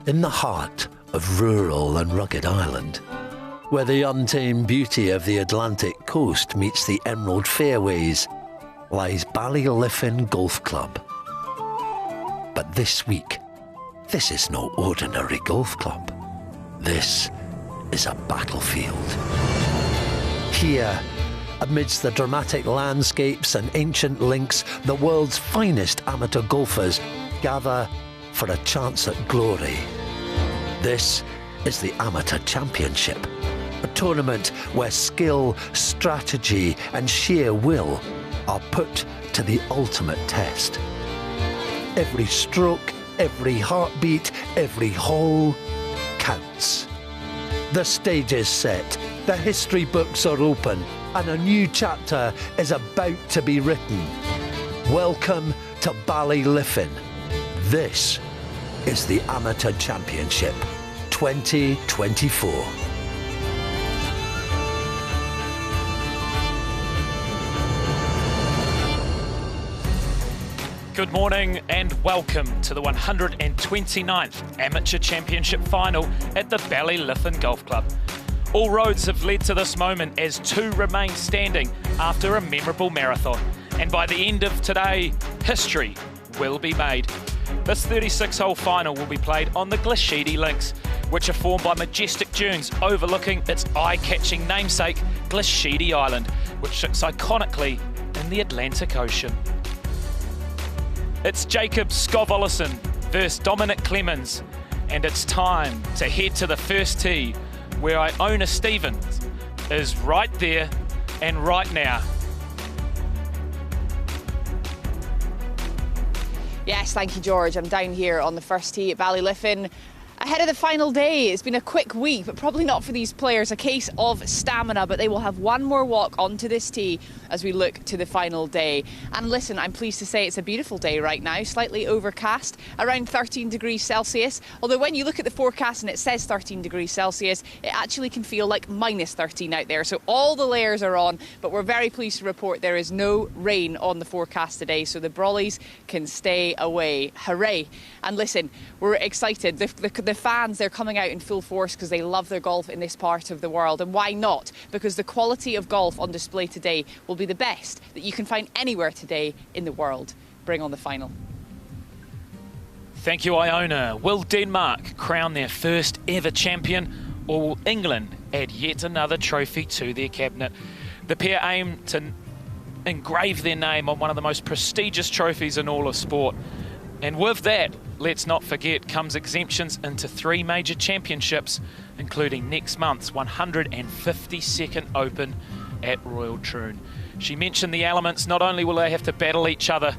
In the heart of rural and rugged Ireland, where the untamed beauty of the Atlantic coast meets the emerald fairways, lies Ballyliffin Golf Club. But this week, this is no ordinary golf club. This is a battlefield. Here, amidst the dramatic landscapes and ancient links, the world's finest amateur golfers gather for a chance at glory. This is the Amateur Championship, a tournament where skill, strategy and sheer will are put to the ultimate test. Every stroke, every heartbeat, every hole counts. The stage is set, the history books are open, and a new chapter is about to be written. Welcome to Ballyliffin. This is the Amateur Championship 2024. Good morning and welcome to the 129th Amateur Championship Final at the Ballyliffin Golf Club. All roads have led to this moment as two remain standing after a memorable marathon. And by the end of today, history will be made. This 36-hole final will be played on the Glashidi Links, which are formed by majestic dunes overlooking its eye-catching namesake, Glashidi Island, which sits iconically in the Atlantic Ocean. It's Jacob Skov-Olesen versus Dominic Clemens, and it's time to head to the first tee, where Iona Stevens is right there and right now. Yes, thank you, George. I'm down here on the first tee at Ballyliffin. Ahead of the final day, it's been a quick week, but probably not for these players. A case of stamina, but they will have one more walk onto this tee as we look to the final day. And listen, I'm pleased to say it's a beautiful day right now, slightly overcast, around 13 degrees Celsius. Although when you look at the forecast and it says 13 degrees Celsius, it actually can feel like minus 13 out there. So all the layers are on, but we're very pleased to report there is no rain on the forecast today, so the brollies can stay away. Hooray. And listen, we're excited. The fans, they're coming out in full force because they love their golf in this part of the world. And why not? Because the quality of golf on display today will be the best that you can find anywhere today in the world. Bring on the final. Thank you, Iona. Will Denmark crown their first ever champion, or will England add yet another trophy to their cabinet? The pair aim to engrave their name on one of the most prestigious trophies in all of sport. And with that, let's not forget, comes exemptions into three major championships, including next month's 152nd Open at Royal Troon. She mentioned the elements. Not only will they have to battle each other,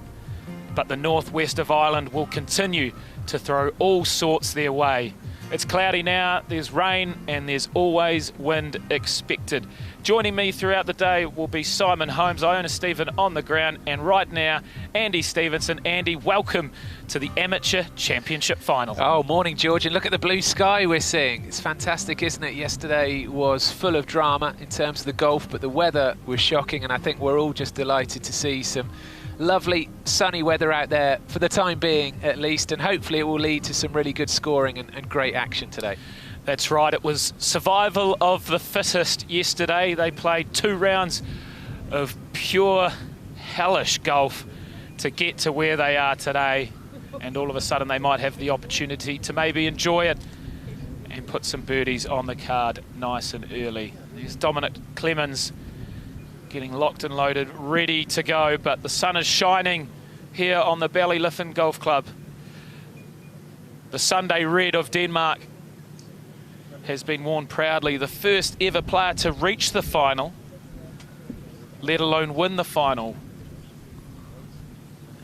but the northwest of Ireland will continue to throw all sorts their way. It's cloudy now, there's rain, and there's always wind expected. Joining me throughout the day will be Simon Holmes, Iona Stephen on the ground, and right now, Andy Stevenson. Andy, welcome to the Amateur Championship Final. Oh, morning, George, and look at the blue sky we're seeing. It's fantastic, isn't it? Yesterday was full of drama in terms of the golf, but the weather was shocking, and I think we're all just delighted to see some lovely sunny weather out there for the time being, at least, and hopefully it will lead to some really good scoring and great action today. That's right, it was survival of the fittest yesterday. They played 2 rounds of pure hellish golf to get to where they are today, and all of a sudden they might have the opportunity to maybe enjoy it and put some birdies on the card nice and early. There's Dominic Clemens getting locked and loaded, ready to go, but the sun is shining here on the Ballyliffin Golf Club. The Sunday red of Denmark has been worn proudly. The first ever player to reach the final, let alone win the final.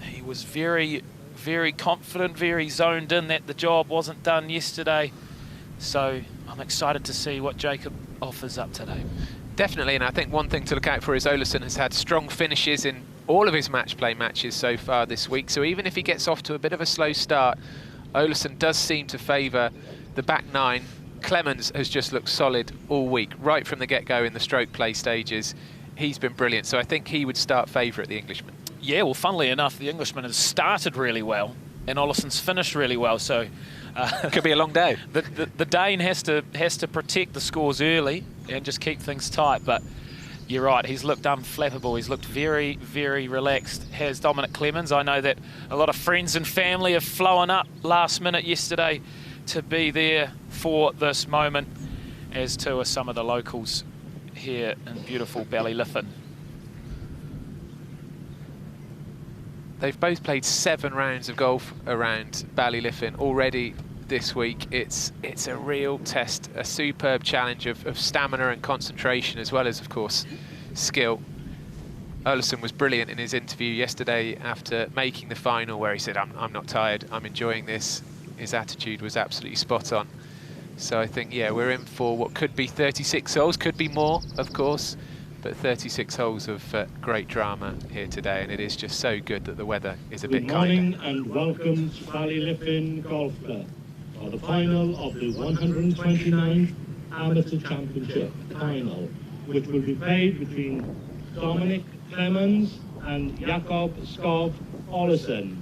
He was very, very confident, very zoned in that the job wasn't done yesterday. So I'm excited to see what Jacob offers up today. Definitely, and I think one thing to look out for is Olesen has had strong finishes in all of his match play matches so far this week. So even if he gets off to a bit of a slow start, Olesen does seem to favour the back nine. Clemens has just looked solid all week, right from the get-go in the stroke play stages. He's been brilliant, so I think he would start favourite, the Englishman. Yeah, well, funnily enough, the Englishman has started really well, and Olison's finished really well, so could be a long day. The Dane has to protect the scores early and just keep things tight. But you're right, he's looked unflappable. He's looked very, very relaxed. Has Dominic Clemens. I know that a lot of friends and family have flown up last minute yesterday to be there for this moment, as too are some of the locals here in beautiful Ballyliffin. They've both played 7 rounds of golf around Ballyliffin already this week. It's a real test, a superb challenge of stamina and concentration, as well as, of course, skill. Olesen was brilliant in his interview yesterday after making the final, where he said, I'm not tired, I'm enjoying this. His attitude was absolutely spot on. So I think, yeah, we're in for what could be 36 holes, could be more, of course, but 36 holes of great drama here today, and it is just so good that the weather is a bit kinder. Good morning and welcome to Ballyliffin Golf Club for the final of the 129th Amateur Championship final, which will be played between Dominic Clemens and Jakob Skov Olesen.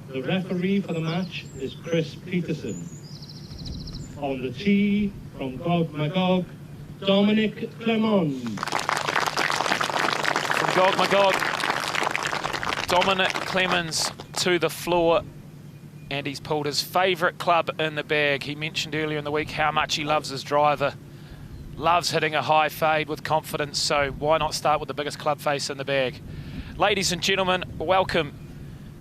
The referee for the match is Chris Peterson. On the tee from Gog Magog, Dominic Clemens. From Gog Magog, Dominic Clemens to the floor, and he's pulled his favourite club in the bag. He mentioned earlier in the week how much he loves his driver, loves hitting a high fade with confidence, so why not start with the biggest club face in the bag? Ladies and gentlemen, welcome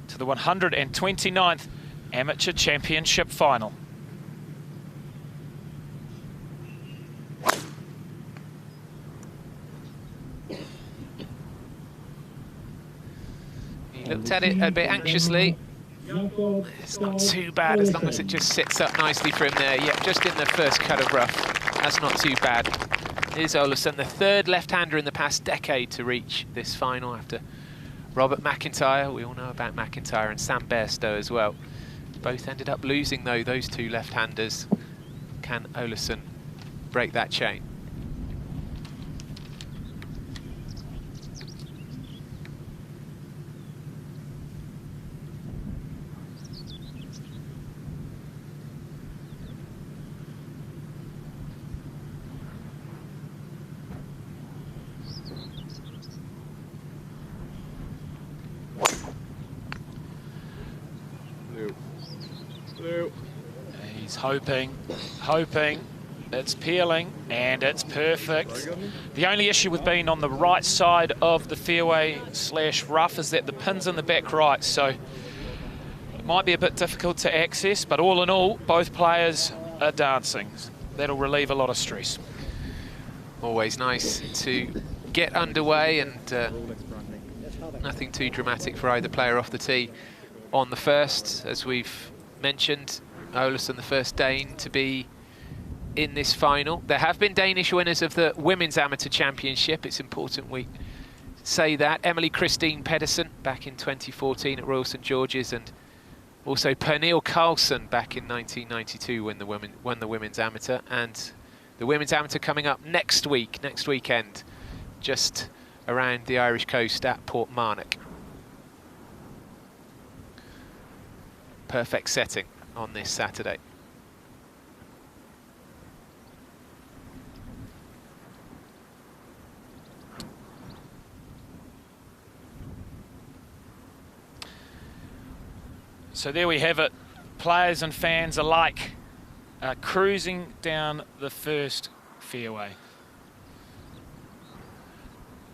to the 129th Amateur Championship Final. He looked at it a bit anxiously. It's not too bad as long as it just sits up nicely for him there. Yeah, just in the first cut of rough. That's not too bad. Here's Olesen, the 3rd left-hander in the past decade to reach this final, after Robert McIntyre. We all know about McIntyre, and Sam Bairstow as well. Both ended up losing, though, those 2 left-handers. Can Olesen break that chain? He's hoping, it's peeling, and it's perfect. The only issue with being on the right side of the fairway / rough is that the pin's in the back right, so it might be a bit difficult to access, but all in all, both players are dancing. That'll relieve a lot of stress. Always nice to get underway, and nothing too dramatic for either player off the tee on the first. As we've mentioned, Olesen, the first Dane to be in this final. There have been Danish winners of the Women's Amateur Championship. It's important we say that. Emily Christine Pedersen back in 2014 at Royal St George's, and also Pernille Carlsen back in 1992 when won the Women's Amateur. And the Women's Amateur coming up next weekend, just around the Irish coast at Portmarnock. Perfect setting on this Saturday. So there we have it. Players and fans alike are cruising down the first fairway.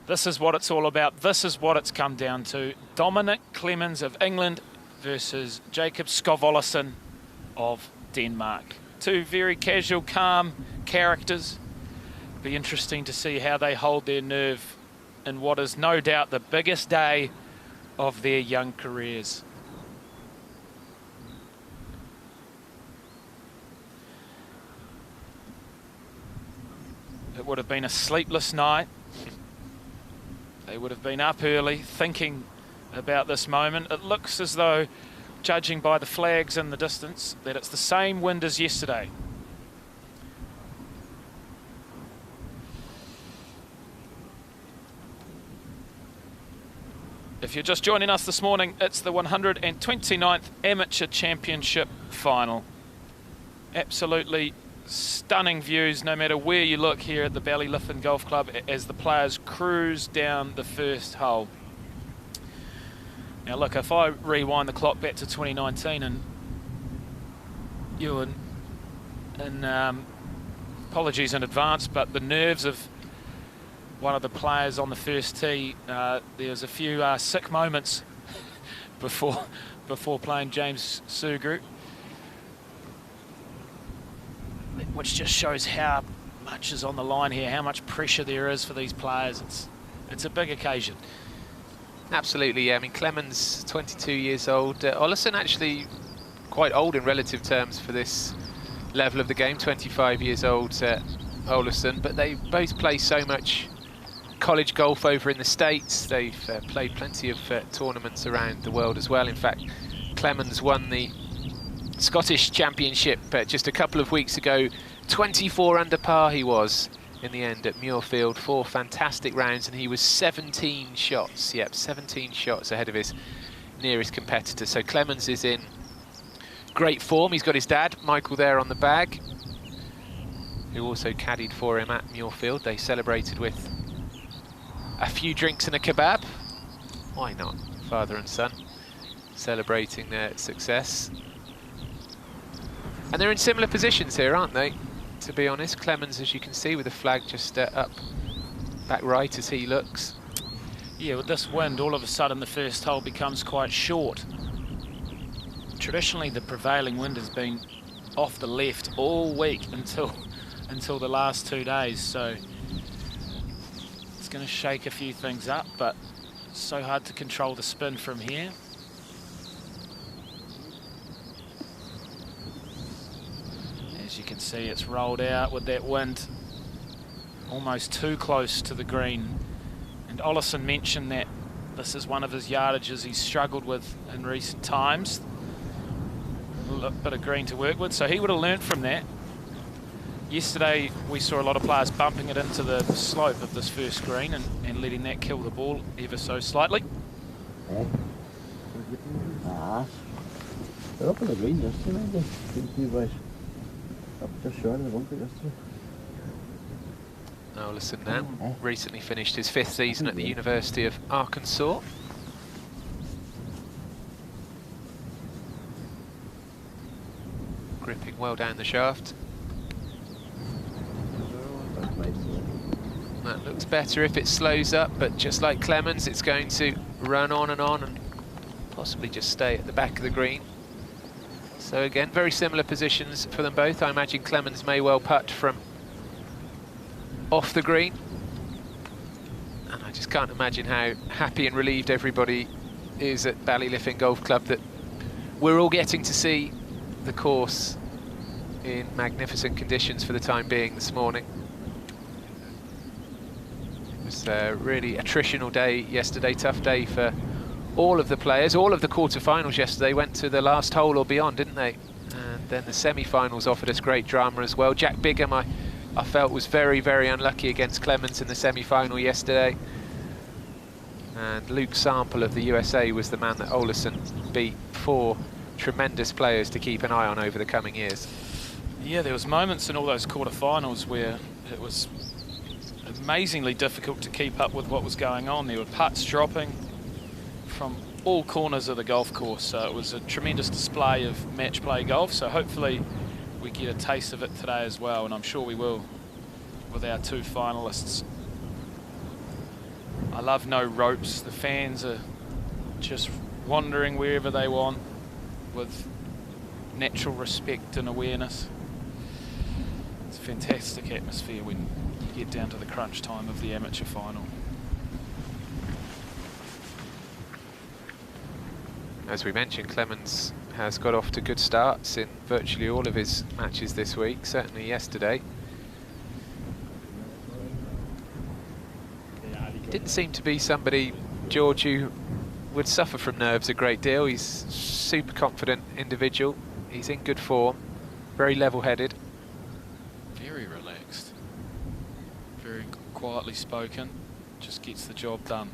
This is what it's all about. This is what it's come down to. Dominic Clemens of England versus Jakob Skov Olesen of Denmark. 2 very casual, calm characters. Be interesting to see how they hold their nerve in what is no doubt the biggest day of their young careers. It would have been a sleepless night. They would have been up early thinking about this moment. It looks as though, judging by the flags in the distance, that it's the same wind as yesterday. If you're just joining us this morning, it's the 129th Amateur Championship final. Absolutely stunning views no matter where you look here at the Ballyliffin Golf Club as the players cruise down the first hole. Now look, if I rewind the clock back to 2019 and you and apologies in advance, but the nerves of one of the players on the first tee, there was a few sick moments before playing James Sugru, which just shows how much is on the line here, how much pressure there is for these players. It's a big occasion. Absolutely, yeah. I mean, Clemens, 22 years old. Olazábal actually quite old in relative terms for this level of the game, 25 years old, Olazábal, but they both play so much college golf over in the States. They've played plenty of tournaments around the world as well. In fact, Clemens won the Scottish Championship just a couple of weeks ago. 24 under par he was in the end at Muirfield. 4 fantastic rounds, and he was 17 shots. Yep, 17 shots ahead of his nearest competitor. So Clemens is in great form. He's got his dad, Michael, there on the bag, who also caddied for him at Muirfield. They celebrated with a few drinks and a kebab. Why not? Father and son celebrating their success. And they're in similar positions here, aren't they? To be honest, Clemens, as you can see, with the flag just up back right as he looks. Yeah, with this wind, all of a sudden the first hole becomes quite short. Traditionally, the prevailing wind has been off the left all week until the last 2 days, so it's going to shake a few things up, but it's so hard to control the spin from here. As you can see, it's rolled out with that wind almost too close to the green. And Olazábal mentioned that this is one of his yardages he's struggled with in recent times. A bit of green to work with, so he would have learnt from that. Yesterday we saw a lot of players bumping it into the slope of this first green and letting that kill the ball ever so slightly. They're up on the green yesterday, up just short of the bunker yesterday. Olazábal now recently finished his 5th season at the University of Arkansas. Gripping well down the shaft. That looks better if it slows up, but just like Clemens, it's going to run on and possibly just stay at the back of the green. So again, very similar positions for them both. I imagine Clemens may well putt from off the green. And I just can't imagine how happy and relieved everybody is at Ballyliffin Golf Club that we're all getting to see the course in magnificent conditions for the time being this morning. It was a really attritional day yesterday, tough day for all of the players. All of the quarterfinals yesterday went to the last hole or beyond, didn't they? And then the semi-finals offered us great drama as well. Jack Bigham, I felt, was very, very unlucky against Clemens in the semi-final yesterday. And Luke Sample of the USA was the man that Olazábal beat. 4 tremendous players to keep an eye on over the coming years. Yeah, there was moments in all those quarterfinals where it was amazingly difficult to keep up with what was going on. There were putts dropping from all corners of the golf course, so it was a tremendous display of match play golf. So hopefully we get a taste of it today as well, and I'm sure we will with our 2 finalists. I love no ropes. The fans are just wandering wherever they want with natural respect and awareness. It's a fantastic atmosphere when you get down to the crunch time of the amateur final. As we mentioned, Clemens has got off to good starts in virtually all of his matches this week, certainly yesterday. Didn't seem to be somebody, George, who would suffer from nerves a great deal. He's a super confident individual. He's in good form, very level-headed. Very relaxed, very quietly spoken, just gets the job done.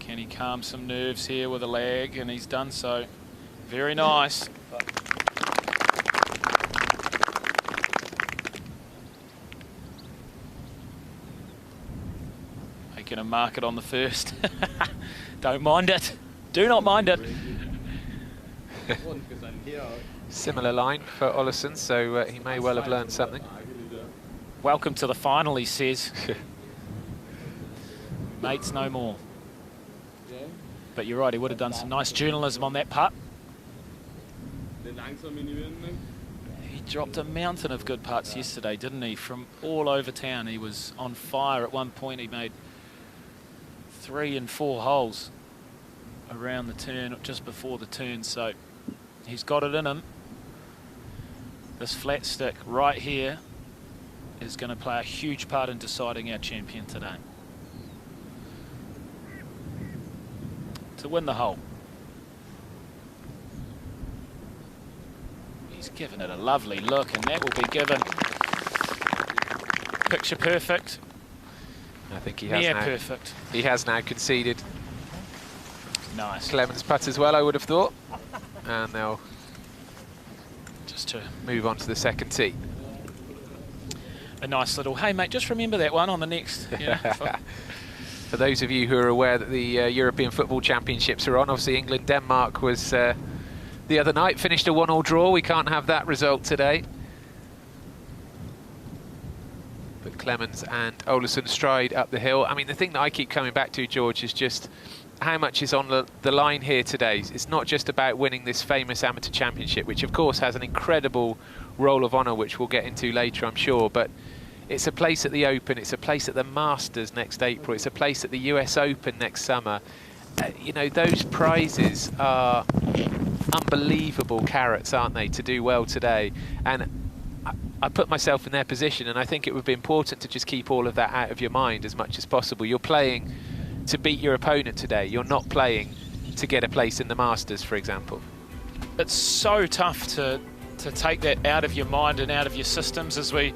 Can he calm some nerves here with a lag? And he's done so. Very nice. Making a market on the first. Don't mind it. Do not mind it. Similar line for Olazábal, so he may well have learned something. Welcome to the final, he says. Mates no more. But you're right, he would have done some nice journalism on that putt. He dropped a mountain of good putts yesterday, didn't he? From all over town. He was on fire at one point. He made 3 and 4 holes around the turn, just before the turn, so he's got it in him. This flat stick right here is going to play a huge part in deciding our champion today. To win the hole. He's given it a lovely look, and that will be given. Picture perfect. I think he has Near now. Perfect. He has now conceded. Nice. Clemens putt as well, I would have thought. And they'll Just to move on to the second tee. a nice little, hey mate, just remember that one on the next. You know, For those of you who are aware that the European Football Championships are on, obviously England-Denmark was the other night, finished a 1-1 draw. We can't have that result today. But Clemens and Olazábal stride up the hill. I mean, the thing that I keep coming back to, George, is just how much is on the line here today. It's not just about winning this famous amateur championship, which of course has an incredible roll of honour, which we'll get into later, I'm sure, but it's a place at the Open, it's a place at the Masters next April, it's a place at the US Open next summer. You know, those prizes are unbelievable carrots, aren't they, to do well today. And I put myself in their position, and I think it would be important to just keep all of that out of your mind as much as possible. You're playing to beat your opponent today. You're not playing to get a place in the Masters, for example. it's so tough to take that out of your mind and out of your systems as we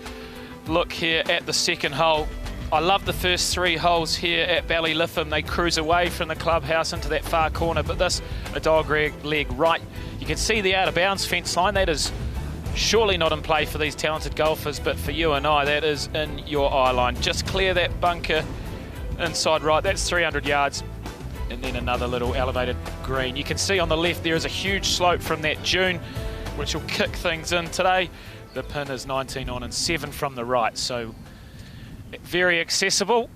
look here at the second hole. I love the first 3 holes here at Ballyliffin. They cruise away from the clubhouse into that far corner, but this, a dog leg right. You can see the out-of-bounds fence line. That is surely not in play for these talented golfers, but for you and I, that is in your eye line. Just clear that bunker inside right. That's 300 yards. And then another little elevated green. You can see on the left there is a huge slope from that dune, which will kick things in today. The pin is 19 on and 7 from the right, so very accessible.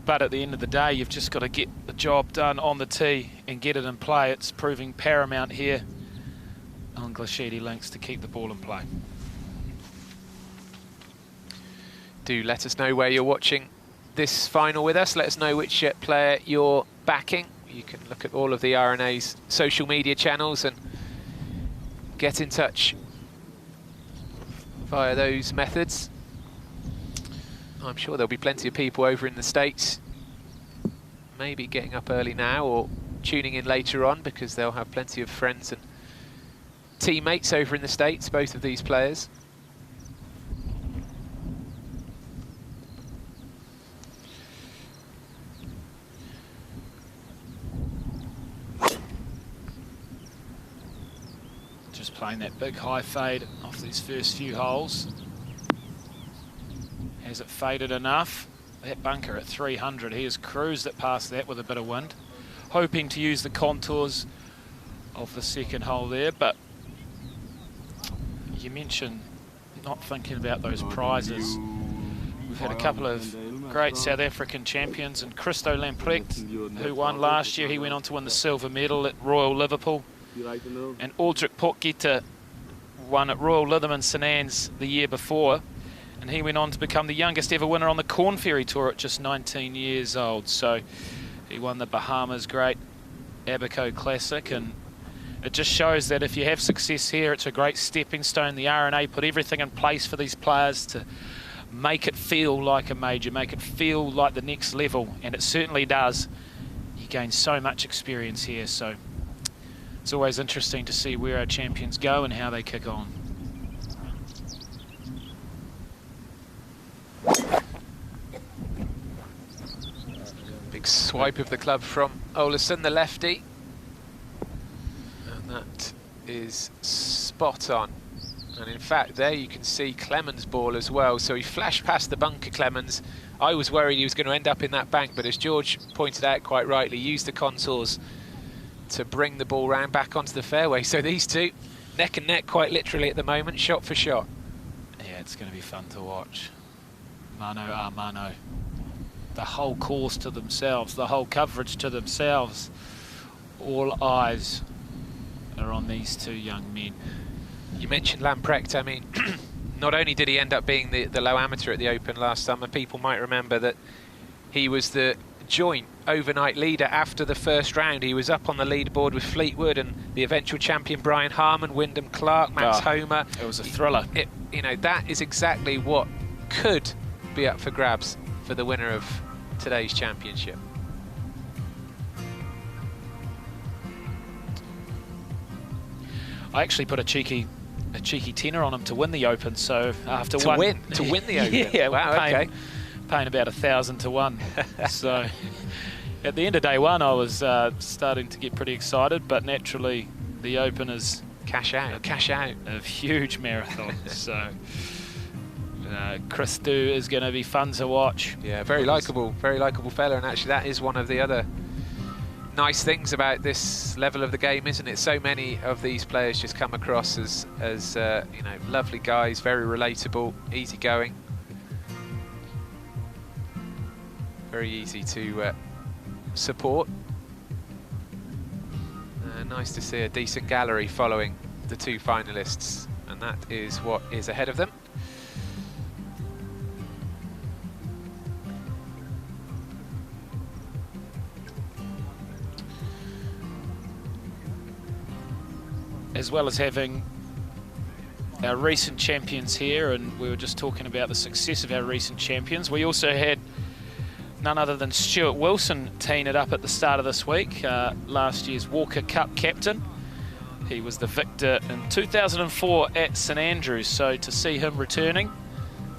But at the end of the day, you've just got to get the job done on the tee and get it in play. It's proving paramount here on Glashedi Links to keep the ball in play. Do let us know where you're watching this final with us. Let us know which player you're backing. You can look at all of the R&A's social media channels and get in touch via those methods. I'm sure there'll be plenty of people over in the States maybe getting up early now or tuning in later on, because they'll have plenty of friends and teammates over in the States, both of these players. Just playing that big high fade off these first few holes. Has it faded enough? That bunker at 300, he has cruised it past that with a bit of wind, hoping to use the contours of the second hole there. But you mentioned not thinking about those prizes. We've had a couple of great South African champions, and Christo Lamprecht, who won last year, he went on to win the silver medal at Royal Liverpool. And Aldrich Potgieter won at Royal Lytham and St Anne's the year before, and he went on to become the youngest ever winner on the Corn Ferry Tour at just 19 years old. So he won the Bahamas Great Abaco Classic, and it just shows that if you have success here, it's a great stepping stone. The R&A put everything in place for these players to make it feel like a major, make it feel like the next level, and it certainly does. You gain so much experience here, so it's always interesting to see where our champions go and how they kick on. Big Quick swipe of the club from Olazábal, the lefty. And that is spot on. And in fact, there you can see Clemens' ball as well. So he flashed past the bunker, Clemens. I was worried he was going to end up in that bank, but as George pointed out quite rightly, used the contours to bring the ball round back onto the fairway. So these two, neck and neck quite literally at the moment, shot for shot. Yeah, it's going to be fun to watch. Mano a mano. The whole course to themselves, the whole coverage to themselves. All eyes are on these two young men. You mentioned Lamprecht. I mean, not only did he end up being the low amateur at the Open last summer, people might remember that he was the joint overnight leader after the first round. He was up on the leaderboard with Fleetwood and the eventual champion Brian Harman, Wyndham Clark, Max Homa. It was a thriller. You know, that is exactly what could be up for grabs for the winner of today's championship. I actually put a cheeky tenner on him to win the Open. So after to win the Open. Yeah, wow, okay. Paying about 1,000 to 1. So at the end of day one, I was starting to get pretty excited, but naturally the Open is cash out a huge marathon. So Chris Du is going to be fun to watch. Yeah, very likeable fella, and actually that is one of the other nice things about this level of the game, isn't it? So many of these players just come across as you know, lovely guys, very relatable, easygoing, very easy to support. Nice to see a decent gallery following the two finalists, and that is what is ahead of them. As well as having our recent champions here, and we were just talking about the success of our recent champions, we also had none other than Stuart Wilson teeing it up at the start of this week, last year's Walker Cup captain. He was the victor in 2004 at St Andrews, so to see him returning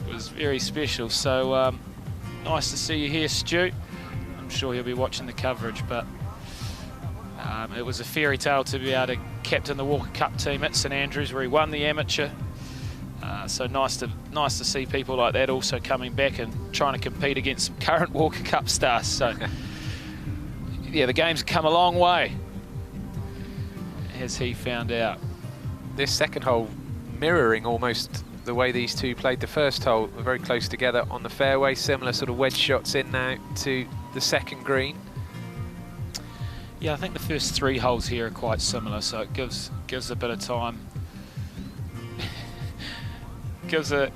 was very special. So nice to see you here, Stu. I'm sure he'll be watching the coverage, but it was a fairy tale to be able to captain the Walker Cup team at St Andrews, where he won the amateur. So nice to see people like that also coming back and trying to compete against some current Walker Cup stars. So yeah, the game's come a long way, as he found out. This second hole mirroring almost the way these two played the first hole. We're very close together on the fairway, similar sort of wedge shots in now to the second green. Yeah, I think the first 3 holes here are quite similar, so it gives a bit of time. gives a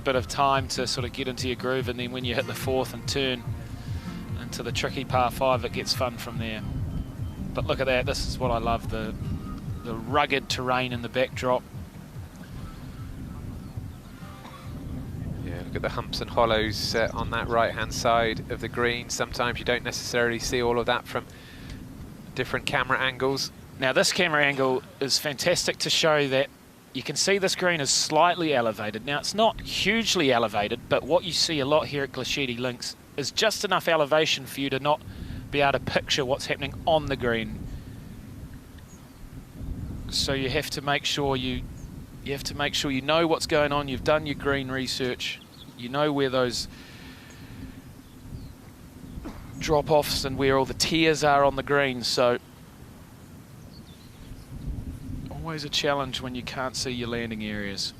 bit of time to sort of get into your groove, and then when you hit the 4th and turn into the tricky par 5, it gets fun from there. But look at that, this is what I love, the rugged terrain in the backdrop. Look at the humps and hollows on that right-hand side of the green. Sometimes you don't necessarily see all of that from different camera angles. Now this camera angle is fantastic to show that you can see this green is slightly elevated. Now it's not hugely elevated, but what you see a lot here at Glashedi Links is just enough elevation for you to not be able to picture what's happening on the green. So you have to make sure you know what's going on. You've done your green research. You know where those drop-offs and where all the tiers are on the green. So always a challenge when you can't see your landing areas.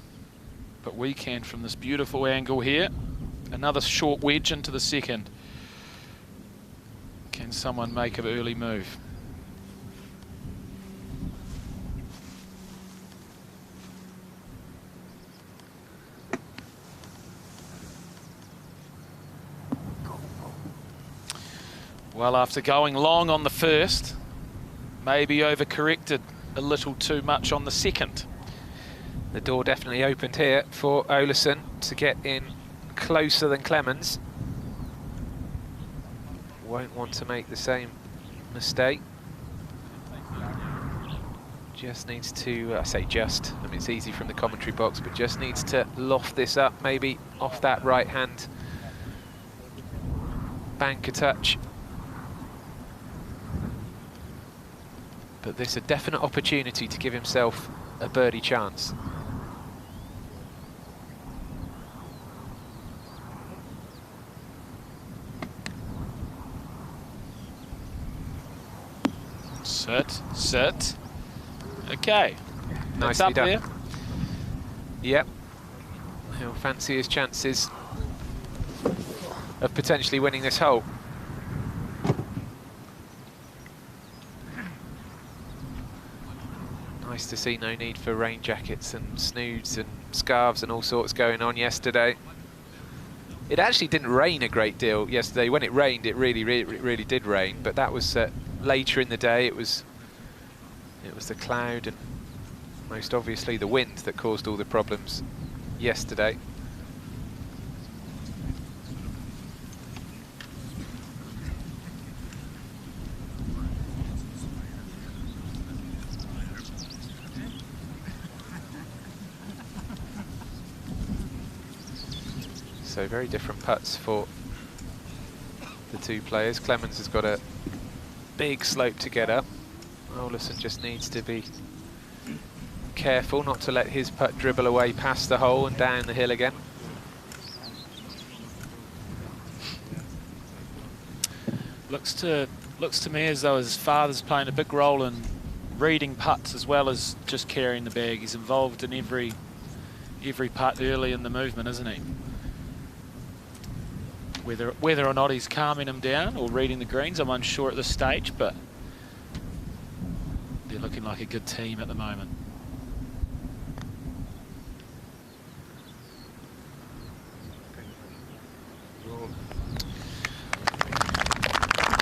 But we can from this beautiful angle here. Another short wedge into the second. Can someone make an early move? Well, after going long on the first, maybe overcorrected a little too much on the second. The door definitely opened here for Olazábal to get in closer than Clemens. Won't want to make the same mistake. Just needs to, I say just, I mean it's easy from the commentary box, but just needs to loft this up, maybe off that right hand bank a touch. But there's a definite opportunity to give himself a birdie chance. Sit. Okay. Nicely up done. There. Yep. He'll fancy his chances of potentially winning this hole. Nice to see no need for rain jackets and snoods and scarves and all sorts going on yesterday. It actually didn't rain a great deal yesterday. When it rained, it really did rain, but that was later in the day. It was the cloud and most obviously the wind that caused all the problems yesterday. So very different putts for the two players. Clemens has got a big slope to get up. Olazábal just needs to be careful not to let his putt dribble away past the hole and down the hill again. Looks to me as though his father's playing a big role in reading putts as well as just carrying the bag. He's involved in every putt early in the movement, isn't he? Whether or not he's calming him down or reading the greens, I'm unsure at this stage, but they're looking like a good team at the moment.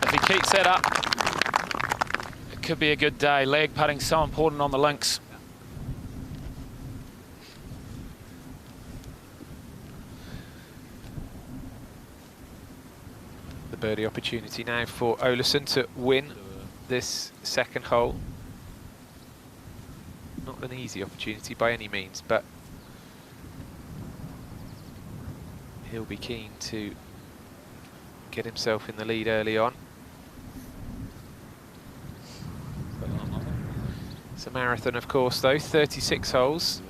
If he keeps that up, it could be a good day. Lag putting so important on the links. The birdie opportunity now for Olazábal to win this second hole. Not an easy opportunity by any means, but he'll be keen to get himself in the lead early on. It's a marathon, of course, though, 36 holes.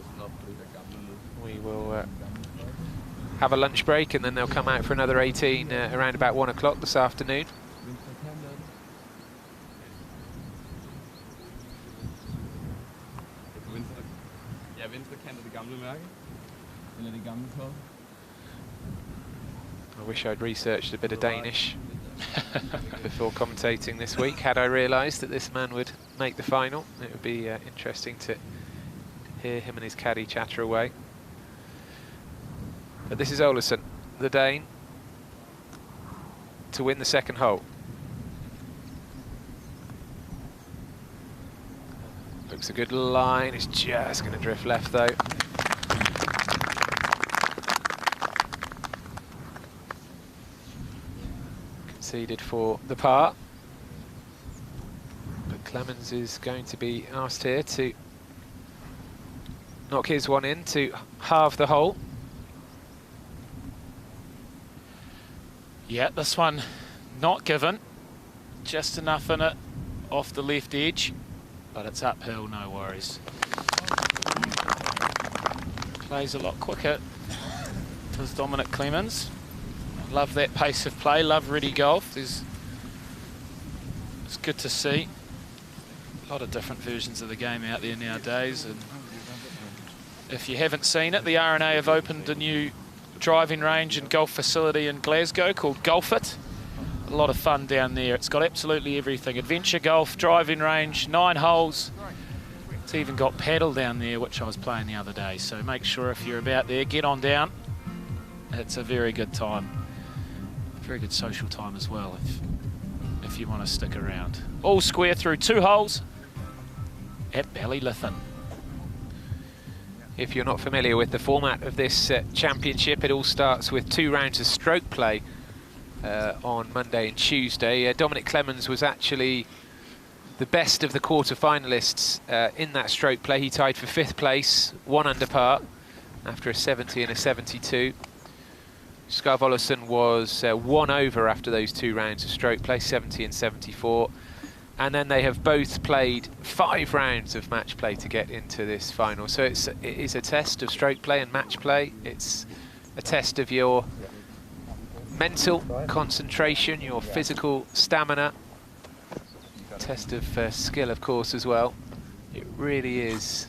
We will have a lunch break and then they'll come out for another 18 around about 1 o'clock this afternoon. I wish I'd researched a bit of Danish before commentating this week. Had I realised that this man would make the final, it would be interesting to hear him and his caddy chatter away. But this is Olazábal, the Dane, to win the second hole. Looks a good line, it's just going to drift left though. Conceded for the par. But Clemens is going to be asked here to knock his one in to halve the hole. Yeah, this one not given. Just enough in it off the left edge, but it's uphill, no worries. Plays a lot quicker, does Dominic Clemens. Love that pace of play, love ready golf. It's good to see. A lot of different versions of the game out there nowadays, and if you haven't seen it, the R&A have opened a new driving range and golf facility in Glasgow called Golfit. A lot of fun down there. It's got absolutely everything. Adventure golf, driving range, 9 holes. It's even got paddle down there, which I was playing the other day. So make sure if you're about there, get on down. It's a very good time. Very good social time as well if you want to stick around. All square through 2 holes at Ballylifin. If you're not familiar with the format of this championship, it all starts with 2 rounds of stroke play on Monday and Tuesday. Dominic Clemens was actually the best of the quarter-finalists in that stroke play. He tied for 5th place, 1 under par, after a 70 and a 72. Skov Olazábal was 1 over after those 2 rounds of stroke play, 70 and 74. And then they have both played 5 rounds of match play to get into this final. So it is a test of stroke play and match play. It's a test of your mental concentration, your physical stamina. Test of skill, of course, as well. It really is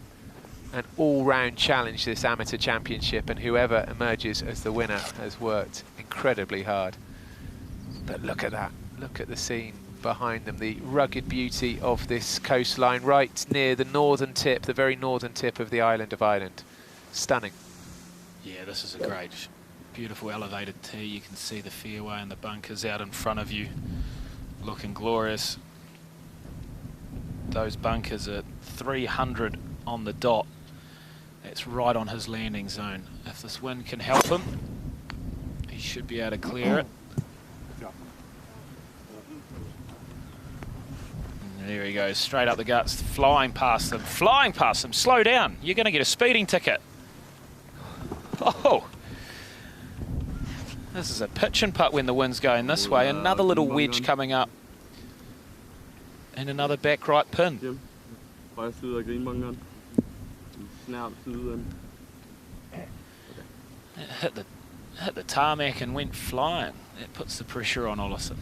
an all-round challenge, this amateur championship, and whoever emerges as the winner has worked incredibly hard. But look at that. Look at the scene behind them, the rugged beauty of this coastline right near the northern tip, the very northern tip of the island of Ireland. Stunning. Yeah, this is a great, beautiful elevated tee. You can see the fairway and the bunkers out in front of you, looking glorious. Those bunkers at 300 on the dot. That's right on his landing zone. If this wind can help him, he should be able to clear it. There he goes, straight up the guts, flying past them, flying past them. Slow down, you're going to get a speeding ticket. Oh, this is a pitch and putt when the wind's going this way. Another little wedge coming up. And another back right pin. It hit the tarmac and went flying. That puts the pressure on Olazábal.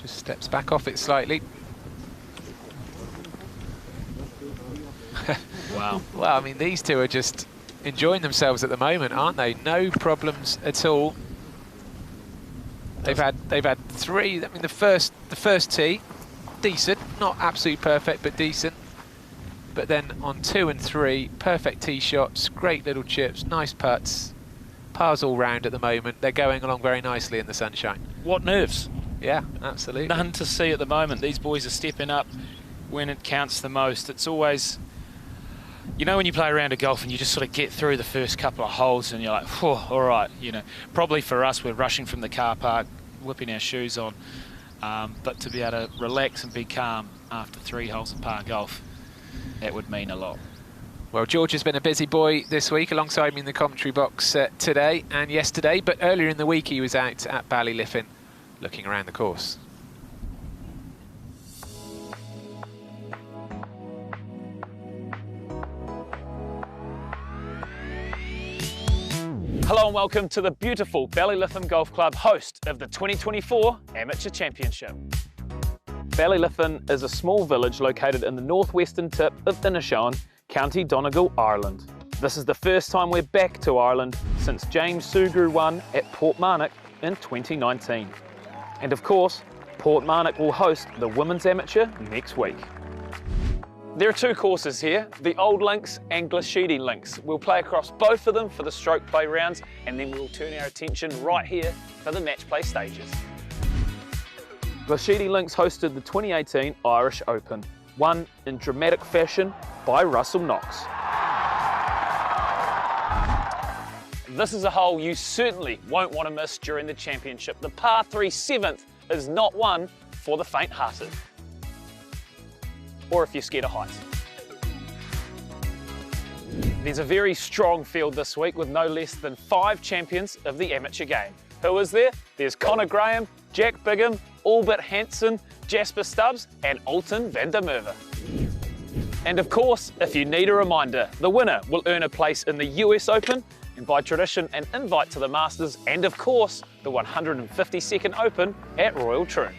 Just steps back off it slightly. Wow. Well, I mean, these two are just enjoying themselves at the moment, aren't they? No problems at all. They've had 3. I mean, the first tee, decent, not absolutely perfect, but decent. But then on 2 and 3, perfect tee shots, great little chips, nice putts, pars all round at the moment. They're going along very nicely in the sunshine. What nerves? Yeah, absolutely. None to see at the moment. These boys are stepping up when it counts the most. It's always, you know, when you play around a golf and you just sort of get through the first couple of holes and you're like, whew, all right, you know. Probably for us, we're rushing from the car park, whipping our shoes on. But to be able to relax and be calm after 3 holes of par golf, that would mean a lot. Well, George has been a busy boy this week alongside me in the commentary box today and yesterday, but earlier in the week he was out at Ballyliffin looking around the course. Hello and welcome to the beautiful Ballyliffin Golf Club, host of the 2024 Amateur Championship. Ballyliffin is a small village located in the northwestern tip of Inishowen, County Donegal, Ireland. This is the first time we're back to Ireland since James Sugrue won at Portmarnock in 2019. And of course, Portmarnock will host the Women's Amateur next week. There are 2 courses here, the Old Links and Glashidi Links. We'll play across both of them for the stroke play rounds, and then we'll turn our attention right here for the match play stages. Glashidi Links hosted the 2018 Irish Open, won in dramatic fashion by Russell Knox. This is a hole you certainly won't want to miss during the championship. The par 3 7th is not one for the faint-hearted, or if you're scared of heights. There's a very strong field this week with no less than 5 champions of the amateur game. Who is there? There's Conor Graham, Jack Bigham, Albert Hansen, Jasper Stubbs and Alton van der Merwe. And of course, if you need a reminder, the winner will earn a place in the US Open and by tradition an invite to the Masters and of course the 152nd Open at Royal Troon.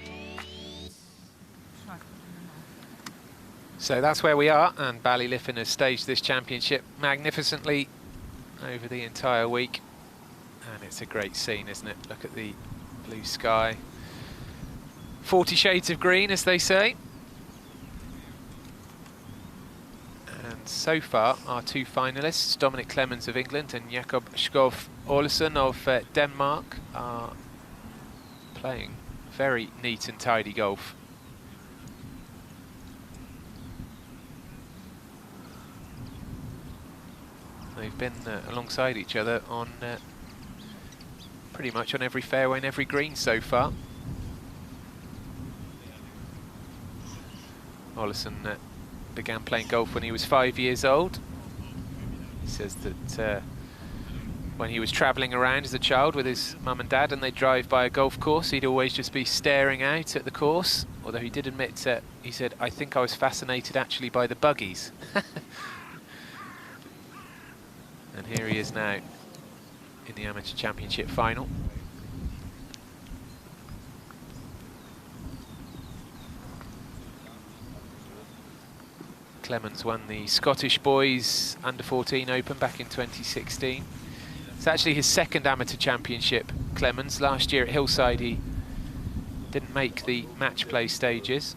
So that's where we are, and Ballyliffin has staged this championship magnificently over the entire week. And it's a great scene, isn't it? Look at the blue sky. 40 shades of green, as they say. And so far, our 2 finalists, Dominic Clemens of England and Jakob Skov Olazábal of Denmark, are playing very neat and tidy golf. They've been alongside each other on pretty much on every fairway and every green so far. Olazábal began playing golf when he was 5 years old. He says that when he was travelling around as a child with his mum and dad and they'd drive by a golf course, he'd always just be staring out at the course, although he did admit, he said, I think I was fascinated actually by the buggies. And here he is now in the Amateur Championship final. Clemens won the Scottish Boys Under-14 Open back in 2016. It's actually his second Amateur Championship, Clemens. Last year at Hillside he didn't make the match play stages.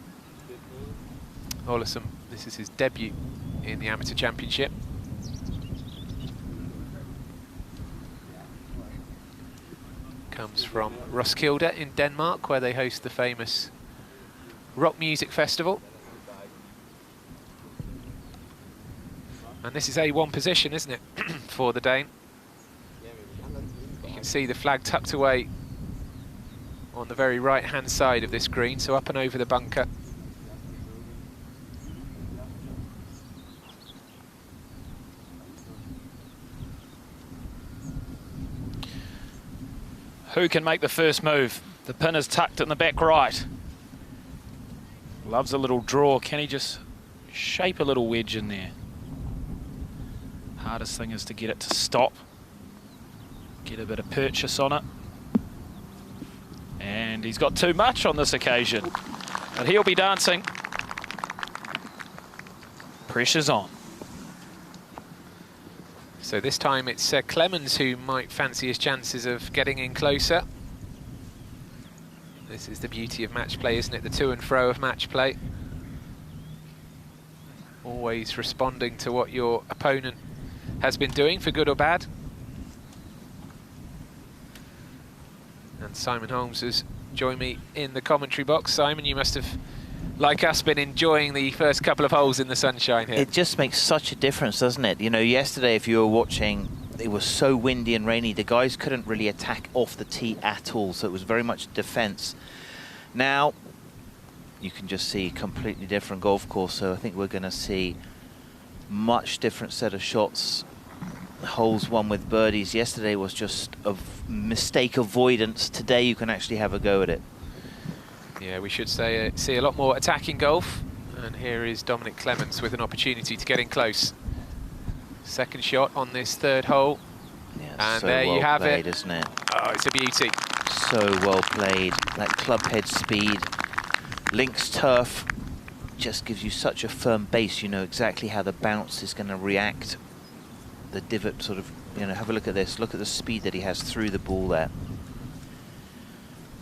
Olazábal, this is his debut in the Amateur Championship. Comes from Roskilde in Denmark, where they host the famous rock music festival. And this is A1 position, isn't it, for the Dane? You can see the flag tucked away on the very right-hand side of this green, so up and over the bunker. Who can make the first move? The pin is tucked in the back right. Loves a little draw. Can he just shape a little wedge in there? Hardest thing is to get it to stop. Get a bit of purchase on it. And he's got too much on this occasion. But he'll be dancing. Pressure's on. So this time it's Clemens who might fancy his chances of getting in closer. This is the beauty of match play, isn't it? The to and fro of match play. Always responding to what your opponent has been doing, for good or bad. And Simon Holmes has joined me in the commentary box. Simon, you must have, like us, been enjoying the first couple of holes in the sunshine here. It just makes such a difference, doesn't it? You know, yesterday, if you were watching, it was so windy and rainy, the guys couldn't really attack off the tee at all, so it was very much defence. Now, you can just see a completely different golf course, so I think we're going to see much different set of shots. Holes won with birdies. Yesterday was just a mistake avoidance. Today you can actually have a go at it. Yeah, we should say see a lot more attacking golf. And here is Dominic Clemens with an opportunity to get in close. Second shot on this third hole. Yeah, and so there well you have played, it. Isn't it? Oh, it's a beauty. So well played. That club head speed. Links turf just gives you such a firm base. You know exactly how the bounce is going to react. The divot sort of, you know, have a look at this. Look at the speed that he has through the ball there.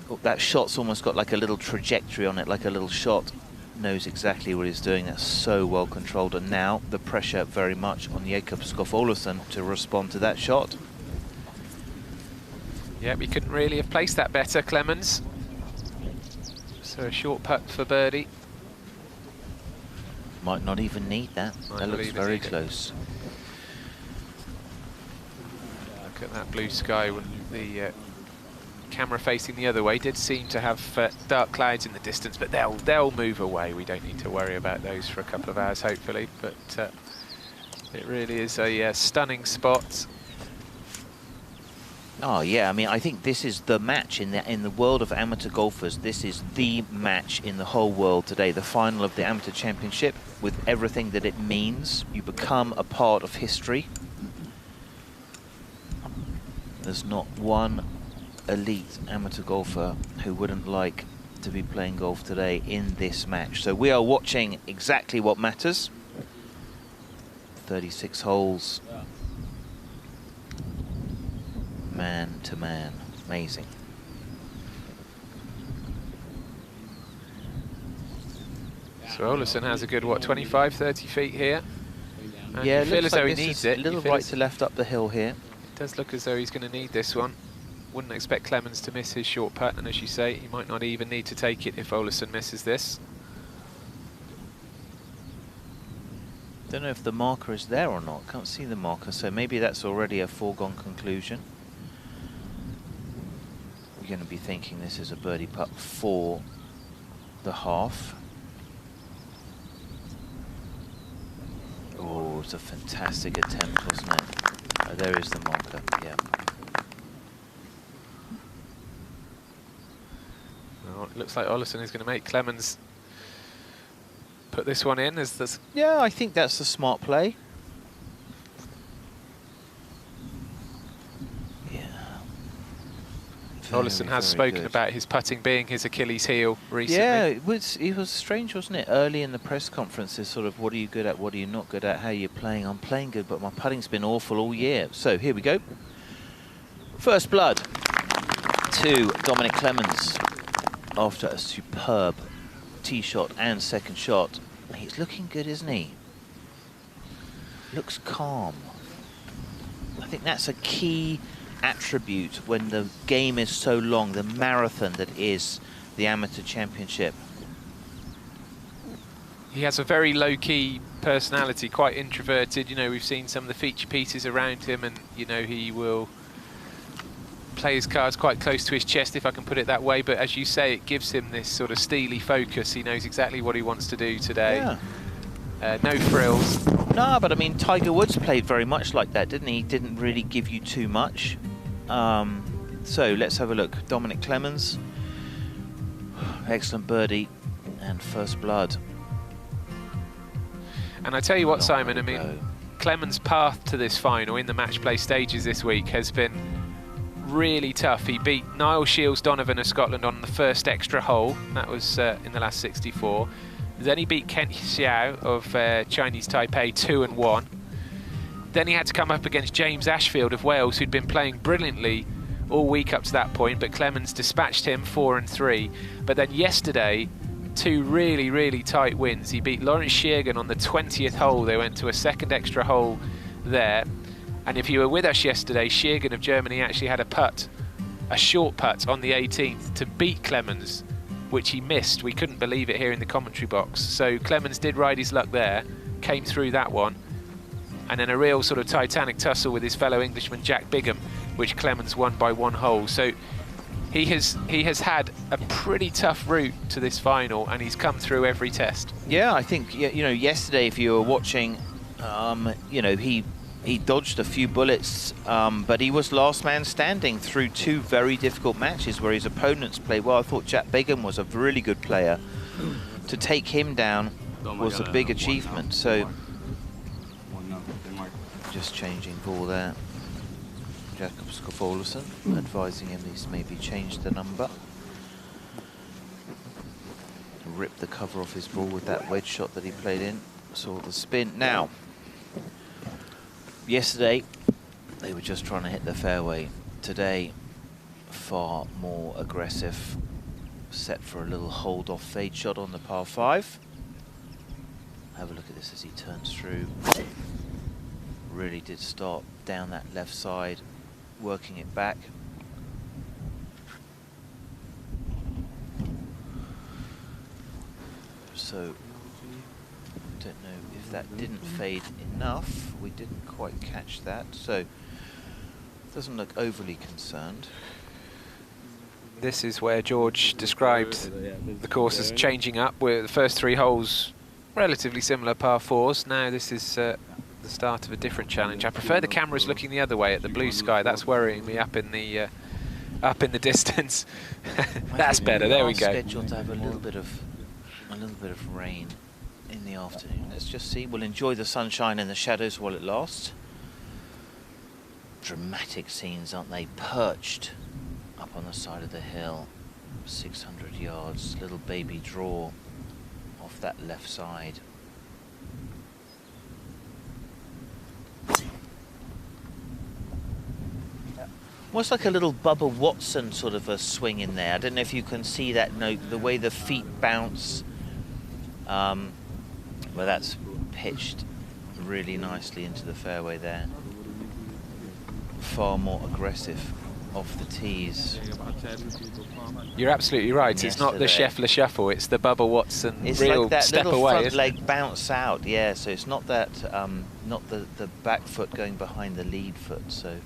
Oh, that shot's almost got like a little trajectory on it, like a little shot. Knows exactly what he's doing. That's so well controlled. And now the pressure very much on Jakob Skov Olazábal to respond to that shot. Yep, he couldn't really have placed that better, Clemens. So a short putt for birdie. Might not even need that. That looks very close. Look at that blue sky with the camera facing the other way. Did seem to have dark clouds in the distance, but they'll move away. We don't need to worry about those for a couple of hours, hopefully. But it really is a stunning spot. Oh yeah, I mean, I think this is the match in the world of amateur golfers. This is the match in the whole world today. The final of the Amateur Championship, with everything that it means. You become a part of history. There's not one elite amateur golfer who wouldn't like to be playing golf today in this match. So we are watching exactly what matters. 36 holes. Man to man. Amazing. So Olazábal has a good, what, 25, 30 feet here? And yeah, you feel as though he this needs is it. a little right to left up the hill here. It does look as though he's going to need this one. Wouldn't expect Clemens to miss his short putt, and as you say, he might not even need to take it if Olazábal misses this. Don't know if the marker is there or not. Can't see the marker, so maybe that's already a foregone conclusion. going to be thinking this is a birdie putt for the half. Oh, it's a fantastic attempt, wasn't it? Oh, there is the marker, yeah. Well, it looks like Olazábal is going to make Clemens put this one in. As this, yeah, I think that's the smart play. Yeah. Olazábal has spoken about his putting being his Achilles heel recently. Yeah, it was strange, wasn't it? Early in the press conferences, sort of, what are you good at, what are you not good at, how are you playing? I'm playing good, but my putting's been awful all year. So here we go. First blood to Dominic Clemens after a superb tee shot and second shot. He's looking good, isn't he? Looks calm. I think that's a key attribute when the game is so long, the marathon that is the Amateur Championship. He has a very low-key personality, quite introverted. You know, we've seen some of the feature pieces around him, and you know, he will play his cards quite close to his chest, if I can put it that way. But as you say, it gives him this sort of steely focus. He knows exactly what he wants to do today. Yeah. No frills. No, but I mean, Tiger Woods played very much like that, didn't he? He didn't really give you too much. So let's have a look. Dominic Clemens, excellent birdie and first blood. And I tell you what, Simon, I mean, Clemens' path to this final in the match play stages this week has been really tough. He beat Niall Shields Donovan of Scotland on the first extra hole. That was in the last 64. Then he beat Kent Xiao of Chinese Taipei 2-1. Then he had to come up against James Ashfield of Wales, who'd been playing brilliantly all week up to that point, but Clemens dispatched him 4-3. But then yesterday, two really, really tight wins. He beat Lawrence Sheargan on the 20th hole. They went to a second extra hole there. And if you were with us yesterday, Sheargan of Germany actually had a putt, a short putt on the 18th to beat Clemens, which he missed. We couldn't believe it here in the commentary box. So Clemens did ride his luck there, came through that one. And then a real sort of titanic tussle with his fellow Englishman Jack Bigham, which Clemens won by one hole. So he has had a pretty tough route to this final, and he's come through every test. Yeah, I think, you know, yesterday, if you were watching, you know, he dodged a few bullets, but he was last man standing through two very difficult matches where his opponents played well. I thought Jack Bigham was a really good player. To take him down was a big achievement. So just changing ball there. Jakob Skofolason advising him he's maybe changed the number. Ripped the cover off his ball with that wedge shot that he played in. Saw the spin. Now, yesterday they were just trying to hit the fairway. Today, far more aggressive. Set for a little hold-off fade shot on the par 5. Have a look at this as he turns through. Really did start down that left side, working it back. So, don't know if that didn't fade enough. We didn't quite catch that, so doesn't look overly concerned. This is where George described the course as changing up, where the first 3 holes relatively similar par 4s. Now this is the start of a different challenge. I prefer the cameras looking the other way at the blue sky. That's worrying me up in the distance. That's better. There we go. Scheduled to have a little bit of rain in the afternoon. Let's just see. We'll enjoy the sunshine and the shadows while it lasts. Dramatic scenes, aren't they? Perched up on the side of the hill, 600 yards. Little baby draw off that left side. Almost like a little Bubba Watson sort of a swing in there. I don't know if you can see that note, the way the feet bounce. Well, that's pitched really nicely into the fairway there. Far more aggressive off the tees. You're absolutely right. Yesterday. It's not the Scheffler shuffle. It's the Bubba Watson it's real like that step little away. Front leg bounce out. Yeah. So it's not that, not the back foot going behind the lead foot. So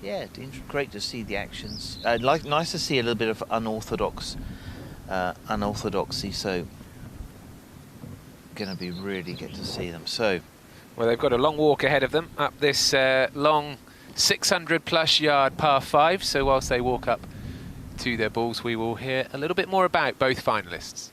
Yeah, great to see the actions. Nice to see a little bit of unorthodoxy. So, going to be really good to see them. So, well, they've got a long walk ahead of them up this long 600-plus yard par 5. So whilst they walk up to their balls, we will hear a little bit more about both finalists.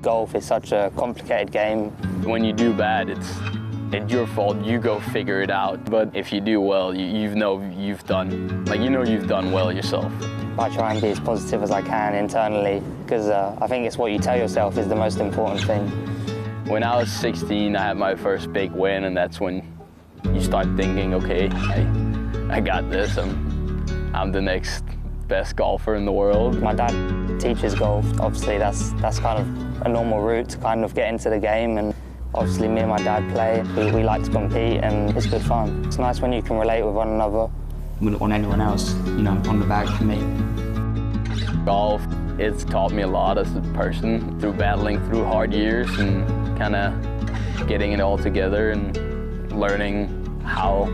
Golf is such a complicated game. When you do bad, it's your fault. You go figure it out. But if you do well, you know you've done well yourself. I try and be as positive as I can internally, because I think it's what you tell yourself is the most important thing. When I was 16, I had my first big win, and that's when you start thinking, okay, I got this. I'm the next best golfer in the world. My dad teaches golf. Obviously, that's kind of a normal route to kind of get into the game, and obviously me and my dad play. We like to compete, and it's good fun. It's nice when you can relate with one another. Wouldn't want anyone else, on the bag for me. Golf, it's taught me a lot as a person through battling through hard years and kind of getting it all together and learning how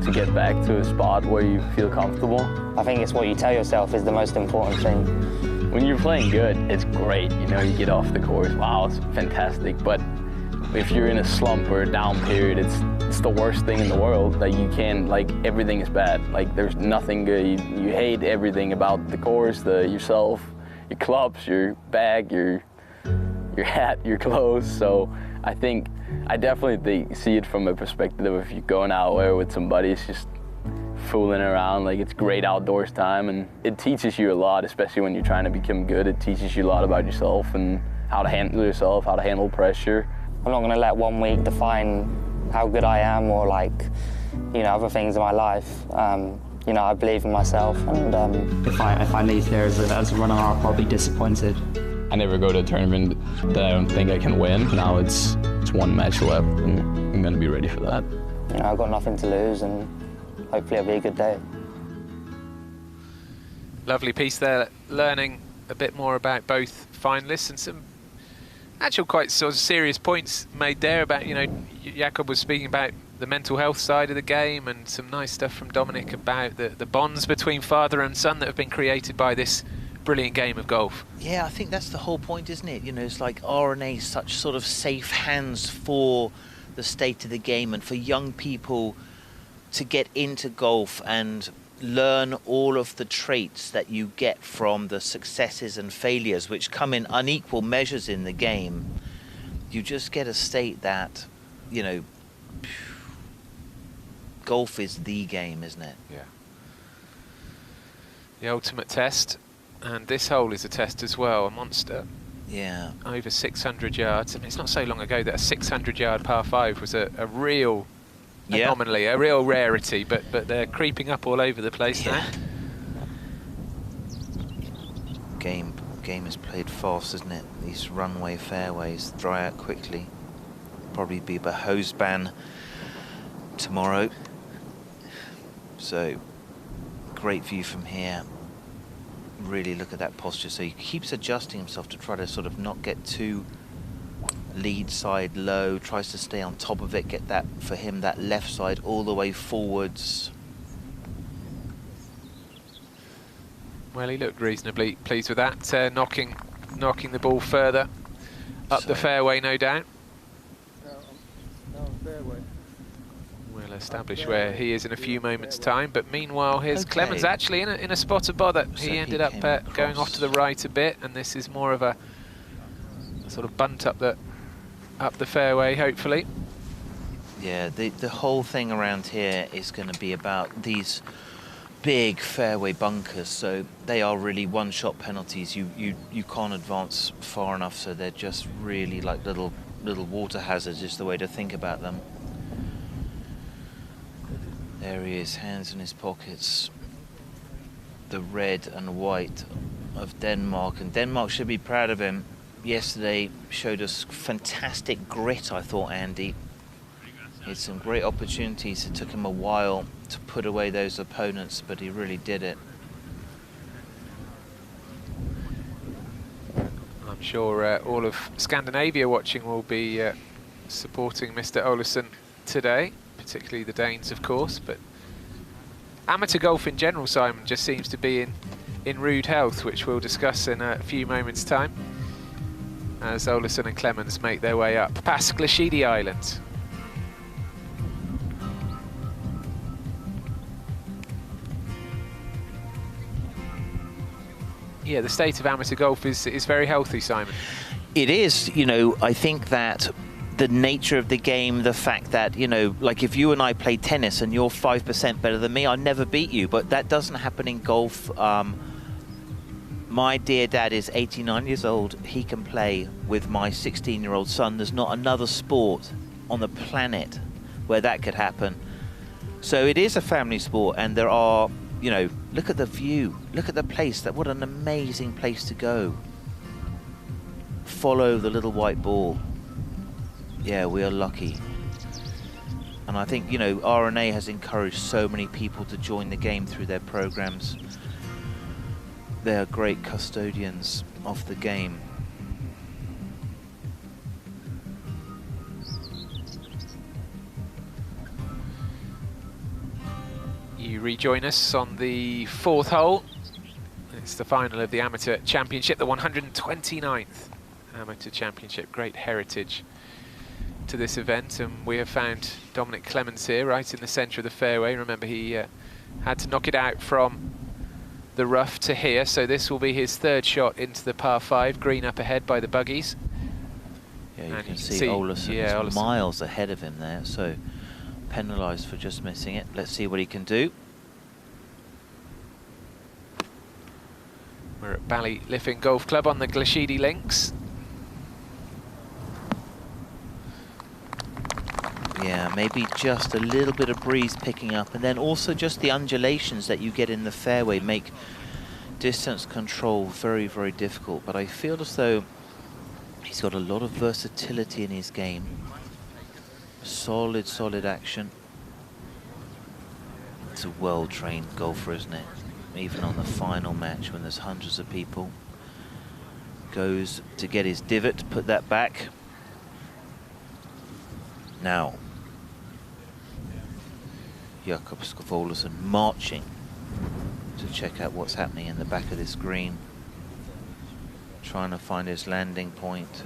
to get back to a spot where you feel comfortable. I think it's what you tell yourself is the most important thing. When you're playing good, it's great. You get off the course, wow, it's fantastic. But if you're in a slump or a down period, it's the worst thing in the world. Everything is bad. There's nothing good. You hate everything about the course, yourself, your clubs, your bag, your hat, your clothes. So I definitely see it from a perspective of if you're going out there with somebody, it's just fooling around. It's great outdoors time, and it teaches you a lot, especially when you're trying to become good. It teaches you a lot about yourself and how to handle yourself, how to handle pressure. I'm not going to let 1 week define how good I am or other things in my life. I believe in myself, and If I leave there as a runner-up, I'll be disappointed. I never go to a tournament that I don't think I can win. Now it's one match left, and I'm going to be ready for that. I've got nothing to lose, and hopefully it'll be a good day. Lovely piece there, learning a bit more about both finalists, and some actual quite sort of serious points made there about, Jakob was speaking about the mental health side of the game, and some nice stuff from Dominic about the bonds between father and son that have been created by this brilliant game of golf. Yeah, I think that's the whole point, isn't it? It's like R&A, such sort of safe hands for the state of the game and for young people to get into golf and learn all of the traits that you get from the successes and failures, which come in unequal measures in the game. You just get a state that, golf is the game, isn't it? Yeah. The ultimate test, and this hole is a test as well, a monster. Yeah. Over 600 yards. I mean, it's not so long ago that a 600-yard par 5 was a real anomaly, a real rarity, but they're creeping up all over the place now. Game is played fast, isn't it? These runway fairways dry out quickly. Probably be a hose ban tomorrow. So great view from here. Really look at that posture. So he keeps adjusting himself to try to sort of not get too lead side low, tries to stay on top of it, get that, for him, that left side all the way forwards. Well, he looked reasonably pleased with that, knocking the ball further up the fairway, no doubt. Fairway. We'll establish where he is in a few moments' time, but meanwhile here's Clemens actually in a spot of bother. So he ended up going off to the right a bit, and this is more of a sort of bunt up the fairway, hopefully. Yeah, the whole thing around here is going to be about these big fairway bunkers, so they are really one-shot penalties. You can't advance far enough, so they're just really like little water hazards, is the way to think about them. There he is, hands in his pockets. The red and white of Denmark, and Denmark should be proud of him. Yesterday showed us fantastic grit, I thought, Andy. He had some great opportunities. It took him a while to put away those opponents, but he really did it. I'm sure all of Scandinavia watching will be supporting Mr. Olazábal today, particularly the Danes, of course, but amateur golf in general, Simon, just seems to be in rude health, which we'll discuss in a few moments' time, as Olazábal and Clemens make their way up past Glashidi Island. Yeah, the state of amateur golf is very healthy, Simon. It is, you know, I think that the nature of the game, the fact that, you know, like if you and I play tennis and you're 5% better than me, I'll never beat you, but that doesn't happen in golf. My dear dad is 89 years old. He can play with my 16-year-old son. There's not another sport on the planet where that could happen. So it is a family sport, and there are, you know, look at the view, look at the place. What an amazing place to go. Follow the little white ball. Yeah, we are lucky. And I think, you know, RNA has encouraged so many people to join the game through their programs. They are great custodians of the game. You rejoin us on the 4th hole. It's the final of the Amateur Championship, the 129th Amateur Championship. Great heritage to this event, and we have found Dominic Clemens here right in the centre of the fairway. Remember, he had to knock it out from the rough to here, so this will be his 3rd shot into the par 5, green up ahead by the buggies. Yeah, you can see Olazábal is miles ahead of him there, so penalised for just missing it. Let's see what he can do. We're at Ballyliffin Golf Club on the Glashidi links. Yeah, maybe just a little bit of breeze picking up, and then also just the undulations that you get in the fairway make distance control very, very difficult. But I feel as though he's got a lot of versatility in his game. Solid, solid action. It's a well-trained golfer, isn't it? Even on the final match when there's hundreds of people. Goes to get his divot, put that back. Now, Jakob Olazábal marching to check out what's happening in the back of this green. Trying to find his landing point.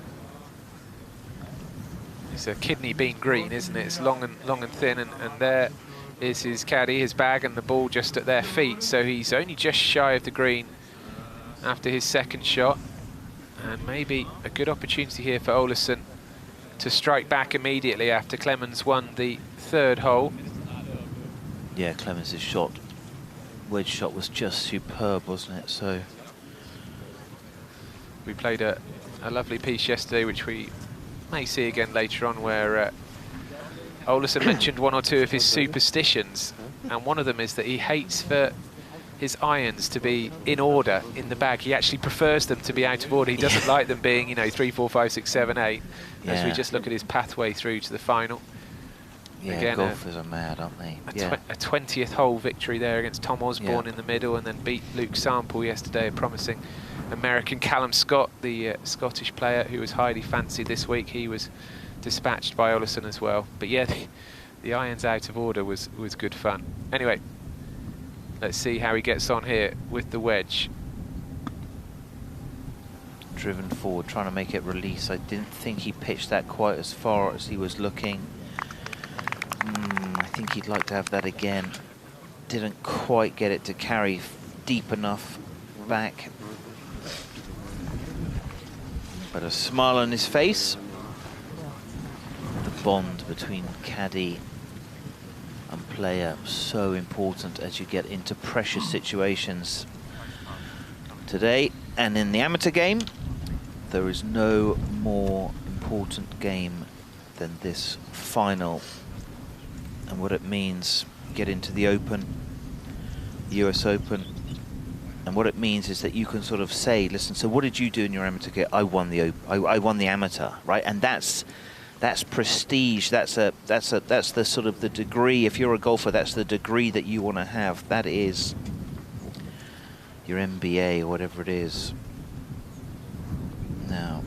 It's a kidney bean green, isn't it? It's long and thin, and there is his caddy, his bag, and the ball just at their feet. So he's only just shy of the green after his 2nd shot, and maybe a good opportunity here for Olazábal to strike back immediately after Clemens won the 3rd hole. Yeah, Clemens' shot, wedge shot, was just superb, wasn't it? So we played a lovely piece yesterday, which we may see again later on, where Olazábal mentioned 1 or 2 of his superstitions, and one of them is that he hates for his irons to be in order in the bag. He actually prefers them to be out of order. He doesn't like them being, you know, 3, 4, 5, 6, 7, 8. Yeah. As we just look at his pathway through to the final. Yeah, again, golfers are mad, aren't they? A 20th hole victory there against Tom Osborne in the middle, and then beat Luke Sample yesterday, a promising American. Callum Scott, the Scottish player who was highly fancied this week, he was dispatched by Olazábal as well. But yeah, the irons out of order was good fun. Anyway, let's see how he gets on here with the wedge. Driven forward, trying to make it release. I didn't think he pitched that quite as far as he was looking. I think he'd like to have that again. Didn't quite get it to carry deep enough back. But a smile on his face. The bond between caddy and player, so important as you get into pressure situations. Today and in the amateur game, there is no more important game than this final. And what it means, get into the Open, US Open, and what it means is that you can sort of say, listen, so what did you do in your amateur game? I won the I won the amateur, right? And that's prestige. That's the sort of the degree. If you're a golfer, that's the degree that you want to have. That is your MBA or whatever it is. Now,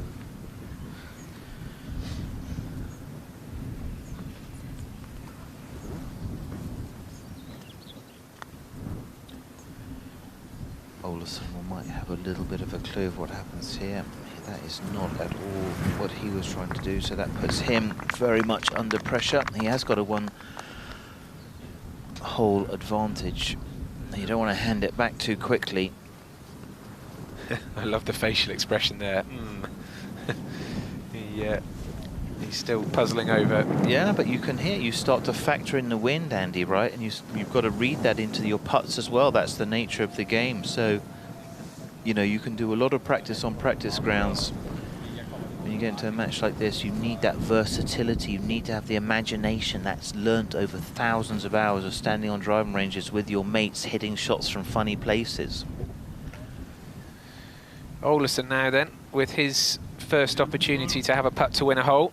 Olazábal might have a little bit of a clue of what happens here. That is not at all what he was trying to do, so that puts him very much under pressure. He has got a one-hole advantage. You don't want to hand it back too quickly. I love the facial expression there. He's still puzzling over. Yeah, but you can hear, you start to factor in the wind, Andy, right? And you've got to read that into your putts as well. That's the nature of the game. So, you know, you can do a lot of practice on practice grounds. When you get into a match like this, you need that versatility. You need to have the imagination that's learnt over thousands of hours of standing on driving ranges with your mates, hitting shots from funny places. Olazábal now then, with his first opportunity to have a putt to win a hole.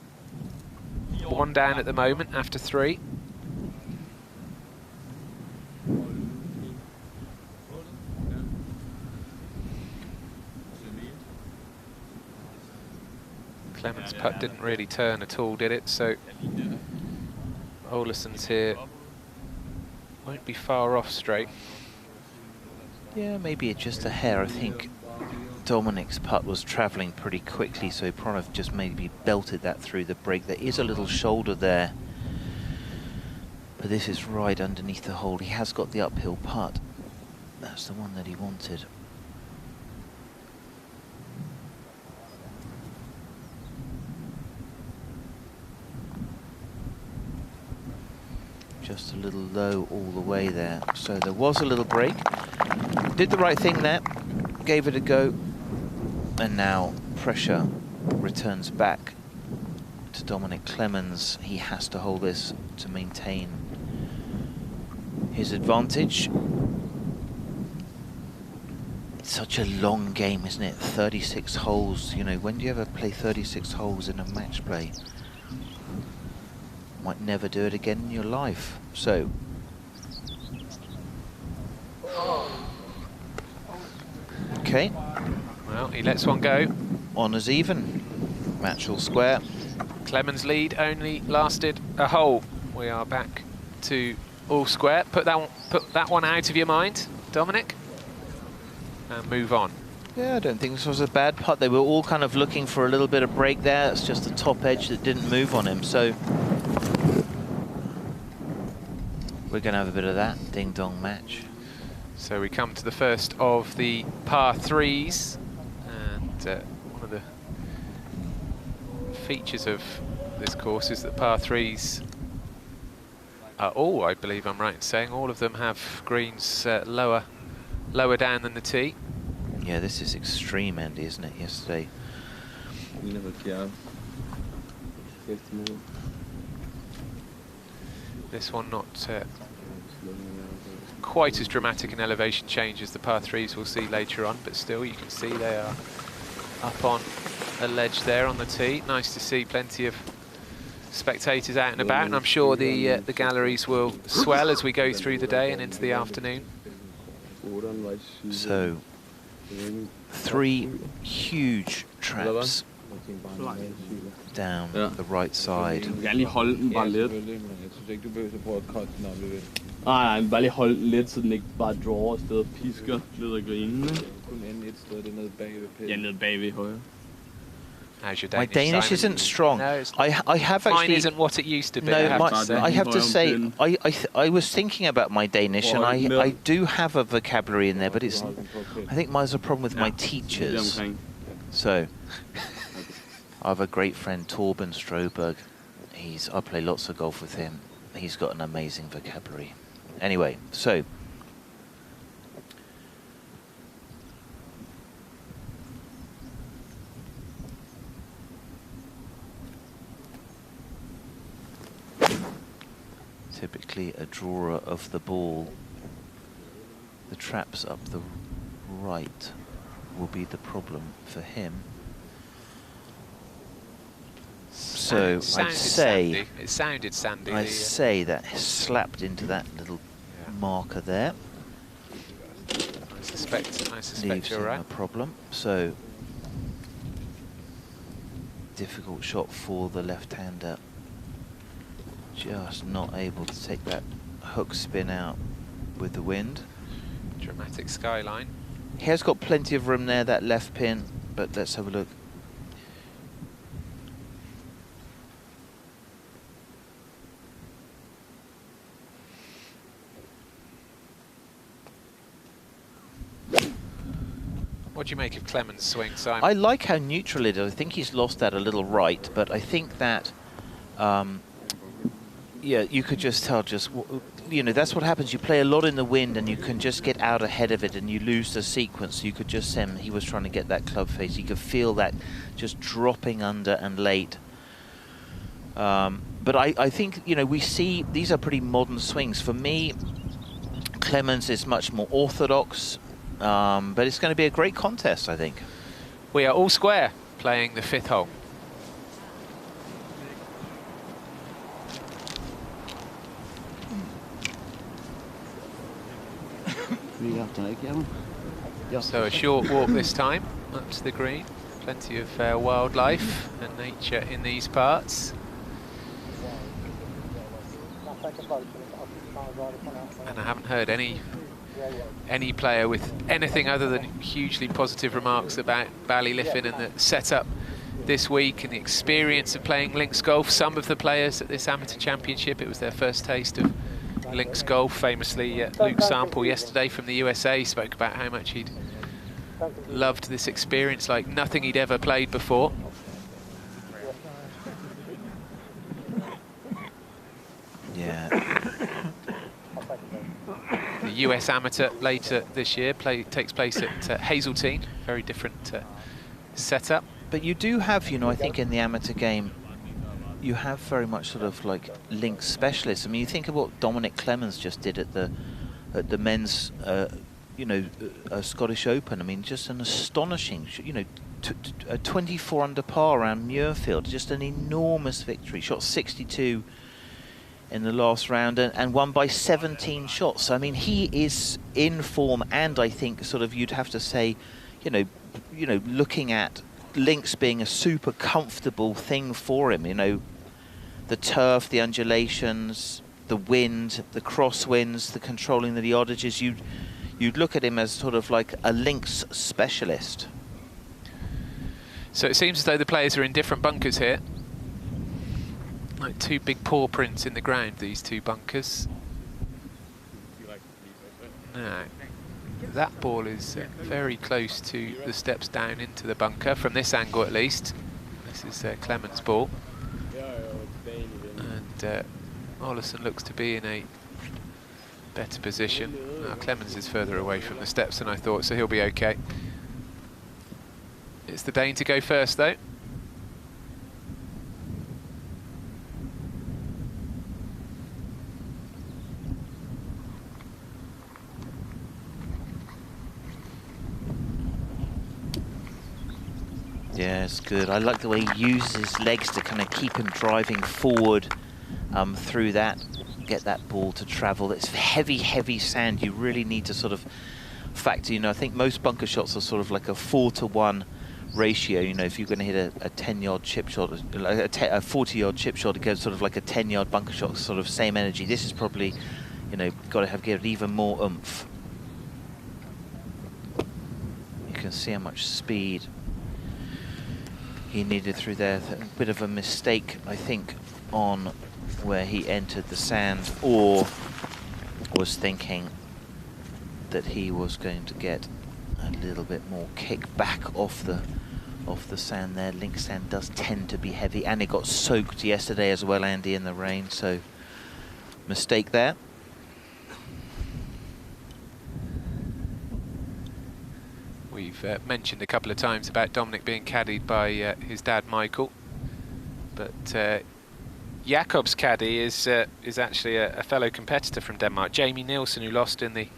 1 down at the moment after 3. Clemens' putt didn't really turn at all, did it? So Olazábal's here won't be far off straight. Yeah, maybe it's just a hair. I think Dominic's putt was travelling pretty quickly, so he probably just maybe belted that through the break. There is a little shoulder there, but this is right underneath the hole. He has got the uphill putt. That's the one that he wanted. Just a little low all the way there. So there was a little break. Did the right thing there. Gave it a go. And now pressure returns back to Dominic Clemens. He has to hold this to maintain his advantage. It's such a long game, isn't it? 36 holes. You know, when do you ever play 36 holes in a match play? Might never do it again in your life. So. Okay. Well, he lets one go. Honours even. Match all square. Clemens' lead only lasted a hole. We are back to all square. Put that one out of your mind, Dominic, and move on. Yeah, I don't think this was a bad putt. They were all kind of looking for a little bit of break there. It's just the top edge that didn't move on him. So we're going to have a bit of that ding-dong match. So we come to the first of the par 3s. One of the features of this course is that par 3s are all, I believe I'm right in saying, all of them have greens lower down than the tee. Yeah, this is extreme, Andy, isn't it, yesterday? This one not quite as dramatic an elevation change as the par 3s we'll see later on, but still you can see they are up on a ledge there on the tee. Nice to see plenty of spectators out and about, and I'm sure the galleries will swell as we go through the day and into the afternoon. So 3 huge traps down the right side. Nej, bare lige holde den lidt, så den ikke bare drawer afsted og pisker ned ad grinen. Kun ende et sted, det er nede bagved. Ja, nede bagved højre. How's your My Danish, Danish Simon? isn't strong. No, I have actually. Mine isn't what it used to be. No, I have to say, I was thinking about my Danish, and I do have a vocabulary in there, but it's. I think mine's a problem with my teachers. So, I have a great friend, Torben Stroberg. I play lots of golf with him. He's got an amazing vocabulary. Anyway, so. Typically a drawer of the ball. The traps up the right will be the problem for him. So I'd say it sounded sandy. I say that slapped into that little marker there. I suspect Leaves you're him right. a problem. So difficult shot for the left-hander. Just not able to take that hook spin out with the wind. Dramatic skyline. He has got plenty of room there, that left pin, but let's have a look. What do you make of Clemens' swing, Simon? I like how neutral it is. I think he's lost that a little right, but I think that, yeah, you could just tell, you know, that's what happens. You play a lot in the wind and you can just get out ahead of it and you lose the sequence. You could just see him, he was trying to get that club face. You could feel that just dropping under and late. But I think, you know, we see these are pretty modern swings. For me, Clemens is much more orthodox. But it's going to be a great contest, I think. We are all square playing the 5th hole. So a short walk this time up to the green. Plenty of wildlife and nature in these parts. And I haven't heard any player with anything other than hugely positive remarks about Ballyliffin and the setup this week and the experience of playing links golf. Some of the players at this amateur championship, it was their first taste of links golf. Famously, Luke Sample yesterday from the USA spoke about how much he'd loved this experience like nothing he'd ever played before. Yeah. The US Amateur later this year takes place at Hazeltine. Very different setup. But you do have, you know, I think in the amateur game, you have very much sort of like links specialists. I mean, you think of what Dominic Clemens just did at the men's, you know, Scottish Open. I mean, just an astonishing, you know, a 24 under par around Muirfield. Just an enormous victory. Shot 62 in the last round and won by 17 shots. I mean, he is in form, and I think sort of you'd have to say, you know, looking at links being a super comfortable thing for him, you know, the turf, the undulations, the wind, the crosswinds, the controlling the oddages, you'd look at him as sort of like a links specialist. So it seems as though the players are in different bunkers here. Like two big paw prints in the ground, these two bunkers. Now, that ball is very close to the steps down into the bunker, from this angle at least. This is Clemens' ball. And Olazábal looks to be in a better position. Clemens is further away from the steps than I thought, so he'll be okay. It's the Dane to go first, though. Yeah, it's good. I like the way he uses his legs to kind of keep him driving forward through that, get that ball to travel. It's heavy, heavy sand. You really need to sort of factor, you know, I think most bunker shots are sort of like a 4-to-1 ratio. You know, if you're going to hit a 10-yard chip shot, like a 40-yard chip shot, it goes sort of like a 10-yard bunker shot, sort of same energy. This is probably, you know, got to give it even more oomph. You can see how much speed he needed through there. A bit of a mistake, I think, on where he entered the sand, or was thinking that he was going to get a little bit more kick back off the sand there. Link sand does tend to be heavy, and it got soaked yesterday as well, Andy, in the rain, so mistake there. We've mentioned a couple of times about Dominic being caddied by his dad Michael, but Jakob's caddy is actually a fellow competitor from Denmark, Jamie Nielsen, who lost in the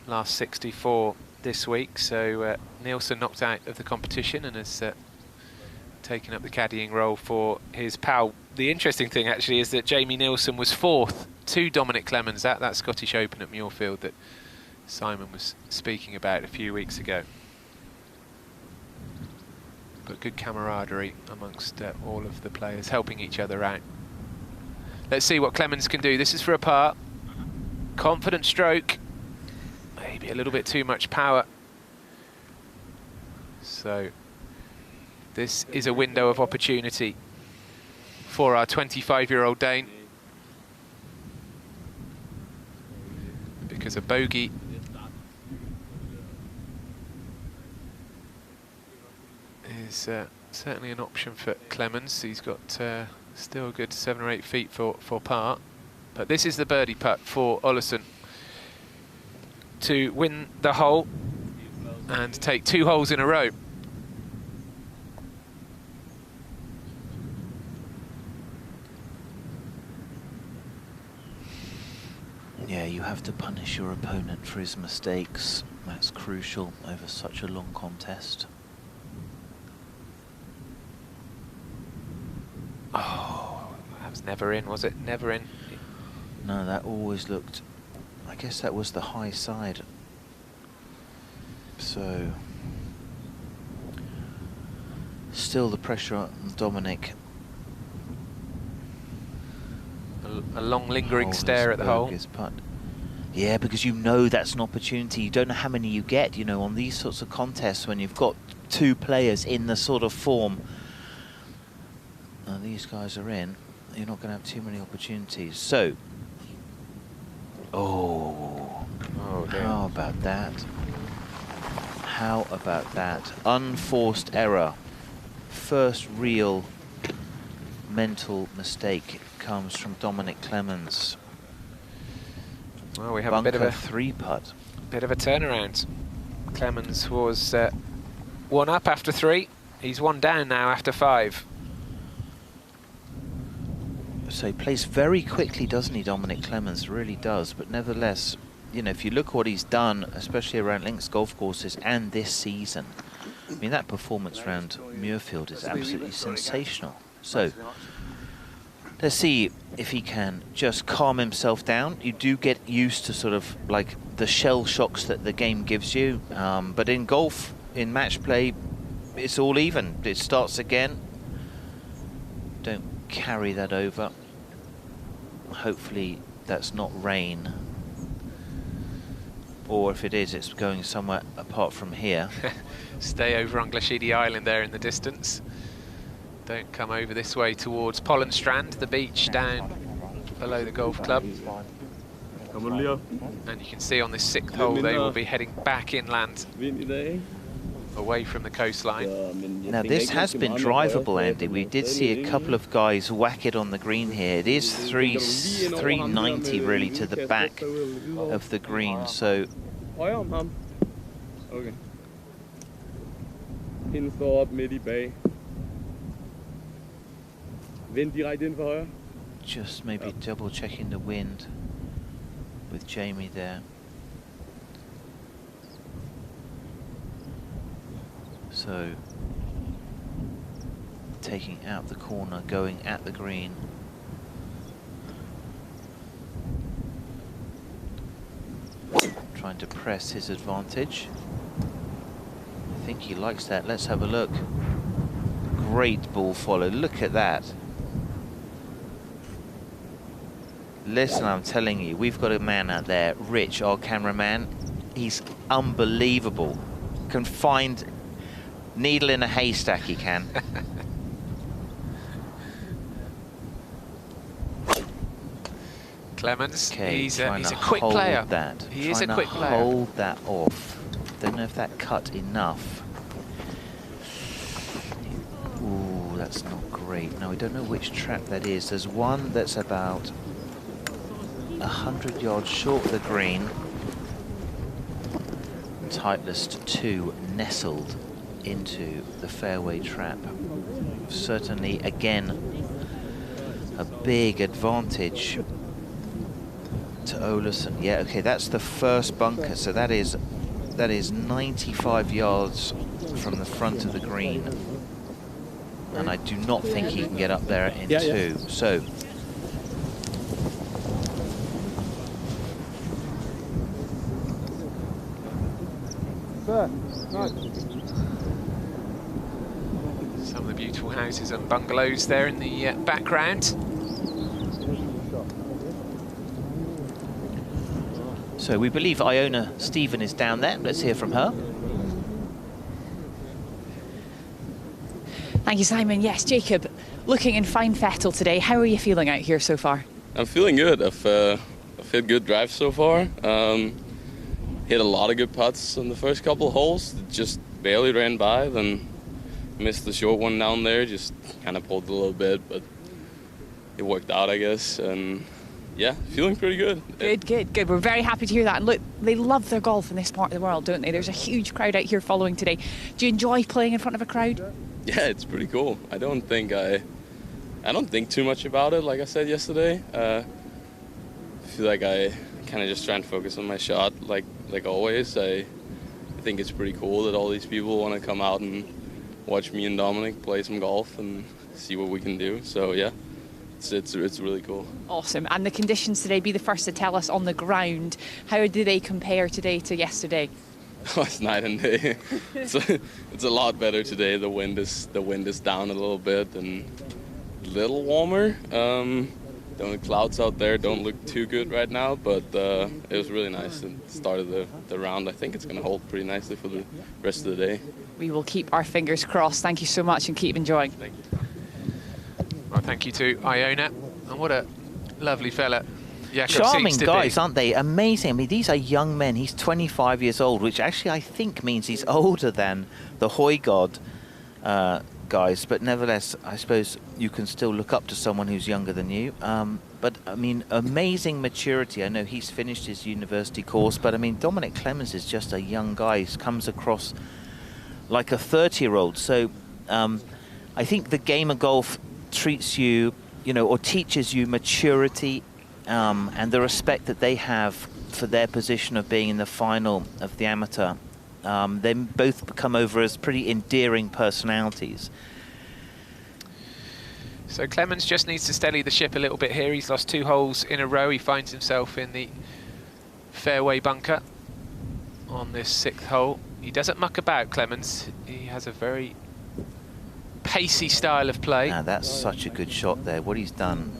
last 64 this week. So Nielsen knocked out of the competition and has taken up the caddying role for his pal. The interesting thing actually is that Jamie Nielsen was 4th to Dominic Clemens at that Scottish Open at Muirfield that Simon was speaking about a few weeks ago. But good camaraderie amongst all of the players, helping each other out. Let's see what Clemens can do. This is for a par. Confident stroke. Maybe a little bit too much power So this is a window of opportunity for our 25-year-old Dane, because a bogey is certainly an option for Clemens. He's got still a good 7 or 8 feet for par, but this is the birdie putt for Olazábal to win the hole and take 2 holes in a row. Yeah, you have to punish your opponent for his mistakes. That's crucial over such a long contest. Oh, that was never in, was it? Never in. No, that always looked... I guess that was the high side. So... still the pressure on Dominic. A long lingering stare at the hole. Putt. Yeah, because you know that's an opportunity. You don't know how many you get, you know, on these sorts of contests when you've got 2 players in the sort of form. And these guys are in. You're not going to have too many opportunities. So, oh dear. How about that? How about that? Unforced error. First real mental mistake comes from Dominic Clemens. Well, we have Bunker a bit of a 3-putt. Bit of a turnaround. Clemens was 1 up after 3. He's 1 down now after 5. So he plays very quickly, doesn't he, Dominic Clemens? Really does. But nevertheless, you know, if you look what he's done, especially around links golf courses and this season, I mean, that performance around Muirfield is absolutely sensational. So let's see if he can just calm himself down. You do get used to sort of like the shell shocks that the game gives you. But in golf, in match play, it's all even. It starts again. Don't carry that over. Hopefully that's not rain. Or if it is, it's going somewhere apart from here. Stay over on Glashidi Island there in the distance. Don't come over this way towards Pollenstrand, the beach down below the golf club. And you can see on this 6th hole they will be heading back inland, away from the coastline. Now this has been drivable, Andy. We did see a couple of guys whack it on the green here. It is 390 really to the back of the green, so... Just maybe double checking the wind with Jamie there. So taking out the corner, going at the green. Trying to press his advantage. I think he likes that. Let's have a look. Great ball follow. Look at that. Listen, I'm telling you, we've got a man out there, Rich, our cameraman. He's unbelievable. Can find needle in a haystack, he can. Clemens, Okay, he's a quick player. He is a quick player. Hold that off. Don't know if that cut enough. Ooh, that's not great. Now, we don't know which trap that is. There's one that's about 100 yards short of the green. Titleist 2 nestled into the fairway trap. Certainly, again, a big advantage to Olazábal. Yeah, okay, that's the first bunker, so that is 95 yards from the front of the green. And I do not think he can get up there in 2. So some of the beautiful houses and bungalows there in the background. So we believe Iona Stephen is down there. Let's hear from her. Thank you, Simon. Yes, Jacob, looking in fine fettle today. How are you feeling out here so far? I'm feeling good. I've hit good drives so far. Hit a lot of good putts on the first couple of holes. Just barely ran by, then missed the short one down there. Just kind of pulled a little bit, but it worked out, I guess. And yeah, feeling pretty good. Good. We're very happy to hear that. And look, they love their golf in this part of the world, don't they? There's a huge crowd out here following today. Do you enjoy playing in front of a crowd? Yeah, it's pretty cool. I don't think too much about it, like I said yesterday. I feel like I kind of just try and focus on my shot, like always. I think it's pretty cool that all these people want to come out and watch me and Dominic play some golf and see what we can do. So yeah, it's really cool. Awesome. And the conditions today, be the first to tell us on the ground. How do they compare today to yesterday? Oh, it's night and day. It's a lot better today. The wind is down a little bit and a little warmer. The clouds out there don't look too good right now, but it was really nice at the start of the round. I think it's going to hold pretty nicely for the rest of the day. We will keep our fingers crossed. Thank you so much and keep enjoying. Thank you. Well, thank you to Iona. And what a lovely fella. Charming guys, aren't they? Amazing. I mean, these are young men. He's 25 years old, which actually I think means he's older than the Hoylake guys. But nevertheless, I suppose you can still look up to someone who's younger than you. But, I mean, amazing maturity. I know he's finished his university course, but, I mean, Dominic Clemens is just a young guy. He comes across like a 30-year-old. So I think the game of golf treats you, or teaches you maturity, and the respect that they have for their position of being in the final of the amateur. They both come over as pretty endearing personalities. So Clemens just needs to steady the ship a little bit here. He's lost 2 holes in a row. He finds himself in the fairway bunker on this 6th hole. He doesn't muck about, Clemens. He has a very pacey style of play. Now, that's such a good shot there. What he's done,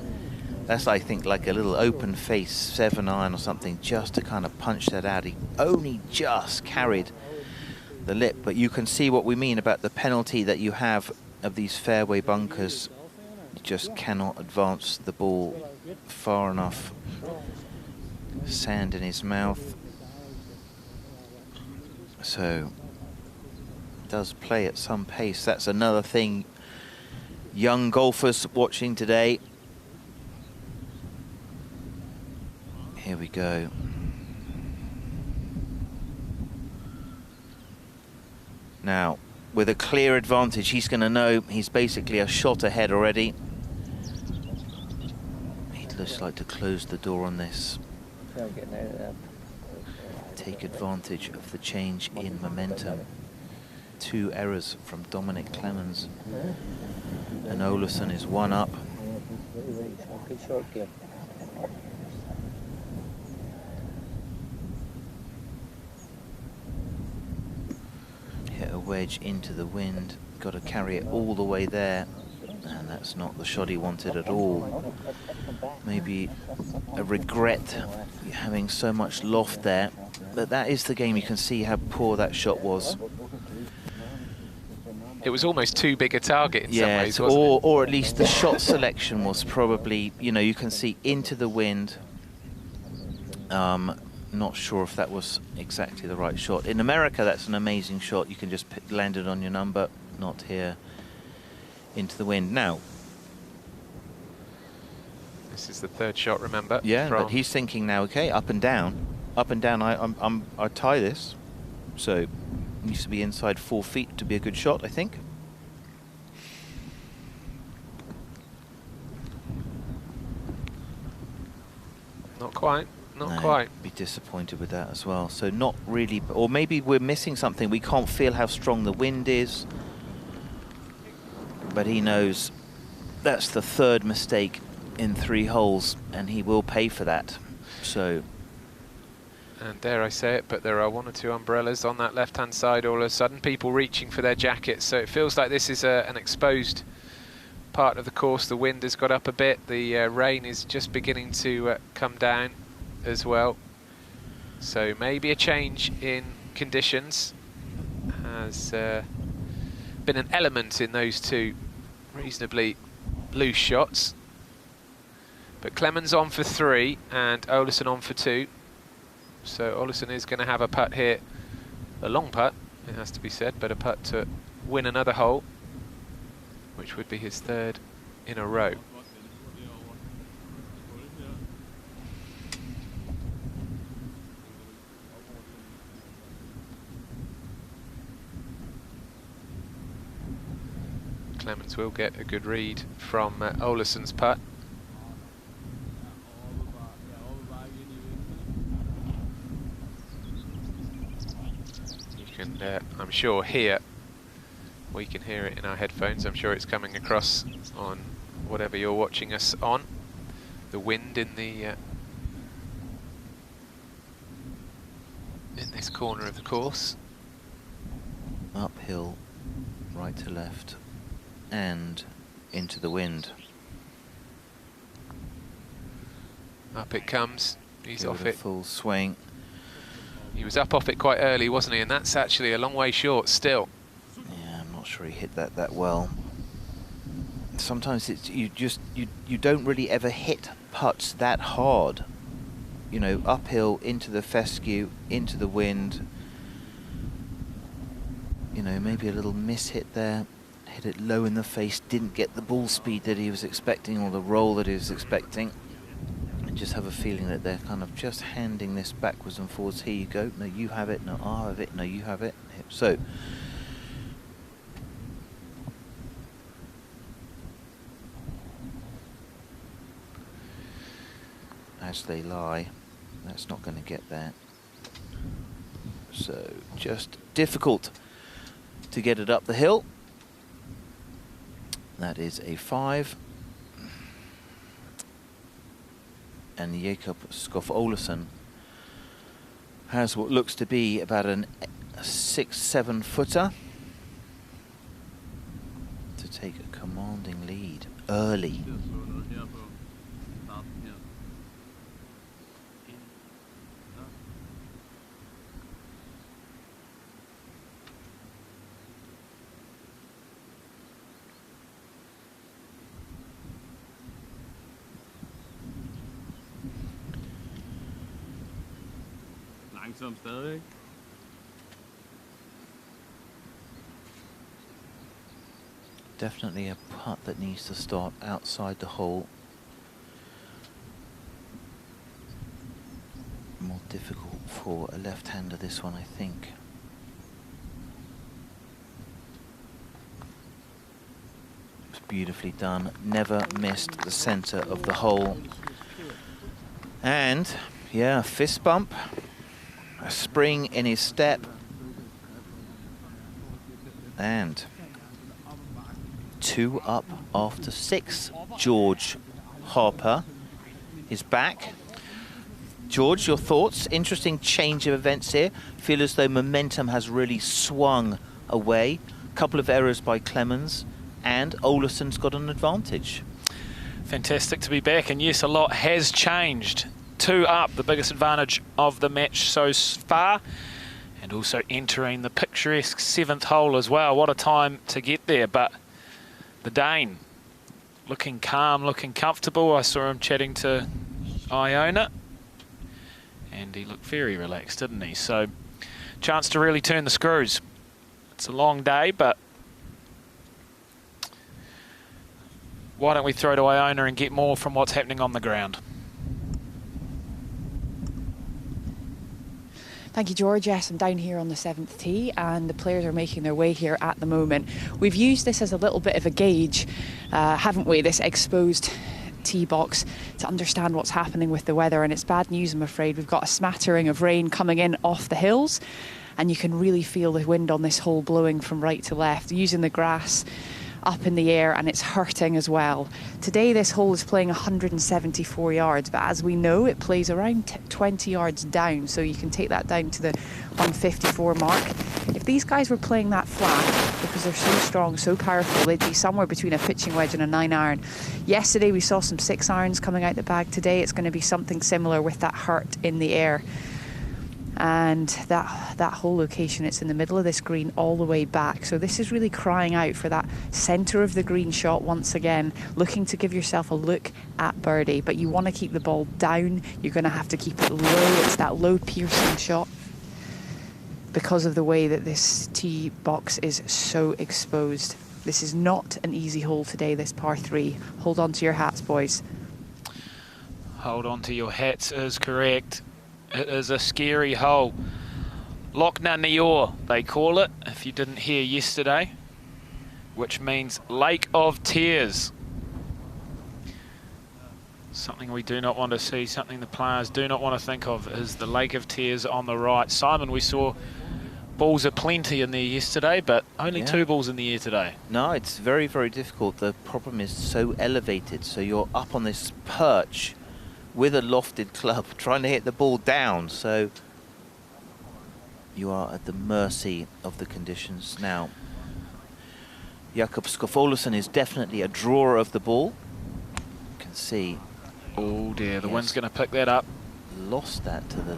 that's, I think, like a little open face 7-iron or something, just to kind of punch that out. He only just carried the lip, but you can see what we mean about the penalty that you have of these fairway bunkers. You just cannot advance the ball far enough. Sand in his mouth. So, does play at some pace. That's another thing young golfers watching today. Here we go. Now, with a clear advantage, he's going to know he's basically a shot ahead already. He'd just like to close the door on this. Take advantage of the change in momentum. 2 errors from Dominic Clemens. And Olazábal is 1 up. Hit a wedge into the wind. Got to carry it all the way there. And that's not the shot he wanted at all. Maybe a regret having so much loft there. But that is the game. You can see how poor that shot was. It was almost too big a target in some ways, wasn't it? Or at least the shot selection was probably, you can see into the wind. Not sure if that was exactly the right shot. In America, that's an amazing shot. You can just land it on your number, not here into the wind. Now, this is the 3rd shot, remember? Yeah, but he's thinking now, okay, up and down. Up and down, I tie this. So, it needs to be inside 4 feet to be a good shot, I think. Not quite. Not quite. Be disappointed with that as well. So not really, or maybe we're missing something. We can't feel how strong the wind is. But he knows that's the 3rd mistake in 3 holes, and he will pay for that. So. And dare I say it, but there are 1 or 2 umbrellas on that left-hand side all of a sudden. People reaching for their jackets. So it feels like this is an exposed part of the course. The wind has got up a bit. The rain is just beginning to come down as well. So maybe a change in conditions as been an element in those two reasonably loose shots. But Clemens on for 3 and Olazábal on for 2. So Olazábal is going to have a putt here, a long putt, it has to be said, but a putt to win another hole, which would be his 3rd in a row. Clemens will get a good read from Olazábal's putt. You can, I'm sure, hear, we can hear it in our headphones. I'm sure it's coming across on whatever you're watching us on. The wind in the in this corner of the course. Uphill, right to left, and into the wind. Up it comes. He's off it. Full swing. He was up off it quite early, wasn't he? And that's actually a long way short still. Yeah, I'm not sure he hit that well. Sometimes it's you don't really ever hit putts that hard. You know, uphill, into the fescue, into the wind. You know, maybe a little miss hit there. Hit it low in the face, didn't get the ball speed that he was expecting or the roll that he was expecting. And just have a feeling that they're kind of just handing this backwards and forwards. Here you go, no you have it, no I have it, no you have it. So, as they lie, that's not going to get there. So, just difficult to get it up the hill. That is a 5. And Jakob Skov Olazábal has what looks to be about a 6-7 footer to take a commanding lead early. Definitely a putt that needs to start outside the hole. More difficult for a left-hander, this one, I think. It's beautifully done. Never missed the center of the hole. And, yeah, fist bump. A spring in his step. And 2 up after 6. George Harper is back. George, your thoughts? Interesting change of events here. Feel as though momentum has really swung away. A couple of errors by Clemens, and Olazábal's got an advantage. Fantastic to be back, and yes, a lot has changed. 2 up, the biggest advantage of the match so far, and also entering the picturesque 7th hole as well. What a time to get there, but the Dane looking calm, looking comfortable. I saw him chatting to Iona, and he looked very relaxed, didn't he? So, chance to really turn the screws. It's a long day, but why don't we throw to Iona and get more from what's happening on the ground? Thank you, George. Yes, I'm down here on the 7th tee, and the players are making their way here at the moment. We've used this as a little bit of a gauge, haven't we, this exposed tee box, to understand what's happening with the weather, and it's bad news, I'm afraid. We've got a smattering of rain coming in off the hills, and you can really feel the wind on this hole blowing from right to left, using the grass up in the air, and it's hurting as well. Today this hole is playing 174 yards, but as we know, it plays around 20 yards down, so you can take that down to the 154 mark. If these guys were playing that flat, because they're so strong, so powerful, they'd be somewhere between a pitching wedge and a 9-iron. Yesterday we saw some 6-irons coming out the bag. Today it's going to be something similar with that hurt in the air. And that whole location, it's in the middle of this green all the way back. So this is really crying out for that centre of the green shot once again, looking to give yourself a look at birdie. But you want to keep the ball down. You're going to have to keep it low. It's that low piercing shot because of the way that this tee box is so exposed. This is not an easy hole today, this par 3. Hold on to your hats, boys. Hold on to your hats is correct. It is a scary hole. Loch na Nior, they call it, if you didn't hear yesterday, which means Lake of Tears. Something we do not want to see, something the players do not want to think of, is the Lake of Tears on the right. Simon, we saw balls aplenty in there yesterday, but only 2 balls in the air today. No, it's very, very difficult. The problem is so elevated, so you're up on this perch with a lofted club, trying to hit the ball down, so you are at the mercy of the conditions. Now, Jakob Skov-Olesen is definitely a drawer of the ball. You can see. Oh dear, the wind's going to pick that up. Lost that to the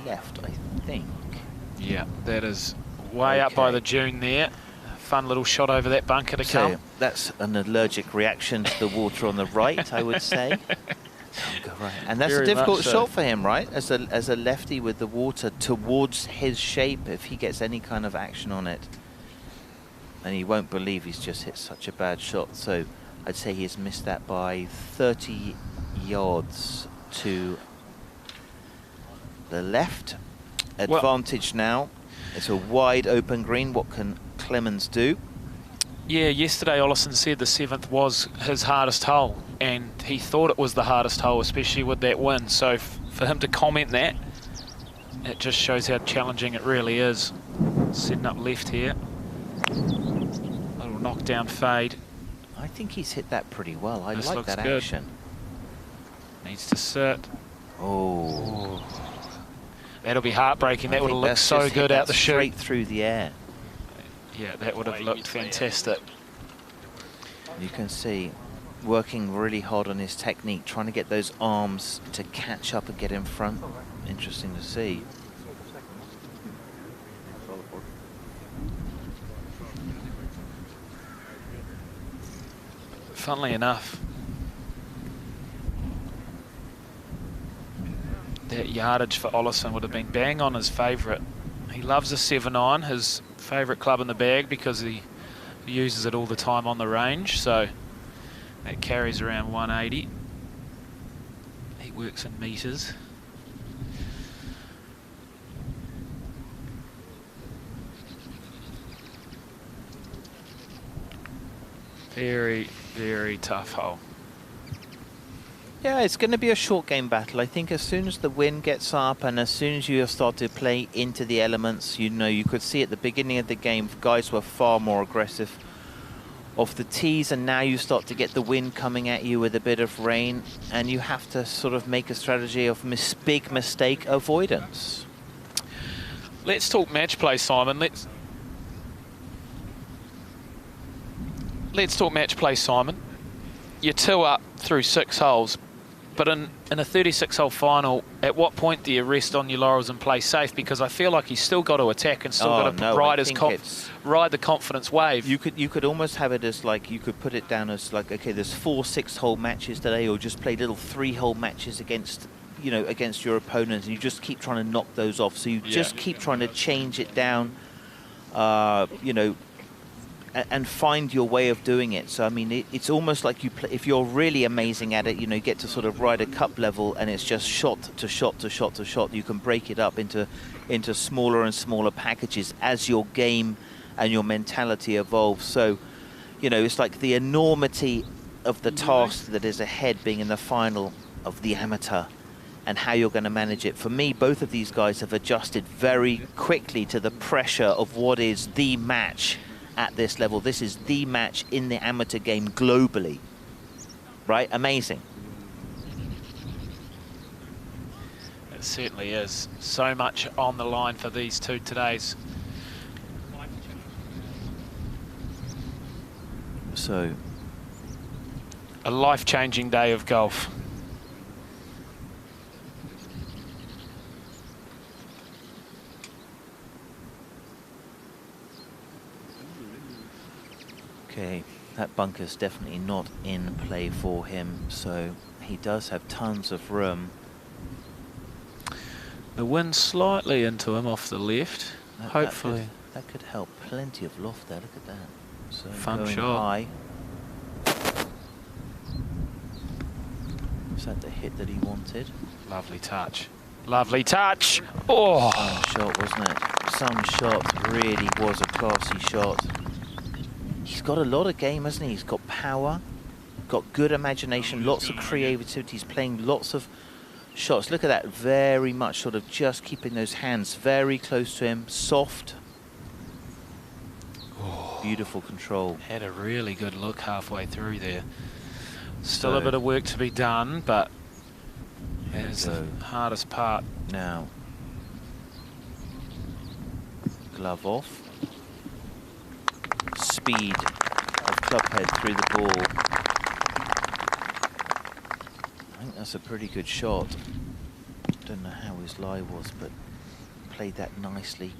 left, I think. Yeah, that is way up by the dune there. Fun little shot over that bunker to come. That's an allergic reaction to the water on the right, I would say. Right. And that's a difficult shot for him, right? As a lefty with the water towards his shape, if he gets any kind of action on it. And he won't believe he's just hit such a bad shot. So I'd say he has missed that by 30 yards to the left. Advantage now. It's a wide open green. What can Clemens do? Yeah, yesterday Olesen said the 7th was his hardest hole, and he thought it was the hardest hole, especially with that wind. So for him to comment that, it just shows how challenging it really is. Setting up left here. Little knockdown fade. I think he's hit that pretty well. I like that good. action. Needs to sit. Oh. That'll be heartbreaking. That would have looked so good out the chute. Straight through the air. Yeah, that would have looked fantastic. You can see working really hard on his technique, trying to get those arms to catch up and get in front. Interesting to see. Funnily enough, that yardage for Olesen would have been bang on his favourite. He loves a 7-iron, his favourite club in the bag, because he uses it all the time on the range, so that carries around 180. He works in metres. Very, very tough hole. Yeah, it's going to be a short game battle. I think as soon as the wind gets up and as soon as you start to play into the elements, you know, you could see at the beginning of the game, guys were far more aggressive off the tees, and now you start to get the wind coming at you with a bit of rain, and you have to sort of make a strategy of big mistake avoidance. Let's talk match play, Simon. Let's talk match play, Simon. You're 2 up through 6 holes. But in a 36-hole final, at what point do you rest on your laurels and play safe? Because I feel like he's still got to attack and still got to ride the confidence wave. You could almost have it as like, you could put it down as like, okay, there's 4 6-hole matches today, or just play little 3-hole matches against, you know, against your opponents, and you just keep trying to knock those off. So you just keep trying to change it down, you know, and find your way of doing it. So I mean, it's almost like you play, if you're really amazing at it, you know, you get to sort of ride a cup level, and it's just shot to shot to shot to shot. You can break it up into smaller and smaller packages as your game and your mentality evolves. So, you know, it's like the enormity of the task that is ahead, being in the final of the amateur, and how you're going to manage it. For me, both of these guys have adjusted very quickly to the pressure of what is the match at this level. This is the match in the amateur game globally, right? Amazing. It certainly is. So much on the line for these two todays. So, a life-changing day of golf. Okay, that bunker's definitely not in play for him, so he does have tons of room. The wind slightly into him off the left. Hopefully. That could help. Plenty of loft there, look at that. So fun going shot. High. Was that the hit that he wanted? Lovely touch. Lovely touch. Oh! Some shot, wasn't it? Some shot. Really was a classy shot. He's got a lot of game, hasn't he? He's got power, got good imagination, lots of creativity. He's playing lots of shots. Look at that. Very much sort of just keeping those hands very close to him. Soft. Oh. Beautiful control. Had a really good look halfway through there. Still a bit of work to be done, but that is the hardest part. Now, glove off. Speed of clubhead through the ball. I think that's a pretty good shot. Don't know how his lie was, but played that nicely.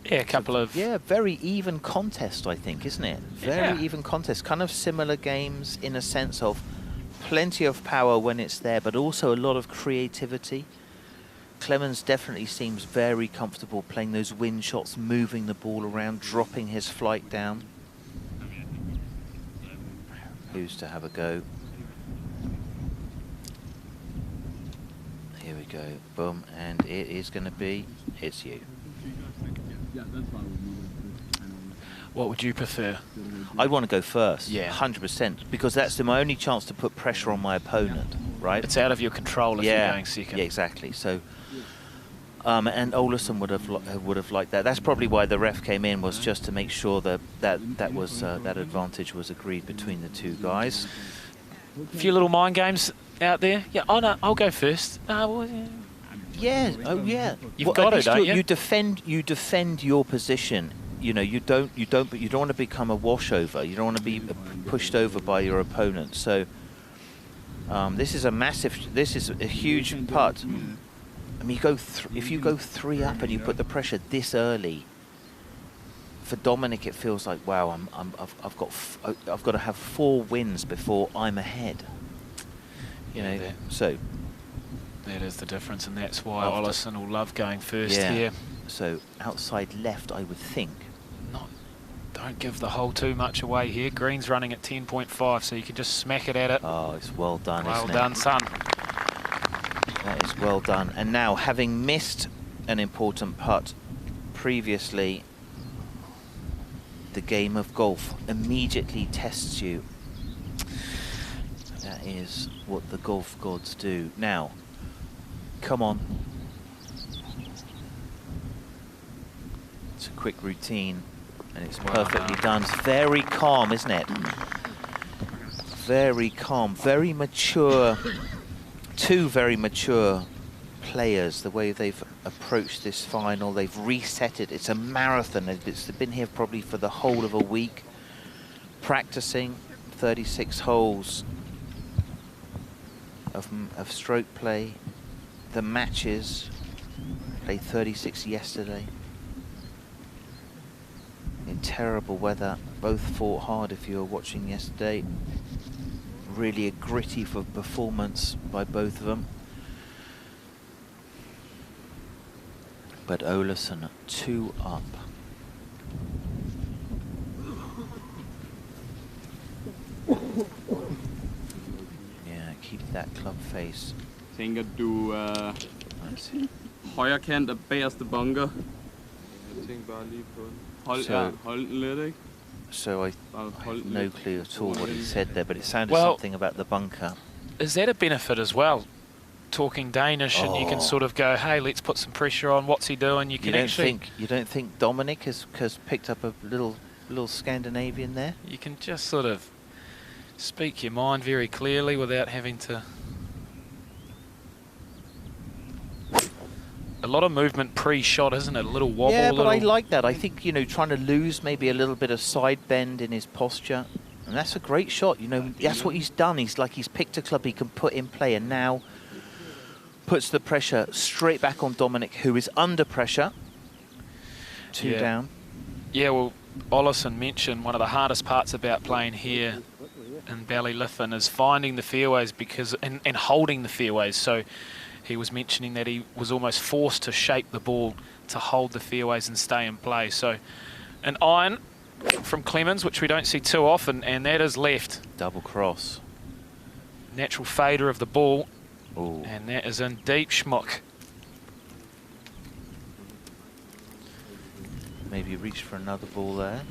Yeah, a couple of... Yeah, very even contest, I think, isn't it? Very even contest. Kind of similar games in a sense of plenty of power when it's there, but also a lot of creativity. Clemens definitely seems very comfortable playing those wind shots, moving the ball around, dropping his flight down. Who's to have a go? Here we go. Boom. And it is going to be, it's you. What would you prefer? I want to go first. Yeah. 100%. Because that's my only chance to put pressure on my opponent, right? It's out of your control if you're going second. Yeah, exactly. So, and Olazábal would have liked that. That's probably why the ref came in, was just to make sure that that advantage was agreed between the two guys. A few little mind games out there. Yeah. Oh no, I'll go first. Yeah. Oh yeah. You've got it, don't you? You defend your position. You know, you don't want to become a washover. You don't want to be pushed over by your opponent. So this is a huge putt. I mean, if you go 3 up and you put the pressure this early, for Dominic it feels like, wow, I've got to have 4 wins before I'm ahead. You know, so that is the difference, and that's why Olazábal will love going first here. So outside left, I would think. Don't give the hole too much away here. Green's running at 10.5, so you can just smack it at it. Oh, it's well done, isn't it? Well done, son. That is well done. And now, having missed an important putt previously, the game of golf immediately tests you. That is what the golf gods do. Now, come on. It's a quick routine, and it's perfectly done. It's very calm, isn't it? Very calm, very mature. 2 very mature players, the way they've approached this final. They've reset it. It's a marathon. It's been here probably for the whole of a week, practicing 36 holes of stroke play. The matches, played 36 yesterday. In terrible weather, both fought hard if you were watching yesterday. Really a gritty performance by both of them. But Olazábal 2 up. Yeah, keep that club face. Tænker du højre kant af bagerste bunker? Jeg tænker bare lige på den. Hold den lidt, ikke? So I have no clue at all what he said there, but it sounded something about the bunker. Is that a benefit as well? Talking Danish, and you can sort of go, hey, let's put some pressure on. What's he doing? You can you don't think Dominic has picked up a little Scandinavian there? You can just sort of speak your mind very clearly without having to. A lot of movement pre-shot, isn't it? A little wobble. Yeah, but I like that. I think, you know, trying to lose maybe a little bit of side bend in his posture. And that's a great shot. You know, that's what he's done. He's picked a club he can put in play, and now puts the pressure straight back on Dominic, who is under pressure. 2 down. Yeah, well, Olazábal mentioned one of the hardest parts about playing here in Ballyliffin is finding the fairways and holding the fairways. So he was mentioning that he was almost forced to shape the ball to hold the fairways and stay in play. So an iron from Clemens, which we don't see too often, and that is left. Double cross. Natural fader of the ball. Ooh. And that is in deep schmuck. Maybe reach for another ball there.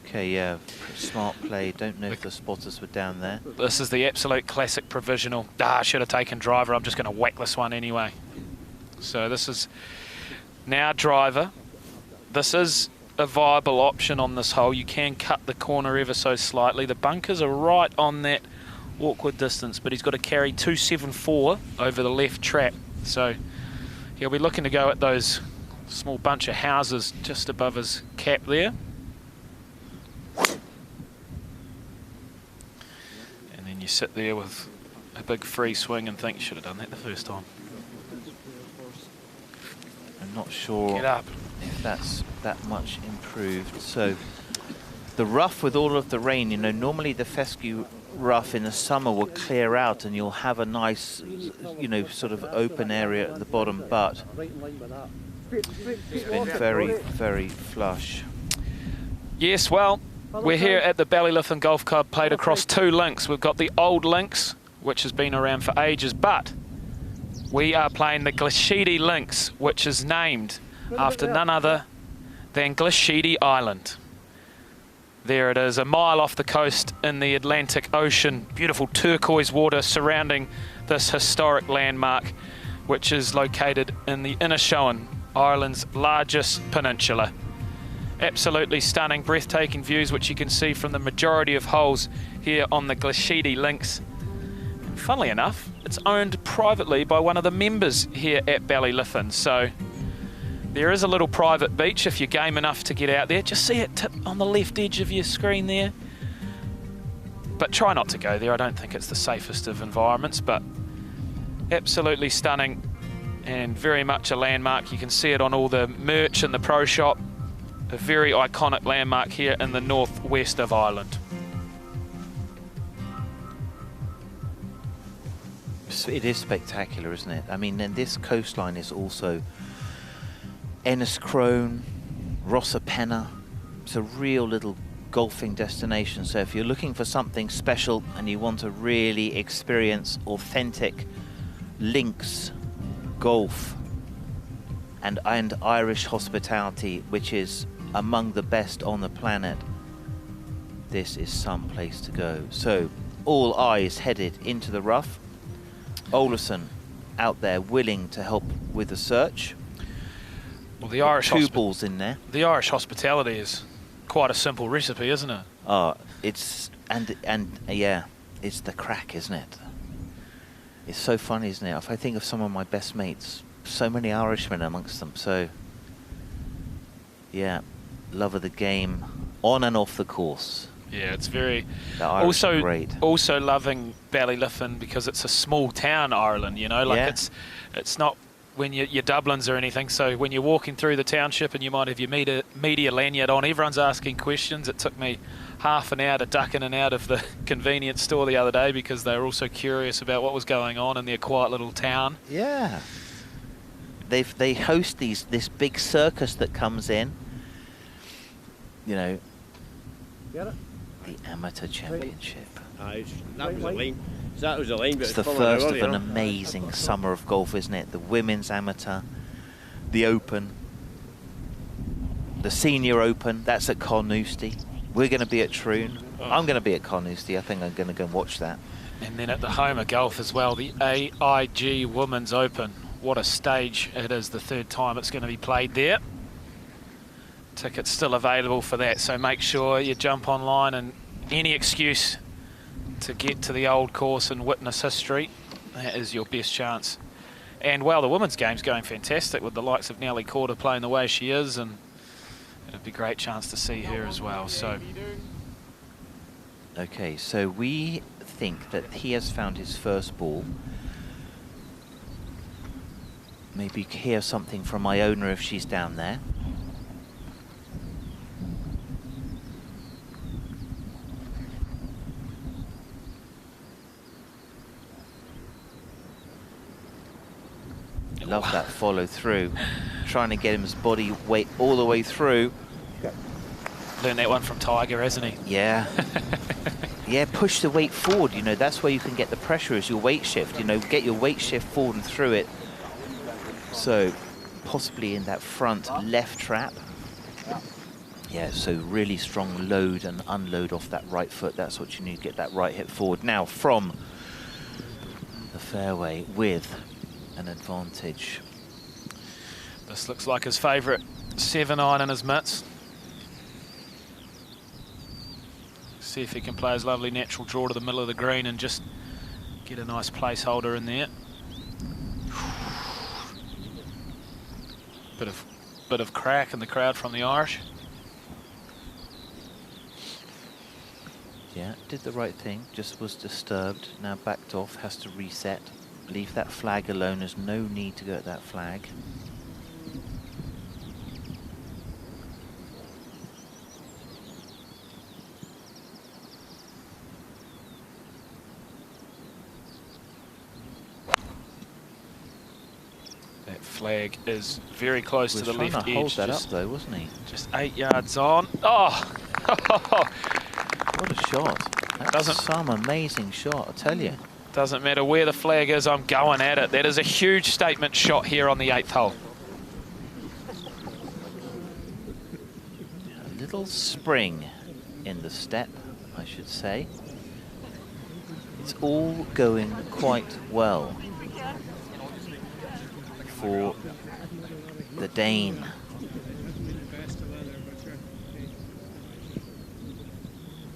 Okay, yeah, smart play. Don't know if the spotters were down there. This is the absolute classic provisional. I should have taken driver. I'm just going to whack this one anyway. So this is now driver. This is a viable option on this hole. You can cut the corner ever so slightly. The bunkers are right on that awkward distance, but he's got to carry 274 over the left trap. So he'll be looking to go at those small bunch of houses just above his cap there. And then you sit there with a big free swing and think you should have done that the first time. I'm not sure Get up. if that's that much improved. So the rough with all of the rain, you know, normally the fescue rough in the summer will clear out and you'll have a nice, you know, sort of open area at the bottom, but it's been very, very flush. Yes, well, we're here at the Ballyliffin Golf Club, played across two links. We've got the old links, which has been around for ages, but we are playing the Glashidi links, which is named after none other than Glashidi Island. There it is, a mile off the coast in the Atlantic Ocean. Beautiful turquoise water surrounding this historic landmark, which is located in the Inishowen, Ireland's largest peninsula. Absolutely stunning, breathtaking views, which you can see from the majority of holes here on the Glashidi links. And funnily enough, it's owned privately by one of the members here at Ballyliffin. So there is a little private beach if you're game enough to get out there. Just see it tip on the left edge of your screen there. But try not to go there. I don't think it's the safest of environments, but absolutely stunning and very much a landmark. You can see it on all the merch in the pro shop. A very iconic landmark here in the northwest of Ireland. It is spectacular, isn't it? I mean, and this coastline is also Enniscrone, Rossapenna. It's a real little golfing destination. So if you're looking for something special and you want to really experience authentic links golf and Irish hospitality, which is among the best on the planet, this is some place to go. So all eyes headed into the rough. Olazábal out there willing to help with the search. Well, the Irish two balls in there. The Irish hospitality is quite a simple recipe, isn't it? It's and yeah, it's the crack, isn't it? It's so funny, isn't it? If I think of some of my best mates, so many Irishmen amongst them. So yeah, love of the game on and off the course. Yeah, it's very also great. Also loving Ballyliffin because it's a small town, Ireland. You know, like yeah. it's not when you're Dublins or anything. So when you're walking through the township and you might have your media lanyard on, everyone's asking questions. It took me half an hour to duck in and out of the convenience store the other day because they were also curious about what was going on in their quiet little town. Yeah, they host this big circus that comes in. You know, the amateur championship. That was a lane. That was a lane. It's the first of an amazing summer of golf, isn't it? The women's amateur, the Open, the Senior Open. That's at Carnoustie. We're going to be at Troon. I'm going to be at Carnoustie. I think I'm going to go and watch that. And then at the home of golf as well, the AIG Women's Open. What a stage it is, the third time it's going to be played there. Tickets still available for that, so make sure you jump online, and any excuse to get to the old course and witness history, that is your best chance. And well, the women's game's going fantastic with the likes of Nelly Corder playing the way she is, and it'd be a great chance to see her as well. So okay, so we think that he has found his first ball. Maybe hear something from Iona if she's down there. Love that follow through. Trying to get his body weight all the way through. Learned that one from Tiger, hasn't he? Yeah. Yeah, push the weight forward, you know, that's where you can get the pressure as your weight shift, you know, get your weight shift forward and through it. So, possibly in that front left trap. Yeah, so really strong load and unload off that right foot. That's what you need, get that right hip forward. Now, from the fairway with an advantage. This looks like his favourite 7-iron in his mitts. See if he can play his lovely natural draw to the middle of the green and just get a nice placeholder in there. Bit of crack in the crowd from the Irish. Yeah, did the right thing, just was disturbed, now backed off, has to reset. Leave that flag alone, there's no need to go at that flag. That flag is very close to the left edge. He was trying to hold that up though, wasn't he? Just 8 yards on. Oh! What a shot. That's some amazing shot, I tell you. Doesn't matter where the flag is, I'm going at it. That is a huge statement shot here on the 8th hole. A little spring in the step, I should say. It's all going quite well for the Dane.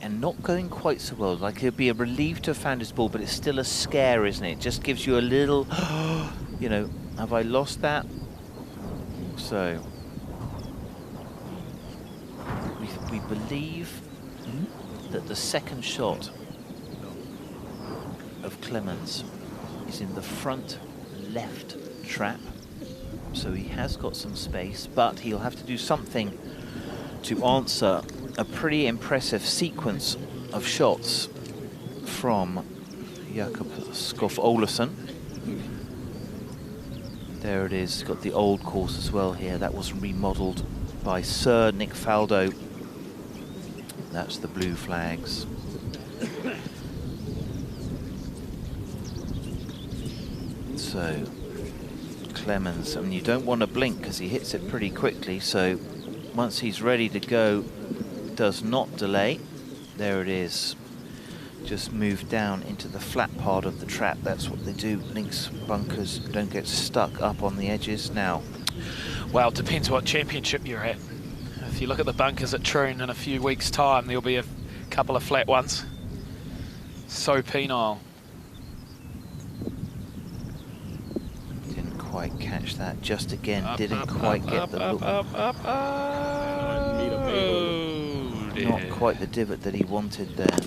And not going quite so well. Like, it'd be a relief to have found his ball, but it's still a scare, isn't it? It just gives you a little, you know, have I lost that? So, we believe that the second shot of Clemens is in the front left trap. So he has got some space, but he'll have to do something to answer a pretty impressive sequence of shots from Jakob Skoff Olazábal. There it is, got the old course as well here. That was remodeled by Sir Nick Faldo. That's the blue flags. So, Clemens, I mean, you don't want to blink because he hits it pretty quickly, so once he's ready to go, does not delay. There it is. Just move down into the flat part of the trap. That's what they do. Links bunkers don't get stuck up on the edges. Now, well, it depends what championship you're at. If you look at the bunkers at Troon in a few weeks' time, there'll be a couple of flat ones. So penile. Didn't quite catch that. Just again, didn't quite get the look. Not quite the divot that he wanted there.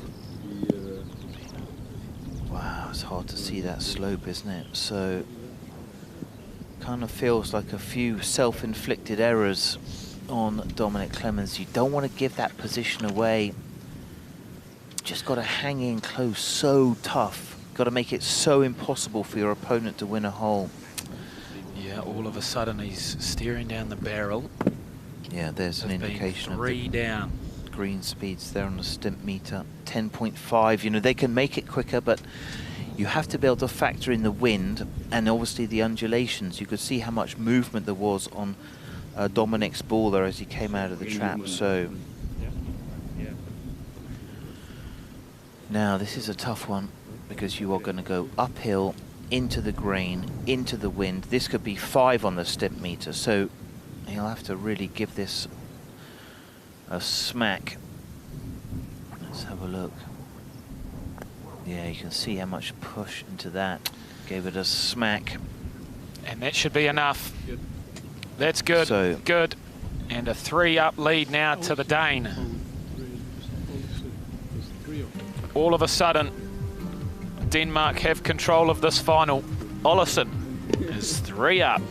Wow, it's hard to see that slope, isn't it? So, kind of feels like a few self-inflicted errors on Dominic Clemens. You don't want to give that position away. Just got to hang in close, so tough. Got to make it so impossible for your opponent to win a hole. Yeah, all of a sudden he's steering down the barrel. Yeah, there's an indication of three down. Green speeds there on the stimp meter, 10.5. You know, they can make it quicker, but you have to be able to factor in the wind and obviously the undulations. You could see how much movement there was on Dominic's ball there as he came out of the trap. So now this is a tough one because you are going to go uphill into the green, into the wind. This could be 5 on the stimp meter, so he'll have to really give this a smack. Let's have a look. Yeah, you can see how much push into that. Gave it a smack. And that should be enough. That's good. So, good. And a 3-up lead now to the Dane. All of a sudden, Denmark have control of this final. Olazábal is 3 up.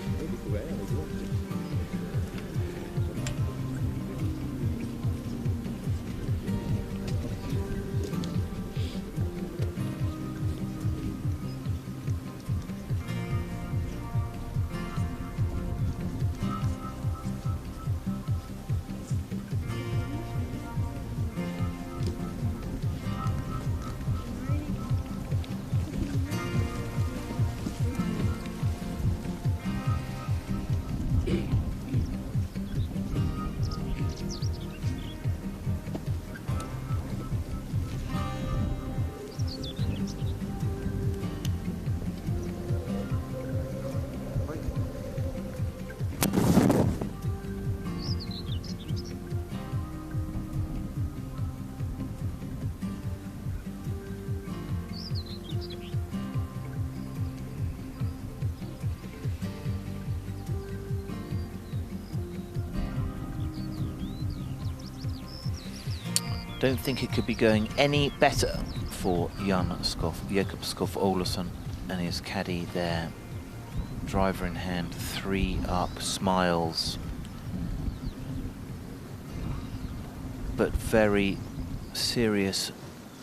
Don't think it could be going any better for Jakob Skov Olazábal and his caddy there. Driver in hand, 3 up, smiles. But very serious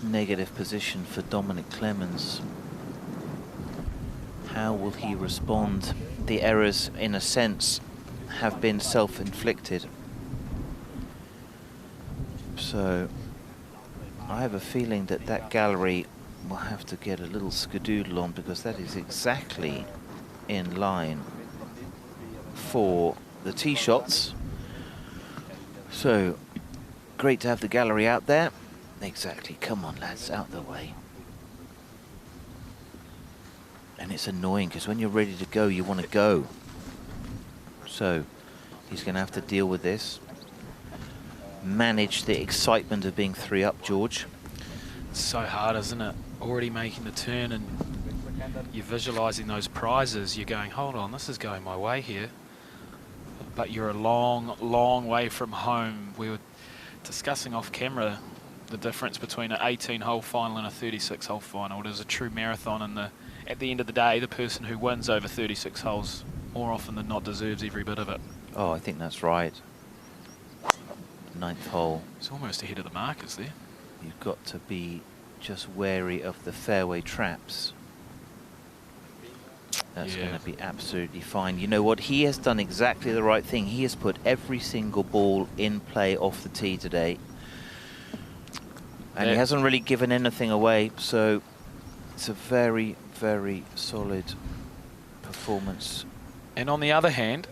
negative position for Dominic Clemens. How will he respond? The errors, in a sense, have been self-inflicted. So I have a feeling that that gallery will have to get a little skadoodle on, because that is exactly in line for the tee shots. So great to have the gallery out there. Exactly, come on lads, out the way. And it's annoying because when you're ready to go, you want to go. So he's going to have to deal with this. Manage the excitement of being 3 up, George. It's so hard, isn't it? Already making the turn and you're visualising those prizes. You're going, hold on, this is going my way here. But you're a long, long way from home. We were discussing off camera the difference between an 18-hole final and a 36-hole final. It is a true marathon, and at the end of the day, the person who wins over 36 holes more often than not deserves every bit of it. Oh, I think that's right. 9th hole. It's almost ahead of the markers there. You've got to be just wary of the fairway traps. That's going to be absolutely fine. You know what? He has done exactly the right thing. He has put every single ball in play off the tee today. And he hasn't really given anything away, so it's a very, very solid performance. And on the other hand,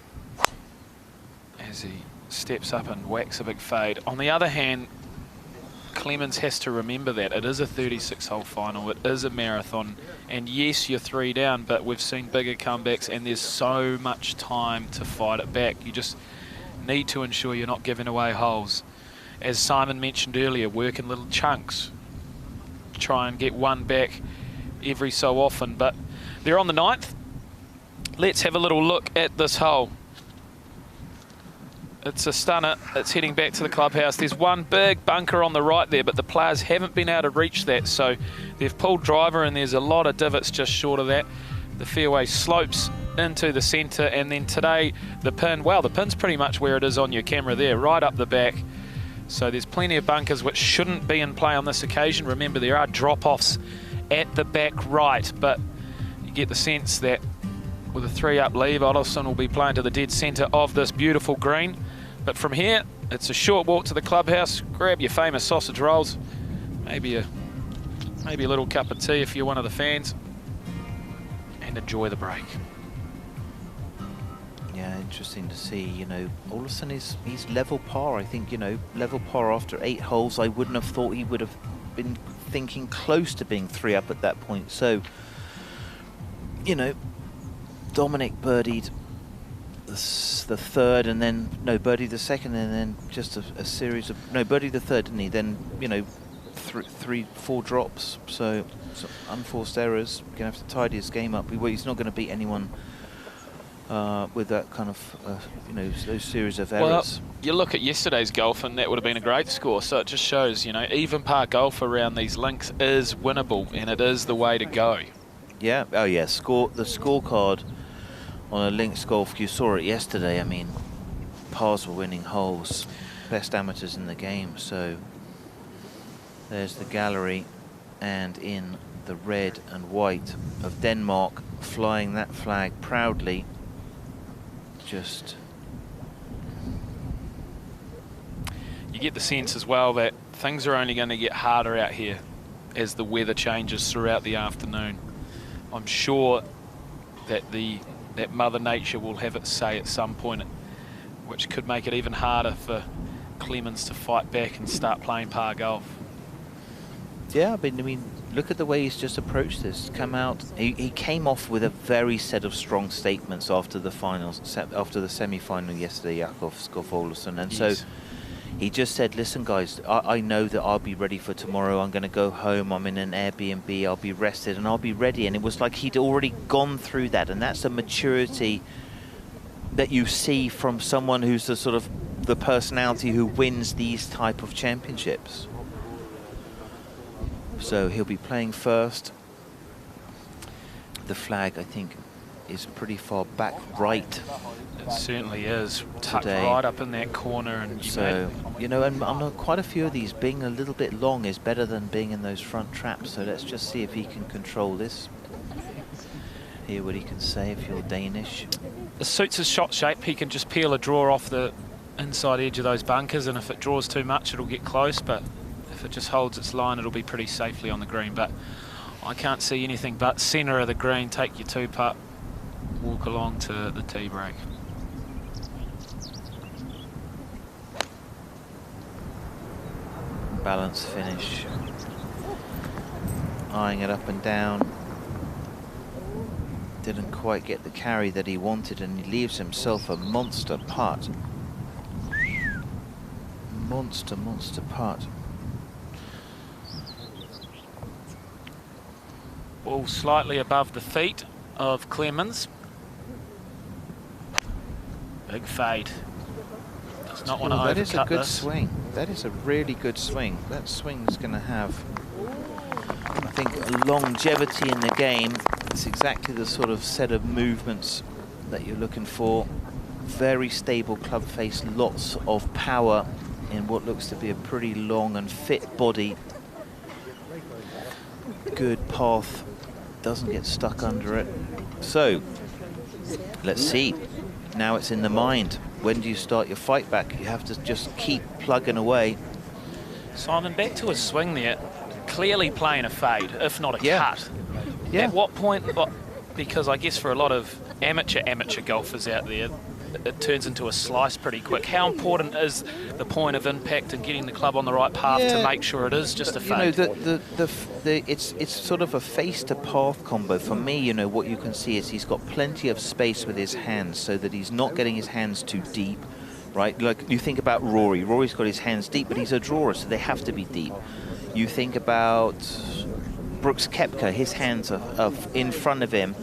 as he steps up and whacks a big fade, on the other hand, Clemens has to remember that it is a 36-hole final, it is a marathon, and yes, you're 3 down, but we've seen bigger comebacks and there's so much time to fight it back. You just need to ensure you're not giving away holes. As Simon mentioned earlier, work in little chunks. Try and get one back every so often, but they're on the 9th. Let's have a little look at this hole. It's a stunner. It's heading back to the clubhouse. There's one big bunker on the right there, but the players haven't been able to reach that, so they've pulled driver and there's a lot of divots just short of that. The fairway slopes into the centre, and then today the pin, well, the pin's pretty much where it is on your camera there, right up the back. So there's plenty of bunkers which shouldn't be in play on this occasion. Remember, there are drop-offs at the back right, but you get the sense that with a 3-up leave, Olazábal will be playing to the dead centre of this beautiful green. But from here, it's a short walk to the clubhouse. Grab your famous sausage rolls, maybe a little cup of tea if you're one of the fans, and enjoy the break. Yeah, interesting to see. You know, Olazábal he's level par. I think, you know, level par after 8 holes. I wouldn't have thought he would have been thinking close to being 3 up at that point. So, you know, Dominic birdied the 3rd, and then birdied the 2nd, and then just a series of birdied the 3rd, didn't he? Then, you know, 4 drops. So unforced errors. Gonna have to tidy his game up. He's not going to beat anyone with that kind of, you know, those series of errors. Well, you look at yesterday's golf and that would have been a great score, so it just shows, you know, even par golf around these links is winnable, and it is the way to go. Yeah, oh yeah, the scorecard on a links golf, you saw it yesterday. I mean, pars were winning holes, best amateurs in the game. So there's the gallery, and in the red and white of Denmark, flying that flag proudly. Just, you get the sense as well that things are only going to get harder out here as the weather changes throughout the afternoon. I'm sure that that Mother Nature will have its say at some point, which could make it even harder for Clemens to fight back and start playing par golf. Yeah, I mean, look at the way he's just approached this. Come out, he came off with a very set of strong statements after the finals, after the semi-final yesterday, Jakob Skov Olazábal, and so he just said, listen guys, I know that I'll be ready for tomorrow. I'm going to go home, I'm in an Airbnb, I'll be rested and I'll be ready. And it was like he'd already gone through that, and that's a maturity that you see from someone who's the sort of the personality who wins these type of championships. So he'll be playing first. The flag, I think, is pretty far back right. It certainly is. Tucked Today. right up in that corner. And so, you know, and on quite a few of these, being a little bit long is better than being in those front traps. So let's just see if he can control this. Hear what he can say if you're Danish. It suits his shot shape. He can just peel a draw off the inside edge of those bunkers, and if it draws too much, it'll get close. But if it just holds its line, it'll be pretty safely on the green. But I can't see anything but centre of the green. Take your 2-putt, walk along to the tee break. Balance finish. Eyeing it up and down. Didn't quite get the carry that he wanted, and he leaves himself a monster putt. Monster putt. Ball slightly above the feet of Clemens. Big fade. Does not want to overcut that is a good this. swing. That is a really good swing. That swing is going to have, I think, longevity in the game. It's exactly the sort of set of movements that you're looking for. Very stable club face, lots of power in what looks to be a pretty long and fit body. Good path, doesn't get stuck under it. So, let's see. Now it's in the mind. When do you start your fight back? You have to just keep plugging away. Simon, back to his swing there. Clearly playing a fade, if not a cut. Yeah. At what point, because I guess for a lot of amateur golfers out there, it turns into a slice pretty quick. How important is the point of impact and getting the club on the right path to make sure it is just a fade? You know, it's sort of a face to path combo. For me, you know, what you can see is he's got plenty of space with his hands so that he's not getting his hands too deep, right? Like you think about Rory. Rory's got his hands deep, but he's a drawer, so they have to be deep. You think about Brooks Koepka, his hands are in front of him,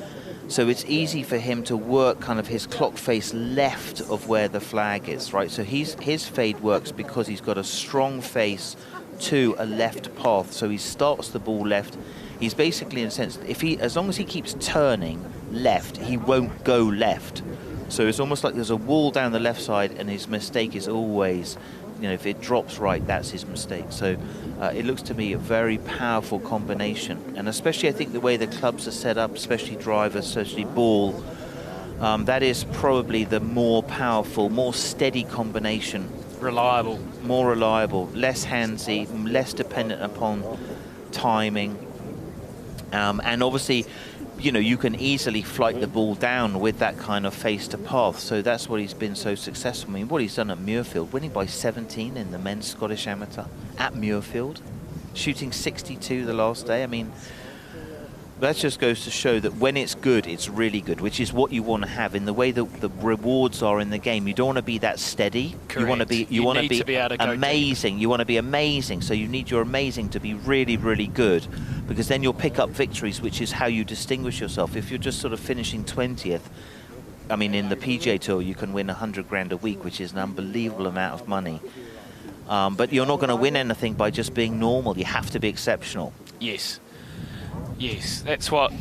so it's easy for him to work kind of his clock face left of where the flag is, right? So his fade works because he's got a strong face to a left path, so he starts the ball left. He's basically, in a sense, as long as he keeps turning left, he won't go left. So it's almost like there's a wall down the left side, and his mistake is always, you know, if it drops right, that's his mistake. So it looks to me a very powerful combination, and especially I think the way the clubs are set up, especially driver, especially ball, that is probably the more powerful, more steady combination. Reliable. More reliable, less handsy, less dependent upon timing, and obviously, you know, you can easily flight the ball down with that kind of face to path. So that's what he's been so successful. I mean, what he's done at Muirfield, winning by 17 in the men's Scottish Amateur at Muirfield, shooting 62 the last day. I mean, that just goes to show that when it's good, it's really good, which is what you want to have in the way that the rewards are in the game. You don't want to be that steady. Correct. You want to be able to go amazing. You want to be amazing. So you need your amazing to be really, really good, because then you'll pick up victories, which is how you distinguish yourself. If you're just sort of finishing 20th, I mean, in the PGA Tour, you can win 100 grand a week, which is an unbelievable amount of money. But you're not going to win anything by just being normal. You have to be exceptional. Yes. Yes, that's what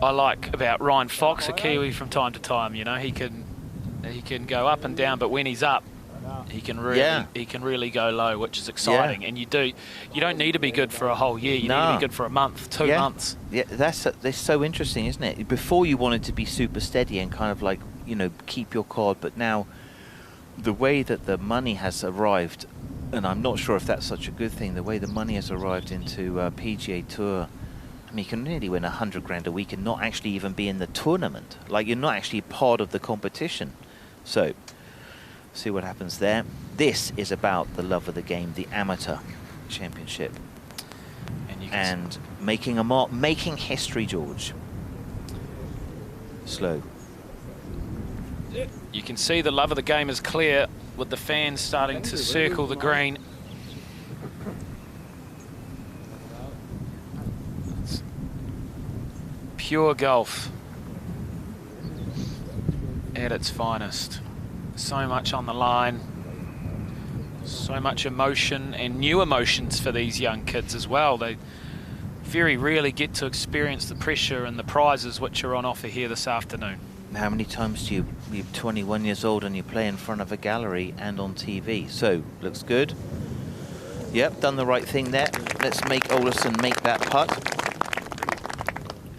I like about Ryan Fox, a Kiwi from time to time. You know, he can go up and down, but when he's up, he can really go low, which is exciting. Yeah. And you don't need to be good for a whole year. You need to be good for a month, 2 months. Yeah, that's so interesting, isn't it? Before you wanted to be super steady and kind of like, you know, keep your card, but now the way that the money has arrived, and I'm not sure if that's such a good thing, the way the money has arrived into PGA Tour. I mean, you can nearly win 100 grand a week and not actually even be in the tournament. Like, you're not actually part of the competition. So, see what happens there. This is about the love of the game, the amateur championship. And making a mark, making history, George. Slow. You can see the love of the game is clear with the fans starting to circle the green. Pure golf at its finest. So much on the line, so much emotion and new emotions for these young kids as well. very rarely get to experience the pressure and the prizes which are on offer here this afternoon. How many times do you're 21 years old and you play in front of a gallery and on TV? So, looks good. Yep, done the right thing there. Let's make Olazábal make that putt.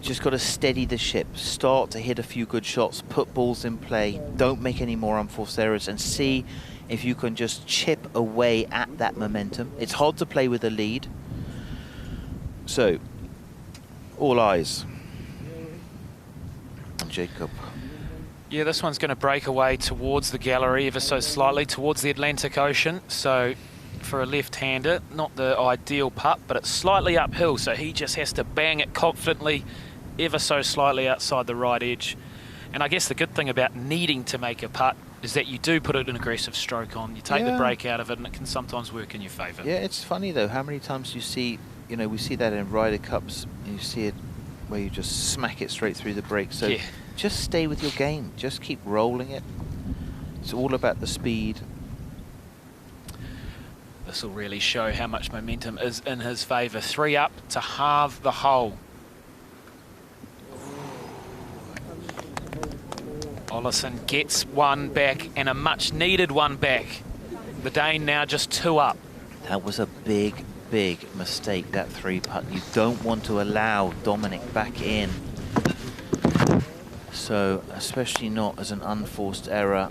Just got to steady the ship, start to hit a few good shots, put balls in play, don't make any more unforced errors, and see if you can just chip away at that momentum. It's hard to play with a lead. So, all eyes on Jacob. Yeah, this one's going to break away towards the gallery ever so slightly, towards the Atlantic Ocean. So, for a left-hander, not the ideal putt, but it's slightly uphill, so he just has to bang it confidently, ever so slightly outside the right edge. And I guess the good thing about needing to make a putt is that you do put an aggressive stroke on. You take the break out of it, and it can sometimes work in your favour. Yeah, it's funny though, how many times you see, you know, we see that in Ryder Cups, and you see it where you just smack it straight through the break. So just stay with your game. Just keep rolling it. It's all about the speed. This will really show how much momentum is in his favour. 3 up to halve the hole. Olazábal gets one back, and a much needed one back. The Dane now just 2 up. That was a big mistake, that 3 putt. You don't want to allow Dominic back in. So, especially not as an unforced error.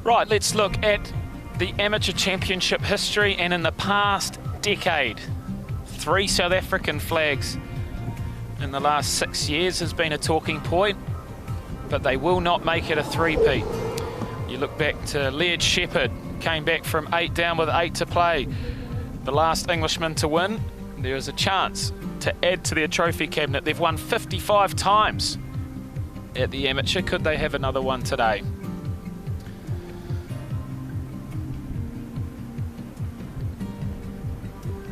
Right, let's look at the Amateur Championship history, and in the past decade, 3 South African flags in the last 6 years has been a talking point, but they will not make it a three-peat. You look back to Laird Shepherd, came back from 8 down with 8 to play. The last Englishman to win. There is a chance to add to their trophy cabinet. They've won 55 times at the Amateur. Could they have another one today?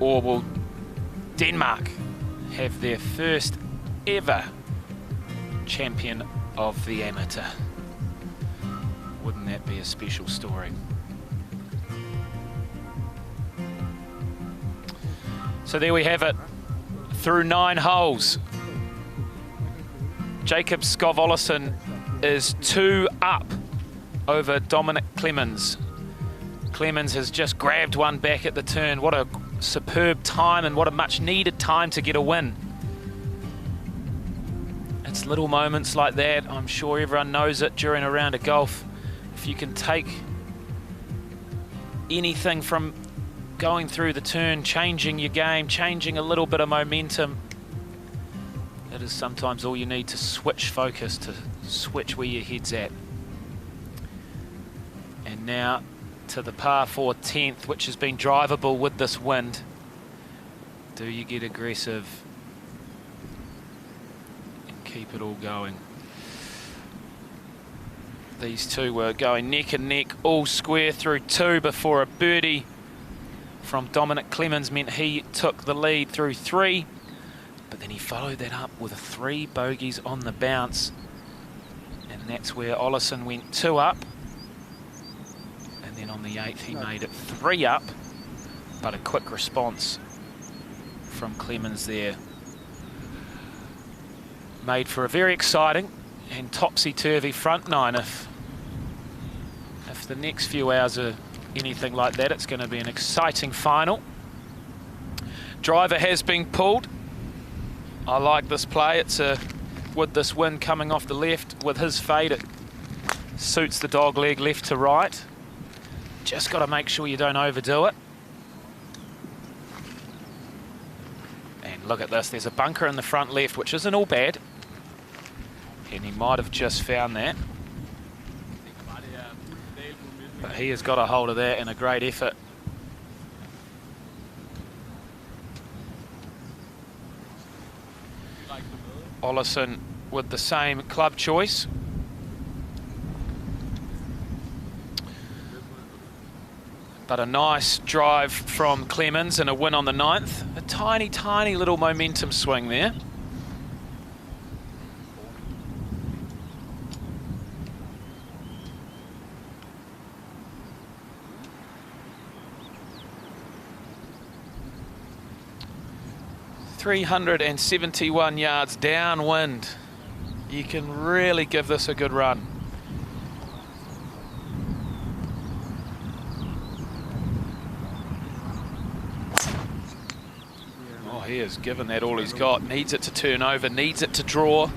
Or will Denmark have their first ever champion of the Amateur? Wouldn't that be a special story? So there we have it. Through 9 holes, Jacob Skov Olazábal is 2 up over Dominic Clemens. Clemens has just grabbed one back at the turn. What a superb time, and what a much needed time to get a win. It's little moments like that. I'm sure everyone knows it during a round of golf. If you can take anything from going through the turn, changing your game, changing a little bit of momentum, it is sometimes all you need to switch focus, to switch where your head's at. And now to the par 4 10th, which has been drivable with this wind. Do you get aggressive and keep it all going? These two were going neck and neck, all square through 2 before a birdie from Dominic Clemens meant he took the lead through 3. But then he followed that up with 3 bogeys on the bounce. And that's where Olazábal went 2 up. And then on the 8th he made it 3 up. But a quick response from Clemens there made for a very exciting and topsy-turvy front 9. If the next few hours are anything like that, it's going to be an exciting final. Driver has been pulled. I like this play. It's with this wind coming off the left, with his fade, it suits the dog leg left to right. Just got to make sure you don't overdo it. And look at this, there's a bunker in the front left, which isn't all bad. And he might have just found that. But he has got a hold of that, and a great effort. Olazábal with the same club choice. But a nice drive from Clemens and a win on the 9th. A tiny, tiny little momentum swing there. .371 yards downwind. You can really give this a good run. Oh, he has given that all he's got. Needs it to turn over, needs it to draw.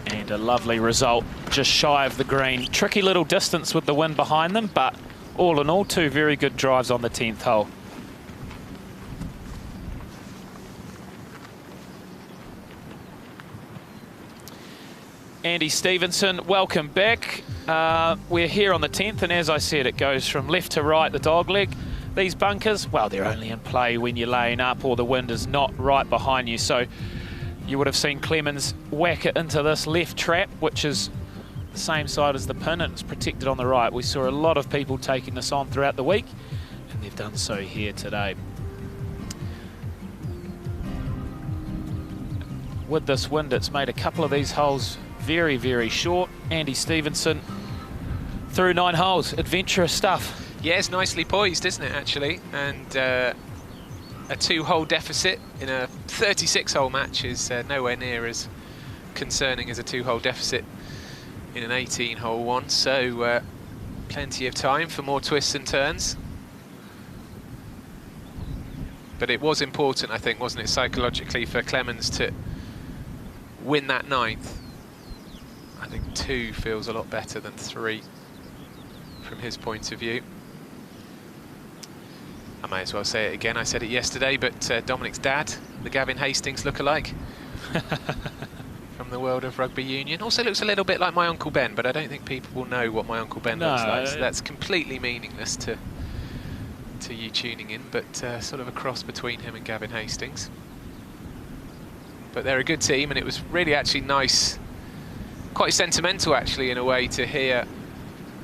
And a lovely result, just shy of the green. Tricky little distance with the wind behind them, but all in all, 2 very good drives on the 10th hole. Andy Stevenson, welcome back. We're here on the 10th, and as I said, it goes from left to right, the dog leg. These bunkers, well, they're only in play when you're laying up or the wind is not right behind you. So you would have seen Clemens whack it into this left trap, which is the same side as the pin, and it's protected on the right. We saw a lot of people taking this on throughout the week, and they've done so here today. With this wind, it's made a couple of these holes very, very short. Andy Stevenson through 9 holes. Adventurous stuff. Yeah, it's nicely poised, isn't it, actually? And a 2-hole deficit in a 36-hole match is nowhere near as concerning as a 2-hole deficit in an 18-hole one. So plenty of time for more twists and turns. But it was important, I think, wasn't it, psychologically, for Clemens to win that 9th. I think 2 feels a lot better than 3 from his point of view. I may as well say it again, I said it yesterday, but Dominic's dad, the Gavin Hastings lookalike from the world of rugby union. Also looks a little bit like my Uncle Ben, but I don't think people will know what my Uncle Ben looks like, so that's completely meaningless to you tuning in, but sort of a cross between him and Gavin Hastings. But they're a good team, and it was really actually nice, quite sentimental actually in a way, to hear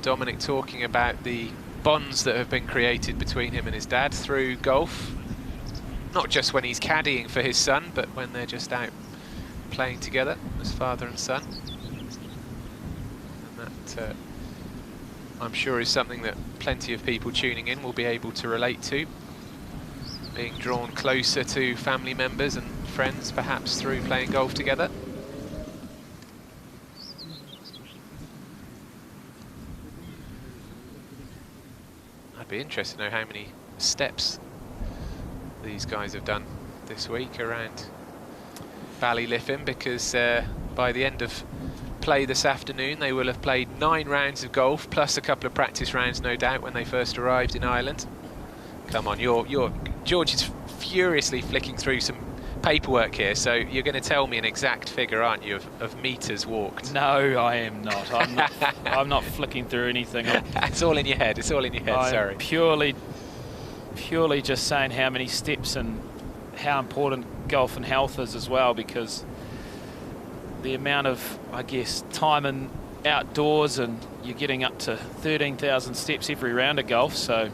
Dominic talking about the bonds that have been created between him and his dad through golf. Not just when he's caddying for his son, but when they're just out playing together as father and son. And that, I'm sure, is something that plenty of people tuning in will be able to relate to. Being drawn closer to family members and friends, perhaps through playing golf together. I'd be interested to know how many steps these guys have done this week around Ballyliffin, because by the end of play this afternoon they will have played 9 rounds of golf plus a couple of practice rounds, no doubt, when they first arrived in Ireland. Come on, George is furiously flicking through some paperwork here, so you're going to tell me an exact figure, aren't you, of metres walked? No, I am not. I'm not flicking through anything. It's all in your head. It's all in your head. Sorry. Purely just saying how many steps and how important golf and health is as well, because the amount of, I guess, time and outdoors, and you're getting up to 13,000 steps every round of golf, so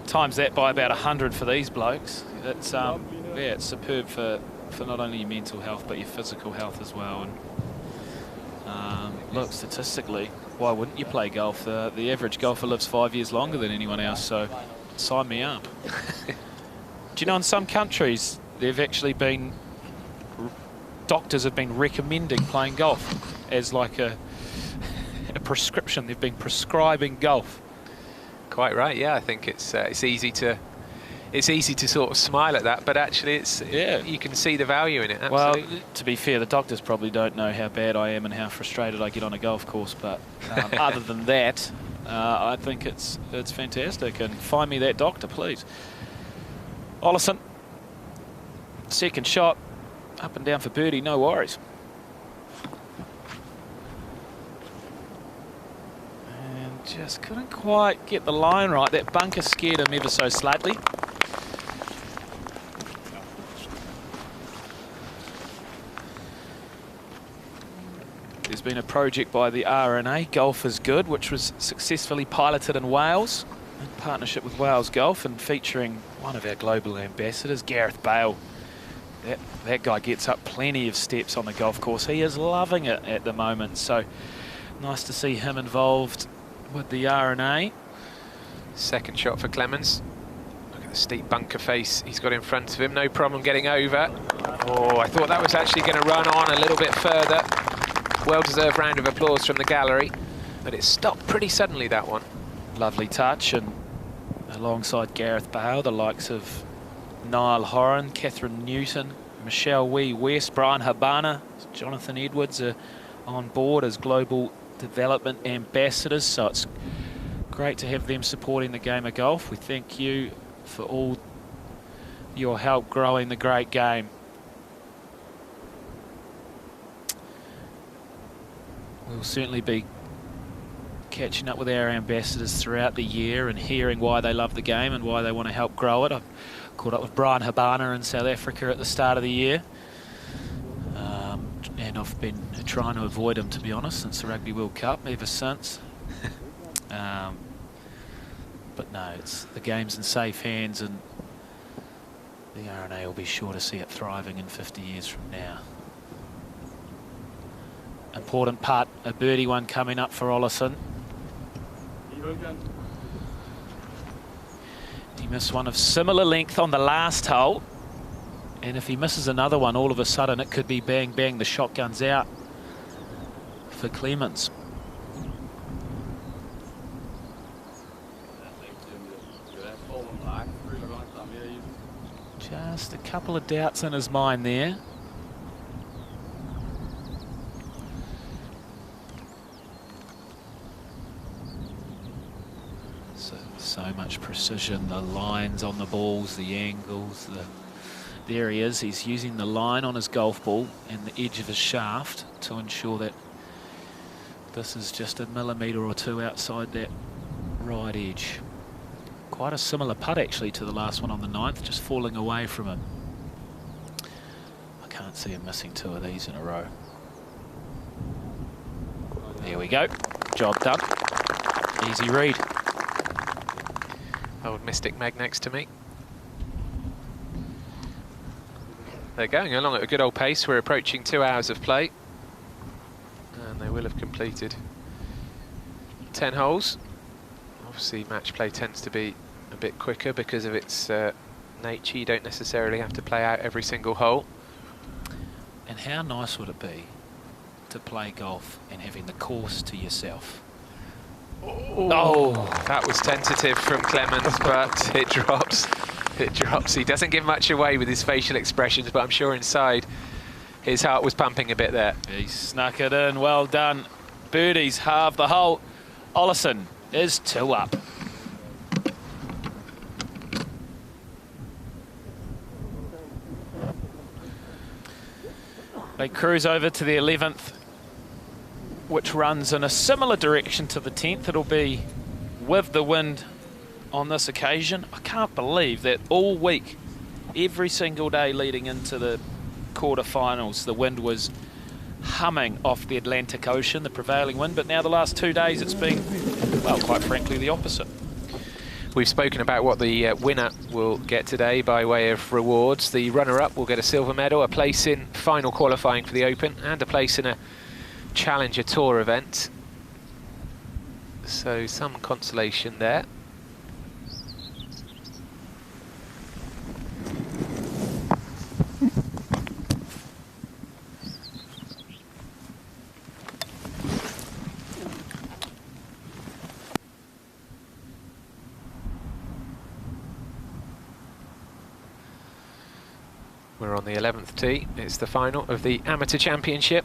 times that by about 100 for these blokes. It's yeah, it's superb for not only your mental health but your physical health as well. And look, statistically, why wouldn't you play golf? The average golfer lives 5 years longer than anyone else, so sign me up. Do you know, in some countries they've actually been, doctors have been recommending playing golf as like a prescription. They've been prescribing golf. Quite right. Yeah, I think it's easy to sort of smile at that, but actually it's, yeah, you can see the value in it. Absolutely. Well, to be fair, the doctors probably don't know how bad I am and how frustrated I get on a golf course, but other than that, I think it's fantastic, and find me that doctor, please. Olazábal, second shot, up and down for birdie, no worries. And just couldn't quite get the line right. That bunker scared him ever so slightly. There's been a project by the RNA, Golf is Good, which was successfully piloted in Wales in partnership with Wales Golf and featuring one of our global ambassadors, Gareth Bale. That guy gets up plenty of steps on the golf course. He is loving it at the moment, so nice to see him involved with the RNA. Second shot for Clemens. Look at the steep bunker face he's got in front of him. No problem getting over. Oh, I thought that was actually going to run on a little bit further. Well-deserved round of applause from the gallery, but it stopped pretty suddenly, that one. Lovely touch, and alongside Gareth Bale, the likes of Niall Horan, Catherine Newton, Michelle Wee West, Brian Habana, Jonathan Edwards are on board as global development ambassadors, so it's great to have them supporting the game of golf. We thank you for all your help growing the great game. We'll certainly be catching up with our ambassadors throughout the year and hearing why they love the game and why they want to help grow it. I've caught up with Brian Habana in South Africa at the start of the year. And I've been trying to avoid him, to be honest, since the Rugby World Cup, ever since. But no, the game's in safe hands, and the RNA will be sure to see it thriving in 50 years from now. Important putt, a birdie one coming up for Olazábal. He missed one of similar length on the last hole, and if he misses another one, all of a sudden it could be bang bang, the shotgun's out for Clemens. Just a couple of doubts in his mind there. So much precision, the lines on the balls, the angles, there he is. He's using the line on his golf ball and the edge of his shaft to ensure that this is just a millimetre or two outside that right edge. Quite a similar putt actually to the last one on the 9th, just falling away from him. I can't see him missing two of these in a row. There we go, job done. Easy read. Old Mystic Meg next to me. They're going along at a good old pace. We're approaching 2 hours of play. And they will have completed 10 holes. Obviously match play tends to be a bit quicker because of its nature. You don't necessarily have to play out every single hole. And how nice would it be to play golf and having the course to yourself? Oh, that was tentative from Clemens, but it drops. It drops. He doesn't give much away with his facial expressions, but I'm sure inside his heart was pumping a bit there. He snuck it in. Well done. Birdies halve the hole. Olazábal is 2 up. They cruise over to the 11th, which runs in a similar direction to the 10th. It'll be with the wind on this occasion. I can't believe that all week, every single day leading into the quarterfinals, the wind was humming off the Atlantic Ocean, the prevailing wind, but now the last 2 days it's been, well, quite frankly, the opposite. We've spoken about what the winner will get today by way of rewards. The runner-up will get a silver medal, a place in final qualifying for the Open, and a place in a Challenger Tour event. So some consolation there. We're on the 11th tee. It's the final of the Amateur Championship.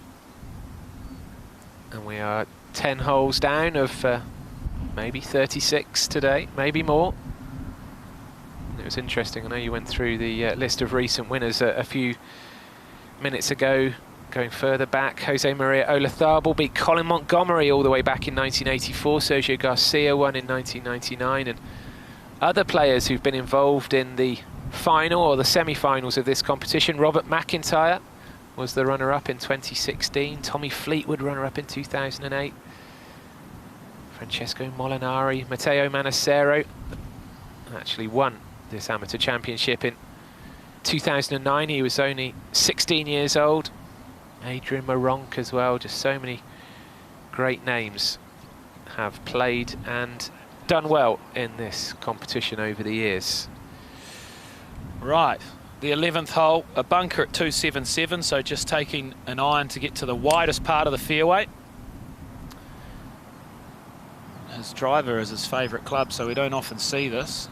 And we are 10 holes down of maybe 36 today, maybe more. It was interesting, I know you went through the list of recent winners a few minutes ago. Going further back, Jose Maria Olazábal beat Colin Montgomery all the way back in 1984. Sergio Garcia won in 1999, and other players who've been involved in the final or the semi-finals of this competition. Robert McIntyre was the runner-up in 2016. Tommy Fleetwood, runner-up in 2008. Francesco Molinari, Matteo Manassero actually won this amateur championship in 2009. He was only 16 years old. Adrian Maronk as well. Just so many great names have played and done well in this competition over the years. Right, the 11th hole, a bunker at 277, so just taking an iron to get to the widest part of the fairway. His driver is his favourite club, so we don't often see this,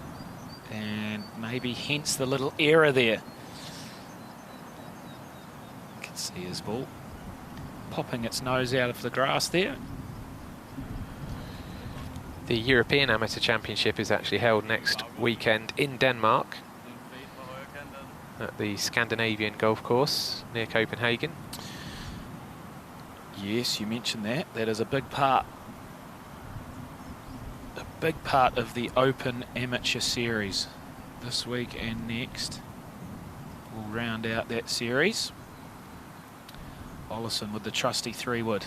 and maybe hence the little error there. You can see his ball popping its nose out of the grass there. The European Amateur Championship is actually held next weekend in Denmark at the Scandinavian golf course near Copenhagen. Yes, you mentioned that. That is a big part. A big part of the Open Amateur Series this week and next. We'll round out that series. Olazábal with the trusty 3-wood.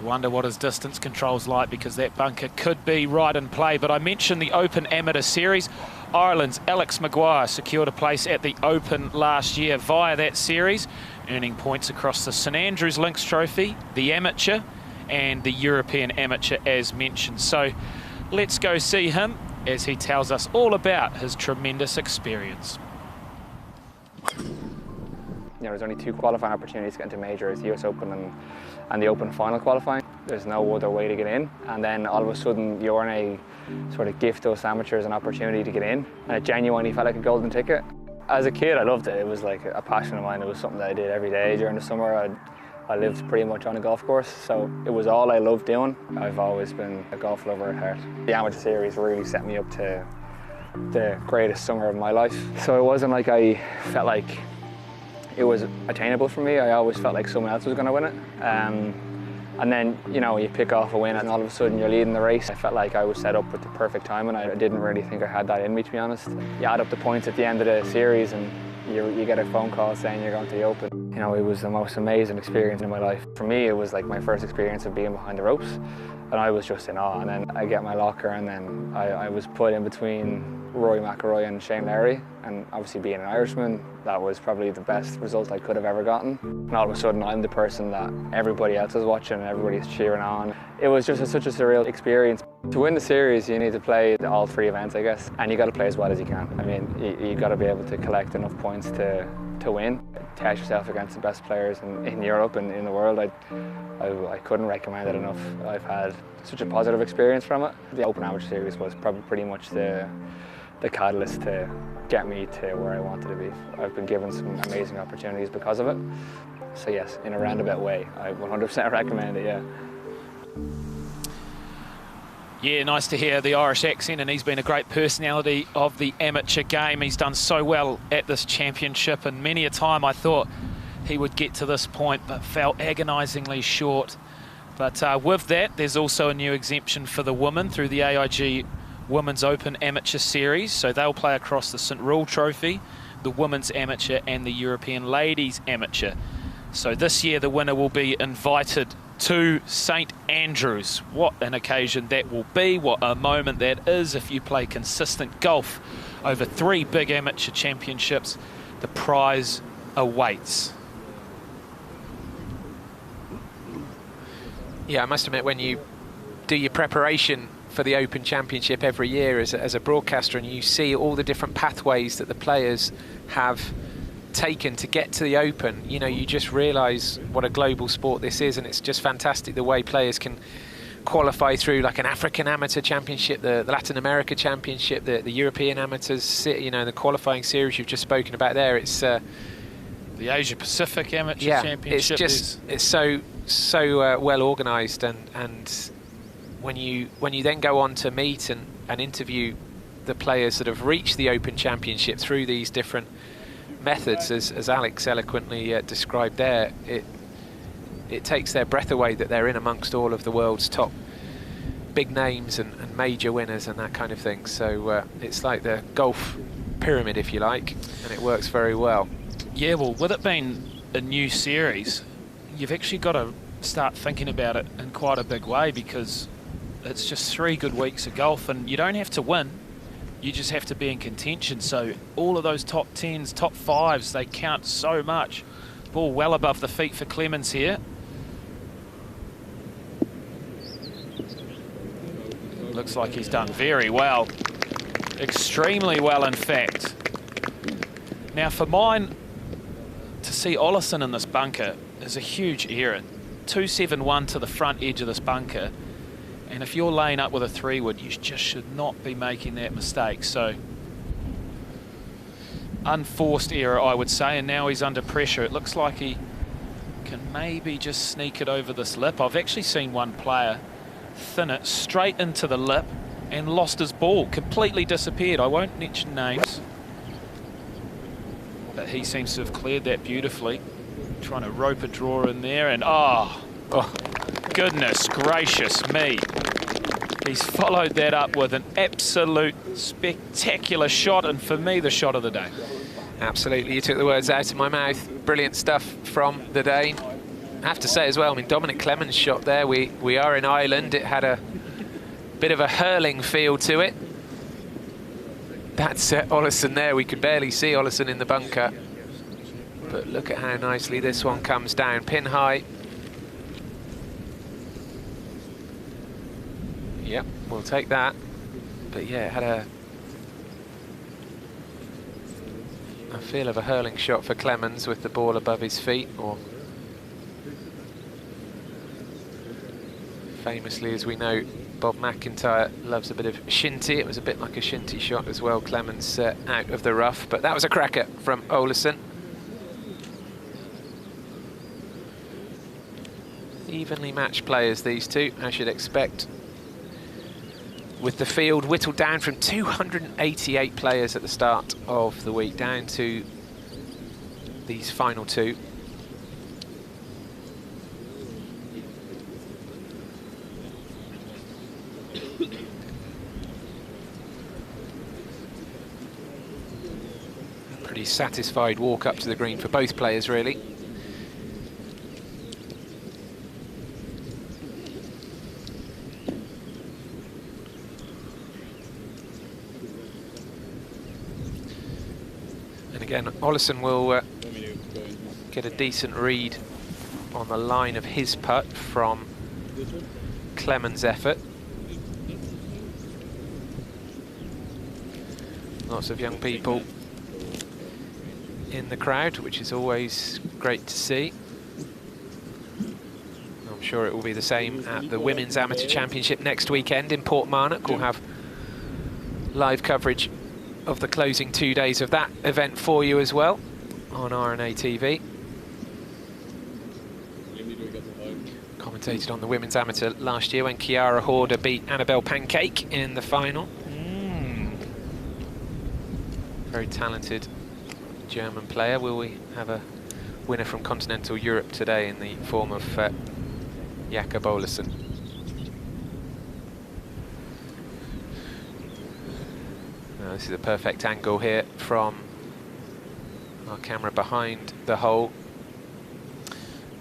Wonder what his distance control's like, because that bunker could be right in play. But I mentioned the Open Amateur Series. Ireland's Alex Maguire secured a place at the Open last year via that series, earning points across the St Andrews Links Trophy, the Amateur and the European Amateur as mentioned. So let's go see him as he tells us all about his tremendous experience. There's only 2 qualifying opportunities to get into majors, the US Open and the Open final qualifying. There's no other way to get in, and then all of a sudden the RNA sort of gift us amateurs an opportunity to get in, and it genuinely felt like a golden ticket. As a kid I loved it. It was like a passion of mine. It was something that I did every day during the summer. I lived pretty much on a golf course, so it was all I loved doing. I've always been a golf lover at heart. The amateur series really set me up to the greatest summer of my life. So it wasn't like I felt like it was attainable for me. I always felt like someone else was going to win it. And then, you know, you pick off a win and all of a sudden you're leading the race. I felt like I was set up with the perfect time, and I didn't really think I had that in me, to be honest. You add up the points at the end of the series and you get a phone call saying you're going to the Open. You know, it was the most amazing experience in my life. For me, it was like my first experience of being behind the ropes, and I was just in awe. And then I get my locker, and then I was put in between Rory McIlroy and Shane Lowry, and obviously being an Irishman, that was probably the best result I could have ever gotten. And all of a sudden I'm the person that everybody else is watching and everybody's cheering on. It was just such a surreal experience. To win the series you need to play all 3 events, I guess, and you got to play as well as you can. I mean, you got to be able to collect enough points to win. Test yourself against the best players in Europe and in the world. I couldn't recommend it enough. I've had such a positive experience from it. The Open Amateur Series was probably pretty much the catalyst to get me to where I wanted to be. I've been given some amazing opportunities because of it. So yes, in a roundabout way, I 100% recommend it, yeah. Yeah, nice to hear the Irish accent, and he's been a great personality of the amateur game. He's done so well at this championship, and many a time I thought he would get to this point, but fell agonisingly short. But with that, there's also a new exemption for the women through the AIG Women's Open Amateur Series. So they'll play across the St Rule Trophy, the Women's Amateur and the European Ladies Amateur. So this year the winner will be invited to St Andrews. What an occasion that will be, what a moment that is. If you play consistent golf over 3 big amateur championships, the prize awaits. Yeah, I must admit, when you do your preparation for the Open Championship every year as a broadcaster, and you see all the different pathways that the players have taken to get to the Open, you know, you just realise what a global sport this is, and it's just fantastic the way players can qualify through like an African Amateur Championship, the Latin America Championship, the European Amateurs, you know, the qualifying series you've just spoken about there. It's the Asia Pacific Amateur Championship. It's so well organised, and when you then go on to meet and interview the players that have reached the Open Championship through these different methods, as Alex eloquently described there, it takes their breath away that they're in amongst all of the world's top big names and major winners and that kind of thing. So it's like the golf pyramid, if you like, and it works very well. Yeah, well, with it being a new series, you've actually got to start thinking about it in quite a big way, because it's just 3 good weeks of golf, and you don't have to win, you just have to be in contention. So all of those top 10s, top 5s, they count so much. Ball well above the feet for Clemens here. Looks like he's done very well. Extremely well, in fact. Now, for mine, to see Olazábal in this bunker is a huge error. 271 to the front edge of this bunker. And if you're laying up with a 3-wood, you just should not be making that mistake. So, unforced error, I would say. And now he's under pressure. It looks like he can maybe just sneak it over this lip. I've actually seen one player thin it straight into the lip and lost his ball, completely disappeared. I won't mention names, but he seems to have cleared that beautifully. Trying to rope a draw in there, and oh goodness gracious me, he's followed that up with an absolute spectacular shot, and for me, the shot of the day. Absolutely, you took the words out of my mouth. Brilliant stuff from the Dane. I have to say as well, I mean, Dominic Clemens' shot there, we are in Ireland, it had a bit of a hurling feel to it. That's Olazábal there, we could barely see Olazábal in the bunker. But look at how nicely this one comes down, pin high. Yep, we'll take that. But yeah, it had a feel of a hurling shot for Clemens with the ball above his feet, or famously, as we know, Bob McIntyre loves a bit of shinty. It was a bit like a shinty shot as well. Clemens out of the rough, but that was a cracker from Olazábal. Evenly matched players, these two, I should expect. With the field whittled down from 288 players at the start of the week down to these final 2. Pretty satisfied walk up to the green for both players, really. And again, Olazábal will get a decent read on the line of his putt from Clemens' effort. Lots of young people in the crowd, which is always great to see. I'm sure it will be the same at the Women's Amateur Championship next weekend in Portmarnock. We'll have live coverage of the closing 2 days of that event for you as well on RNA TV. Commentated on the Women's Amateur last year when Chiara Horder beat Annabelle Pancake in the final. Very talented German player. Will we have a winner from continental Europe today in the form of Jakob Olazábal? This is a perfect angle here from our camera behind the hole.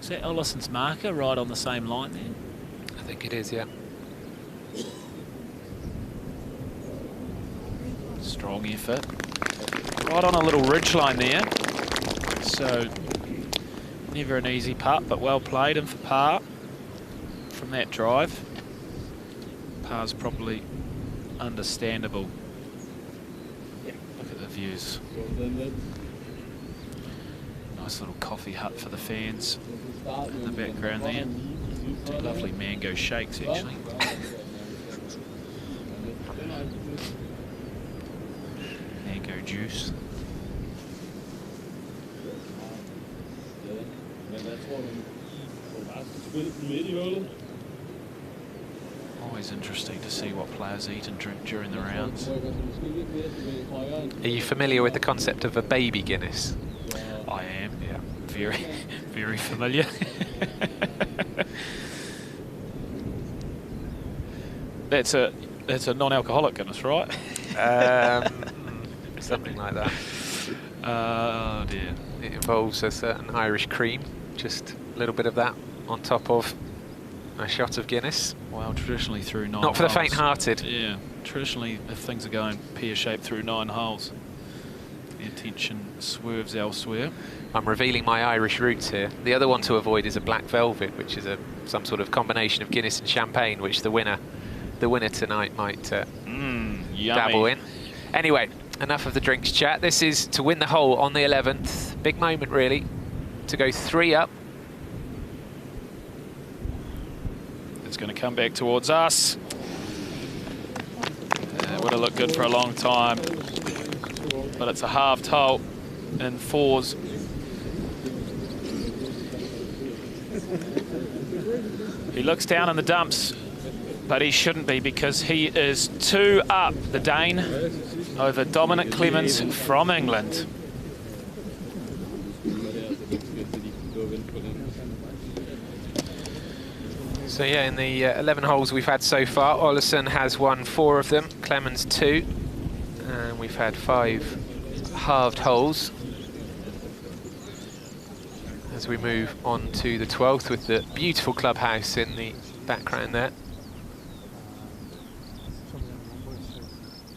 Is that Olazábal's marker right on the same line there? I think it is, yeah. Strong effort. Right on a little ridge line there. So, never an easy putt, but well played, and for par from that drive. Par's probably understandable. Look at the views. Nice little coffee hut for the fans in the background there. Two lovely mango shakes, actually. Mango juice. Always interesting to see what players eat and drink during the rounds. Are you familiar with the concept of a baby Guinness? I am, yeah. Very, very familiar. That's a non-alcoholic Guinness, right? Something like that. Oh dear. It involves a certain Irish cream, just a little bit of that on top of a shot of Guinness. Well, traditionally through 9 Not for the holes. faint-hearted. Yeah, traditionally if things are going pear-shaped through 9 holes, the attention swerves elsewhere. I'm revealing my Irish roots here. The other one to avoid is a black velvet, which is some sort of combination of Guinness and champagne, which the winner tonight might dabble in. Anyway, enough of the drinks chat. This is to win the hole on the 11th. Big moment, really, to go 3 up. It's going to come back towards us. Would have looked good for a long time, but it's a halved hole in 4s. He looks down in the dumps, but he shouldn't be because he is 2 up, the Dane, over Dominic Clemens from England. So yeah, in the 11 holes we've had so far, Olazábal has won 4 of them, Clemens 2, and we've had 5 halved holes. As we move on to the 12th with the beautiful clubhouse in the background there.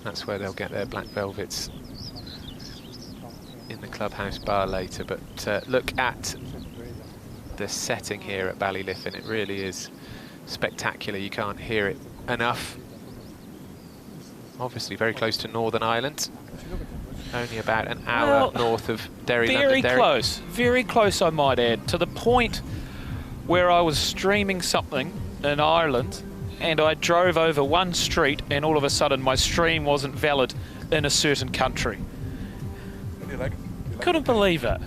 That's where they'll get their black velvets in the clubhouse bar later. But look at the setting here at Ballyliffin. It really is spectacular. You can't hear it enough. Obviously very close to Northern Ireland. Only about an hour north of Derry, Very Londonderry. very close, I might add, to the point where I was streaming something in Ireland and I drove over one street and all of a sudden my stream wasn't valid in a certain country. What do you like? Couldn't believe it.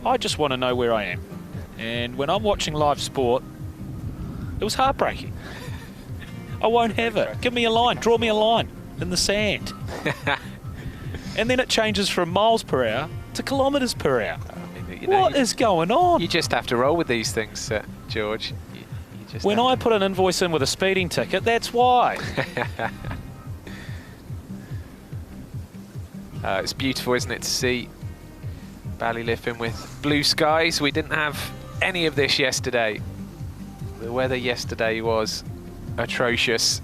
I just want to know where I am. And when I'm watching live sport, it was heartbreaking. I won't have it. Give me a line. Draw me a line in the sand. And then it changes from miles per hour to kilometres per hour. What is going on? You just have to roll with these things, George. You just when I put an invoice in with a speeding ticket, that's why. It's beautiful, isn't it, to see Ballyliffin with blue skies. We didn't have any of this yesterday. The weather yesterday was atrocious.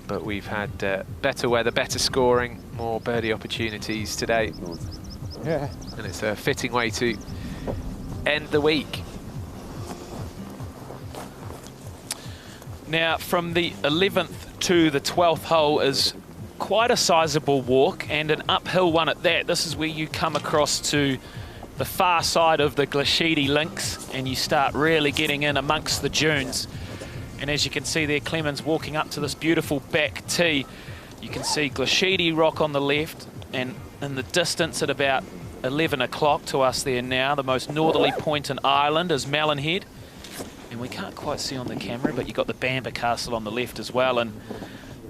But we've had better weather, better scoring, more birdie opportunities today. Yeah. And it's a fitting way to end the week. Now, from the 11th to the 12th hole is quite a sizable walk and an uphill one at that. This is where you come across to the far side of the Glashidi Links and you start really getting in amongst the dunes. And as you can see there, Clemens walking up to this beautiful back tee. You can see Glashidi Rock on the left, and in the distance at about 11 o'clock to us there now, the most northerly point in Ireland is Mellonhead. And we can't quite see on the camera, but you've got the Bamber Castle on the left as well. And,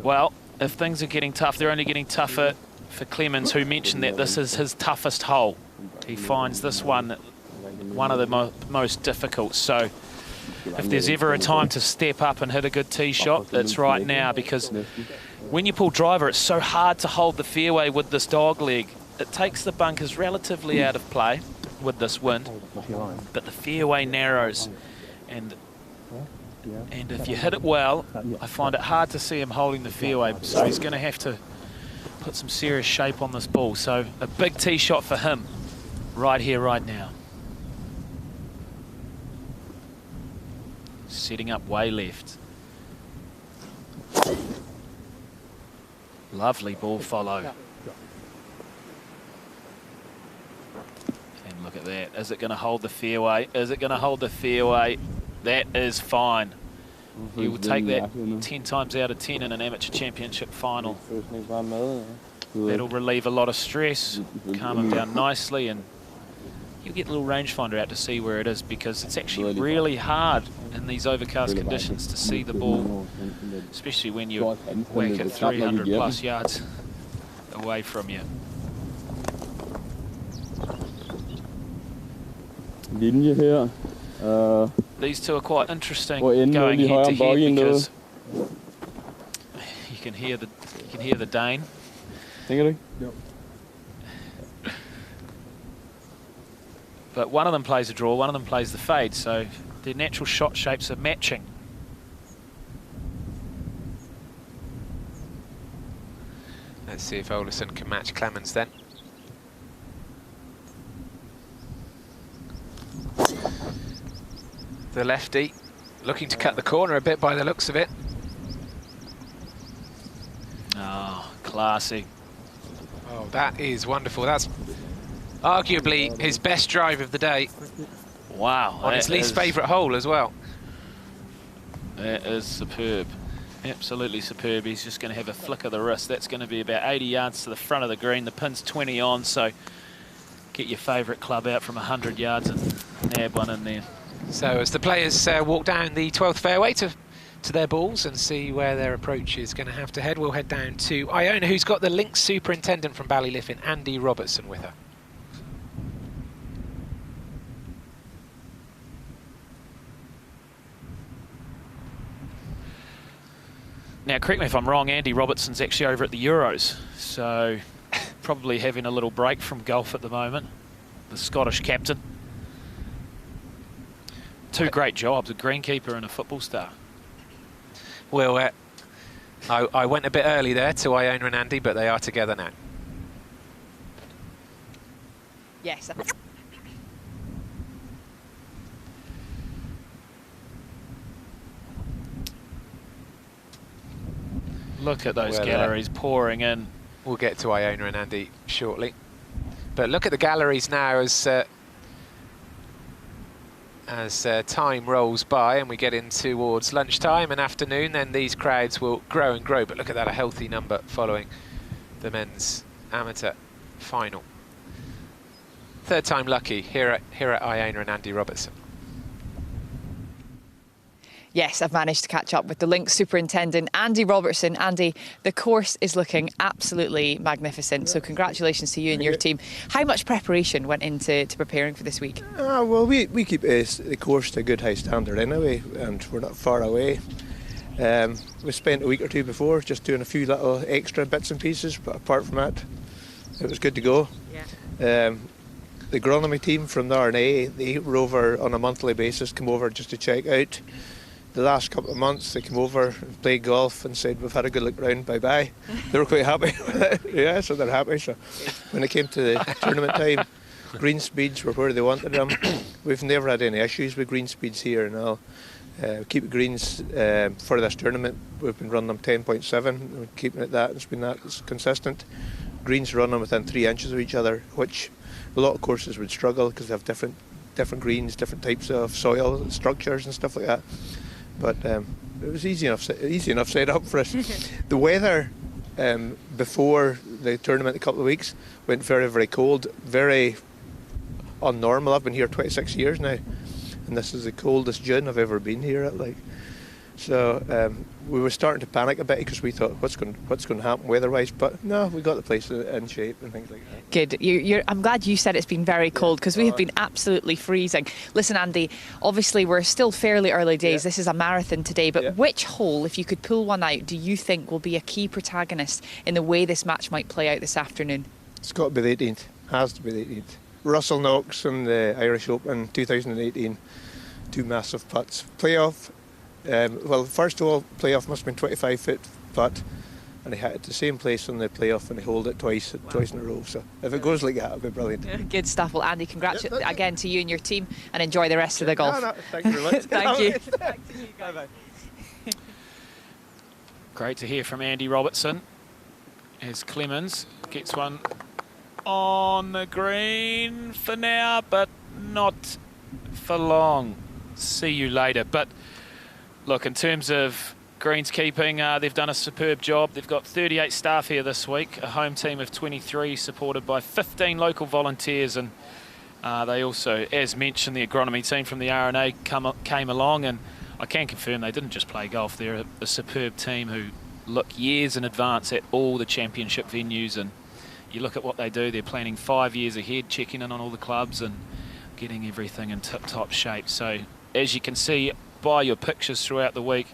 well, if things are getting tough, they're only getting tougher for Clemens, who mentioned that this is his toughest hole. He finds this one of the most difficult. So if there's ever a time to step up and hit a good tee shot, it's right now, because when you pull driver, it's so hard to hold the fairway with this dog leg. It takes the bunkers relatively out of play with this wind, but the fairway narrows, and if you hit it well, I find it hard to see him holding the fairway, so he's going to have to put some serious shape on this ball. So a big tee shot for him right here, right now. Setting up way left. Lovely ball follow. And Look at that. Is it going to hold the fairway? Is it going to hold the fairway? That is fine. You will take that 10 times out of 10 in an amateur championship final. That'll relieve a lot of stress, calm him down nicely, and you'll get a little rangefinder out to see where it is, because it's actually really hard in these overcast conditions to see the ball, especially when you whack it 300 plus yards away from you. These two are quite interesting going head to head, because you can hear the Dane. But one of them plays a draw, one of them plays the fade, so their natural shot shapes are matching. Let's see if Olazábal can match Clemens then. The lefty looking to cut the corner a bit by the looks of it. Oh, classy. Oh, that is wonderful. That's arguably his best drive of the day. Wow. On his least favourite hole as well. That is superb. Absolutely superb. He's just going to have a flick of the wrist. That's going to be about 80 yards to the front of the green. The pin's 20 on, so get your favourite club out from 100 yards and nab one in there. So as the players walk down the 12th fairway to their balls and see where their approach is going to have to head, we'll head down to Iona, who's got the links superintendent from Ballyliffin, Andy Robertson, with her. Now, correct me if I'm wrong, Andy Robertson's actually over at the Euros, so probably having a little break from golf at the moment, the Scottish captain. Two great jobs, a greenkeeper and a football star. Well, I went a bit early there to Iona and Andy, but they are together now. Yes. Look at those galleries pouring in. We'll get to Iona and Andy shortly. But look at the galleries now as time rolls by and we get in towards lunchtime and afternoon, then these crowds will grow and grow. But look at that, a healthy number following the men's amateur final. Third time lucky here at Iona and Andy Robertson. Yes, I've managed to catch up with the Lynx superintendent, Andy Robertson. Andy, the course is looking absolutely magnificent, so congratulations to you and your team. How much preparation went into preparing for this week? Well, we keep the course to a good high standard anyway, and we're not far away. We spent a week or two before just doing a few little extra bits and pieces, but apart from that, it was good to go. Yeah. The agronomy team from the RNA, they rover on a monthly basis, come over just to check out. The last couple of months they came over and played golf and said, we've had a good look round, bye-bye. They were quite happy with it. Yeah, so they're happy. So when it came to the tournament time, green speeds were where they wanted them. We've never had any issues with green speeds here and all. Keep greens for this tournament. We've been running them 10.7. We're keeping it that. It's been that. It's consistent. Greens running within 3 inches of each other, which a lot of courses would struggle because they have different greens, different types of soil structures and stuff like that. But it was easy enough set up for us. The weather before the tournament a couple of weeks went very, very cold, very unnormal. I've been here 26 years now, and this is the coldest June I've ever been here at. So we were starting to panic a bit because we thought, what's going to happen weather-wise? But no, we got the place in shape and things like that. Good. I'm glad you said it's been very cold because we have been absolutely freezing. Listen, Andy, obviously we're still fairly early days. This is a marathon today, but which hole, if you could pull one out, do you think will be a key protagonist in the way this match might play out this afternoon? It's got to be the 18th. Has to be the 18th. Russell Knox in the Irish Open 2018. 2 massive putts. Playoff. Well, first of all, playoff must have been 25-foot putt, and he hit it the same place on the playoff, and he holed it twice in a row. So if it goes like that, it'll be brilliant. Good stuff. Well, Andy, congratulations again to you and your team, and enjoy the rest of the golf. No, thank you very much. Thank you. Bye-bye. Great to hear from Andy Robertson as Clemens gets one on the green for now, but not for long. See you later. But look, in terms of greenskeeping, they've done a superb job. They've got 38 staff here this week, a home team of 23 supported by 15 local volunteers, and they also, as mentioned, the agronomy team from the RNA came along, and I can confirm they didn't just play golf. They're a superb team who look years in advance at all the championship venues, and you look at what they do, they're planning 5 years ahead, checking in on all the clubs and getting everything in tip-top shape. So as you can see by your pictures throughout the week,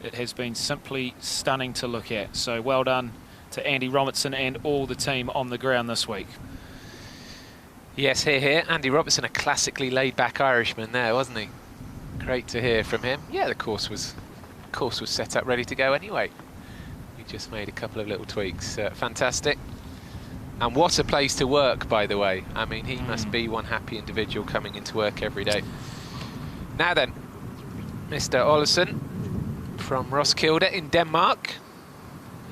it has been simply stunning to look at. So well done to Andy Robertson and all the team on the ground this week. Yes, here. Andy Robertson, a classically laid-back Irishman there, wasn't he? Great to hear from him. Yeah, the course was set up ready to go anyway. We just made a couple of little tweaks. Fantastic. And what a place to work, by the way. I mean, he must be one happy individual coming into work every day. Now then, Mr. Olazábal from Roskilde in Denmark,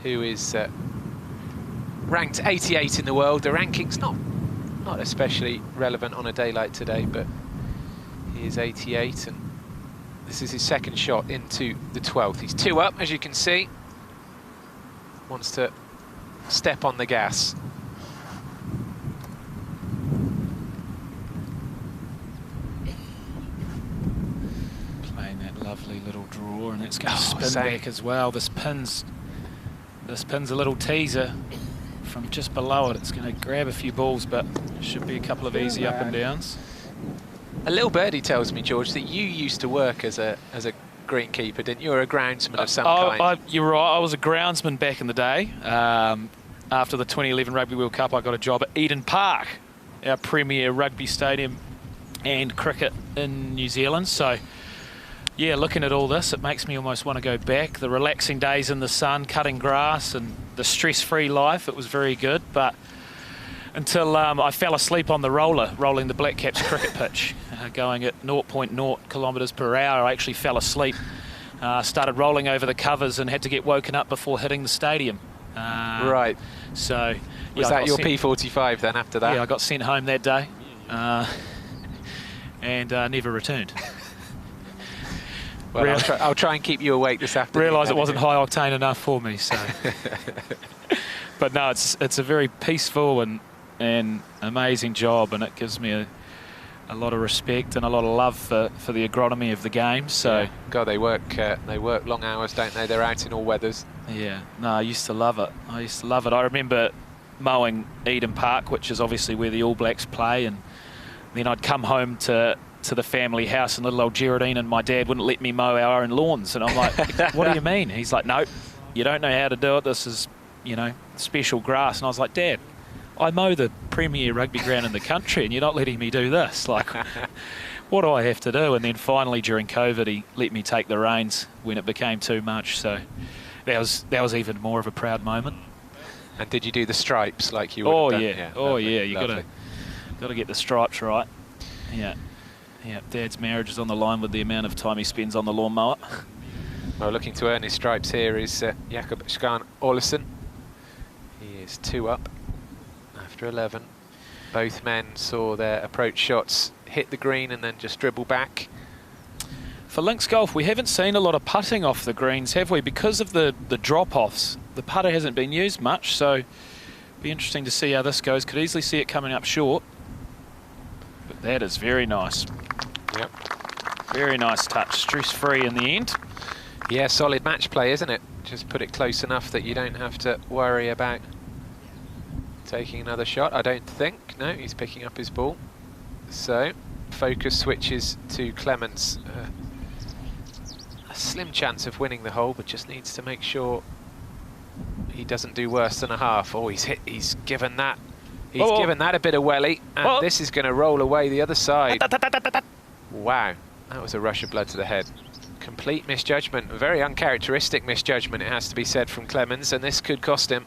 who is ranked 88 in the world. The ranking's not especially relevant on a day like today, but he is 88, and this is his second shot into the 12th. He's 2 up, as you can see. Wants to step on the gas. Playing that lovely little draw, and it's going to spin back as well. This pin's a little teaser from just below it. It's going to grab a few balls, but should be a couple of easy up and downs. A little birdie tells me, George, that you used to work as a greenkeeper, didn't you? Or a groundsman of some kind. You're right. I was a groundsman back in the day. After the 2011 Rugby World Cup, I got a job at Eden Park, our premier rugby stadium and cricket in New Zealand. So, yeah, looking at all this, it makes me almost want to go back. The relaxing days in the sun, cutting grass, and the stress-free life, it was very good. But until I fell asleep on the rolling the Black Caps cricket pitch, going at 0.0 kilometres per hour. I actually fell asleep, started rolling over the covers and had to get woken up before hitting the stadium. Right. So, was that your P45 then after that? Yeah, I got sent home that day and never returned. Well, I'll try and keep you awake this afternoon. Realise it wasn't high octane enough for me, so. But no, it's a very peaceful and amazing job, and it gives me a lot of respect and a lot of love for the agronomy of the game. So, yeah. God, they work long hours, don't they? They're out in all weathers. Yeah, no, I used to love it. I remember mowing Eden Park, which is obviously where the All Blacks play, and then I'd come home to the family house, and little old Geraldine and my dad wouldn't let me mow our own lawns, and I'm like, what do you mean? He's like, no, you don't know how to do it. This is, special grass. And I was like, Dad, I mow the premier rugby ground in the country, and you're not letting me do this. Like, what do I have to do? And then finally during COVID, he let me take the reins when it became too much. So that was even more of a proud moment. And did you do the stripes like you would have done? Yeah. Yeah. You got to get the stripes right. Yeah. Dad's marriage is on the line with the amount of time he spends on the lawnmower. Well, looking to earn his stripes here is Jakob Skan Olazábal. He is 2 up after 11. Both men saw their approach shots hit the green and then just dribble back. For links golf, we haven't seen a lot of putting off the greens, have we? Because of the drop-offs, the putter hasn't been used much, so be interesting to see how this goes. Could easily see it coming up short. But that is very nice. Yep. Very nice touch. Stress-free in the end. Yeah, solid match play, isn't it? Just put it close enough that you don't have to worry about taking another shot, I don't think. No, he's picking up his ball. So, focus switches to Clemens. A slim chance of winning the hole, but just needs to make sure he doesn't do worse than a half. Oh, he's given that. He's given that a bit of welly, and this is going to roll away the other side. Wow, that was a rush of blood to the head. Complete misjudgment, a very uncharacteristic misjudgment, it has to be said, from Clemens, and this could cost him.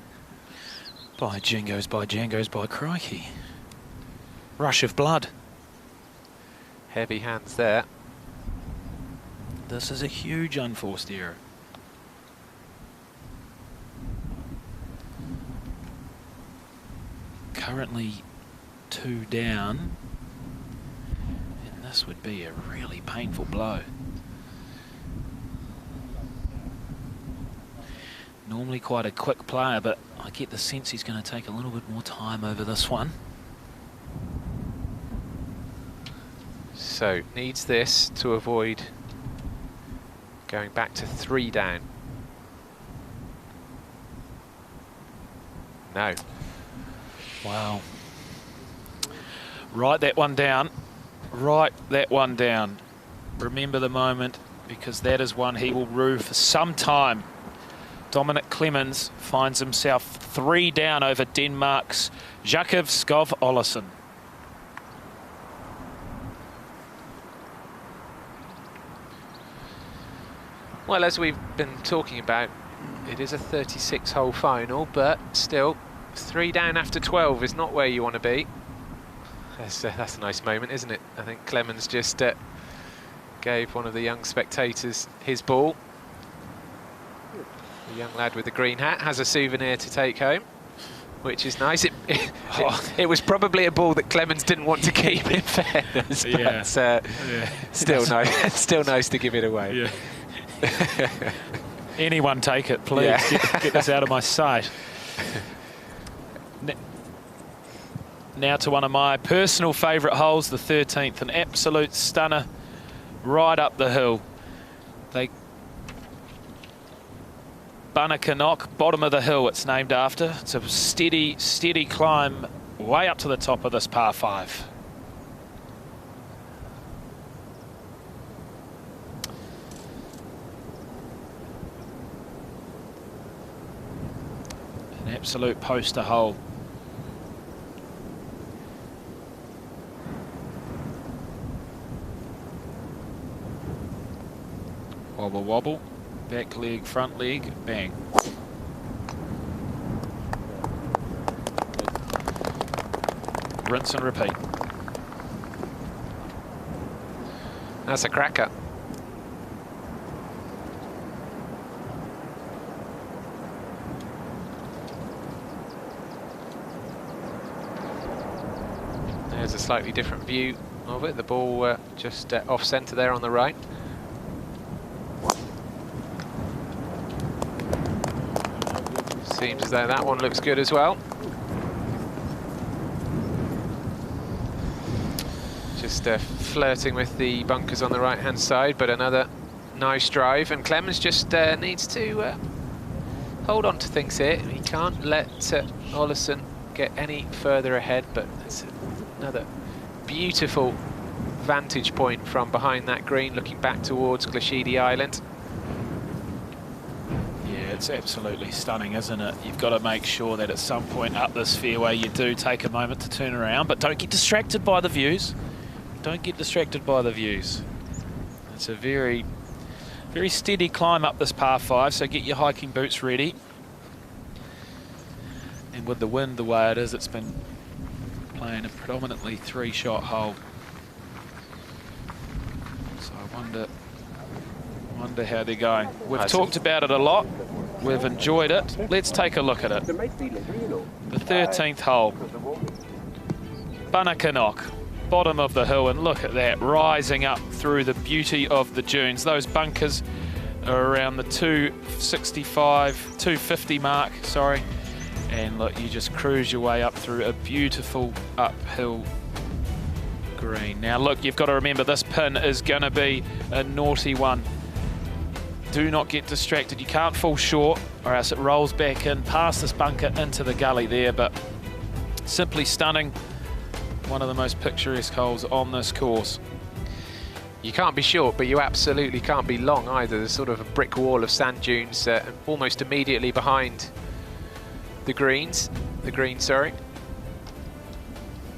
By jingos, by crikey. Rush of blood. Heavy hands there. This is a huge unforced error. currently 2 down, and this would be a really painful blow. Normally quite a quick player, but I get the sense he's going to take a little bit more time over this one. So, needs this to avoid going back to 3 down. No. Wow. Write that one down. Write that one down. Remember the moment, because that is one he will rue for some time. Dominic Clemens finds himself 3 down over Denmark's Jakob Skov Olazábal. Well, as we've been talking about, it is a 36-hole final, but still, 3 down after 12 is not where you want to be. That's a nice moment, isn't it? I think Clemens just gave one of the young spectators his ball. The young lad with the green hat has a souvenir to take home, which is nice. It was probably a ball that Clemens didn't want to keep, in fairness, but Yeah. still nice. Still nice to give it away. Yeah. Anyone take it, please. Yeah. Get this out of my sight. Now to one of my personal favourite holes, the 13th, an absolute stunner right up the hill. Bunnakannock, bottom of the hill it's named after. It's a steady, steady climb way up to the top of this par 5. An absolute poster hole. Wobble, wobble. Back leg, front leg, bang. Rinse and repeat. That's a cracker. There's a slightly different view of it. The ball just off centre there on the right. Seems as though that one looks good as well. Just flirting with the bunkers on the right-hand side, but another nice drive. And Clemens just needs to hold on to things here. He can't let Olazábal get any further ahead, but it's another beautiful vantage point from behind that green, looking back towards Glashidi Island. It's absolutely stunning, isn't it? You've got to make sure that at some point up this fairway you do take a moment to turn around, but don't get distracted by the views. Don't get distracted by the views. It's a very, very steady climb up this par 5, so get your hiking boots ready. And with the wind the way it is, it's been playing a predominantly 3-shot hole. So I wonder how they're going. We've talked about it a lot. We've enjoyed it. Let's take a look at it. The 13th hole. Bunnakannock, bottom of the hill, and look at that, rising up through the beauty of the dunes. Those bunkers are around the 265, 250 mark, sorry. And look, you just cruise your way up through a beautiful uphill green. Now look, you've got to remember this pin is going to be a naughty one. Do not get distracted. You can't fall short or else it rolls back in past this bunker into the gully there, but simply stunning. One of the most picturesque holes on this course. You can't be short, but you absolutely can't be long either. There's sort of a brick wall of sand dunes almost immediately behind the green, sorry.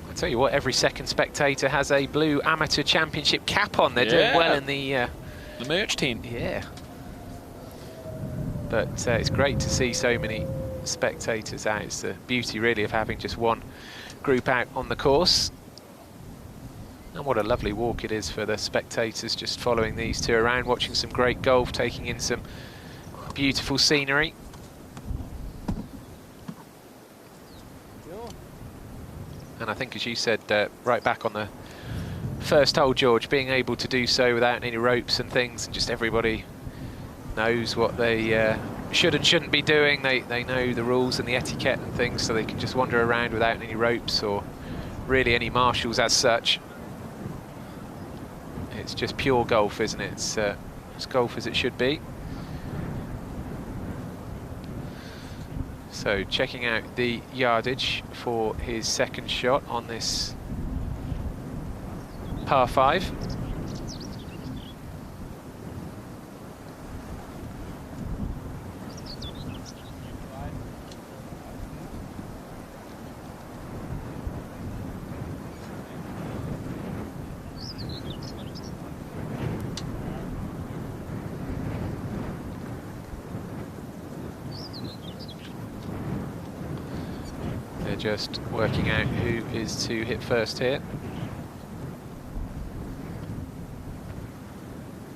I tell you what, every second spectator has a blue amateur championship cap on. They're doing well in the merch tent. Yeah. But it's great to see so many spectators out. It's the beauty really of having just one group out on the course. And what a lovely walk it is for the spectators just following these two around, watching some great golf, taking in some beautiful scenery. And I think, as you said, right back on the first hole, George, being able to do so without any ropes and things, and just everybody knows what they should and shouldn't be doing. They know the rules and the etiquette and things, so they can just wander around without any ropes or really any marshals as such. It's just pure golf, isn't it? It's as golf as it should be. So checking out the yardage for his second shot on this par 5. Just working out who is to hit first here.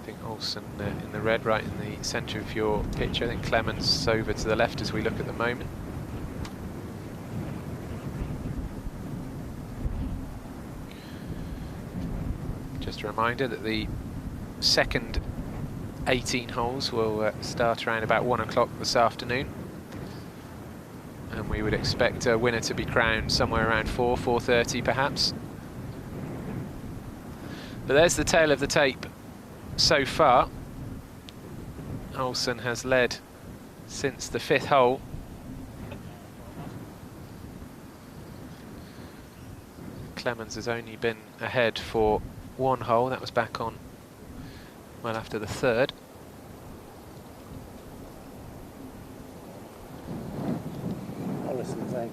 I think Olsen in the red, right in the centre of your picture. I think Clemens over to the left as we look at the moment. Just a reminder that the second 18 holes will start around about 1 o'clock this afternoon. And we would expect a winner to be crowned somewhere around 4:30 perhaps. But there's the tail of the tape so far. Olsen has led since the 5th hole. Clemens has only been ahead for 1 hole. That was back on well after the 3rd.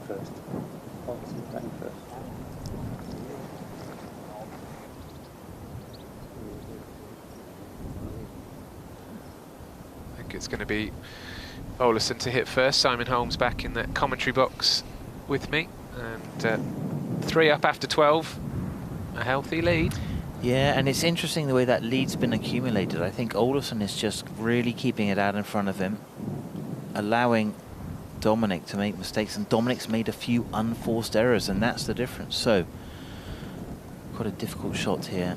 First. I think it's going to be Olesen to hit first. Simon Holmes back in the commentary box with me, and 3 up after 12, a healthy lead. Yeah, and it's interesting the way that lead's been accumulated. I think Olesen is just really keeping it out in front of him, allowing Dominic to make mistakes, and Dominic's made a few unforced errors, and that's the difference. So, quite a difficult shot here.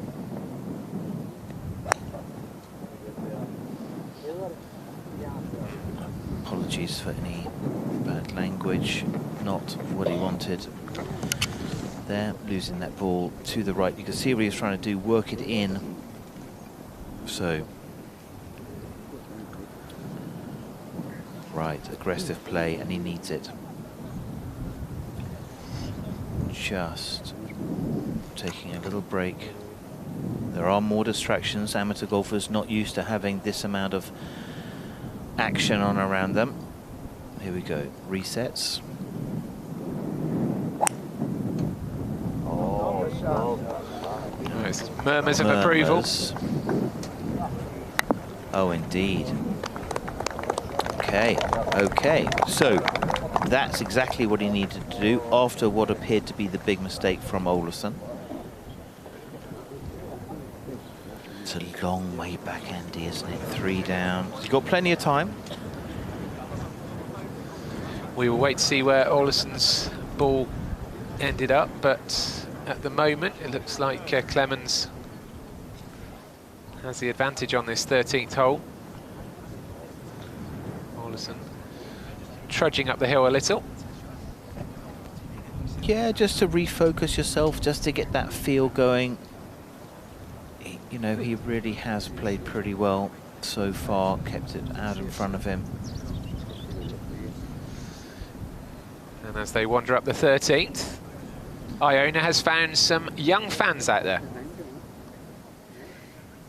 Apologies for any bad language, not what he wanted there. Losing that ball to the right. You can see what he was trying to do, work it in. So, right, aggressive play, and he needs it. Just taking a little break. There are more distractions. Amateur golfers not used to having this amount of action on around them. Here we go, resets. Nice. Murmurs of approval. Oh, indeed. Okay, so that's exactly what he needed to do after what appeared to be the big mistake from Olesen. It's a long way back, Andy, isn't it? 3 down. He's got plenty of time. We will wait to see where Olesen's ball ended up, but at the moment it looks like Clemens has the advantage on this 13th hole. Olesen trudging up the hill a little. Yeah, just to refocus yourself, just to get that feel going. You know, he really has played pretty well so far, kept it out in front of him. And as they wander up the 13th, Iona has found some young fans out there.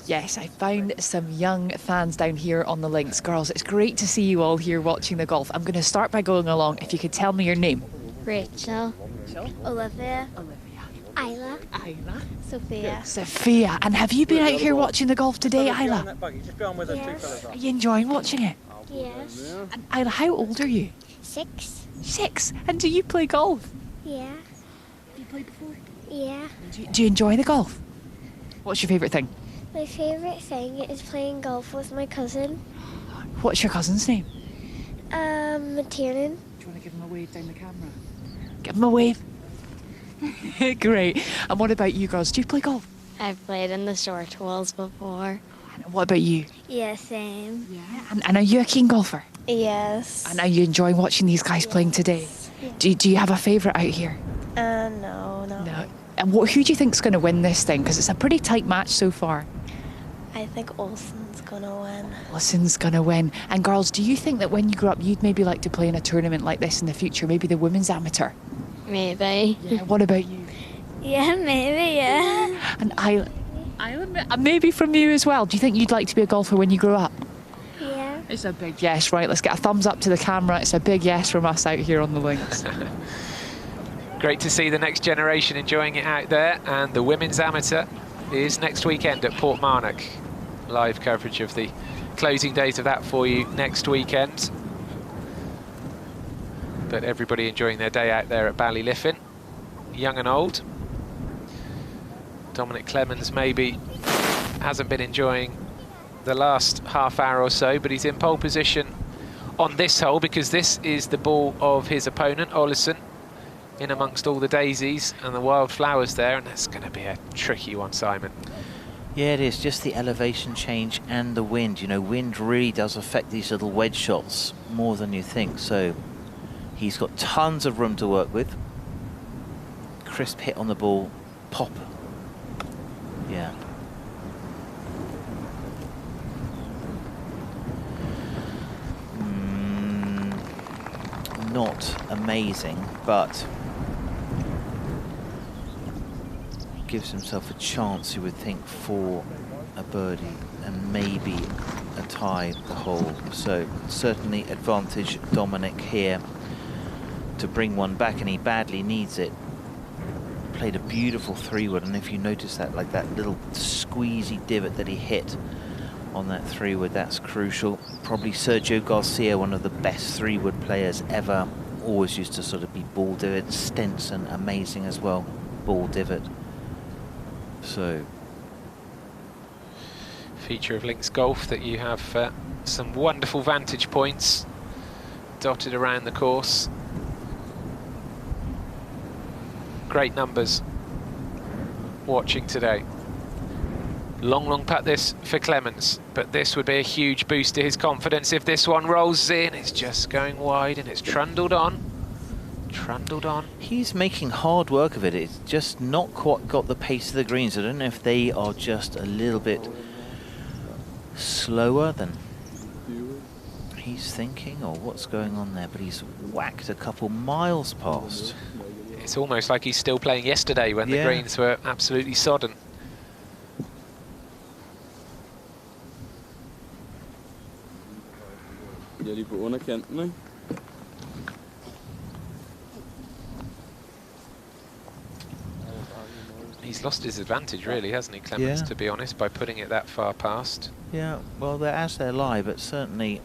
Yes, I found some young fans down here on the links. Girls, it's great to see you all here watching the golf. I'm going to start by going along. If you could tell me your name. Rachel. Olivia. Isla. Sophia. Sophia. And have you been out here watching the golf today, Isla? Yes. Are you enjoying watching it? Yes. And Isla, how old are you? 6. 6. And do you play golf? Yeah. Have you played before? Yeah. Do you enjoy the golf? What's your favourite thing? My favourite thing is playing golf with my cousin. What's your cousin's name? Tiernan. Do you want to give him a wave down the camera? Give him a wave. Great. And what about you girls? Do you play golf? I've played in the short holes before. And what about you? Yeah, same. Yeah. And are you a keen golfer? Yes. And are you enjoying watching these guys playing today? Yeah. Do you have a favourite out here? No. And who do you think's going to win this thing? Because it's a pretty tight match so far. I think Olsen's gonna win. Olsen's going to win. And girls, do you think that when you grow up, you'd maybe like to play in a tournament like this in the future? Maybe the women's amateur? Maybe. Yeah. What about you? Yeah, maybe, yeah. And Island, maybe from you as well. Do you think you'd like to be a golfer when you grow up? Yeah. It's a big yes, right? Let's get a thumbs up to the camera. It's a big yes from us out here on the links. Great to see the next generation enjoying it out there, and the women's amateur is next weekend at Portmarnock. Live coverage of the closing days of that for you next weekend. But everybody enjoying their day out there at Ballyliffin, young and old. Dominic Clemens maybe hasn't been enjoying the last half hour or so, but he's in pole position on this hole because this is the ball of his opponent, Olazábal, in amongst all the daisies and the wildflowers there, and that's going to be a tricky one, Simon. Yeah, it is. Just the elevation change and the wind. You know, wind really does affect these little wedge shots more than you think. So he's got tons of room to work with. Crisp hit on the ball. Pop. Yeah. Not amazing, but gives himself a chance, you would think, for a birdie and maybe a tie the hole. So certainly advantage Dominic here to bring one back, and he badly needs it. Played a beautiful 3-wood, and if you notice that, like that little squeezy divot that he hit on that 3-wood, that's crucial. Probably Sergio Garcia, one of the best 3-wood players ever, always used to sort of be ball divot. Stenson, amazing as well, ball divot. So, feature of links golf that you have some wonderful vantage points dotted around the course. Great numbers watching today. Long putt this for Clemens, but this would be a huge boost to his confidence if this one rolls in. It's just going wide and it's trundled on. He's making hard work of it. It's just not quite got the pace of the greens. I don't know if they are just a little bit slower than he's thinking or what's going on there, but he's whacked a couple miles past. It's almost like he's still playing yesterday when the greens were absolutely sodden. He's lost his advantage, really, hasn't he, Clemens, to be honest, by putting it that far past. Yeah, well, they're as they lie, but certainly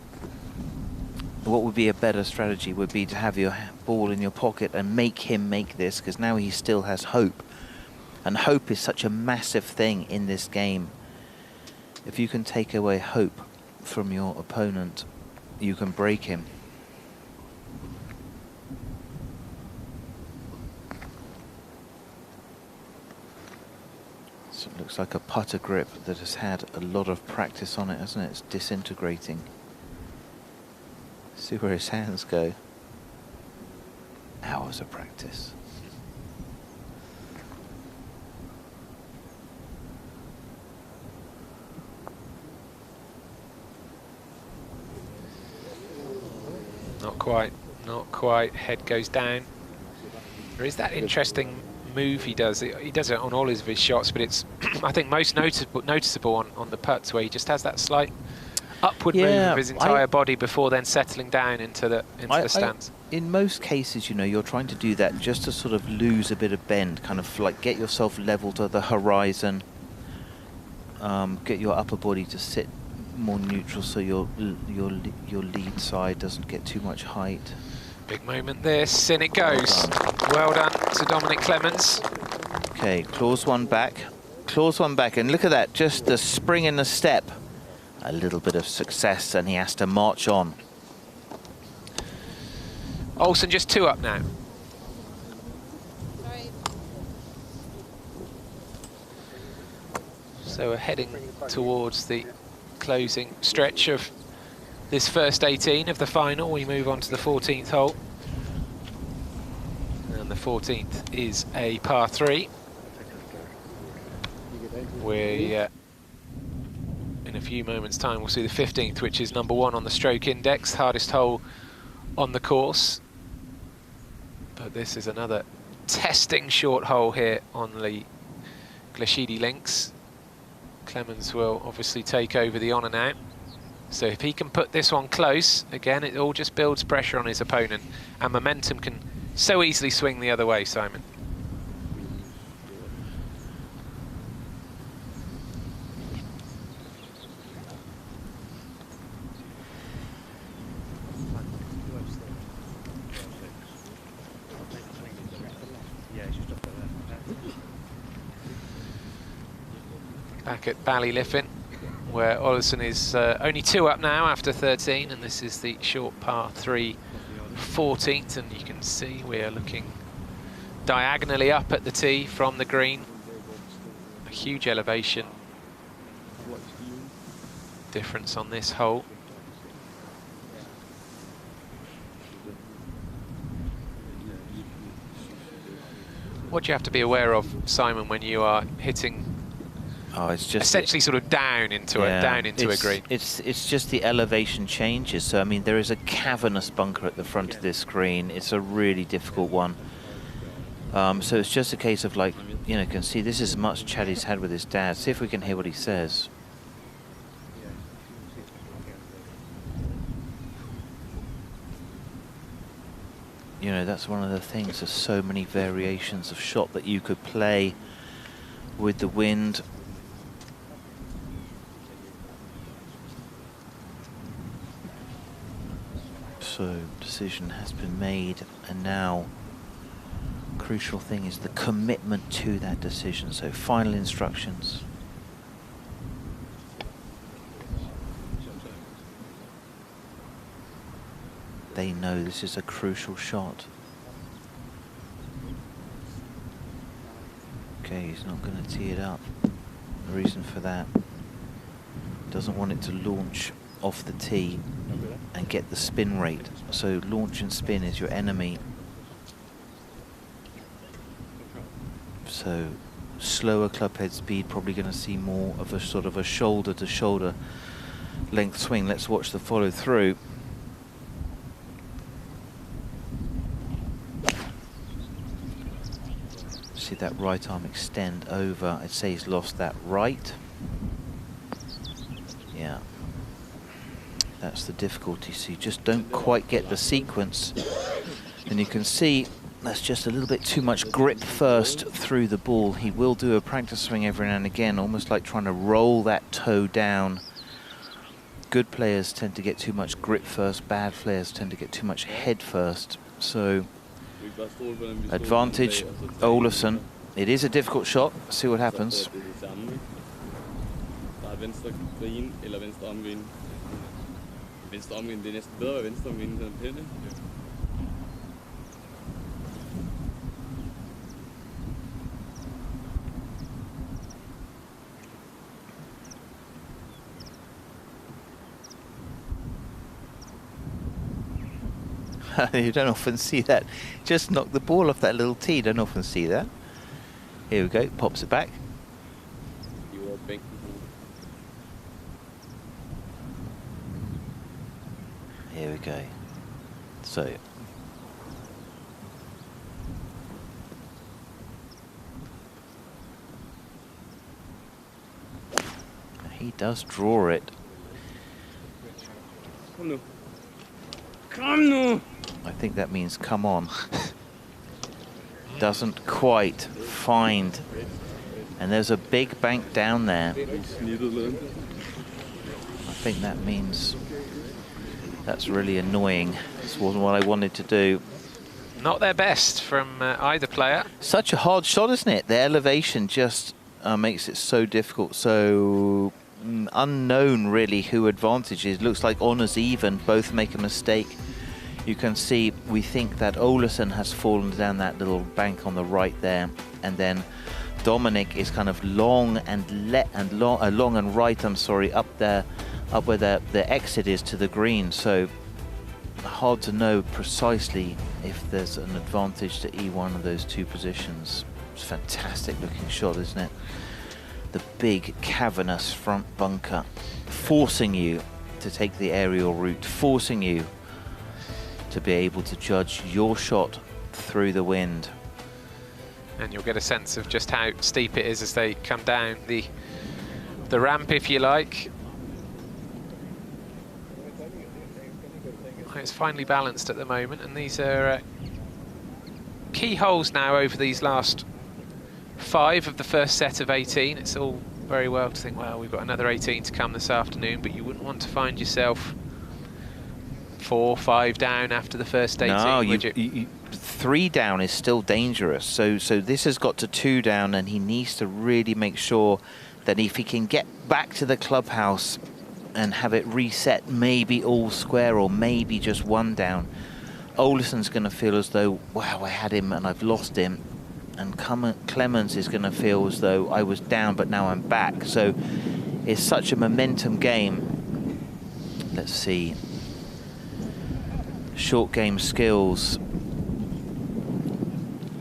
what would be a better strategy would be to have your ball in your pocket and make him make this, because now he still has hope. And hope is such a massive thing in this game. If you can take away hope from your opponent, you can break him. So it looks like a putter grip that has had a lot of practice on it, hasn't it? It's disintegrating. See where his hands go. Hours of practice. Not quite. Head goes down. There is that interesting move he does. He does it on all of his shots, but it's I think most noticeable on the putts, where he just has that slight upward move of his entire body before then settling down into the stance. In most cases, you know, you're trying to do that just to sort of lose a bit of bend, kind of like get yourself level to the horizon, get your upper body to sit more neutral so your lead side doesn't get too much height. Big moment this, in it goes. Well done to Dominic Clemens. Okay, claws one back, and look at that, just the spring in the step. A little bit of success, and he has to march on. Olsen just 2 up now. So we're heading towards the closing stretch of this first 18 of the final. We move on to the 14th hole. And the 14th is a par 3. In a few moments' time, we'll see the 15th, which is number 1 on the stroke index, hardest hole on the course. But this is another testing short hole here on the Glashidi links. Clemens will obviously take over the on and out. So if he can put this one close, again, it all just builds pressure on his opponent, and momentum can so easily swing the other way, Simon. Back at Ballyliffin, where Olazábal is only 2 up now after 13, and this is the short par 3 14th, and you can see we are looking diagonally up at the tee from the green. A huge elevation difference on this hole. What do you have to be aware of, Simon, when you are hitting it's just essentially sort of down into a green? It's just the elevation changes. So I mean, there is a cavernous bunker at the front of this green. It's a really difficult one. So it's just a case of, like, you know, you can see this is as much chat he's had with his dad. See if we can hear what he says. You know, that's one of the things. There's so many variations of shot that you could play with the wind. So decision has been made, and now crucial thing is the commitment to that decision. So final instructions. They know this is a crucial shot. Okay, he's not going to tee it up. The reason for that, doesn't want it to launch off the tee and get the spin rate. So launch and spin is your enemy. So slower club head speed, probably going to see more of a sort of a shoulder to shoulder length swing. Let's watch the follow through. See that right arm extend over. I'd say he's lost that right. Yeah. That's the difficulty. So you just don't quite get the sequence. And you can see that's just a little bit too much grip first through the ball. He will do a practice swing every now and again, almost like trying to roll that toe down. Good players tend to get too much grip first. Bad players tend to get too much head first. So advantage Olazábal. It is a difficult shot. See what happens. You don't often see that. Just knock the ball off that little tee. You don't often see that. Here we go. Pops it back. Here we go. So he does draw it. Come no. I think that means come on. Doesn't quite find. And there's a big bank down there. I think that means that's really annoying. This wasn't what I wanted to do. Not their best from either player. Such a hard shot, isn't it? The elevation just makes it so difficult. So unknown really who advantages. Looks like honours even. Both make a mistake. You can see we think that Olazábal has fallen down that little bank on the right there, and then Dominic is kind of long and right, I'm sorry, up there, up where the exit is to the green. So hard to know precisely if there's an advantage to E1 of those two positions. It's a fantastic looking shot, isn't it? The big cavernous front bunker, forcing you to take the aerial route, forcing you to be able to judge your shot through the wind. And you'll get a sense of just how steep it is as they come down the ramp, if you like. It's finely balanced at the moment, and these are key holes now over these last 5 of the first set of 18. It's all very well to think, well, we've got another 18 to come this afternoon, but you wouldn't want to find yourself 4, 5 down after the first 18, no, would you? 3 down is still dangerous. So this has got to 2 down, and he needs to really make sure that if he can get back to the clubhouse and have it reset, maybe all square or maybe just 1 down, Oleson's going to feel as though, wow, I had him and I've lost him. And Clemens is going to feel as though I was down, but now I'm back. So it's such a momentum game. Let's see. Short game skills.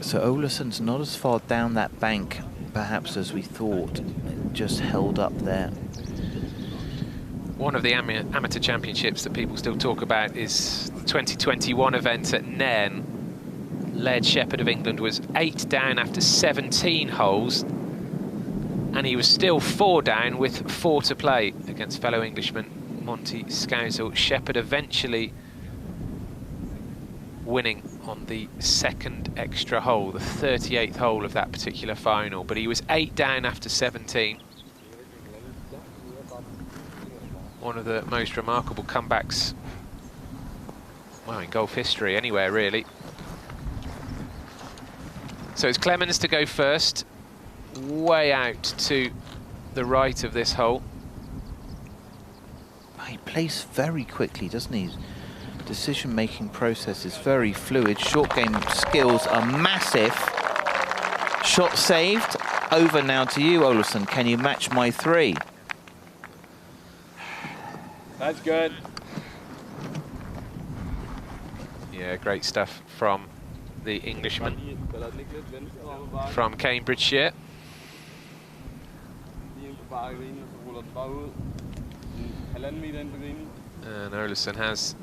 So Oleson's not as far down that bank, perhaps, as we thought. It just held up there. One of the amateur championships that people still talk about is the 2021 event at Nairn. Led Shepherd of England was 8 down after 17 holes, and he was still 4 down with 4 to play against fellow Englishman Monty Scousel. Shepherd eventually winning on the 2nd extra hole, the 38th hole of that particular final, but he was 8 down after 17. One of the most remarkable comebacks, well, in golf history anywhere, really. So it's Clemens to go first, way out to the right of this hole. He plays very quickly, doesn't he? Decision-making process is very fluid. Short game skills are massive. Shot saved. Over now to you, Oleson. Can you match my 3? That's good. Yeah, great stuff from the Englishman from Cambridgeshire. And Oleson has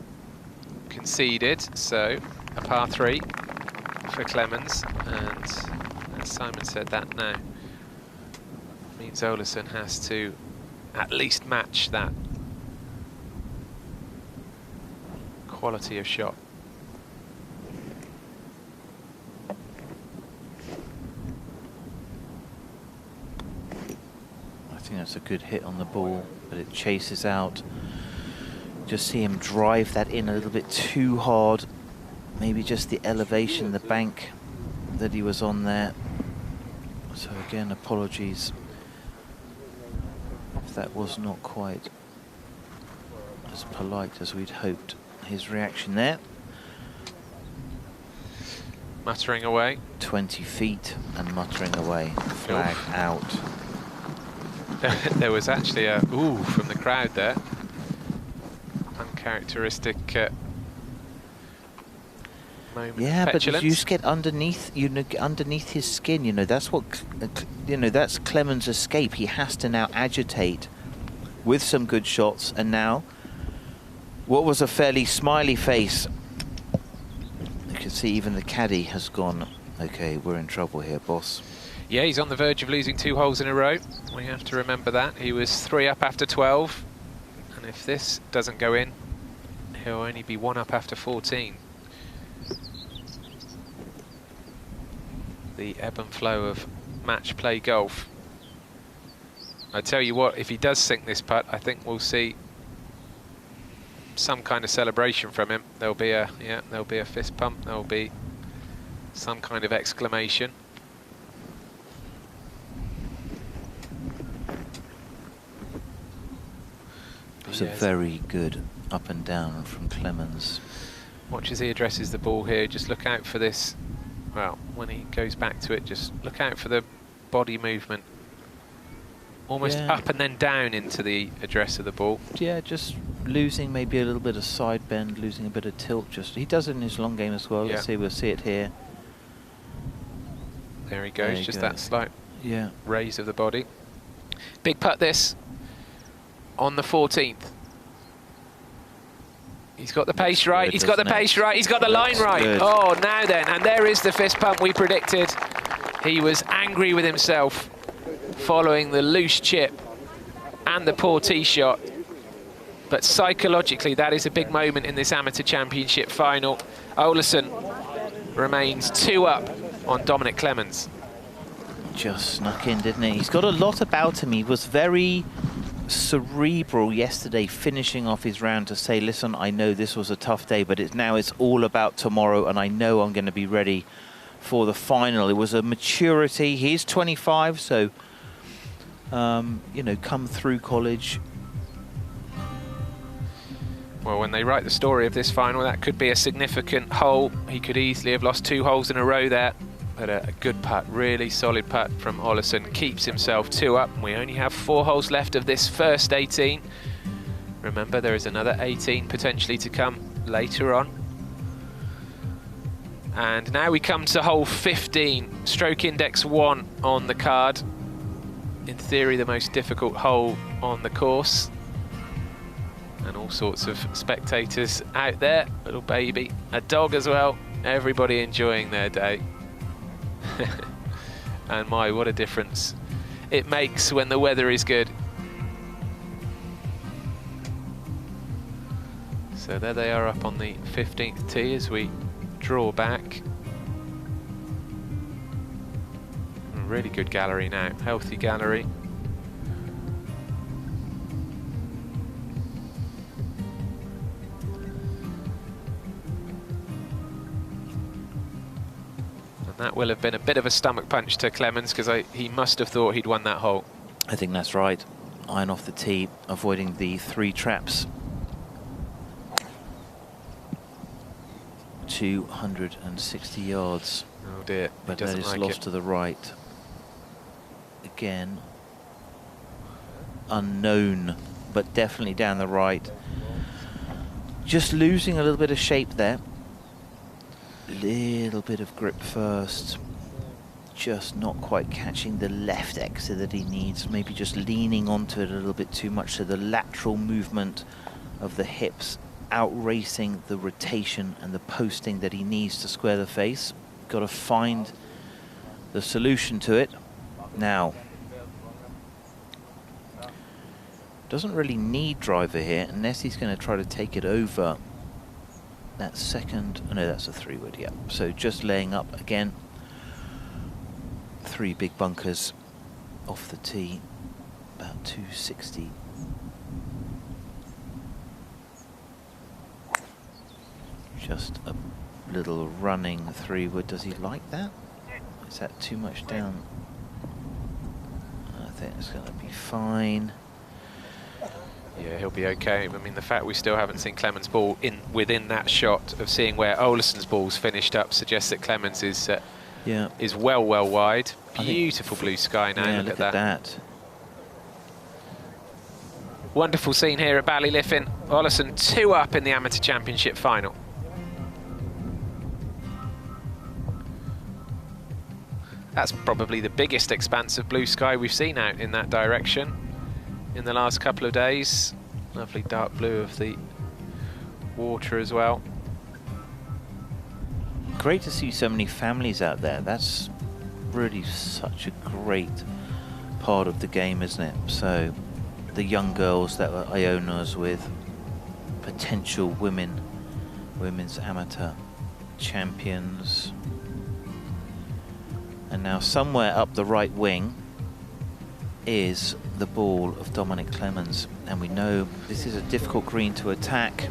conceded, so a par 3 for Clemens, and as Simon said, that now means Oleson has to at least match that quality of shot. I think that's a good hit on the ball, but it chases out. Just see him drive that in a little bit too hard. Maybe just the elevation, the bank that he was on there. So again, apologies if that was not quite as polite as we'd hoped. His reaction there. Muttering away. 20 feet and muttering away. Flag out. There was actually a ooh from the crowd there. Uncharacteristic moment. Yeah, of petulance. but you just get underneath, you know, underneath his skin. You know, that's what, you know, that's Clemens' escape. He has to now agitate with some good shots, and now what was a fairly smiley face. You can see even the caddy has gone, okay, we're in trouble here, boss. Yeah, he's on the verge of losing 2 holes in a row. We have to remember that. He was 3 up after 12. And if this doesn't go in, he'll only be 1 up after 14. The ebb and flow of match play golf. I tell you what, if he does sink this putt, I think we'll see some kind of celebration from him. There'll be a fist pump. There'll be some kind of exclamation. It was a very good up and down from Clemens. Watch as he addresses the ball here. Just look out for this. Well, when he goes back to it, just look out for the body movement. Almost up and then down into the address of the ball. Yeah, just losing maybe a little bit of side bend, losing a bit of tilt. He does it in his long game as well. Let's see, we'll see it here. There he goes, just that slight raise of the body. Big putt this on the 14th. He's got the pace right, he's got the pace right, he's got the line right. Oh, now then, and there is the fist pump we predicted. He was angry with himself following the loose chip and the poor tee shot. But psychologically, that is a big moment in this Amateur Championship final. Olazábal remains 2 up on Dominic Clemens. Just snuck in, didn't he? He's got a lot about him. He was very cerebral yesterday, finishing off his round to say, listen, I know this was a tough day, but it's all about tomorrow, and I know I'm going to be ready for the final. It was a maturity. He's 25, so, you know, come through college. Well, when they write the story of this final, that could be a significant hole. He could easily have lost 2 holes in a row there. But a good putt, really solid putt from Olazábal, keeps himself 2 up. We only have 4 holes left of this first 18. Remember, there is another 18 potentially to come later on. And now we come to hole 15, stroke index 1 on the card. In theory, the most difficult hole on the course. And all sorts of spectators out there. Little baby, a dog as well. Everybody enjoying their day. And my, what a difference it makes when the weather is good. So there they are up on the 15th tee as we draw back. Really good gallery now, healthy gallery. That will have been a bit of a stomach punch to Clemens, because he must have thought he'd won that hole. I think that's right. Iron off the tee, avoiding the 3 traps. 260 yards. Oh dear, but that is lost to the right. Again, unknown, but definitely down the right. Just losing a little bit of shape there. Little bit of grip first, just not quite catching the left exit that he needs, maybe just leaning onto it a little bit too much, so the lateral movement of the hips outracing the rotation and the posting that he needs to square the face. Got to find the solution to it. Now, doesn't really need driver here unless he's going to try to take it over that second. Oh no, that's a 3-wood, yeah. So just laying up again. 3 big bunkers off the tee, about 260. Just a little running 3-wood. Does he like that? Is that too much down? I think it's going to be fine. Yeah, he'll be okay. I mean, the fact we still haven't seen Clemens' ball within that shot of seeing where Olazábal's ball's finished up suggests that Clemens is well wide. Beautiful blue sky now. Yeah, look at that. Wonderful scene here at Ballyliffin. Olazábal 2 up in the Amateur Championship final. That's probably the biggest expanse of blue sky we've seen out in that direction in the last couple of days. Lovely dark blue of the water as well. Great to see so many families out there. That's really such a great part of the game, isn't it? So the young girls that were Ionas with, potential women's amateur champions. And now somewhere up the right wing is the ball of Dominic Clemens, and we know this is a difficult green to attack.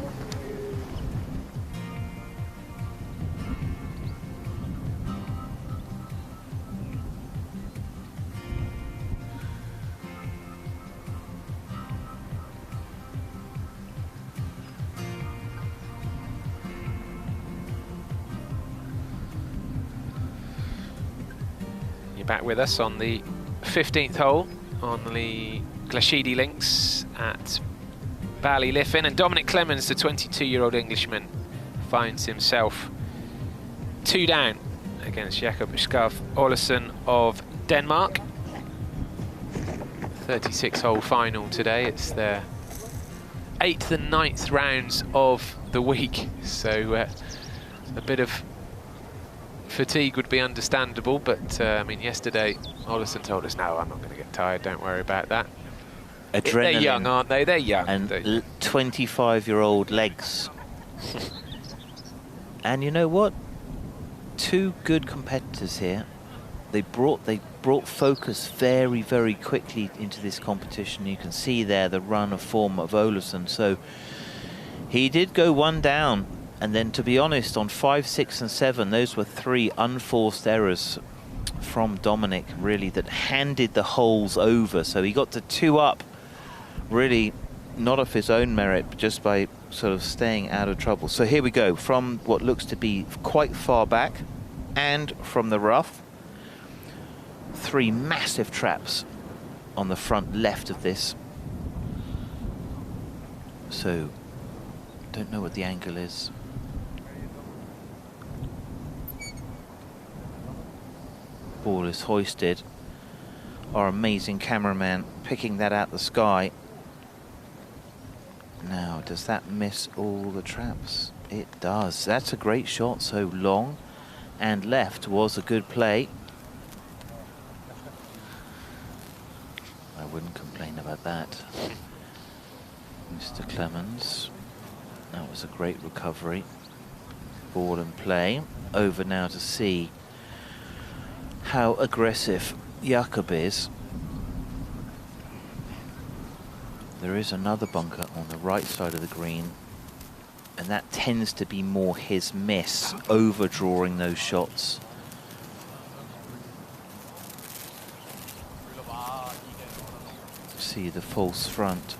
You're back with us on the 15th hole on the Glashidi links at Ballyliffin, and Dominic Clemens, the 22-year-old Englishman, finds himself 2 down against Jakob Skov Olazábal of Denmark. 36-hole final today. It's their 8th and 9th rounds of the week, so a bit of fatigue would be understandable, but I mean, yesterday Olazábal told us, no, I'm not going to get tired, don't worry about that. Adrenaline. They're young, aren't they? They're young. And 25-year-old legs. And you know what? 2 good competitors here. They brought focus very, very quickly into this competition. You can see there the run of form of Olazábal. So he did go 1 down. And then, to be honest, on 5, 6 and 7, those were 3 unforced errors from Dominic, really, that handed the holes over. So he got to 2 up, really not of his own merit, but just by sort of staying out of trouble. So here we go, from what looks to be quite far back and from the rough. 3 massive traps on the front left of this. So, don't know what the angle is. Ball is hoisted. Our amazing cameraman picking that out the sky. Now, does that miss all the traps? It does. That's a great shot. So long and left was a good play. I wouldn't complain about that. Mr. Clemens. That was a great recovery. Ball and play. Over now to see how aggressive Jakob is. There is another bunker on the right side of the green, and that tends to be more his miss, overdrawing those shots. See the false front.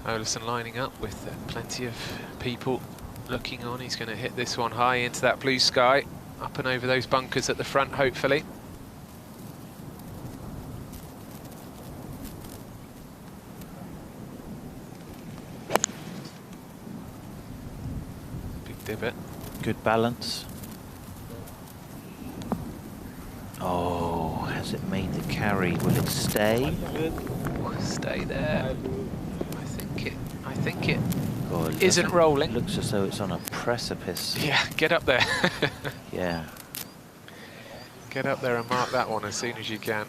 Olazábal lining up with plenty of people looking on. He's going to hit this one high into that blue sky, up and over those bunkers at the front, hopefully. Big divot. Good balance. Oh, has it made the carry? Will it stay? Stay there. I think it God, isn't rolling. Looks as though it's on a precipice. Yeah, get up there. Yeah. Get up there and mark that one as soon as you can.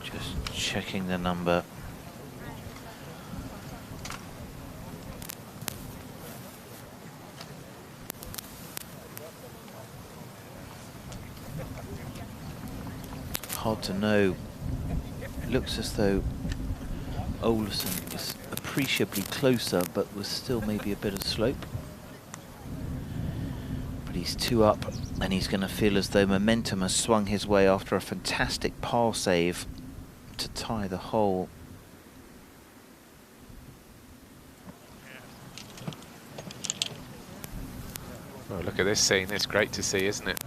Just checking the number. Hard to know. It looks as though Olazábal is appreciably closer, but with still maybe a bit of slope. But he's 2 up, and he's going to feel as though momentum has swung his way after a fantastic par save to tie the hole. Oh, look at this scene. It's great to see, isn't it?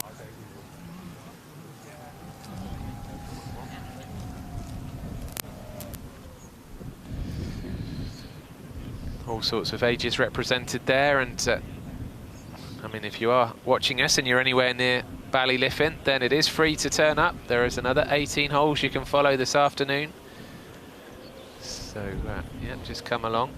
All sorts of ages represented there, and I mean, if you are watching us and you're anywhere near Ballyliffin, then it is free to turn up. There is another 18 holes you can follow this afternoon. So, yeah, just come along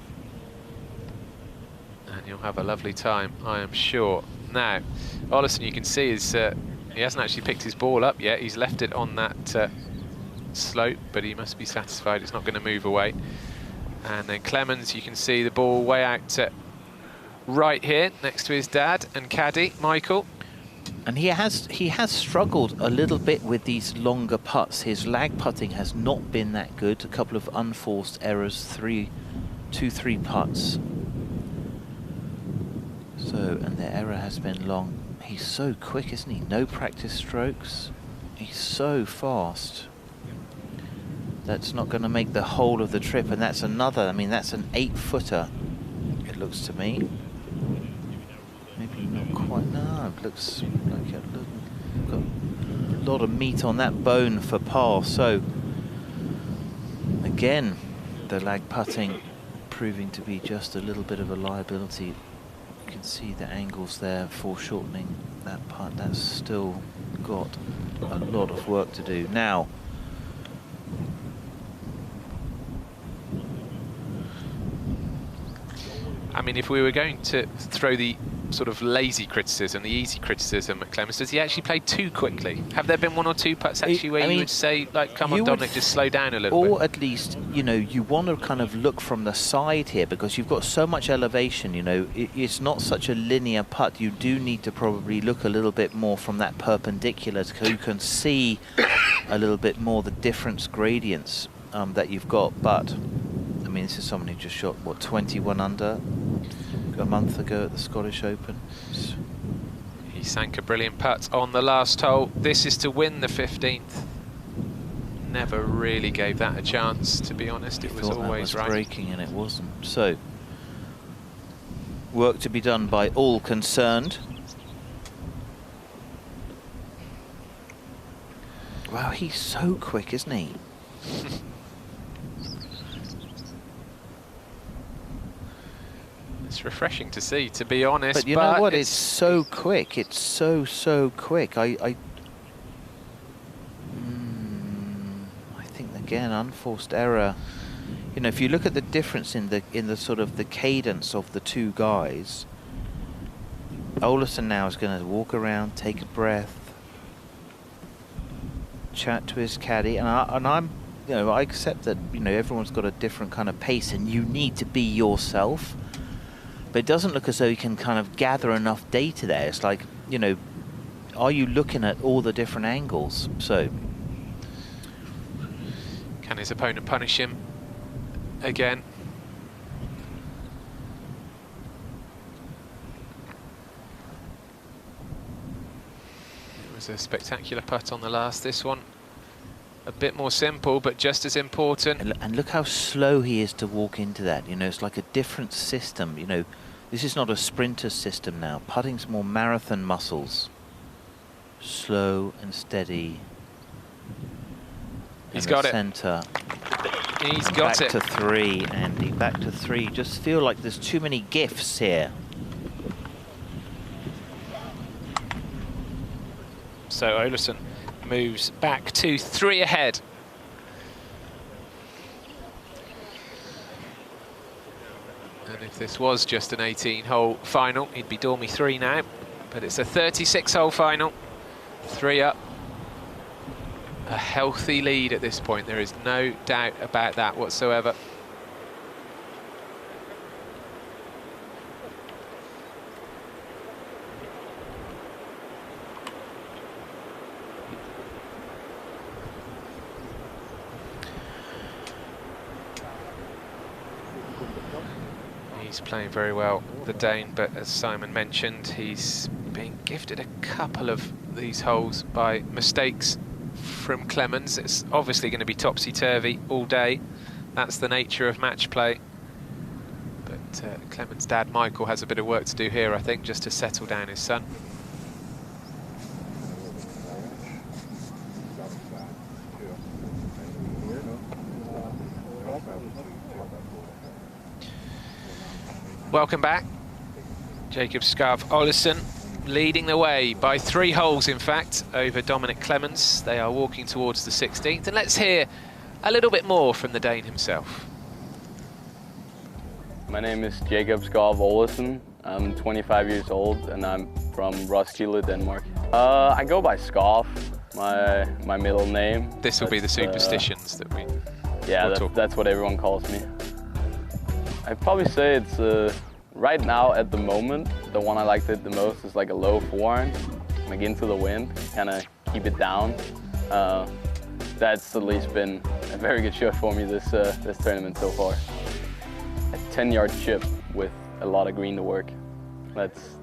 and you'll have a lovely time, I am sure. Now, Olazábal, you can see, is he hasn't actually picked his ball up yet. He's left it on that slope, but he must be satisfied it's not going to move away. And then Clemens, you can see the ball way out right here next to his dad and caddy, Michael. And he has struggled a little bit with these longer putts. His lag putting has not been that good. A couple of unforced errors, 2-3 putts. So, and the error has been long. He's so quick, isn't he? No practice strokes. He's so fast. That's not going to make the whole of the trip, and that's another, I mean, that's an 8-footer, it looks to me. Maybe not quite, no, it looks like got a lot of meat on that bone for par. So, again, the lag putting proving to be just a little bit of a liability. You can see the angles there foreshortening that putt. That's still got a lot of work to do. Now, I mean, if we were going to throw the sort of lazy criticism, the easy criticism at Clemens, does he actually play too quickly? Have there been one or two putts actually where you would say, like, come on, Dominic, just slow down a little bit? Or at least, you know, you want to kind of look from the side here because you've got so much elevation, you know, it's not such a linear putt. You do need to probably look a little bit more from that perpendicular so you can see a little bit more the difference gradients that you've got. But, I mean, this is someone who just shot, what, 21 under a month ago at the Scottish Open. He sank a brilliant putt on the last hole. This is to win the 15th. Never really gave that a chance, to be honest. It was always right. Breaking, and it wasn't. So, work to be done by all concerned. Wow, he's so quick, isn't he? It's refreshing to see, to be honest. But you know what? It's so quick. It's so quick. I think again, unforced error. You know, if you look at the difference in the sort of the cadence of the two guys, Olazábal now is going to walk around, take a breath, chat to his caddy, and I'm, you know, I accept that, you know, everyone's got a different kind of pace, and you need to be yourself. But it doesn't look as though you can kind of gather enough data there. It's like, you know, are you looking at all the different angles? So, can his opponent punish him again? It was a spectacular putt on the last. This one a bit more simple, but just as important. And look how slow he is to walk into that. You know, it's like a different system. You know, this is not a sprinter system now. Putting's more marathon muscles. Slow and steady. He's got it. Center. He's got it. Back to 3, Andy. Back to 3. Just feel like there's too many gifts here. So Olazábal moves back to 3 ahead. And if this was just an 18-hole final, he'd be Dormy 3 now. But it's a 36-hole final. 3 up. A healthy lead at this point. There is no doubt about that whatsoever. He's playing very well, the Dane, but as Simon mentioned, he's being gifted a couple of these holes by mistakes from Clemens. It's obviously going to be topsy-turvy all day. That's the nature of match play. But Clemens' dad, Michael, has a bit of work to do here, I think, just to settle down his son. Welcome back. Jacob Scarf Olazábal leading the way by 3 holes, in fact, over Dominic Clemens. They are walking towards the 16th. And let's hear a little bit more from the Dane himself. My name is Jacob Scarf Olazábal. I'm 25 years old and I'm from Roskilde, Denmark. I go by Scarf, my middle name. This will be the superstitions that we... Yeah, that's what everyone calls me. I'd probably say it's, right now at the moment, the one I like to hit the most is like a low forehand. like into the wind, kind of keep it down. That's at least been a very good shot for me this tournament so far. A 10-yard chip with a lot of green to work. That's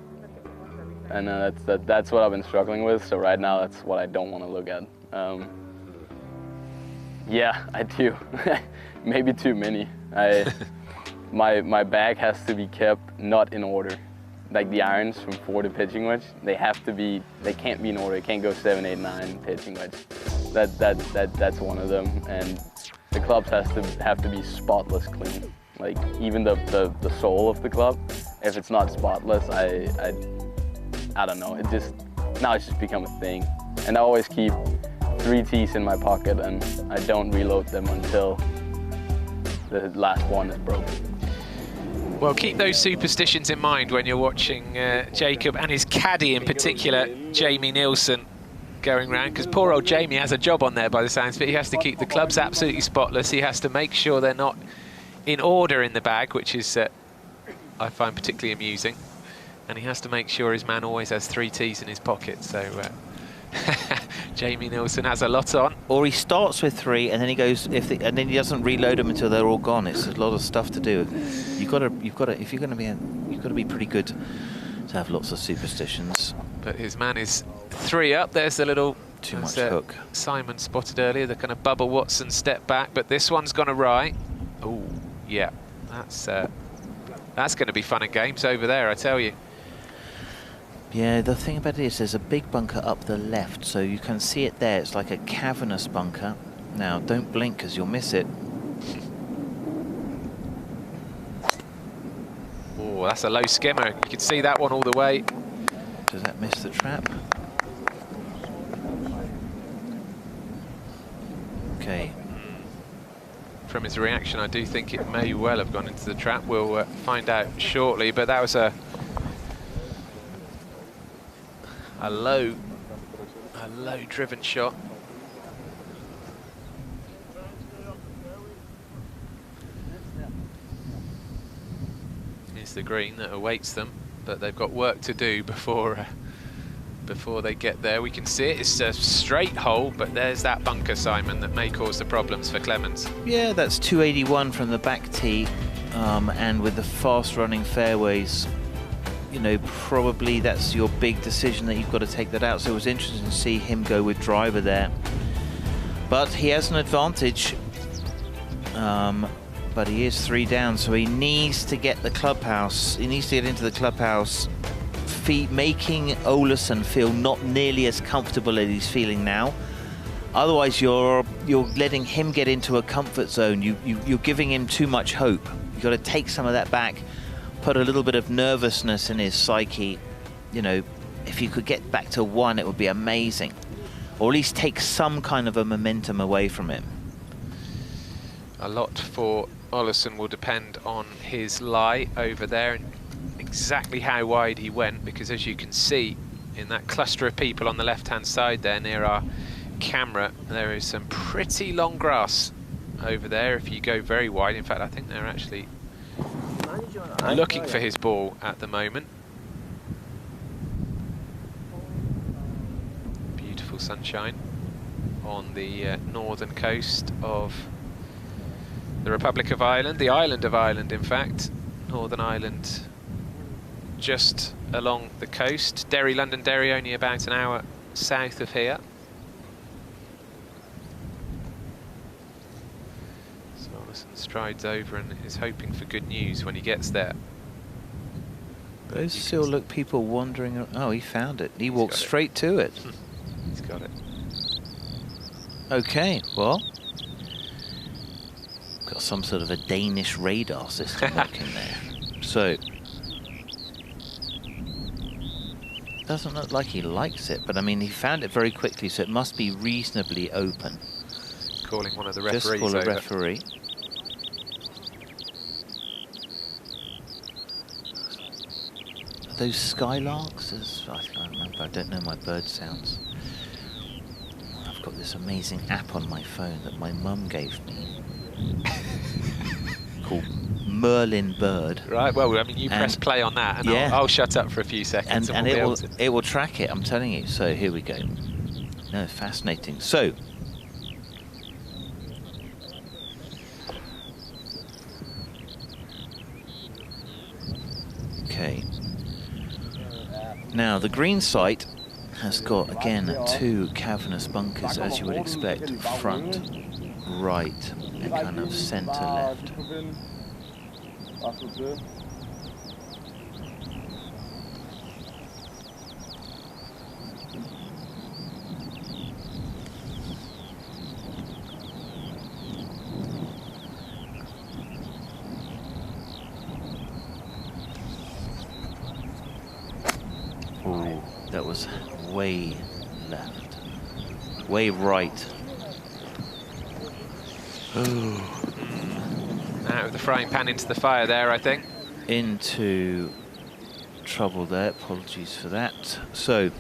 what I've been struggling with. So right now, that's what I don't want to look at. Yeah, I do. Maybe too many. My bag has to be kept not in order. Like the irons from 4 to pitching wedge, they can't be in order. It can't go 7, 8, 9 pitching wedge. That's one of them. And the clubs have to be spotless clean. Like even the sole of the club, if it's not spotless, I don't know. Now it's just become a thing. And I always keep 3 tees in my pocket, and I don't reload them until the last one is broken. Well, keep those superstitions in mind when you're watching Jacob and his caddy in particular, Jamie Nielsen, going round, because poor old Jamie has a job on there by the sounds of it. He has to keep the clubs absolutely spotless. He has to make sure they're not in order in the bag, which is I find particularly amusing. And he has to make sure his man always has 3 tees in his pocket. So Jamie Nielsen has a lot on. Or he starts with 3 and then he goes, and then he doesn't reload them until they're all gone. It's a lot of stuff to do. You've got to be pretty good to have lots of superstitions. But his man is 3 up. There's the little too much hook. Simon spotted earlier, the kind of Bubba Watson step back, but this one's gone awry. Oh, yeah, that's going to be fun and games over there, I tell you. Yeah, the thing about it is there's a big bunker up the left, so you can see it there. It's like a cavernous bunker. Now, don't blink because you'll miss it. Oh, that's a low skimmer. You can see that one all the way. Does that miss the trap? Okay. From his reaction, I do think it may well have gone into the trap. We'll find out shortly, but that was a low driven shot. Here's the green that awaits them, but they've got work to do before they get there. We can see it. It's a straight hole, but there's that bunker, Simon, that may cause the problems for Clemens. Yeah, that's 281 from the back tee, and with the fast-running fairways, you know, probably that's your big decision that you've got to take that out. So it was interesting to see him go with driver there. But he has an advantage, but he is 3 down, so he needs to get the clubhouse. He needs to get into the clubhouse, making Olazábal feel not nearly as comfortable as he's feeling now. Otherwise, you're letting him get into a comfort zone. You're giving him too much hope. You've got to take some of that back, put a little bit of nervousness in his psyche. You know, if you could get back to 1, it would be amazing. Or at least take some kind of a momentum away from him. A lot for Olazábal will depend on his lie over there and exactly how wide he went, because as you can see in that cluster of people on the left-hand side there near our camera, there is some pretty long grass over there if you go very wide. In fact, I think they're actually looking for his ball at the moment. Beautiful sunshine on the northern coast of the Republic of Ireland, the island of Ireland in fact. Northern Ireland just along the coast. Derry, Londonderry, only about an hour south of here. So Olazábal strides over and is hoping for good news when he gets there. Those still look people wandering. Oh, he found it. He walked straight to it. He's got it. Okay, well, got some sort of a Danish radar system working there. So doesn't look like he likes it, but I mean, he found it very quickly, so it must be reasonably open. Calling one of the referees. Just call a referee. Are those skylarks? I can't remember. I don't know my bird sounds. I've got this amazing app on my phone that my mum gave me called Merlin bird. Right, well, I mean, you press play on that, and yeah. I'll shut up for a few seconds. And it will track it, I'm telling you. So here we go. No, fascinating. So, okay. Now, the green site has got, again, 2 cavernous bunkers, as you would expect. Front, right, and kind of centre left. Oh, that was way left, way right. Ooh. Out of the frying pan into the fire there, I think. Into trouble there, apologies for that. So,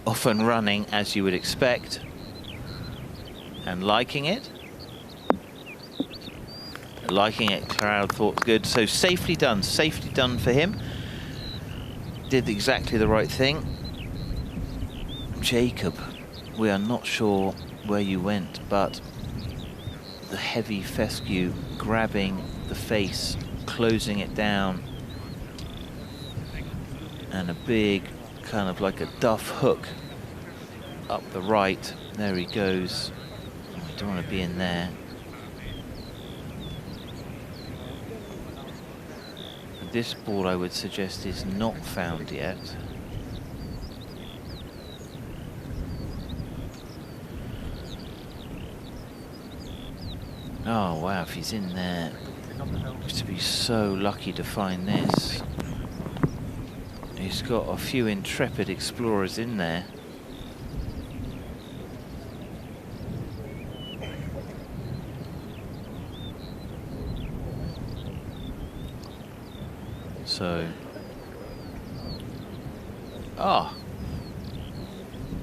off and running as you would expect, and liking it. Liking it, crowd thought good. So safely done for him. Did exactly the right thing. Jacob, we are not sure where you went, but the heavy fescue grabbing the face, closing it down, and a big kind of like a duff hook up the right. There he goes. We don't want to be in there. This ball, I would suggest, is not found yet. Oh wow, if he's in there, to be so lucky to find this. He's got a few intrepid explorers in there. So,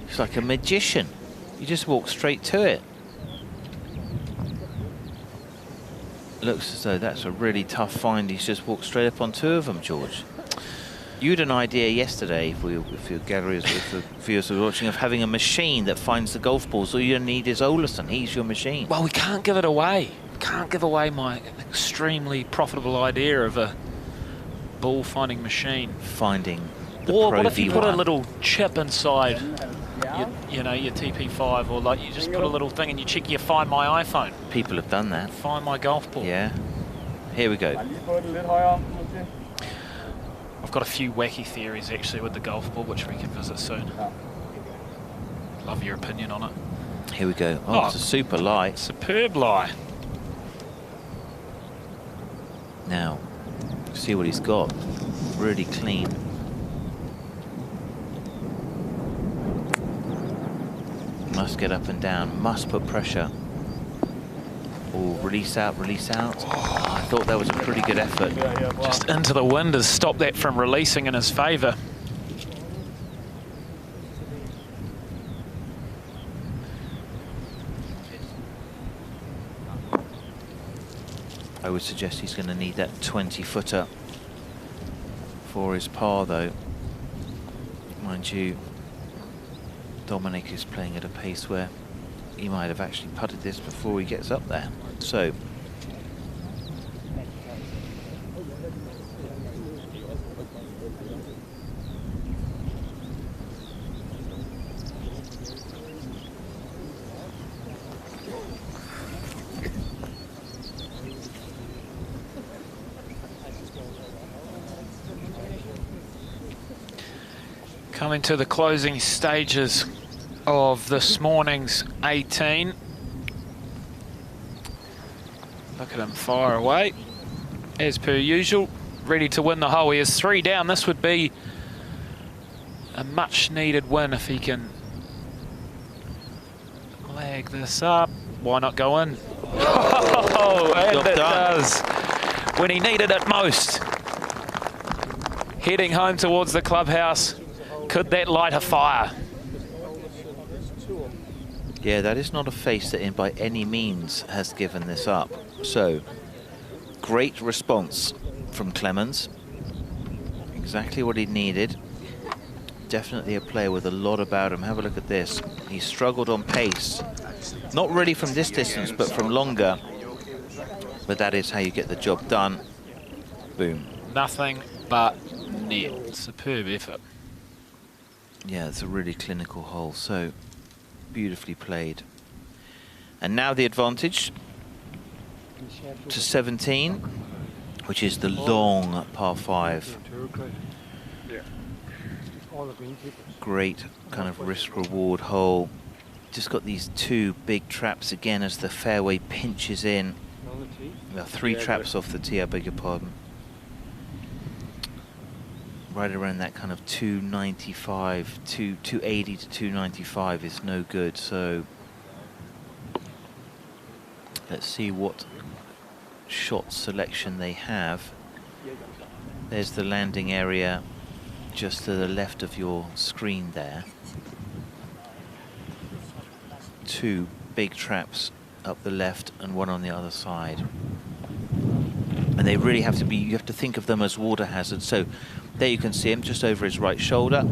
it's like a magician. You just walk straight to it. Looks as though that's a really tough find. He's just walked straight up on 2 of them, George. You had an idea yesterday, if your galleries, if the viewers were watching, of having a machine that finds the golf balls. All you need is Olazábal. He's your machine. Well, we can't give it away. We can't give away my extremely profitable idea of a ball finding machine. Finding the Or Pro what if you V1. put a little chip inside your TP5, or like you just put a little thing and you check your Find My iPhone. People have done that. Find My golf ball. Yeah. Here we go. I've got a few wacky theories actually with the golf ball, which we can visit soon. Love your opinion on it. Here we go. Oh, it's a super lie. Superb lie. Now, see what he's got. Really clean. Must get up and down. Must put pressure. Oh, release out, release out. Oh, I thought that was a pretty good effort. Just into the wind has stopped that from releasing in his favour. I would suggest he's going to need that 20-footer for his par, though. Mind you, Dominic is playing at a pace where he might have actually putted this before he gets up there. So, coming to the closing stages of this morning's 18. Look at him fire away, as per usual, ready to win the hole. He is 3 down. This would be a much needed win if he can lag this up. Why not go in? Oh, and it does, when he needed it most. Heading home towards the clubhouse. Could that light a fire? Yeah, that is not a face that by any means has given this up. So, great response from Clemens. Exactly what he needed. Definitely a player with a lot about him. Have a look at this. He struggled on pace. Not really from this distance, but from longer. But that is how you get the job done. Boom. Nothing but net. Superb effort. Yeah, it's a really clinical hole. So beautifully played. And now the advantage to 17, which is the long par 5. Great kind of risk-reward hole. Just got these 2 big traps again as the fairway pinches in. Well, 3 traps off the tee, I beg your pardon. Right around that kind of 295, 280 to 295 is no good. So let's see what shot selection they have. There's the landing area just to the left of your screen there. 2 big traps up the left and 1 on the other side. And they really have to be, you have to think of them as water hazards. So there you can see him just over his right shoulder,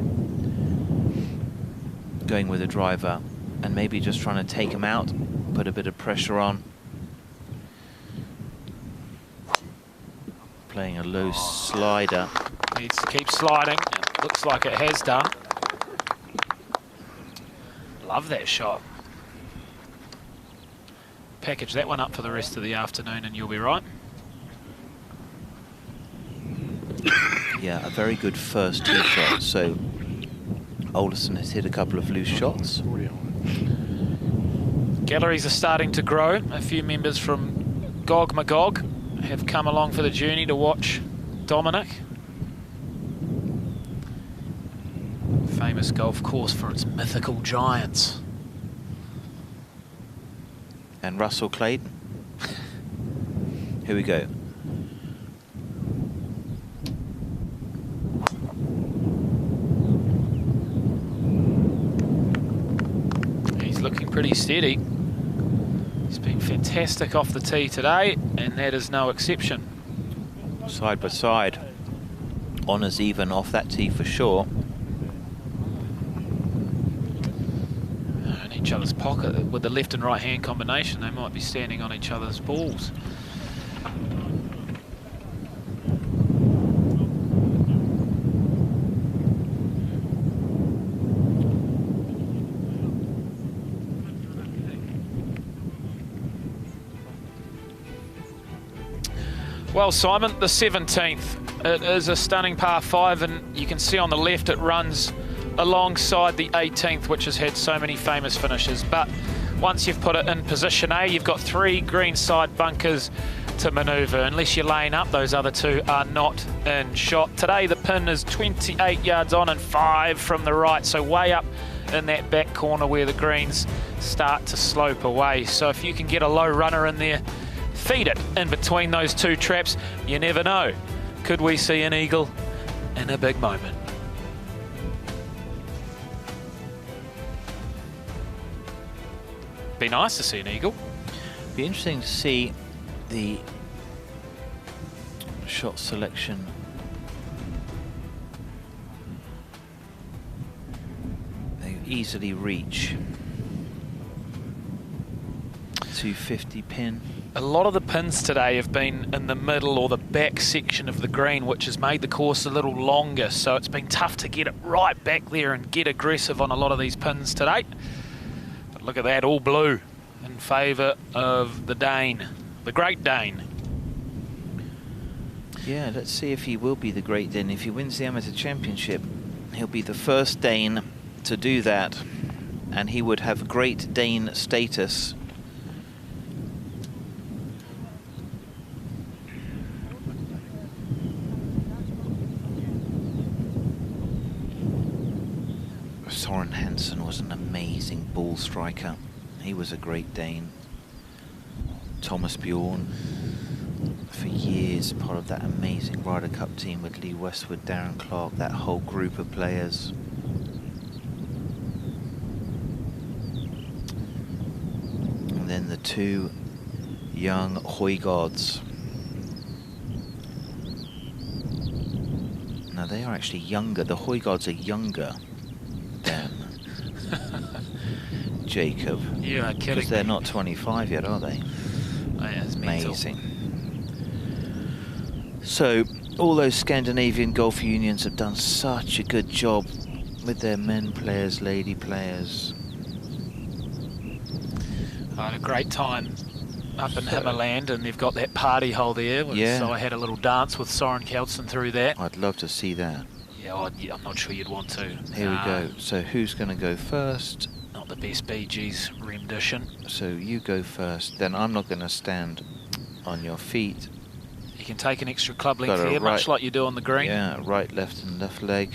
going with a driver and maybe just trying to take him out, put a bit of pressure on. Playing a low slider. Needs to keep sliding. It looks like it has done. Love that shot. Package that one up for the rest of the afternoon and you'll be right. Yeah, a very good first tee shot. So Olazábal has hit a couple of loose shots. Galleries are starting to grow. A few members from Gog Magog have come along for the journey to watch Dominic. Famous golf course for its mythical giants. And Russell Clayton. Here we go. He's looking pretty steady. He's been fantastic off the tee today, and that is no exception. Side by side. Honours even off that tee for sure. In each other's pocket with the left and right hand combination, they might be standing on each other's balls. Well, Simon, the 17th. It is a stunning par 5, and you can see on the left it runs alongside the 18th, which has had so many famous finishes. But once you've put it in position A, you've got 3 greenside bunkers to manoeuvre. Unless you're laying up, those other 2 are not in shot. Today, the pin is 28 yards on and 5 from the right, so way up in that back corner where the greens start to slope away. So if you can get a low runner in there, feed it in between those 2 traps, you never know. Could we see an eagle in a big moment? Be nice to see an eagle. Be interesting to see the shot selection. They easily reach 250 pin. A lot of the pins today have been in the middle or the back section of the green, which has made the course a little longer, so it's been tough to get it right back there and get aggressive on a lot of these pins today. But look at that, all blue in favour of the Dane, the Great Dane. Yeah, let's see if he will be the Great Dane. If he wins the Amateur Championship, he'll be the first Dane to do that, and he would have Great Dane status. Soren Hansen was an amazing ball striker. He was a Great Dane. Thomas Bjorn, for years, part of that amazing Ryder Cup team with Lee Westwood, Darren Clark, that whole group of players. two young Hoygods. Now they are actually younger. The Hoygods are younger than Jacob. You are kidding. Because they're not 25 yet, are they? Oh, yeah, it's amazing. So all those Scandinavian golf unions have done such a good job with their men players, lady players. I had a great time up in Himmerland, and they've got that party hole there. Yeah. So I had a little dance with Soren Kjeldsen through that. I'd love to see that. Yeah, I'm not sure you'd want to. Here we go. So who's going to go first? Not the best Bee Gees rendition. So you go first. Then I'm not going to stand on your feet. You can take an extra club length here, much like you do on the green. Yeah, right, left and left leg.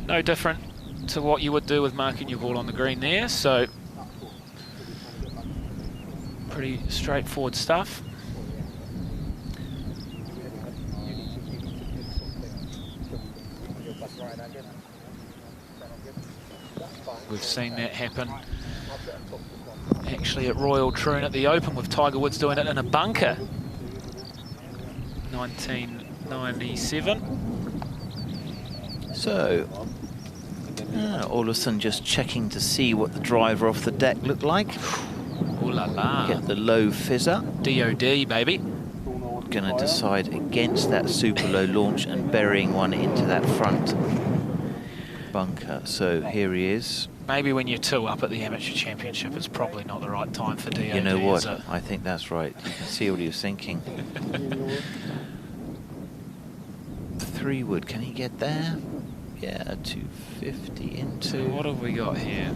No different to what you would do with marking your ball on the green there, so pretty straightforward stuff. We've seen that happen actually at Royal Troon at the Open, with Tiger Woods doing it in a bunker. 1997. So, Olazábal just checking to see what the driver off the deck looked like. Ooh la la. Get the low fizzer. DOD, baby. Gonna decide against that super low launch and burying one into that front bunker. So here he is. Maybe when you're 2 up at the Amateur Championship, it's probably not the right time for DOD. You know what? I think that's right. You can see what he was thinking. 3 wood, can he get there? Yeah, 250 into. So what have we got here?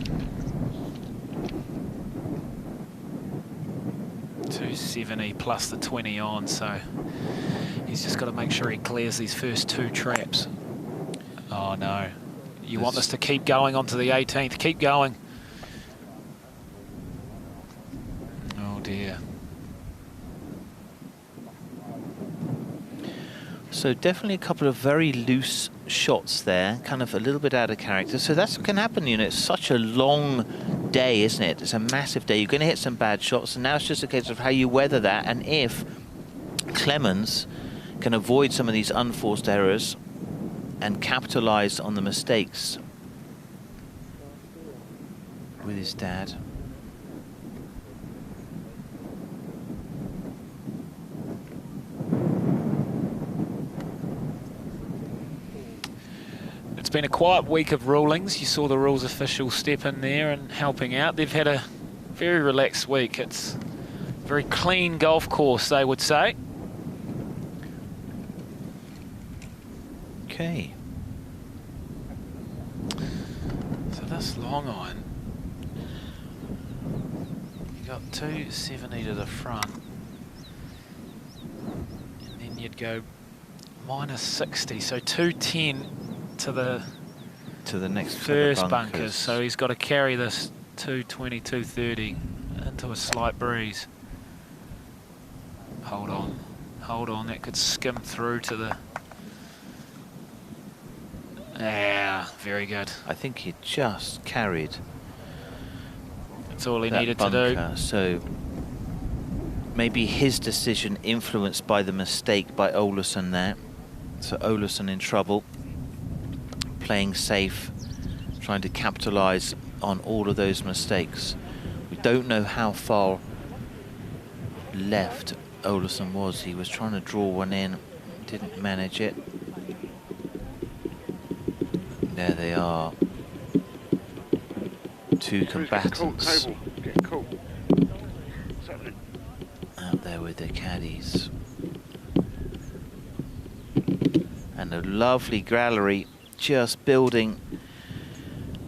270 plus the 20 on, so he's just got to make sure he clears these first 2 traps. Oh no. You want this to keep going onto the 18th. Keep going. Oh dear. So definitely a couple of very loose shots there, kind of a little bit out of character. So that's what can happen, you know, it's such a long day, isn't it? It's a massive day. You're going to hit some bad shots, and now it's just a case of how you weather that, and if Clemens can avoid some of these unforced errors and capitalize on the mistakes with his dad. It's been a quiet week of rulings. You saw the rules officials step in there and helping out. They've had a very relaxed week. It's a very clean golf course, they would say. Okay. So this long iron, you got 270 to the front, and then you'd go minus 60, so 210 to the next first bunkers. So he's got to carry this 220, 230 into a slight breeze. Hold on, that could skim through to the. Yeah, very good. I think he just carried. That's all he that needed bunker. to do. So maybe his decision influenced by the mistake by Olazábal there. So Olazábal in trouble, playing safe, trying to capitalize on all of those mistakes. We don't know how far left Olazábal was. He was trying to draw one in, didn't manage it. There they are, 2 combatants out there with their caddies. And a lovely gallery just building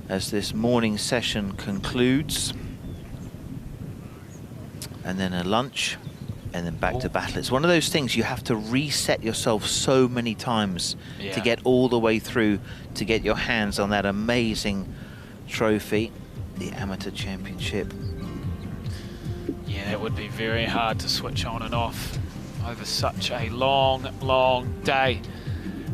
as this morning session concludes. And then a lunch, and then back to battle. It's one of those things you have to reset yourself so many times to get all the way through to get your hands on that amazing trophy, the Amateur Championship. Yeah, it would be very hard to switch on and off over such a long, long day.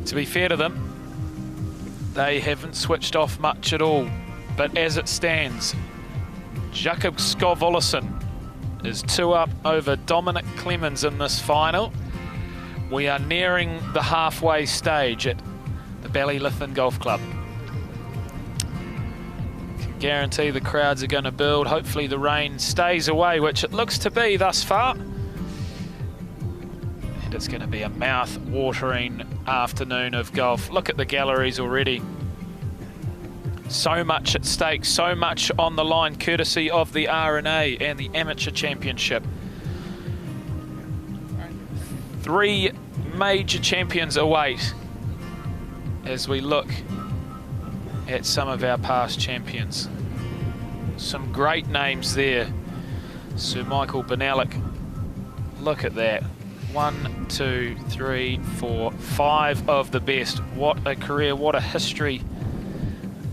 To be fair to them, they haven't switched off much at all. But as it stands, Jakob Skov Olazábal is 2 up over Dominic Clemens in this final. We are nearing the halfway stage at the Ballyliffin Golf Club. Can guarantee the crowds are going to build. Hopefully the rain stays away, which it looks to be thus far. And it's going to be a mouth-watering afternoon of golf. Look at the galleries already. So much at stake, so much on the line, courtesy of the R&A and the Amateur Championship. 3 major champions await as we look at some of our past champions. Some great names there. Sir Michael Benellic, look at that. 1, 2, 3, 4, 5 of the best. What a career, what a history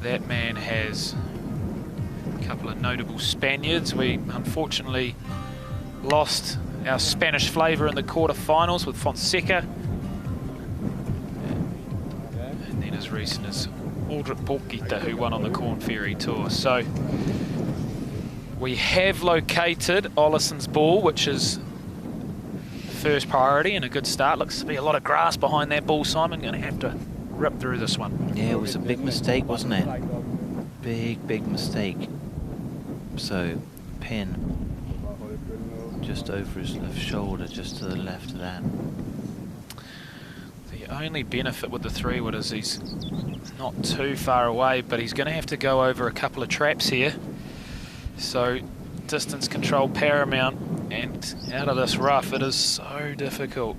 that man has. A couple of notable Spaniards. We unfortunately lost our Spanish flavour in the quarterfinals with Fonseca. And then as recent as Aldrich Porquita, who won on the Corn Ferry Tour. So we have located Olazábal's ball, which is first priority and a good start. Looks to be a lot of grass behind that ball, Simon. Going to have to rip through this one. Yeah, it was a big mistake, wasn't it? Big mistake. So, pin just over his left shoulder, just to the left of that. The only benefit with the 3-wood is he's not too far away, but he's going to have to go over a couple of traps here. So, distance control paramount, and out of this rough, it is so difficult.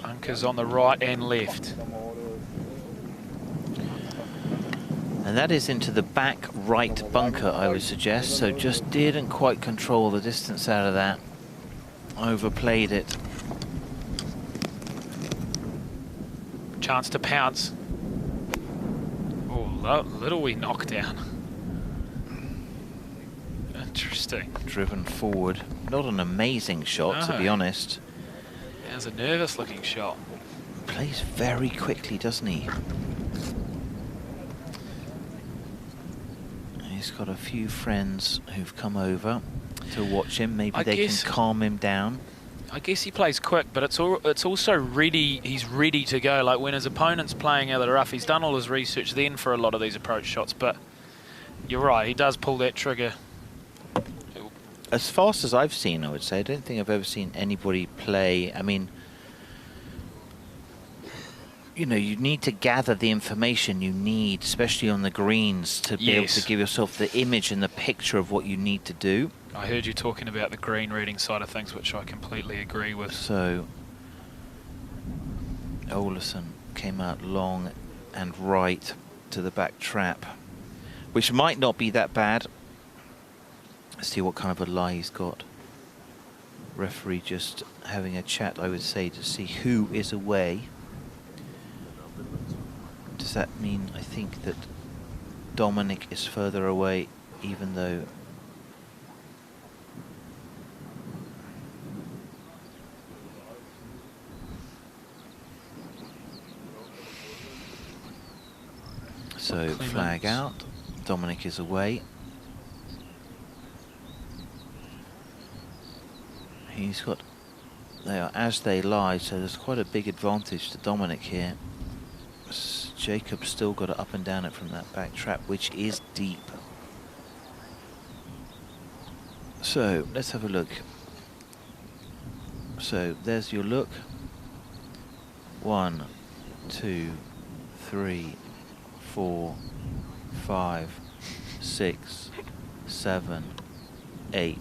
Bunkers on the right and left. And that is into the back right bunker, I would suggest. So just didn't quite control the distance out of that. Overplayed it. Chance to pounce. Oh, little wee knockdown. Interesting. Driven forward. Not an amazing shot, to be honest. That was a nervous looking shot. Plays very quickly, doesn't he? He's got a few friends who've come over to watch him. Maybe they can calm him down. I guess he plays quick, but it's also ready. He's ready to go. Like when his opponent's playing out of the rough, he's done all his research then for a lot of these approach shots. But you're right, he does pull that trigger. As fast as I've seen, I would say. I don't think I've ever seen anybody play. I mean, you know, you need to gather the information you need, especially on the greens, to be able to give yourself the image and the picture of what you need to do. I heard you talking about the green reading side of things, which I completely agree with. So, Olazábal came out long and right to the back trap, which might not be that bad. Let's see what kind of a lie he's got. Referee just having a chat, I would say, to see who is away. Does that mean, I think, that Dominic is further away, even though... So, flag out. Dominic is away. He's got... They are as they lie, so there's quite a big advantage to Dominic here. Jacob's still got to up and down it from that back trap, which is deep. So, let's have a look. So, there's your look. 1, 2, 3, 4, 5, 6, 7, 8.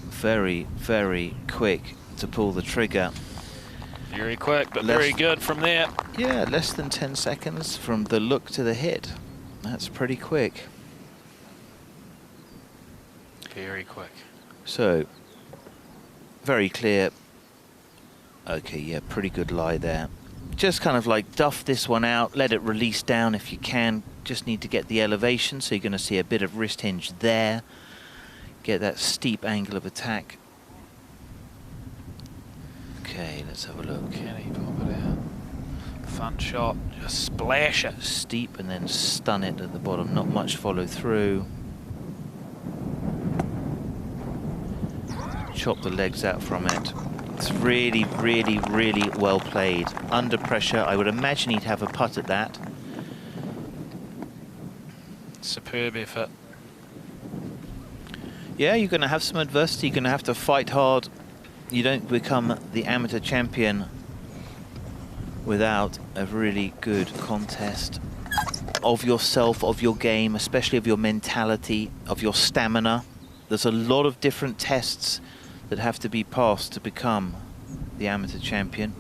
Very, very quick to pull the trigger. Very quick, but very good from there. Yeah, less than 10 seconds from the look to the hit. That's pretty quick. Very quick. So, very clear. Okay, yeah, pretty good lie there. Just kind of like duff this one out, let it release down if you can. Just need to get the elevation, so you're going to see a bit of wrist hinge there. Get that steep angle of attack. Okay, let's have a look. Can he pop it out? Fun shot, just splash it. Steep and then stun it at the bottom. Not much follow through. Chop the legs out from it. It's really, really, really well played. Under pressure, I would imagine he'd have a putt at that. Superb effort. Yeah, you're going to have some adversity. You're going to have to fight hard. You don't become the amateur champion without a really good contest of yourself, of your game, especially of your mentality, of your stamina. There's a lot of different tests that have to be passed to become the amateur champion.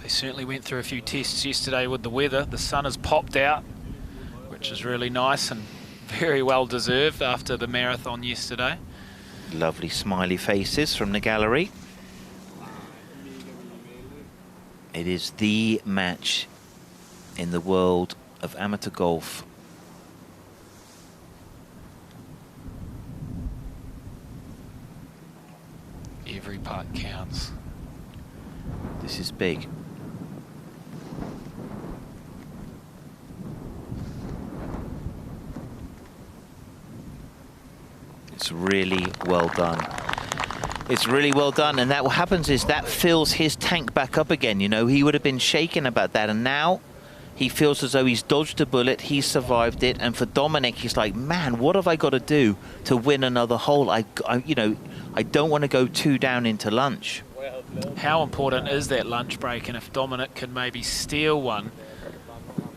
They certainly went through a few tests yesterday with the weather. The sun has popped out, which is really nice and very well deserved after the marathon yesterday. Lovely smiley faces from the gallery. It is the match in the world of amateur golf. Every putt counts. This is big. It's really well done. It's really well done, and that what happens is that fills his tank back up again. You know, he would have been shaken about that, and now he feels as though he's dodged a bullet, he's survived it, and for Dominic, he's like, man, what have I got to do to win another hole? You know, I don't want to go 2 down into lunch. How important is that lunch break, and if Dominic can maybe steal one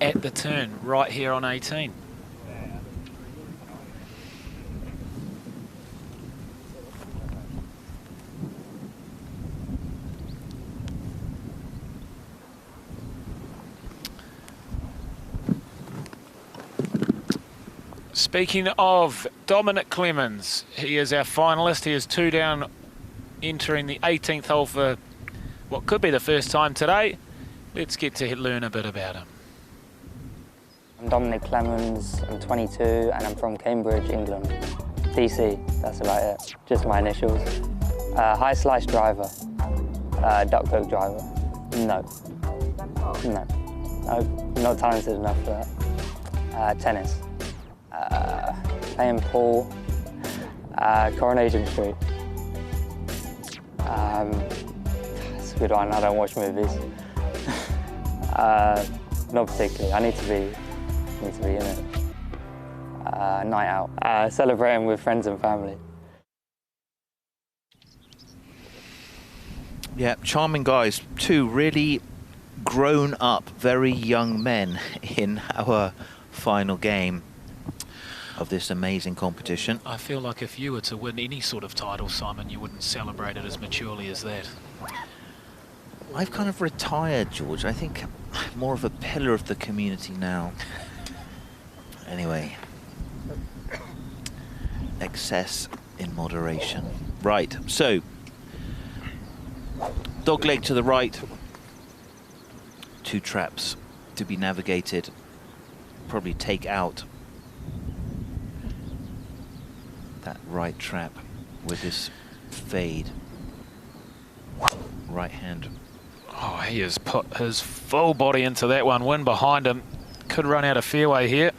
at the turn right here on 18? Speaking of Dominic Clemens, he is our finalist. He is 2 down, entering the 18th hole for what could be the first time today. Let's get to learn a bit about him. I'm Dominic Clemens, I'm 22 and I'm from Cambridge, England. DC, that's about it. Just my initials. High slice driver. Duck hook driver. No. I'm not talented enough for that. Tennis. Playing pool, Coronation Street. It's a good one, I don't watch movies. Not particularly, I need to be in it. Night out, celebrating with friends and family. Yeah, charming guys, 2 really grown up, very young men in our final game of this amazing competition. I feel like if you were to win any sort of title, Simon, you wouldn't celebrate it as maturely as that. I've kind of retired, George. I think I'm more of a pillar of the community now. Anyway, excess in moderation. Right, so dog leg to the right, 2 traps to be navigated, probably take out that right trap with this fade. Right hand. Oh, he has put his full body into that one. Wind behind him. Could run out of fairway here.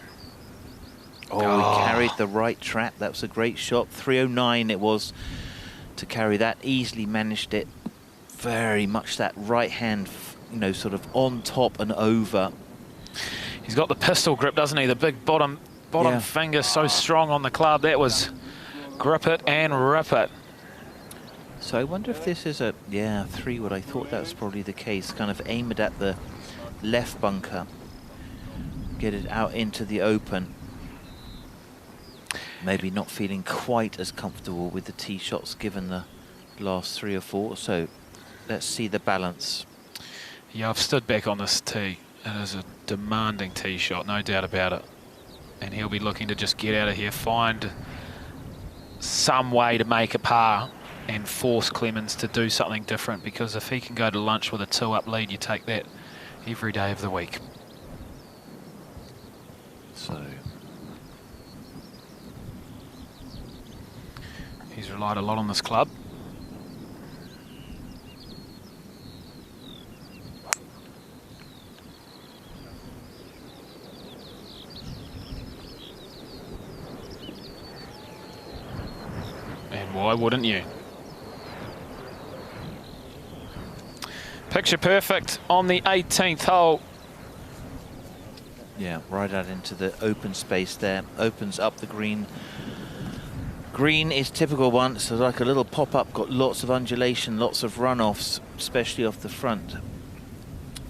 Oh, he carried the right trap. That was a great shot. 309 it was to carry that. Easily managed it. Very much that right hand, you know, sort of on top and over. He's got the pistol grip, doesn't he? The big bottom finger so strong on the club. That was grip it and rip it. So I wonder if this is a, 3-wood. I thought that was probably the case. Kind of aim it at the left bunker. Get it out into the open. Maybe not feeling quite as comfortable with the tee shots given the last 3 or 4. So let's see the balance. Yeah, I've stood back on this tee. It is a demanding tee shot, no doubt about it. And he'll be looking to just get out of here, find some way to make a par and force Clemens to do something different, because if he can go to lunch with a 2-up lead, you take that every day of the week. So relied a lot on this club. And why wouldn't you? Picture perfect on the 18th hole. Yeah, right out into the open space there. Opens up the green. Green is typical one, so like a little pop-up, got lots of undulation, lots of runoffs, especially off the front.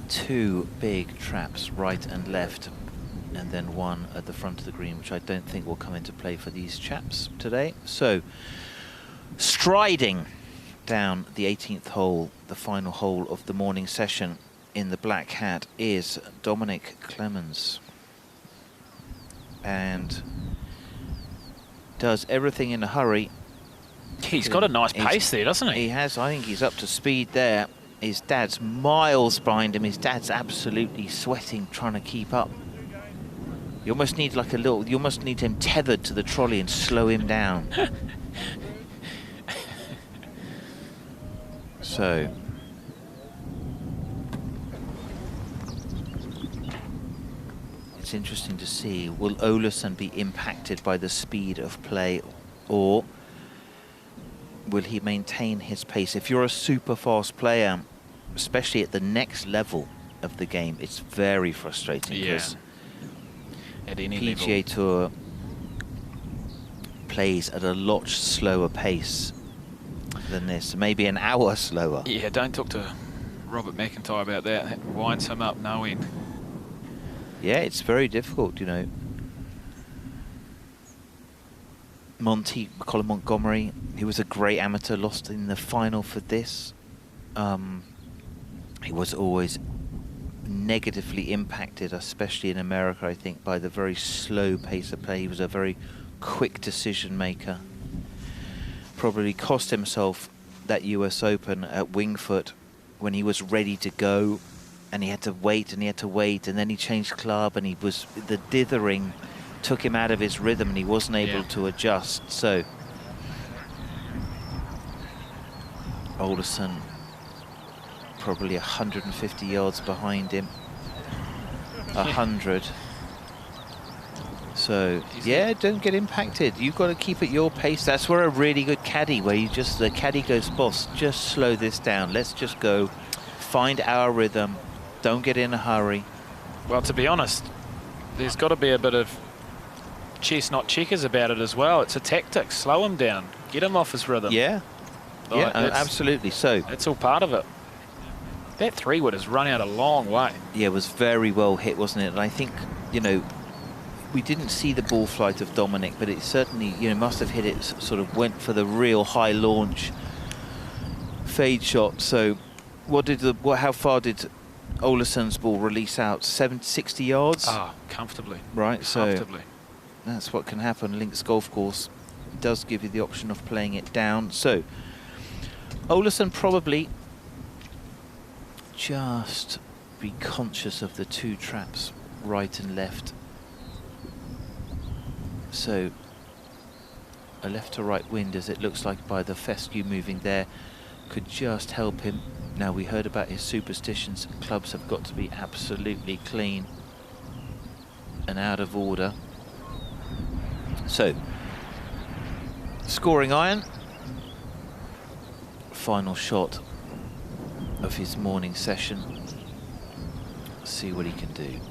2 big traps, right and left, and then one at the front of the green, which I don't think will come into play for these chaps today. So, striding down the 18th hole, the final hole of the morning session in the black hat, is Dominic Clemens. And does everything in a hurry. He's got a nice pace there, doesn't he? He has. I think he's up to speed there. His dad's miles behind him. His dad's absolutely sweating, trying to keep up. You almost need like a little, you almost need him tethered to the trolley and slow him down. So. It's interesting to see, will Olazábal be impacted by the speed of play, or will he maintain his pace? If you're a super fast player, especially at the next level of the game, it's very frustrating, because at any PGA level. Tour plays at a lot slower pace than this, maybe an hour slower. Yeah, don't talk to Robert McIntyre about that. That winds him up no end. Yeah, it's very difficult, you know. Colin Montgomery, he was a great amateur, lost in the final for this. He was always negatively impacted, especially in America, I think, by the very slow pace of play. He was a very quick decision maker. Probably cost himself that US Open at Wingfoot when he was ready to go. And he had to wait, and he had to wait, and then he changed club, and the dithering took him out of his rhythm, and he wasn't able to adjust. So Olazábal probably 150 yards behind him, 100. So yeah, don't get impacted. You've got to keep at your pace. That's where a really good caddy, where you just, the caddy goes, boss, just slow this down. Let's just go, find our rhythm. Don't get in a hurry. Well, to be honest, there's got to be a bit of chess, not checkers about it as well. It's a tactic. Slow him down. Get him off his rhythm. Yeah. Like, yeah, absolutely. So it's all part of it. That 3-wood has run out a long way. Yeah, it was very well hit, wasn't it? And I think, you know, we didn't see the ball flight of Dominic, but it certainly, you know, must have hit it, sort of went for the real high launch fade shot. So how far did Olazábal's ball release out? 60 yards? Ah, comfortably. Right, comfortably. So that's what can happen. Links Golf Course does give you the option of playing it down. So Olazábal probably just be conscious of the 2 traps, right and left. So a left to right wind, as it looks like by the fescue moving there, could just help him. Now, we heard about his superstitions. Clubs have got to be absolutely clean and out of order. So, scoring iron. Final shot of his morning session. See what he can do.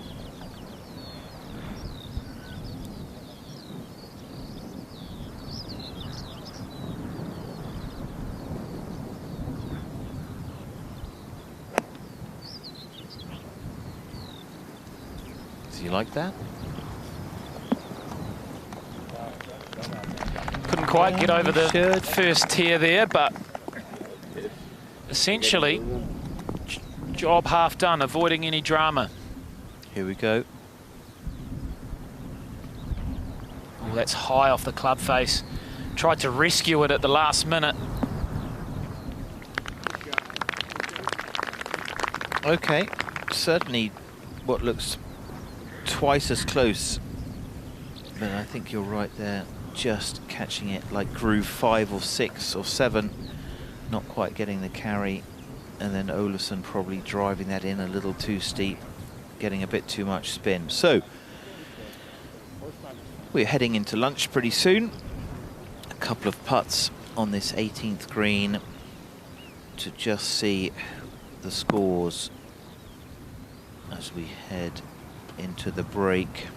You like that? Couldn't quite get over the first tier there, but essentially job half done, avoiding any drama. Here we go. Oh, that's high off the club face. Tried to rescue it at the last minute. Okay, certainly what looks twice as close But I think you're right there, just catching it like groove 5 or 6 or 7, not quite getting the carry, and then Olazábal probably driving that in a little too steep, getting a bit too much spin. So we're heading into lunch pretty soon. A couple of putts on this 18th green to just see the scores as we head into the break.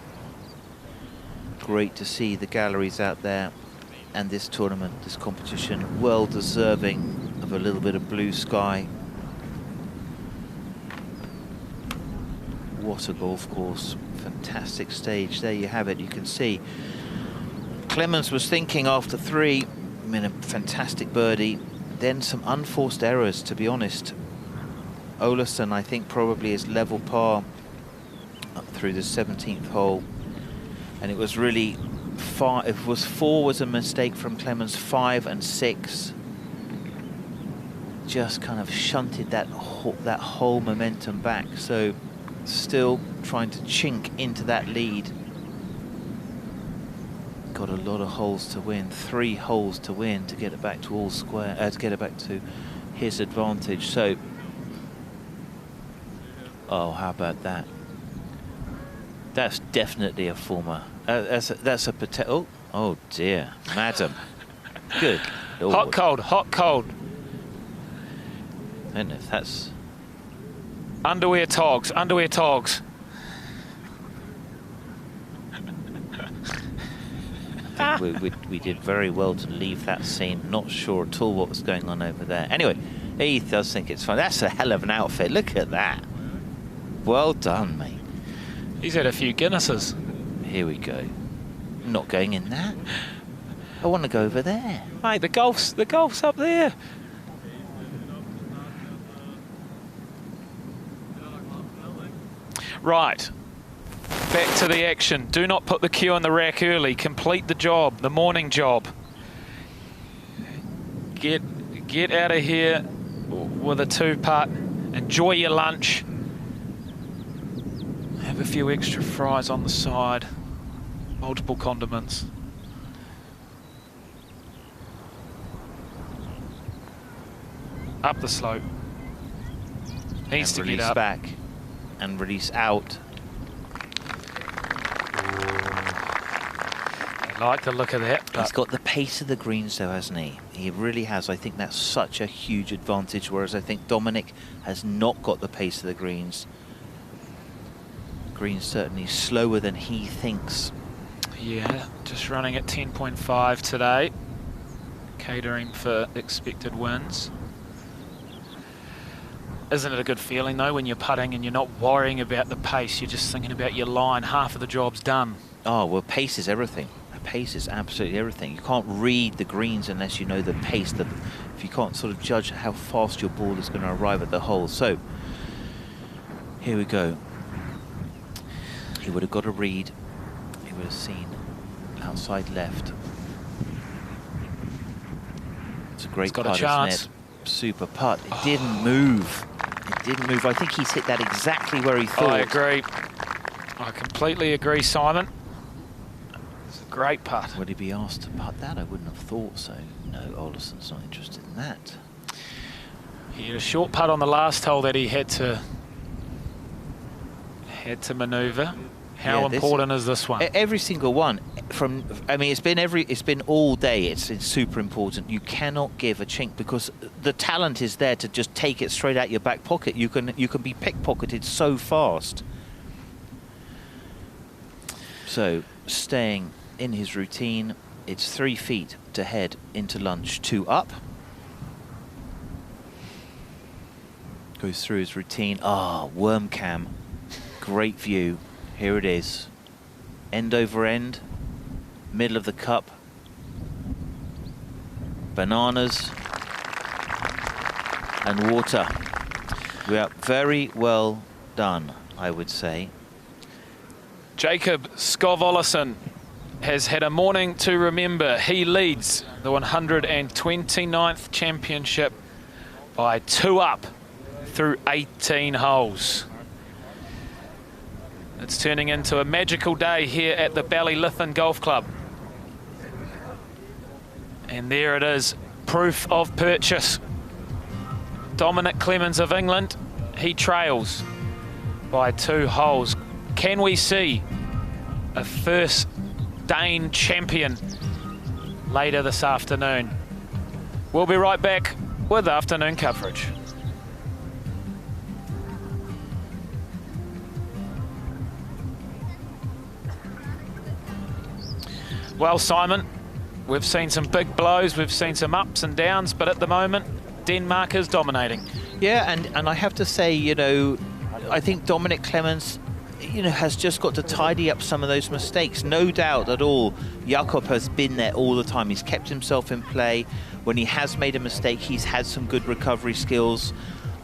Great to see the galleries out there, and this tournament, this competition, well deserving of a little bit of blue sky. What a golf course, fantastic stage. There you have it, you can see. Clemens was thinking after 3, I mean, a fantastic birdie, then some unforced errors, to be honest. Olazábal, I think, probably is level par up through the 17th hole. And it was really 4 was a mistake from Clemens, 5 and 6 just kind of shunted that whole momentum back. So still trying to chink into that lead. Got a lot of holes to win, 3 holes to win to get it back to all square, to get it back to his advantage. So, oh, how about that? That's definitely a former. That's a potato. Oh dear, madam. Good Lord. Hot, cold, hot, cold. I don't know if that's... Underwear togs, underwear togs. I think we did very well to leave that scene. Not sure at all what was going on over there. Anyway, he does think it's fun. That's a hell of an outfit. Look at that. Well done, mate. He's had a few Guinnesses. Here we go. I'm not going in that. I want to go over there. Mate, the golf's up there. Right. Back to the action. Do not put the cue in the rack early. Complete the job, the morning job. Get out of here with a 2-putt. Enjoy your lunch. Have a few extra fries on the side. Multiple condiments. Up the slope. Needs to get up. Back and release out. I like the look of that. He's got the pace of the greens though, hasn't he? He really has. I think that's such a huge advantage, whereas I think Dominic has not got the pace of the greens. Green's certainly slower than he thinks. Yeah, just running at 10.5 today. Catering for expected wins. Isn't it a good feeling though when you're putting and you're not worrying about the pace, you're just thinking about your line, half of the job's done. Oh, well, pace is everything. Pace is absolutely everything. You can't read the greens unless you know the pace, if you can't sort of judge how fast your ball is going to arrive at the hole. So, here we go. He would have got a read. He would have seen outside left. It's a great putt, isn't it? Super putt. It didn't move. It didn't move. I think he's hit that exactly where he thought. I agree. I completely agree, Simon. It's a great putt. Would he be asked to putt that? I wouldn't have thought so. No, Olazábal's not interested in that. He had a short putt on the last hole that he had to manoeuvre. How important is this one? Every single one. I mean, it's been all day. It's super important. You cannot give a chink because the talent is there to just take it straight out your back pocket. You can be pickpocketed so fast. So staying in his routine, it's 3 feet to head into lunch, 2 up. Goes through his routine. Ah, worm cam. Great view. Here it is. End over end. Middle of the cup. Bananas. And water. We are very well done, I would say. Jacob Skov-Olazábal has had a morning to remember. He leads the 129th championship by 2 up through 18 holes. It's turning into a magical day here at the Ballyliffin Golf Club. And there it is, proof of purchase. Dominic Clemens of England, he trails by 2 holes. Can we see a first Dane champion later this afternoon? We'll be right back with afternoon coverage. Well, Simon, we've seen some big blows, we've seen some ups and downs, but at the moment, Denmark is dominating. Yeah, and I have to say, you know, I think Dominic Clemens, you know, has just got to tidy up some of those mistakes. No doubt at all, Jakob has been there all the time. He's kept himself in play. When he has made a mistake, he's had some good recovery skills.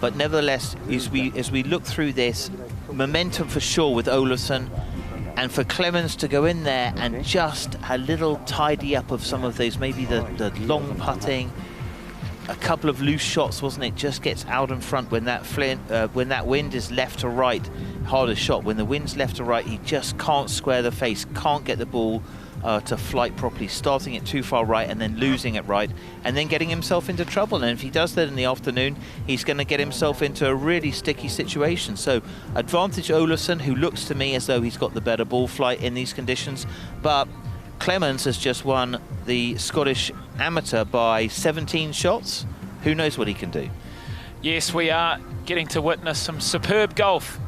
But nevertheless, as we look through this, momentum for sure with Olazábal, and for Clemens to go in there and just a little tidy up of some of those, maybe the long putting, a couple of loose shots, wasn't it? Just gets out in front when that wind is left to right. Hardest shot. When the wind's left to right, he just can't square the face, can't get the ball to flight properly, starting it too far right and then losing it right, and then getting himself into trouble. And if he does that in the afternoon, he's going to get himself into a really sticky situation. So advantage Olazábal, who looks to me as though he's got the better ball flight in these conditions, but Clemens has just won the Scottish Amateur by 17 shots. Who knows what he can do? Yes, we are getting to witness some superb golf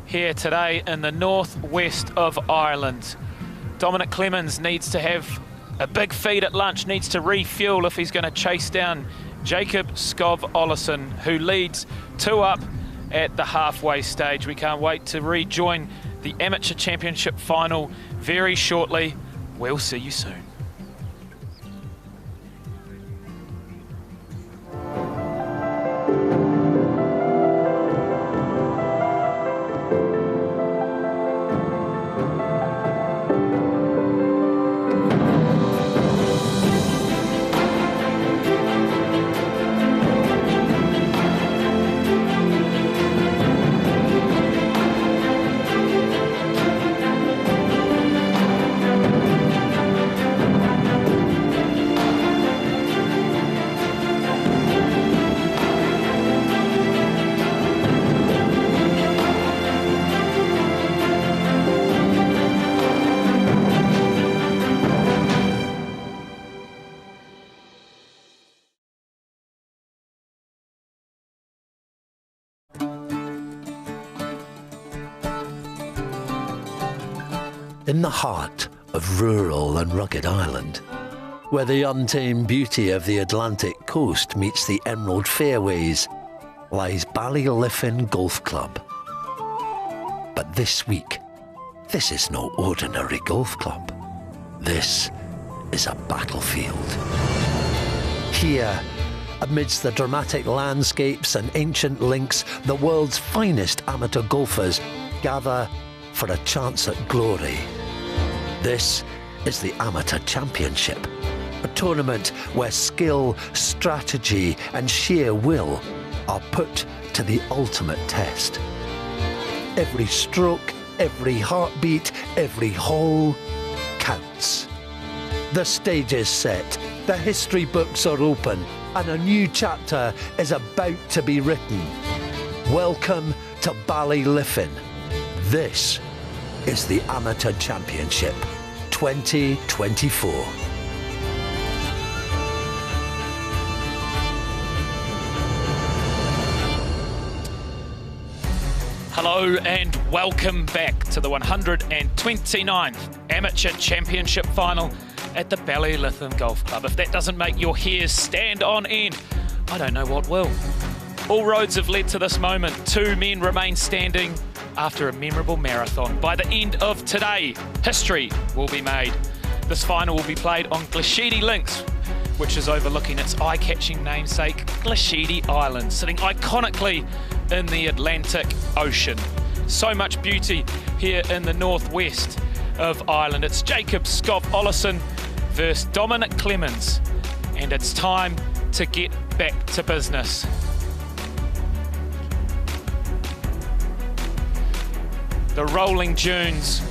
here today in the northwest of Ireland. Dominic Clemens needs to have a big feed at lunch, needs to refuel if he's going to chase down Jacob Skov Olazábal, who leads 2 up at the halfway stage. We can't wait to rejoin the Amateur Championship final very shortly. We'll see you soon. In the heart of rural and rugged Ireland, where the untamed beauty of the Atlantic coast meets the emerald fairways, lies Ballyliffin Golf Club. But this week, this is no ordinary golf club. This is a battlefield. Here, amidst the dramatic landscapes and ancient links, the world's finest amateur golfers gather for a chance at glory. This is the Amateur Championship, a tournament where skill, strategy and sheer will are put to the ultimate test. Every stroke, every heartbeat, every hole counts. The stage is set, the history books are open, and a new chapter is about to be written. Welcome to Ballyliffin. This is the Amateur Championship 2024. Hello and welcome back to the 129th Amateur Championship final at the Ballyliffin Golf Club. If that doesn't make your hairs stand on end, I don't know what will. All roads have led to this moment. 2 men remain standing after a memorable marathon. By the end of today, history will be made. This final will be played on Glashidi Links, which is overlooking its eye-catching namesake, Glashidi Island, sitting iconically in the Atlantic Ocean. So much beauty here in the northwest of Ireland. It's Jacob Skov Olazábal versus Dominic Clemens, and it's time to get back to business. The rolling dunes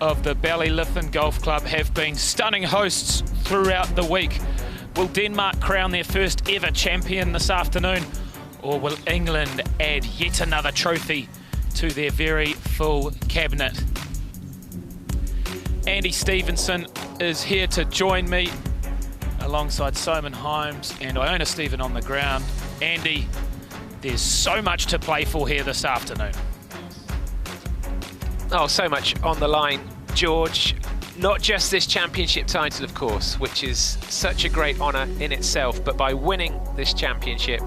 of the Ballyliffin Golf Club have been stunning hosts throughout the week. Will Denmark crown their first ever champion this afternoon, or will England add yet another trophy to their very full cabinet? Andy Stevenson is here to join me alongside Simon Himes and Iona Stephen on the ground. Andy, there's so much to play for here this afternoon. Oh, so much on the line, George. Not just this championship title, of course, which is such a great honour in itself, but by winning this championship,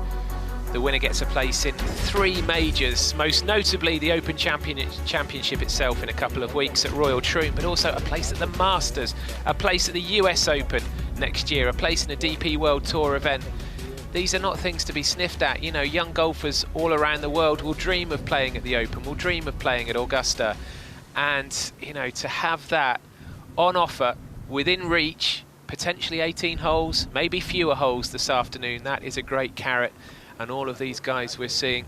the winner gets a place in 3 majors, most notably the Open Championship itself in a couple of weeks at Royal Troon, but also a place at the Masters, a place at the US Open next year, a place in a DP World Tour event. These are not things to be sniffed at. You know, young golfers all around the world will dream of playing at the Open, will dream of playing at Augusta. And, you know, to have that on offer, within reach, potentially 18 holes, maybe fewer holes this afternoon, that is a great carrot. And all of these guys we're seeing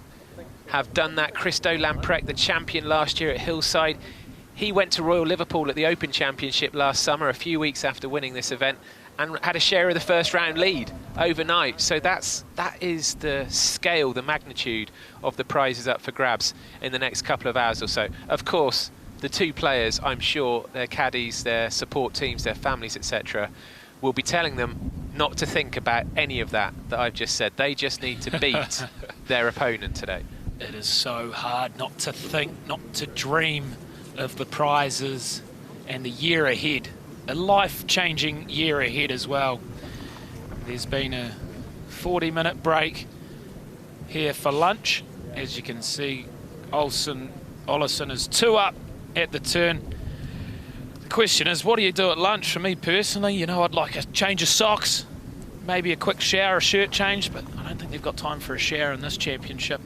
have done that. Christo Lamprecht, the champion last year at Hillside, he went to Royal Liverpool at the Open Championship last summer, a few weeks after winning this event, and had a share of the first round lead overnight. So that is the scale, the magnitude of the prizes up for grabs in the next couple of hours or so. Of course, the 2 players, I'm sure, their caddies, their support teams, their families, etc., will be telling them not to think about any of that I've just said. They just need to beat their opponent today. It is so hard not to think, not to dream of the prizes and the year ahead. A life-changing year ahead as well. There's been a 40-minute break here for lunch. As you can see, Olazábal is 2 up at the turn. The question is, what do you do at lunch? For me personally, you know, I'd like a change of socks, maybe a quick shower, a shirt change, but I don't think they've got time for a shower in this championship.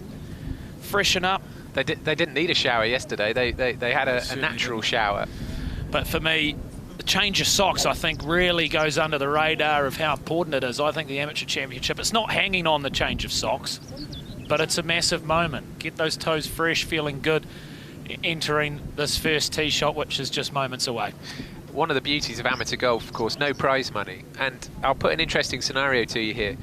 Freshen up. They didn't need a shower yesterday. They had a natural shower. But for me, the change of socks, I think, really goes under the radar of how important it is. I think the Amateur Championship, it's not hanging on the change of socks, but it's a massive moment. Get those toes fresh, feeling good, entering this first tee shot, which is just moments away. One of the beauties of amateur golf, of course, no prize money. And I'll put an interesting scenario to you here.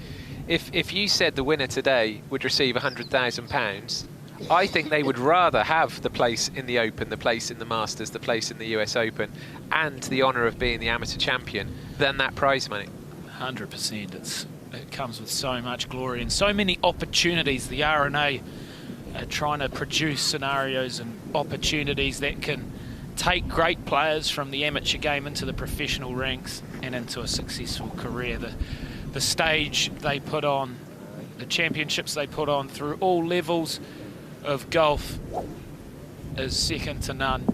If you said the winner today would receive £100,000, I think they would rather have the place in the Open, the place in the Masters, the place in the US Open, and the honour of being the amateur champion than that prize money. 100%. It comes with so much glory and so many opportunities. The R&A are trying to produce scenarios and opportunities that can take great players from the amateur game into the professional ranks and into a successful career. The stage they put on, the championships they put on through all levels of golf is second to none,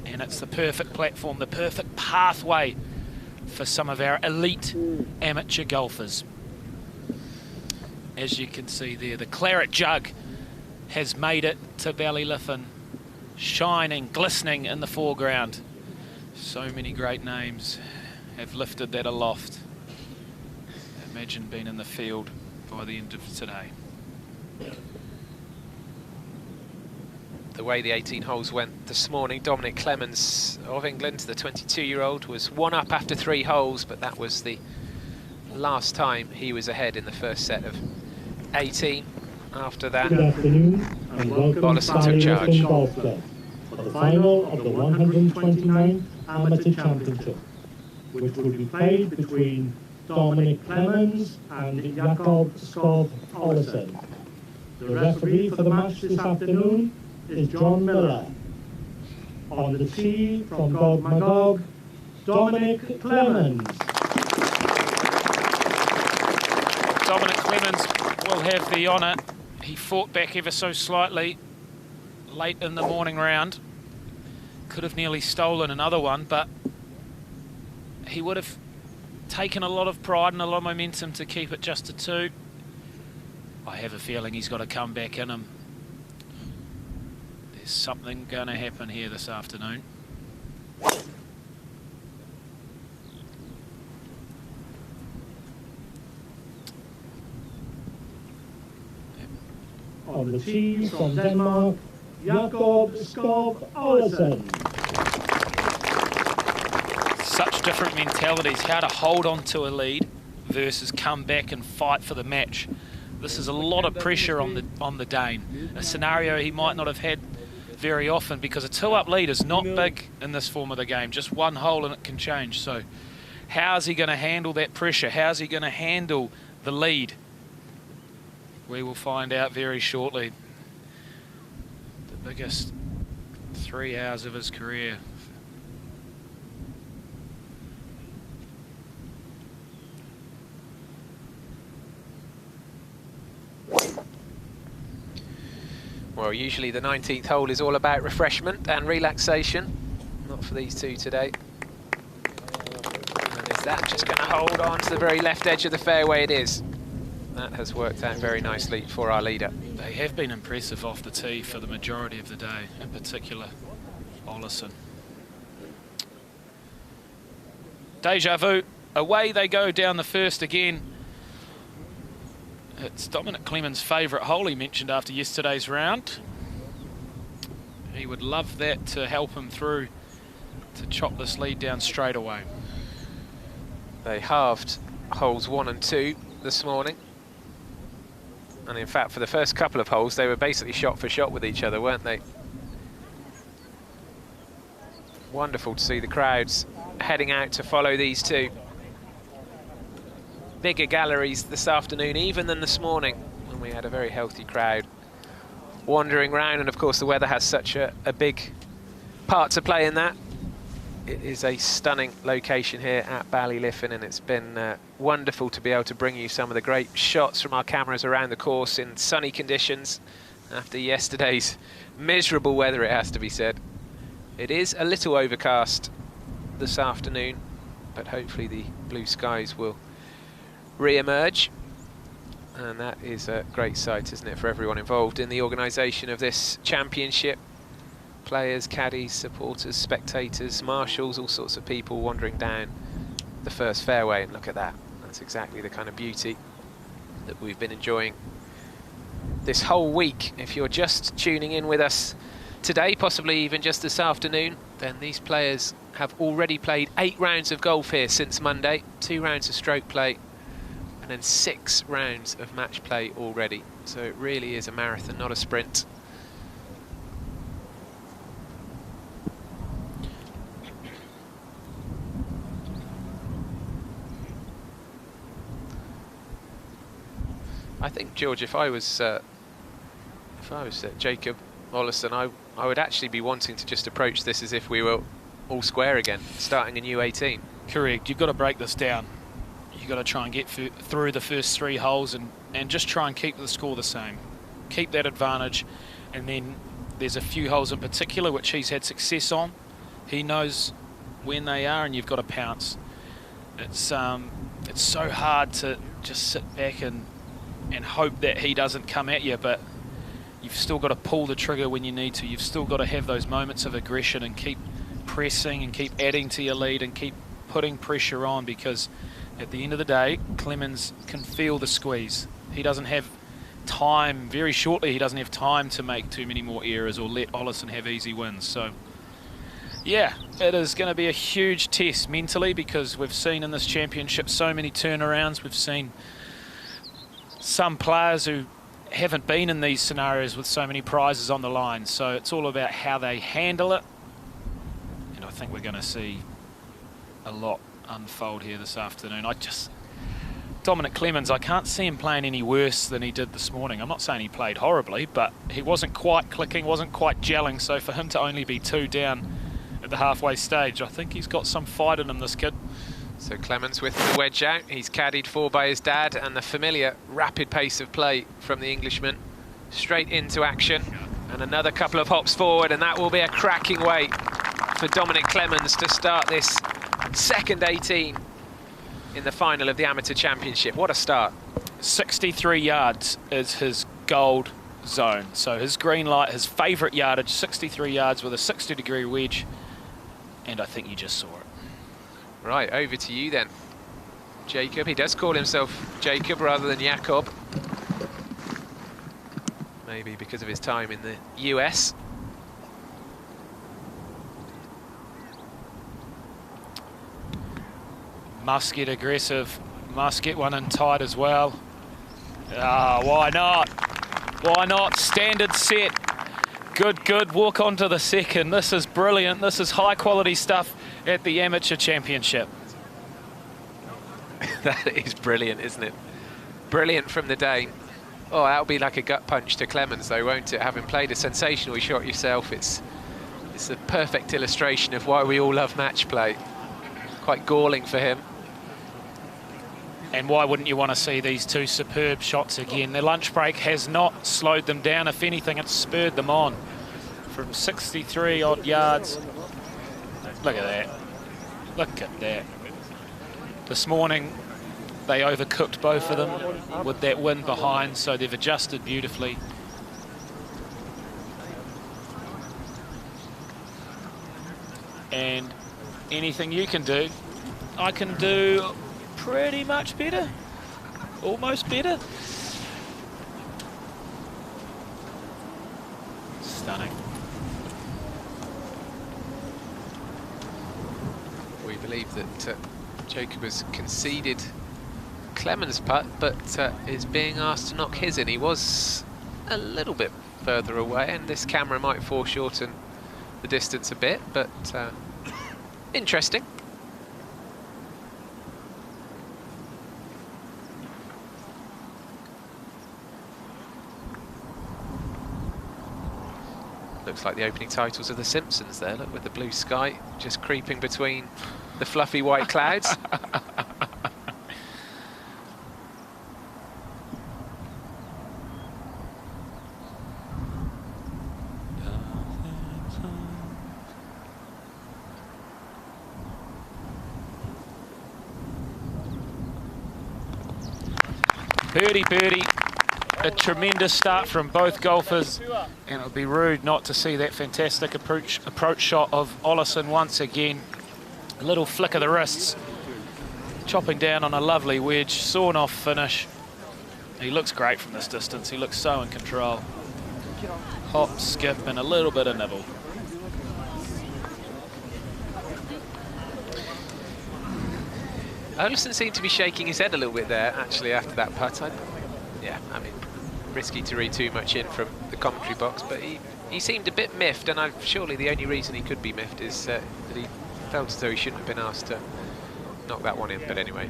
and it's the perfect platform, the perfect pathway for some of our elite amateur golfers. As you can see there, the claret jug has made it to Ballyliffin, shining, glistening in the foreground. So many great names have lifted that aloft. Imagine being in the field by the end of today. The way the 18 holes went this morning, Dominic Clemens of England, the 22-year-old, was 1 up after 3 holes, but that was the last time he was ahead in the first set of 18. After that, good afternoon and welcome to Ballyliffin Golf Club for the final of the 129th Amateur Championship, which will be played between Dominic Clemens and Jakob Skov Olazábal. The referee for the match this afternoon is John Miller. On the tee from Gog Magog, Dominic Clemens. Dominic Clemens will have the honour. He fought back ever so slightly late in the morning round. Could have nearly stolen another one, but he would have taken a lot of pride and a lot of momentum to keep it just to 2. I have a feeling he's got to come back in him. There's something going to happen here this afternoon. On the tee from Denmark, Jakob Skov Olazábal. Such different mentalities, how to hold on to a lead versus come back and fight for the match. This is a lot of pressure on the Dane, a scenario he might not have had very often, because a 2-up lead is not big in this form of the game. Just one hole and it can change. So how's he going to handle that pressure? How's he going to handle the lead? We will find out very shortly. The biggest 3 hours of his career. Well, usually the 19th hole is all about refreshment and relaxation. Not for these two today. And is that just going to hold on to the very left edge of the fairway? It is. That has worked out very nicely for our leader. They have been impressive off the tee for the majority of the day, in particular Olazábal. Deja vu. Away they go down the first again. It's Dominic Clemens' favourite hole, he mentioned after yesterday's round. He would love that to help him through to chop this lead down straight away. They halved holes 1 and 2 this morning. And in fact, for the first couple of holes, they were basically shot for shot with each other, weren't they? Wonderful to see the crowds heading out to follow these two. Bigger galleries this afternoon even than this morning, when we had a very healthy crowd wandering around, and of course the weather has such a big part to play in that. It is a stunning location here at Ballyliffin, and it's been wonderful to be able to bring you some of the great shots from our cameras around the course in sunny conditions after yesterday's miserable weather, it has to be said. It is a little overcast this afternoon, but hopefully the blue skies will re-emerge, and that is a great sight, isn't it, for everyone involved in the organisation of this championship. Players, caddies, supporters, spectators, marshals, all sorts of people wandering down the first fairway, and look at that. That's exactly the kind of beauty that we've been enjoying this whole week. If you're just tuning in with us today, possibly even just this afternoon, then these players have already played 8 rounds of golf here since Monday, 2 rounds of stroke play, and then 6 rounds of match play already. So it really is a marathon, not a sprint. I think, George, if I was Jacob Olazábal, I would actually be wanting to just approach this as if we were all square again, starting a new 18. Correct. You've got to break this down. You've got to try and get through the first 3 holes and just try and keep the score the same. Keep that advantage. And then there's a few holes in particular which he's had success on. He knows when they are, and you've got to pounce. It's so hard to just sit back and hope that he doesn't come at you, but you've still got to pull the trigger when you need to. You've still got to have those moments of aggression and keep pressing and keep adding to your lead and keep putting pressure on, because at the end of the day, Clemens can feel the squeeze. He doesn't have time, very shortly, he doesn't have time to make too many more errors or let Olazábal have easy wins. So, yeah, it is going to be a huge test mentally, because we've seen in this championship so many turnarounds. We've seen some players who haven't been in these scenarios with so many prizes on the line. So it's all about how they handle it. And I think we're going to see a lot unfold here this afternoon. Dominic Clemens, I can't see him playing any worse than he did this morning. I'm not saying he played horribly, but he wasn't quite clicking, wasn't quite gelling. So for him to only be 2 down at the halfway stage, I think he's got some fight in him, this kid. So Clemens with the wedge out. He's caddied for by his dad, and the familiar rapid pace of play from the Englishman. Straight into action, and another couple of hops forward, and that will be a cracking way for Dominic Clemens to start this second 18 in the final of the Amateur Championship. What a start. 63 yards is his gold zone. So his green light, his favourite yardage, 63 yards with a 60-degree wedge, and I think you just saw it. Right, over to you then, Jacob. He does call himself Jacob rather than Jakob. Maybe because of his time in the US. Must get aggressive. Must get one in tight as well. Ah, why not? Why not? Standard set. Good, good. Walk on to the second. This is brilliant. This is high quality stuff at the Amateur Championship. That is brilliant, isn't it? Brilliant from the Dane. Oh, that'll be like a gut punch to Clemens, though, won't it? Having played a sensational shot yourself, it's a perfect illustration of why we all love match play. Quite galling for him. And why wouldn't you want to see these two superb shots again? Their lunch break has not slowed them down. If anything, it's spurred them on. From 63 odd yards. Look at that. Look at that. This morning, they overcooked both of them with that wind behind, so they've adjusted beautifully. And anything you can do, I can do pretty much better, almost better. Stunning. We believe that Jacob has conceded Clemens' putt, but is being asked to knock his in. He was a little bit further away, and this camera might foreshorten the distance a bit, but interesting. Looks like the opening titles of The Simpsons there, look, with the blue sky just creeping between the fluffy white clouds. Birdie, birdie. A tremendous start from both golfers, and it would be rude not to see that fantastic approach shot of Olazábal once again. A little flick of the wrists, chopping down on a lovely wedge, sawn off finish. He looks great from this distance. He looks so in control. Hop, skip, and a little bit of nibble. Olazábal seemed to be shaking his head a little bit there, actually, after that putt. Yeah, I mean, risky to read too much in from the commentary box, but he seemed a bit miffed, and surely the only reason he could be miffed is that he felt as though he shouldn't have been asked to knock that one in. But anyway,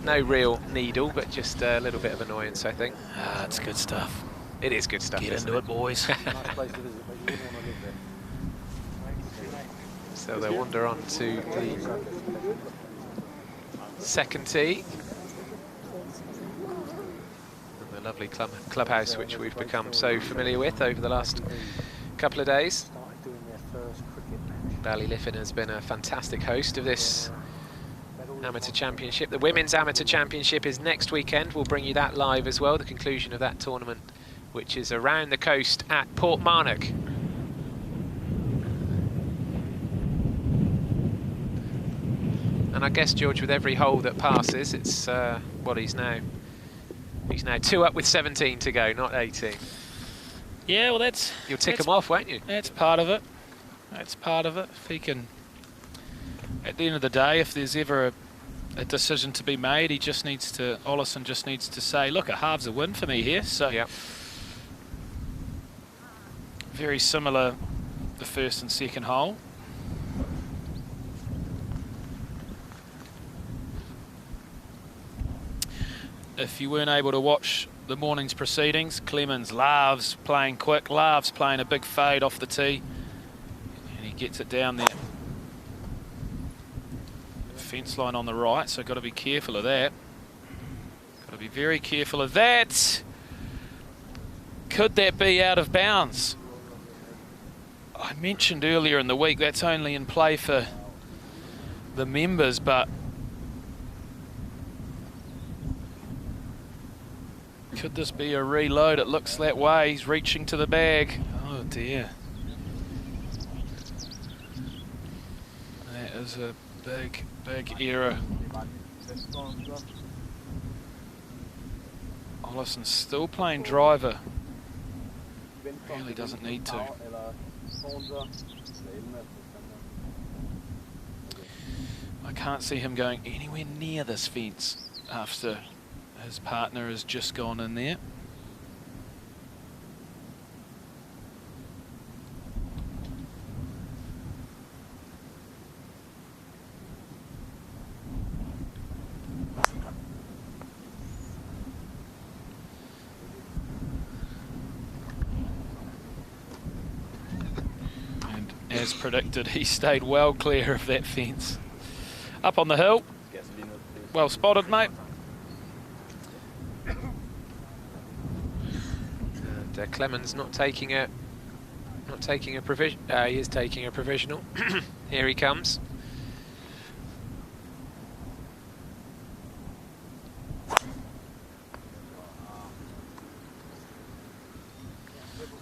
no real needle, but just a little bit of annoyance, I think. Ah, it's good stuff. It is good stuff. Get into it, boys. So they'll wander on to the second tee. The lovely clubhouse which we've become so familiar with over the last couple of days. Ballyliffin has been a fantastic host of this amateur championship. The Women's Amateur Championship is next weekend. We'll bring you that live as well, the conclusion of that tournament, which is around the coast at Portmarnock. And I guess, George, with every hole that passes, it's what he's now 2 up with 17 to go, not 18. Yeah, well, you'll tick them off, won't you? That's part of it. That's part of it. If he can, at the end of the day, if there's ever a decision to be made, Olazábal just needs to say, look, a halve's a win for me here. So yep. Very similar, the first and second hole. If you weren't able to watch the morning's proceedings, Clemens loves playing quick, loves playing a big fade off the tee. And he gets it down there. Fence line on the right, so got to be careful of that. Got to be very careful of that. Could that be out of bounds? I mentioned earlier in the week that's only in play for the members, but could this be a reload? It looks that way. He's reaching to the bag. Oh dear. That is a big, big error. Olazábal's still playing driver. Really doesn't need to. I Can't see him going anywhere near this fence after his partner has just gone in there. And as predicted, he stayed well clear of that fence. Up on the hill. Well spotted, mate. And Clemens not taking a provision. He is taking a provisional. Here he comes.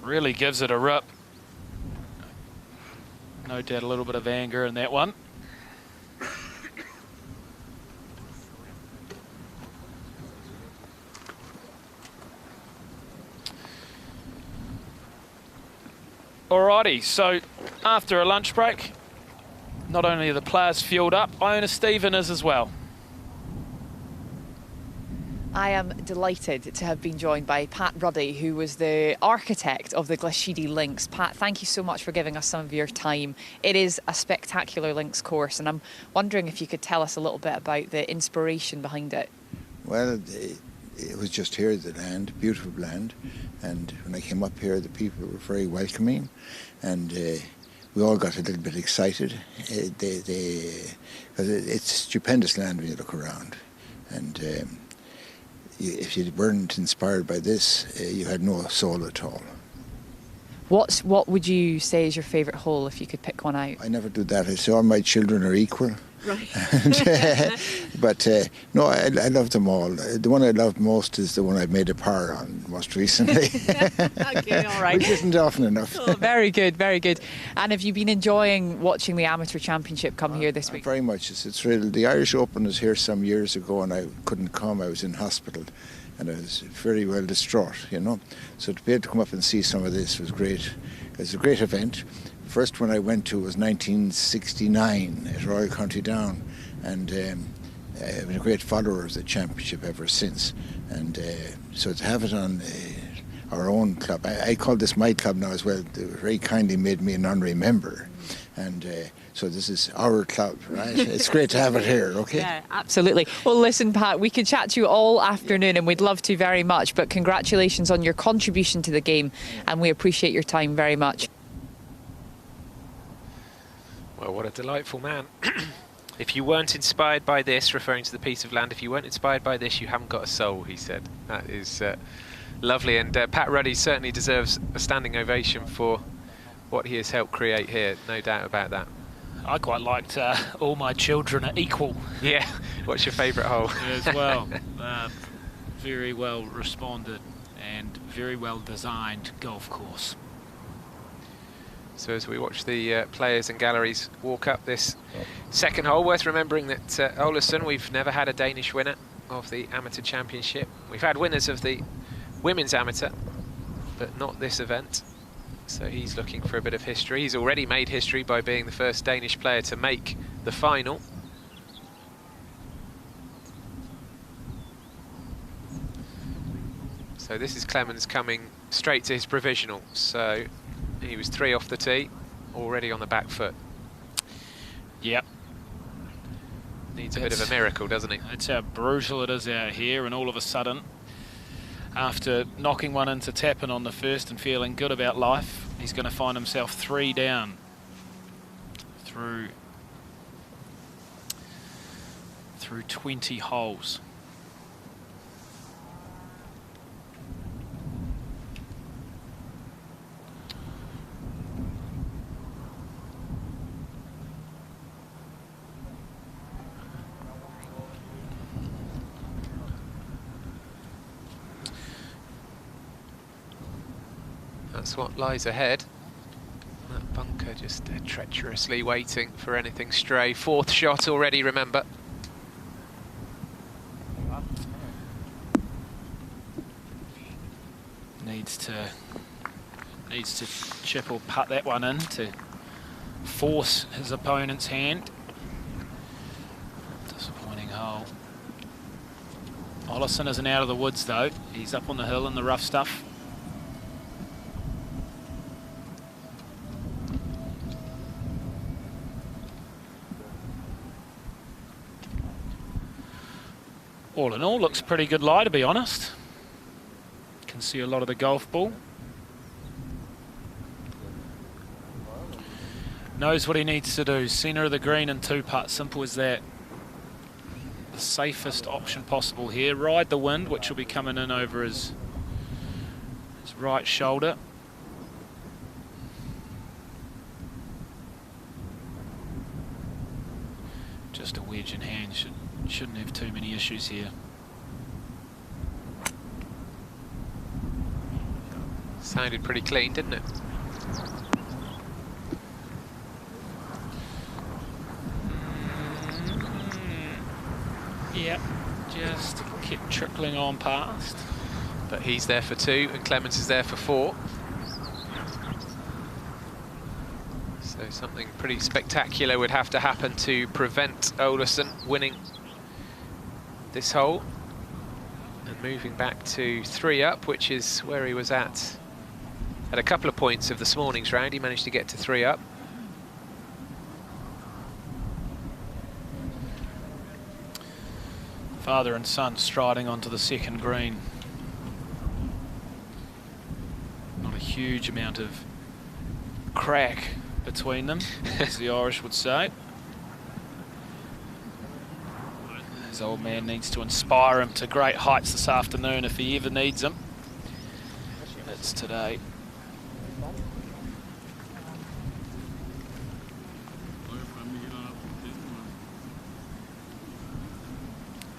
Really gives it a rip. No doubt a little bit of anger in that one. Alrighty, so after a lunch break, not only are the players fueled up, Iona Stephen is as well. I am delighted to have been joined by Pat Ruddy, who was the architect of the Glashidi Links. Pat, thank you so much for giving us some of your time. It is a spectacular links course, and I'm wondering if you could tell us a little bit about the inspiration behind it. Well, it was just here, the land, beautiful land, and when I came up here, the people were very welcoming, and we all got a little bit excited. Because it's stupendous land when you look around, and if you weren't inspired by this, you had no soul at all. What would you say is your favourite hole, if you could pick one out? I never do that. I say all my children are equal. Right. But no, I love them all. The one I love most is the one I made a par on most recently. Okay, all right. Which isn't often enough. Oh, very good, very good. And have you been enjoying watching the Amateur Championship come here this week? Very much. It's a thrill. The Irish Open was here some years ago and I couldn't come. I was in hospital and I was very well distraught, you know. So to be able to come up and see some of this was great. It's a great event. First one I went to was 1969 at Royal County Down, and I've been a great follower of the championship ever since. And so to have it on our own club, I call this my club now as well. They very kindly made me an honorary member, and so this is our club, right? It's great to have it here, okay? Yeah, absolutely. Well, listen, Pat, we could chat to you all afternoon, and we'd love to very much, but congratulations on your contribution to the game, and we appreciate your time very much. Well, what a delightful man. If you weren't inspired by this, referring to the piece of land, if you weren't inspired by this, you haven't got a soul, he said. That is lovely, and Pat Ruddy certainly deserves a standing ovation for what he has helped create here, no doubt about that. I quite liked all my children are equal. Yeah, what's your favourite hole? As well. Very well responded and very well designed golf course. So as we watch the players and galleries walk up this second hole, worth remembering that Olazábal, we've never had a Danish winner of the Amateur Championship. We've had winners of the Women's Amateur, but not this event. So he's looking for a bit of history. He's already made history by being the first Danish player to make the final. So this is Clemens coming straight to his provisional. So he was 3 off the tee, already on the back foot. Yep. Needs a bit of a miracle, doesn't he? That's how brutal it is out here, and all of a sudden, after knocking one into Tappan on the first and feeling good about life, he's going to find himself 3 down through 20 holes. That's what lies ahead. That bunker just treacherously waiting for anything stray. 4th shot already, remember. Needs to chip or putt that one in to force his opponent's hand. hole. Olazábal isn't out of the woods though. He's up on the hill in the rough stuff. All in all, looks pretty good lie, to be honest. Can see a lot of the golf ball. Knows what he needs to do. Centre of the green and 2-putt. Simple as that. The safest option possible here. Ride the wind, which will be coming in over his right shoulder. Just a wedge in hand. Shouldn't have too many issues here. Sounded pretty clean, didn't it? Yep, just kept trickling on past. But he's there for 2 and Clemens is there for 4. So something pretty spectacular would have to happen to prevent Olazábal winning this hole. And moving back to 3 up, which is where he was at a couple of points of this morning's round. He managed to get to 3 up. Father and son striding onto the second green. Not a huge amount of crack between them, as the Irish would say. His old man needs to inspire him to great heights this afternoon if he ever needs them. It's today.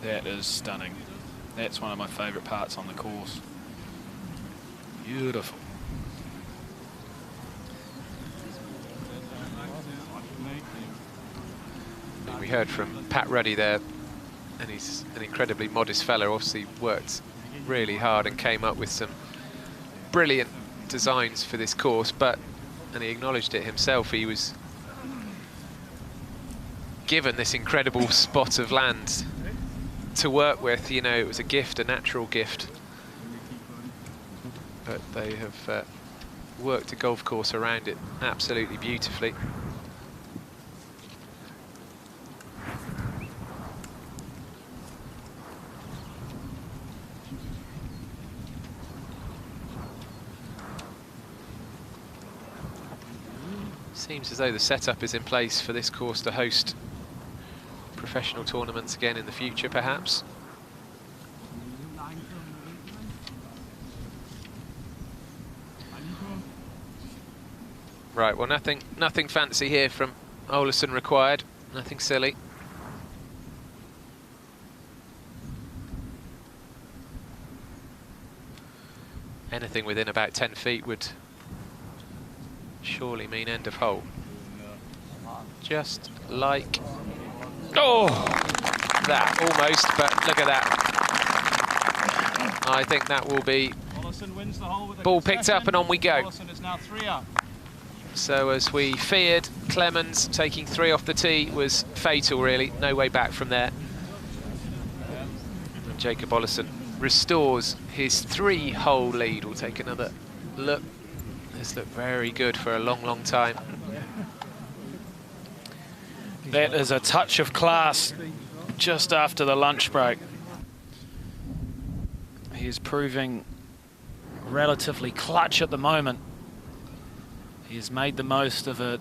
That is stunning. That's one of my favourite parts on the course. Beautiful. We heard from Pat Ruddy there, and he's an incredibly modest fellow. Obviously worked really hard and came up with some brilliant designs for this course, and he acknowledged it himself, he was given this incredible spot of land to work with. You know, it was a gift, a natural gift, but they have worked a golf course around it absolutely beautifully. Seems as though the setup is in place for this course to host professional tournaments again in the future, perhaps. Right, well, nothing fancy here from Olazábal required, nothing silly. Anything within about 10 feet would surely mean end of hole. Just like, oh, that almost, but look at that. I think that will be ball picked up and on we go. Is now 3 up. So as we feared, Clemens taking 3 off the tee was fatal, really. No way back from there. And Jacob Olazábal restores his 3-hole lead. We'll take another look. This looked very good for a long, long time. That is a touch of class just after the lunch break. He is proving relatively clutch at the moment. He has made the most of a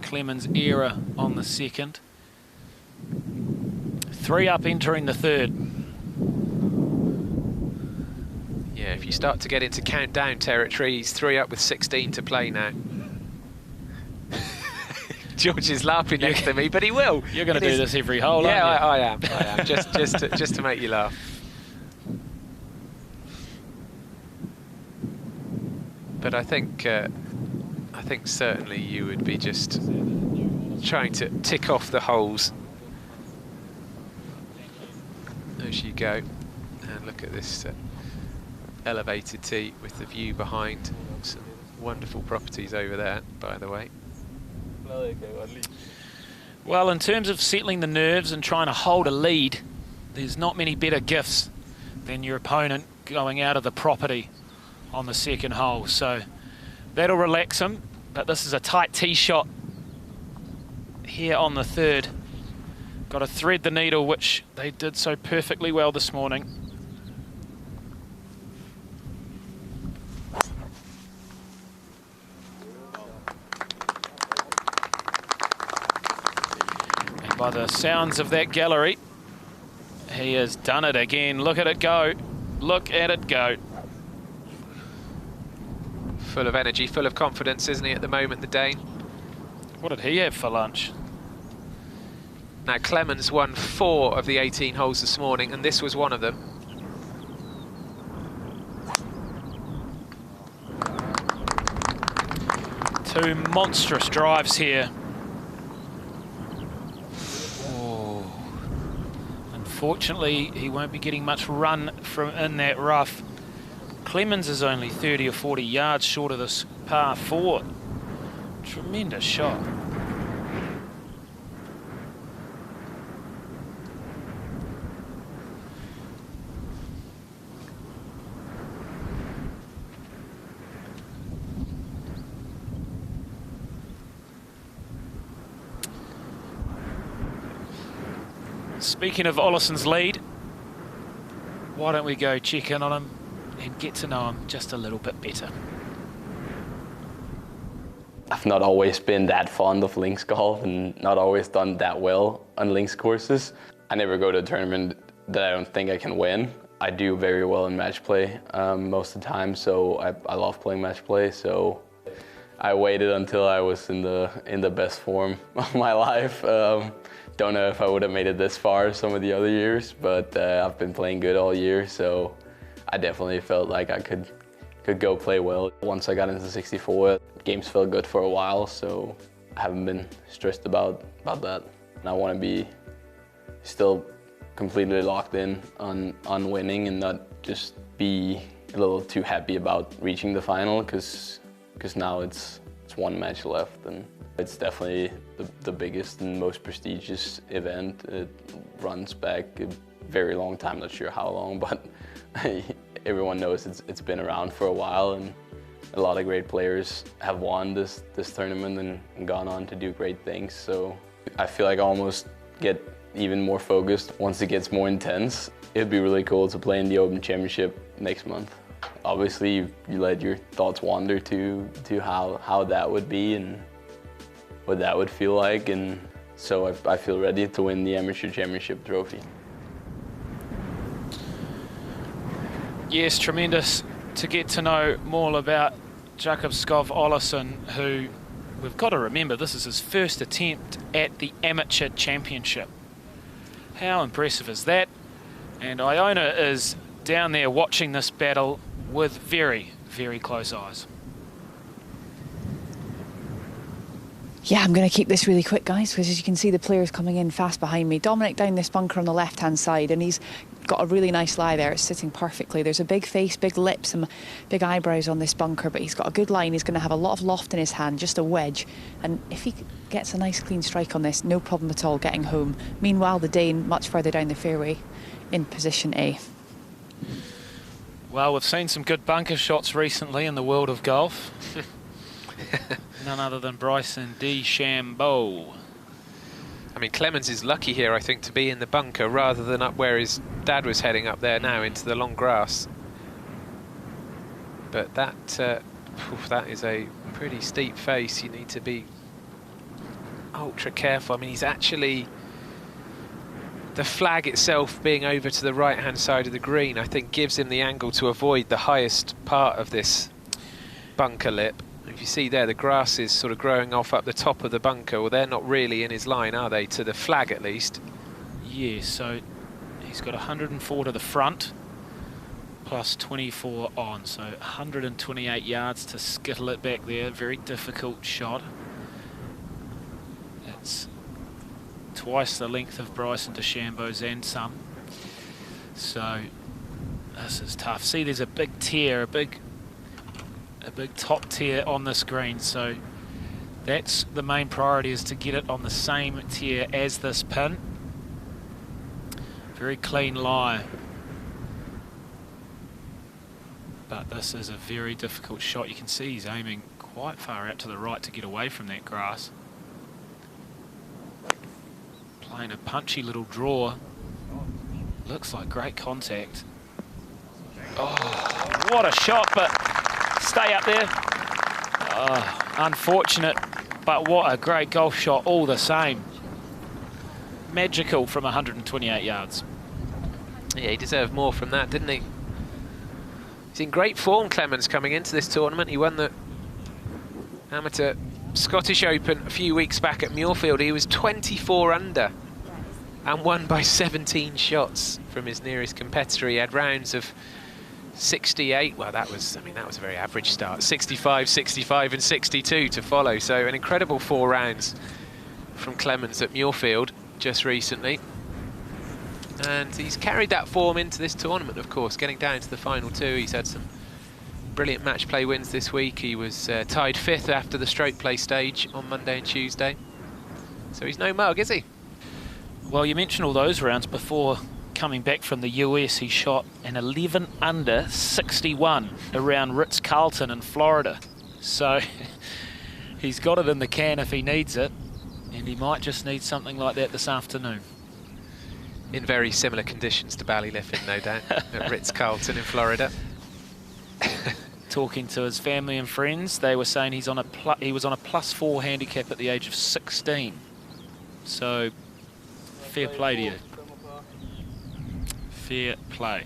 Clemens error on the second. 3 up entering the third. Yeah, if you start to get into countdown territory, he's 3 up with 16 to play now. George is laughing next to me, but he will. You're going to do this every hole, yeah, aren't you? I am. just to make you laugh. But I think certainly you would be just trying to tick off the holes as you go. And look at this elevated tee with the view behind. Some wonderful properties over there, by the way. Well, in terms of settling the nerves and trying to hold a lead, there's not many better gifts than your opponent going out of the property on the second hole. So that'll relax him, but this is a tight tee shot here on the third. Got to thread the needle, which they did so perfectly well this morning. And by the sounds of that gallery, he has done it again. Look at it go. Look at it go. Full of energy, full of confidence, isn't he, at the moment, the Dane? What did he have for lunch? Now, Clemens won 4 of the 18 holes this morning, and this was one of them. Two monstrous drives here. Oh. Unfortunately, he won't be getting much run from in that rough. Clemens is only 30 or 40 yards short of this par 4. Tremendous shot. Speaking of Oleson's lead, why don't we go check in on him and get to know him just a little bit better. I've not always been that fond of links golf and not always done that well on links courses. I never go to a tournament that I don't think I can win. I do very well in match play most of the time, so I love playing match play. So I waited until I was in the best form of my life. Don't know if I would have made it this far some of the other years, but I've been playing good all year, so I definitely felt like I could go play well. Once I got into 64, games felt good for a while, so I haven't been stressed about that. And I want to be still completely locked in on winning and not just be a little too happy about reaching the final, because now it's one match left, and it's definitely the biggest and most prestigious event. It runs back a very long time, not sure how long, but everyone knows it's been around for a while, and a lot of great players have won this tournament and gone on to do great things. So I feel like I almost get even more focused once it gets more intense. It'd be really cool to play in the Open Championship next month. Obviously, you let your thoughts wander to how that would be and what that would feel like, and so I feel ready to win the Amateur Championship trophy. Yes, tremendous to get to know more about Jakob Skov Oleson, who we've got to remember this is his first attempt at the Amateur Championship. How impressive is that? And Iona is down there watching this battle with very, very close eyes. Yeah, I'm going to keep this really quick, guys, because as you can see, the players coming in fast behind me. Dominic down this bunker on the left-hand side, and he's got a really nice lie there. It's sitting perfectly. There's a big face, big lips and big eyebrows on this bunker, but he's got a good line. He's going to have a lot of loft in his hand, just a wedge. And if he gets a nice clean strike on this, no problem at all getting home. Meanwhile, the Dane much further down the fairway in position A. Well, we've seen some good bunker shots recently in the world of golf. None other than Bryson DeChambeau. I mean, Clemens is lucky here, I think, to be in the bunker rather than up where his dad was heading up there now into the long grass. But that is a pretty steep face. You need to be ultra careful. I mean, he's actually... The flag itself being over to the right-hand side of the green, I think, gives him the angle to avoid the highest part of this bunker lip. If you see there, the grass is sort of growing off up the top of the bunker. Well, they're not really in his line, are they? To the flag, at least. Yeah, so he's got 104 to the front, plus 24 on. So 128 yards to skittle it back there. Very difficult shot. It's twice the length of Bryson DeChambeau's and some. So this is tough. See, there's a big tear, a big top tier on this green, so That's the main priority, is to get it on the same tier as this pin. Very clean lie. But this is a very difficult shot. You can see he's aiming quite far out to the right to get away from that grass. Playing a punchy little draw. Looks like great contact. Oh, what a shot, but stay up there. Oh, unfortunate, but what a great golf shot all the same. Magical from 128 yards. Yeah, he deserved more from that, didn't he? He's in great form, Clemens, coming into this tournament. He won the Amateur Scottish Open a few weeks back at Muirfield. He was 24 under and won by 17 shots from his nearest competitor. He had rounds of 68. Well, that was a very average start. 65, 65 and 62 to follow. So an incredible 4 rounds from Clemens at Muirfield just recently. And he's carried that form into this tournament, of course, getting down to the final 2. He's had some brilliant match play wins this week. He was tied 5th after the stroke play stage on Monday and Tuesday. So he's no mug, is he? Well, you mentioned all those rounds before. Coming back from the US, he shot an 11 under 61 around Ritz-Carlton in Florida. So he's got it in the can if he needs it, and he might just need something like that this afternoon. In very similar conditions to Ballyliffin, no doubt, at Ritz-Carlton in Florida. Talking to his family and friends, they were saying he was on a +4 handicap at the age of 16. So fair play to you. Fair play.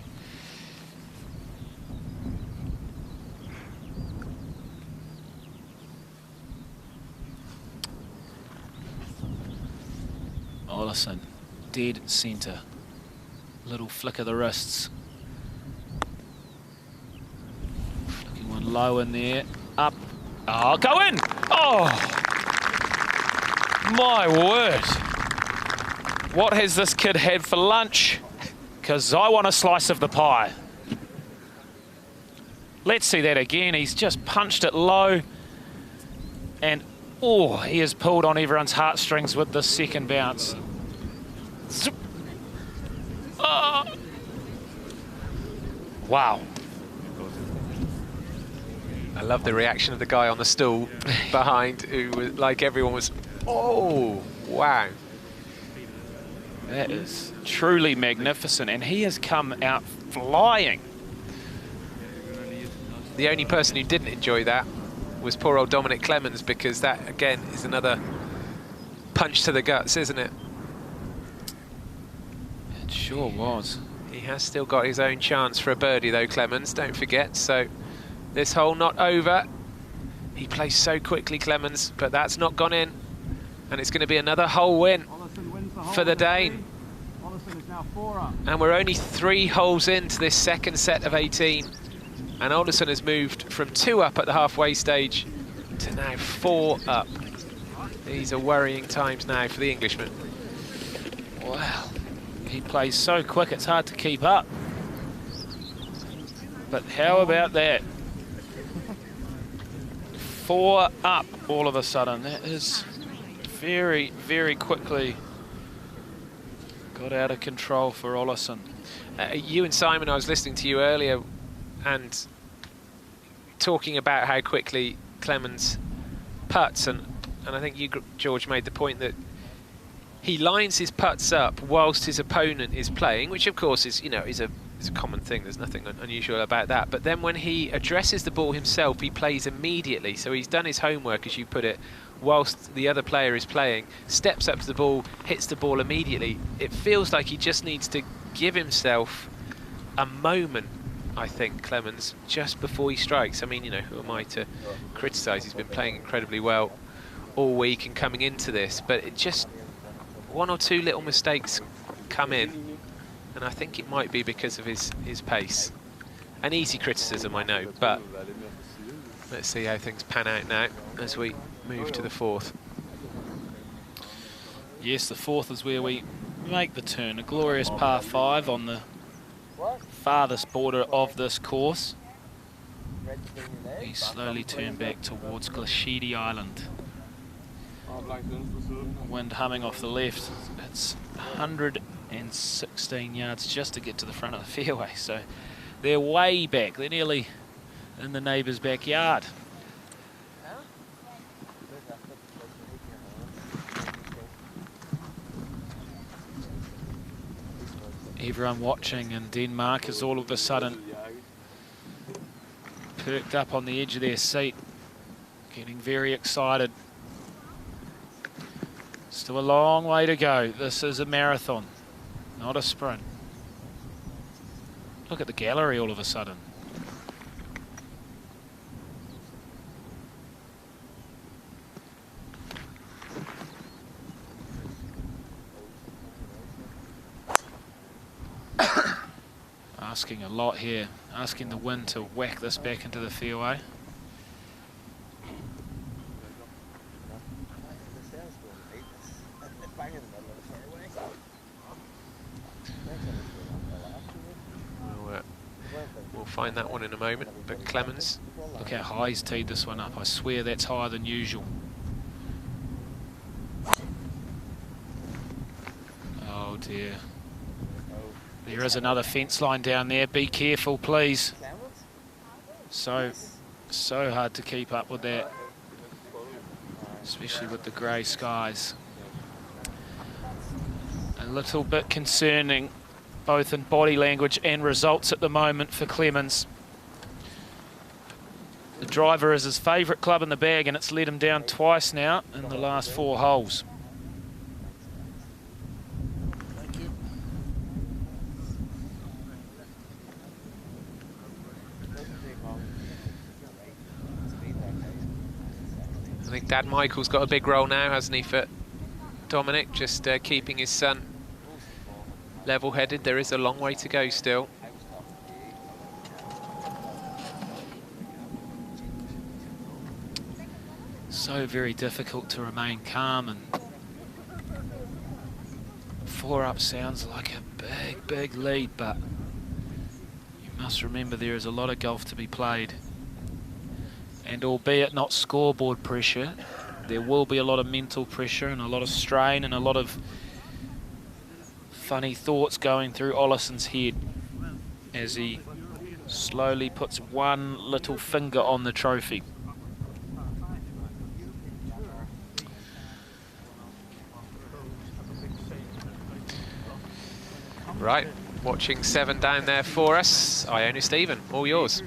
Olazábal, dead centre. Little flick of the wrists. Flicking one low in there. Up. Oh, go in! Oh! My word. What has this kid had for lunch? Because I want a slice of the pie. Let's see that again. He's just punched it low. And, oh, he has pulled on everyone's heartstrings with this second bounce. Oh. Wow. I love the reaction of the guy on the stool behind, who was like, everyone was, oh, wow. That is truly magnificent, and he has come out flying. The only person who didn't enjoy that was poor old Dominic Clemens, because that, again, is another punch to the guts, isn't it? It sure was. He has still got his own chance for a birdie, though, Clemens, don't forget. So this hole not over. He plays so quickly, Clemens, but that's not gone in. And it's going to be another hole win for the Dane. And we're only 3 holes into this second set of 18. And Olazábal has moved from 2 up at the halfway stage to now 4 up. These are worrying times now for the Englishman. Wow. He plays so quick, it's hard to keep up. But how about that? 4 up all of a sudden. That is very, very quickly got out of control for Olazábal. You and Simon, I was listening to you earlier and talking about how quickly Clemens putts, and I think you, George, made the point that he lines his putts up whilst his opponent is playing, which of course is, you know, is a common thing. There's nothing unusual about that. But then when he addresses the ball himself, he plays immediately. So he's done his homework, as you put it, whilst the other player is playing, steps up to the ball, hits the ball immediately. It feels like he just needs to give himself a moment, I think, Clemens, just before he strikes. I mean, you know, who am I to criticise? He's been playing incredibly well all week and coming into this, but it just, 1 or 2 little mistakes come in, and I think it might be because of his pace. An easy criticism, I know, but let's see how things pan out now as we move to the 4th. Yes, the 4th is where we make the turn. A glorious par 5 on the farthest border of this course. We slowly turn back towards Glashidi Island. Wind humming off the left. It's 116 yards just to get to the front of the fairway, so they're way back. They're nearly in the neighbour's backyard. Everyone watching in Denmark is all of a sudden perked up on the edge of their seat, getting very excited. Still a long way to go. This is a marathon, not a sprint. Look at the gallery all of a sudden. Asking a lot here, asking the wind to whack this back into the fairway. We'll find that one in a moment, but Clemens. Look how high he's teed this one up. I swear that's higher than usual. Oh dear. There is another fence line down there. Be careful, please. So hard to keep up with that, especially with the grey skies. A little bit concerning, both in body language and results at the moment for Clemens. The driver is his favourite club in the bag, and it's let him down twice now in the last 4 holes. I think Dad Michael's got a big role now, hasn't he, for Dominic, just keeping his son level-headed. There is a long way to go still. So very difficult to remain calm, and 4 up sounds like a big lead, but you must remember there is a lot of golf to be played. And albeit not scoreboard pressure, there will be a lot of mental pressure and a lot of strain and a lot of funny thoughts going through Olison's head as he slowly puts one little finger on the trophy. Right, watching 7 down there for us. Iona Stephen, all yours.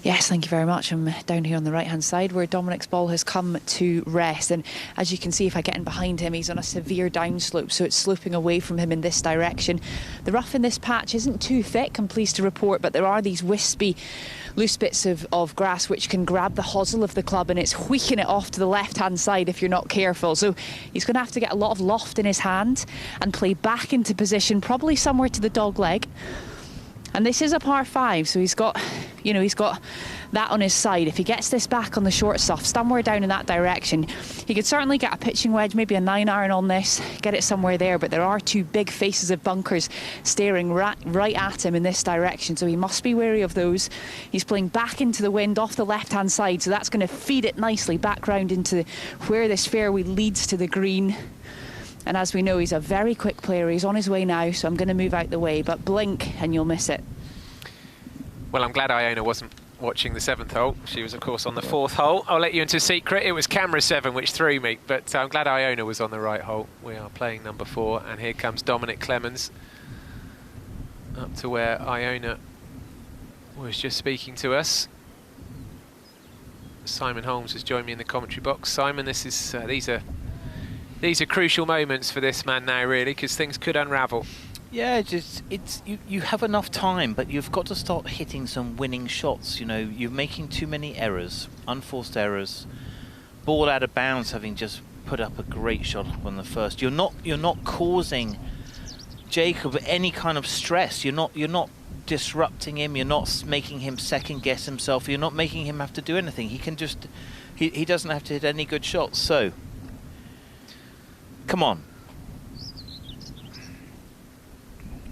Yes, thank you very much. I'm down here on the right-hand side where Dominic's ball has come to rest. And as you can see, if I get in behind him, he's on a severe downslope, so it's sloping away from him in this direction. The rough in this patch isn't too thick, I'm pleased to report, but there are these wispy, loose bits of grass which can grab the hosel of the club, and it's wheeking it off to the left-hand side if you're not careful. So he's going to have to get a lot of loft in his hand and play back into position, probably somewhere to the dog leg. And this is a par 5, so he's got that on his side. If he gets this back on the short stuff, somewhere down in that direction, he could certainly get a pitching wedge, maybe a 9-iron on this, get it somewhere there. But there are 2 big faces of bunkers staring right at him in this direction, so he must be wary of those. He's playing back into the wind off the left-hand side, so that's going to feed it nicely back round into where this fairway leads to the green. And as we know, he's a very quick player. He's on his way now, so I'm going to move out the way, but blink and you'll miss it. Well, I'm glad Iona wasn't watching the 7th hole. She was, of course, on the 4th hole. I'll let you into a secret. It was camera 7 which threw me, but I'm glad Iona was on the right hole. We are playing number 4, and here comes Dominic Clemens up to where Iona was just speaking to us. Simon Holmes has joined me in the commentary box. Simon, this is these are crucial moments for this man now, really, because things could unravel. Yeah, you have enough time, but you've got to start hitting some winning shots. You know, you're making too many errors, unforced errors. Ball out of bounds, having just put up a great shot on the first. You're not causing Jacob any kind of stress. You're not disrupting him. You're not making him second guess himself. You're not making him have to do anything. He can just he doesn't have to hit any good shots. So come on.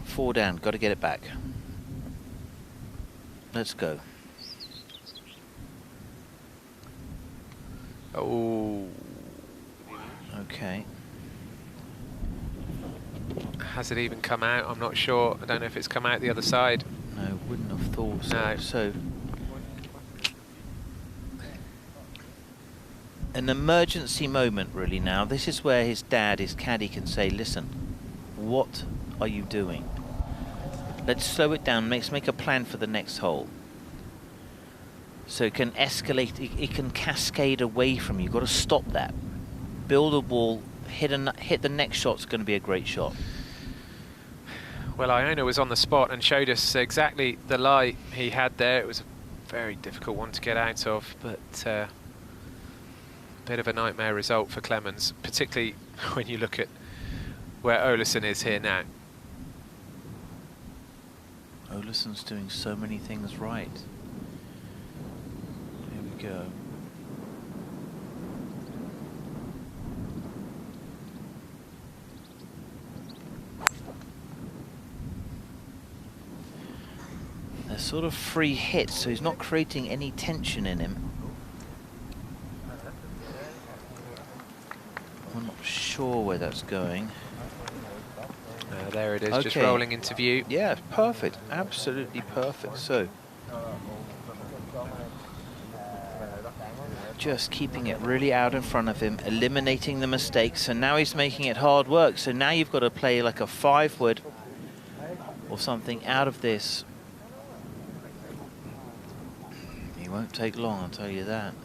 4 down, got to get it back. Let's go. Oh. Okay. Has it even come out? I'm not sure. I don't know if it's come out the other side. No, wouldn't have thought so. No. So, an emergency moment really now. This is where his dad, his caddy, can say, listen, what are you doing? Let's slow it down. Let's make a plan for the next hole. So it can escalate, it can cascade away from you. You've got to stop that. Build a wall, hit the next shot's going to be a great shot. Well, Iona was on the spot and showed us exactly the lie he had there. It was a very difficult one to get out of, but a bit of a nightmare result for Clemens, particularly when you look at where Olazábal is here now. Olazábal's doing so many things right. Here we go. They're sort of free hits, so he's not creating any tension in him. I'm not sure where that's going. There it is, just rolling into view. Yeah, perfect, absolutely perfect. So, just keeping it really out in front of him, eliminating the mistakes, and now he's making it hard work. So now you've got to play like a 5-wood or something out of this. He won't take long, I'll tell you that.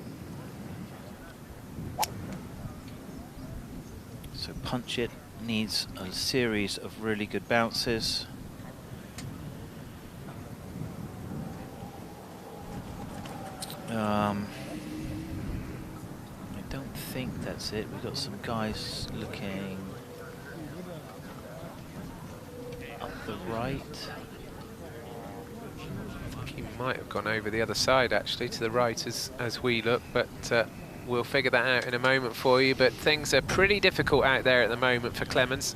So punch it. Needs a series of really good bounces. I don't think that's it. We've got some guys looking up the right. I think he might have gone over the other side actually, to the right as we look, but we'll figure that out in a moment for you, but things are pretty difficult out there at the moment for Clemens.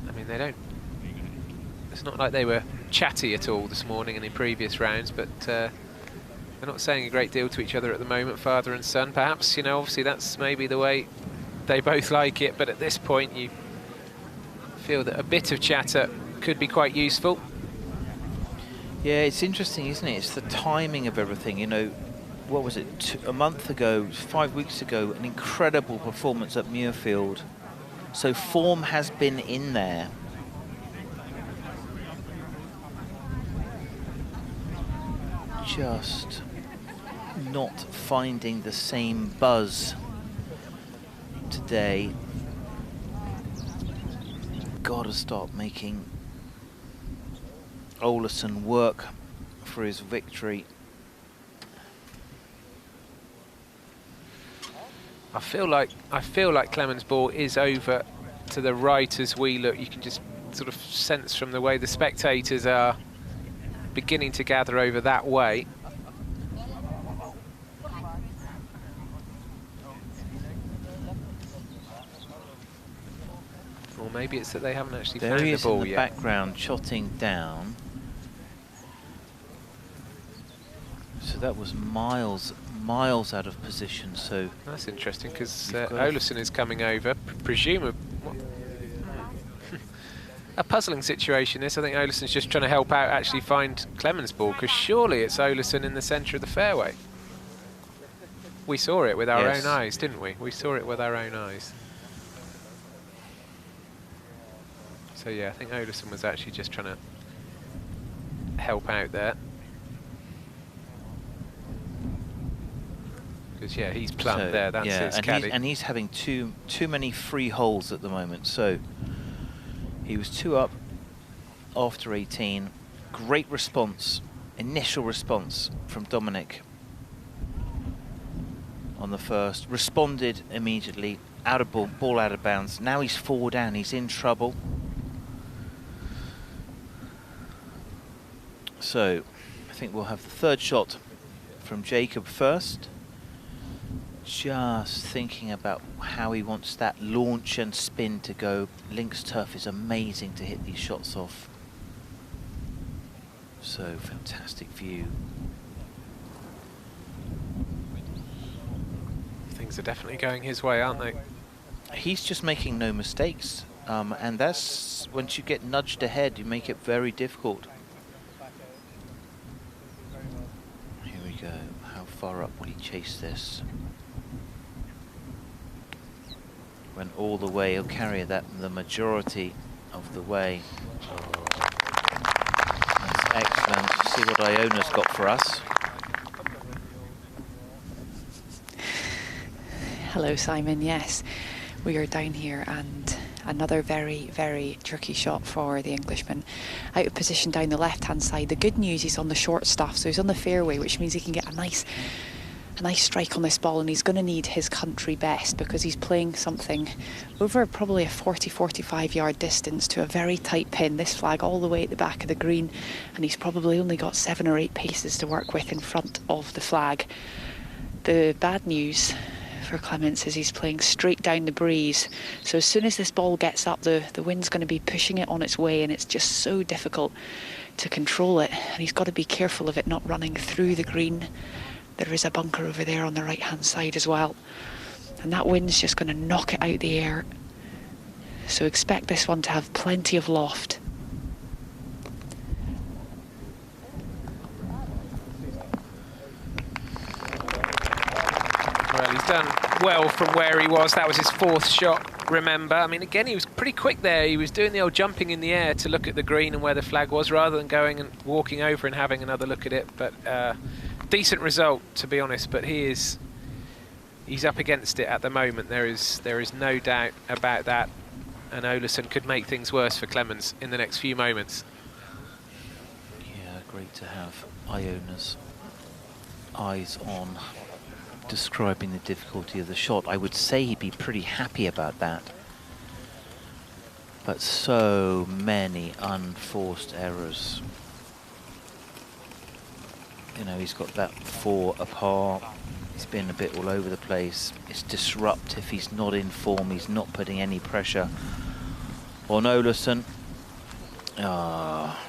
I mean, it's not like they were chatty at all this morning and in previous rounds, but they're not saying a great deal to each other at the moment, father and son. Perhaps, you know, obviously that's maybe the way they both like it, but at this point you feel that a bit of chatter could be quite useful. Yeah, it's interesting, isn't it? It's the timing of everything. You know, what was it, a month ago, 5 weeks ago, an incredible performance at Muirfield. So form has been in there. Just not finding the same buzz today. Gotta stop making Olazábal work for his victory. I feel like Clemens' ball is over to the right as we look. You can just sort of sense from the way the spectators are beginning to gather over that way. Or maybe it's that they haven't actually found the ball yet. There he is in the background, shotting down. So that was miles out of position. So that's interesting, because Olazábal is coming over, presumably. A puzzling situation this. I think Olazábal's just trying to help out, actually find Clemens' ball, because surely it's Olazábal in the centre of the fairway. We saw it with our own eyes, didn't we? We saw it with our own eyes. So yeah, I think Olazábal was actually just trying to help out there. Because yeah, he's plumbed there. That's his caddy. And he's having too many free holes at the moment. So he was 2 up after 18. Great response, initial response from Dominic on the first. Responded immediately. Out of ball out of bounds. Now he's 4 down. He's in trouble. So I think we'll have the 3rd shot from Jacob first. Just thinking about how he wants that launch and spin to go. Links turf is amazing to hit these shots off. So fantastic view. Things are definitely going his way, aren't they? He's just making no mistakes, and that's once you get nudged ahead, you make it very difficult. Here we go. How far up will he chase this? Went all the way. He'll carry that the majority of the way. That's excellent. See what Iona's got for us. Hello, Simon. Yes, we are down here, and another very, very tricky shot for the Englishman. Out of position down the left-hand side. The good news, he's on the short stuff, so he's on the fairway, which means he can get a nice strike on this ball, and he's going to need his country best because he's playing something over probably a 40-45 yard distance to a very tight pin. This flag all the way at the back of the green, and he's probably only got 7 or 8 paces to work with in front of the flag. The bad news for Clements is he's playing straight down the breeze, so as soon as this ball gets up, the wind's going to be pushing it on its way, and it's just so difficult to control it, and he's got to be careful of it not running through the green. There is a bunker over there on the right hand side as well, and that wind's just going to knock it out the air, so expect this one to have plenty of loft. Well, he's done well from where he was. That was his 4th shot, remember. I mean, again, he was pretty quick there. He was doing the old jumping in the air to look at the green and where the flag was, rather than going and walking over and having another look at it. But decent result, to be honest, but he's up against it at the moment. There is no doubt about that, and Olazábal could make things worse for Clemens in the next few moments. Yeah, great to have Iona's eyes on describing the difficulty of the shot. I would say he'd be pretty happy about that, but so many unforced errors. You know, he's got that 4 apart. He's been a bit all over the place. It's disruptive. He's not in form. He's not putting any pressure on Olazábal. Ah,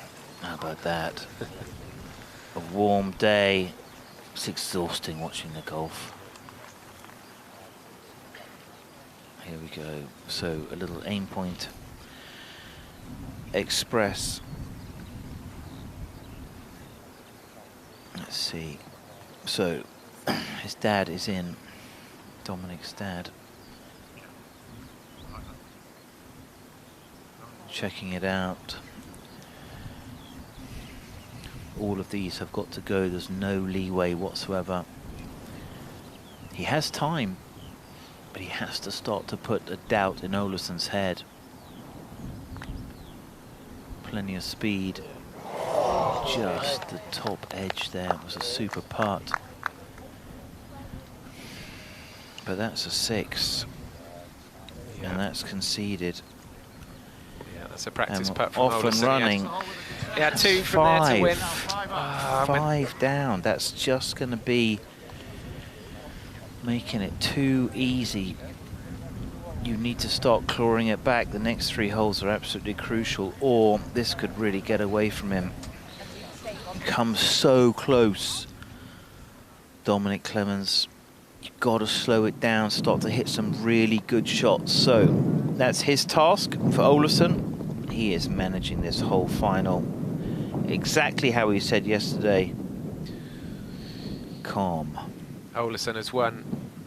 how about that? A warm day. It's exhausting watching the golf. Here we go. So a little aim point. Express. Let's see. So his dad is in. Dominic's dad. Checking it out. All of these have got to go. There's no leeway whatsoever. He has time, but he has to start to put a doubt in Olazábal's head. Plenty of speed. Just the top edge there was a super putt. But that's a 6. Yeah. And that's conceded. Yeah, that's a practice putt from off and running. He had 2 from there to win. 5 down. That's just going to be making it too easy. You need to start clawing it back. The next 3 holes are absolutely crucial, or this could really get away from him. Comes so close. Dominic Clemens, you've got to slow it down, start to hit some really good shots. So that's his task for Olazábal. He is managing this whole final exactly how he said yesterday. Calm. Olazábal has won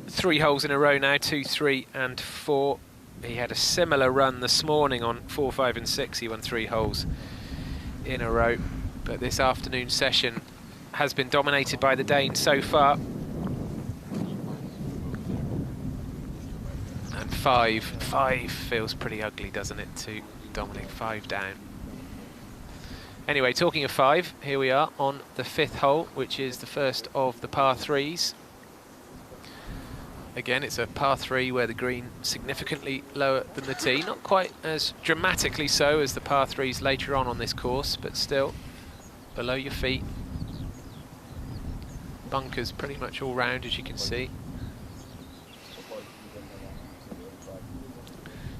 3 holes in a row now, 2, 3 and 4. He had a similar run this morning on 4, 5 and 6. He won 3 holes in a row. But this afternoon session has been dominated by the Dane so far. And 5 feels pretty ugly, doesn't it, to Dominic? 5 down. Anyway, talking of 5, here we are on the 5th hole, which is the first of the par 3s. Again, it's a par 3 where the green significantly lower than the tee. Not quite as dramatically so as the par 3s later on this course, but still below your feet. Bunkers pretty much all round, as you can see.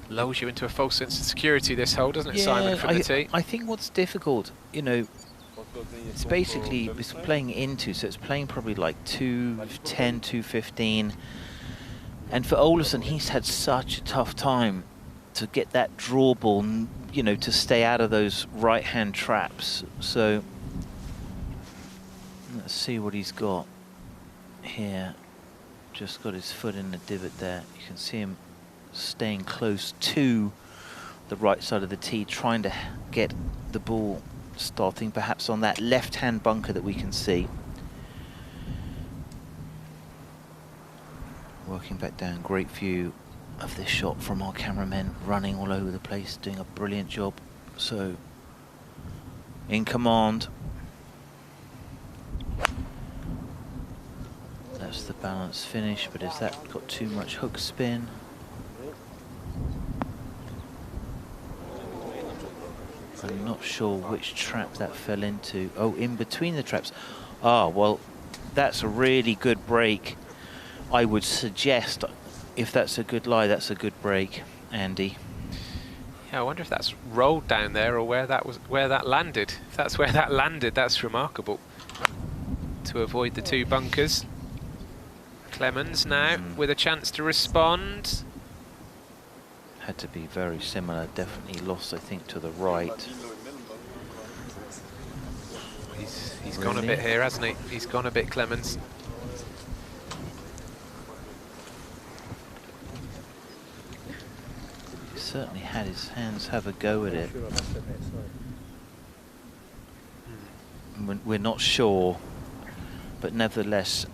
Lulls you into a false sense of security, this hole, doesn't it, Simon, from the tee? I think what's difficult, you know, It's basically, it's playing into, so it's playing probably like 210, 215. And for Olazábal, he's had such a tough time to get that draw ball, you know, to stay out of those right-hand traps. So let's see what he's got here. Just got his foot in the divot there. You can see him staying close to the right side of the tee, trying to get the ball starting perhaps on that left-hand bunker that we can see. Working back down, great view of this shot from our cameramen, running all over the place, doing a brilliant job. So, in command. That's the balance finish, but has that got too much hook spin? I'm not sure which trap that fell into. Oh, in between the traps. Ah, well, that's a really good break. I would suggest, if that's a good lie, that's a good break, Andy. Yeah, I wonder if that's rolled down there or where that landed. If that's where that landed, that's remarkable. To avoid the two bunkers. Clemens now with a chance to respond. Had to be very similar, definitely lost, I think, to the right. He's gone a bit here, hasn't he? He's gone a bit, Clemens. He certainly had his hands have a go at it. We're not sure, but nevertheless,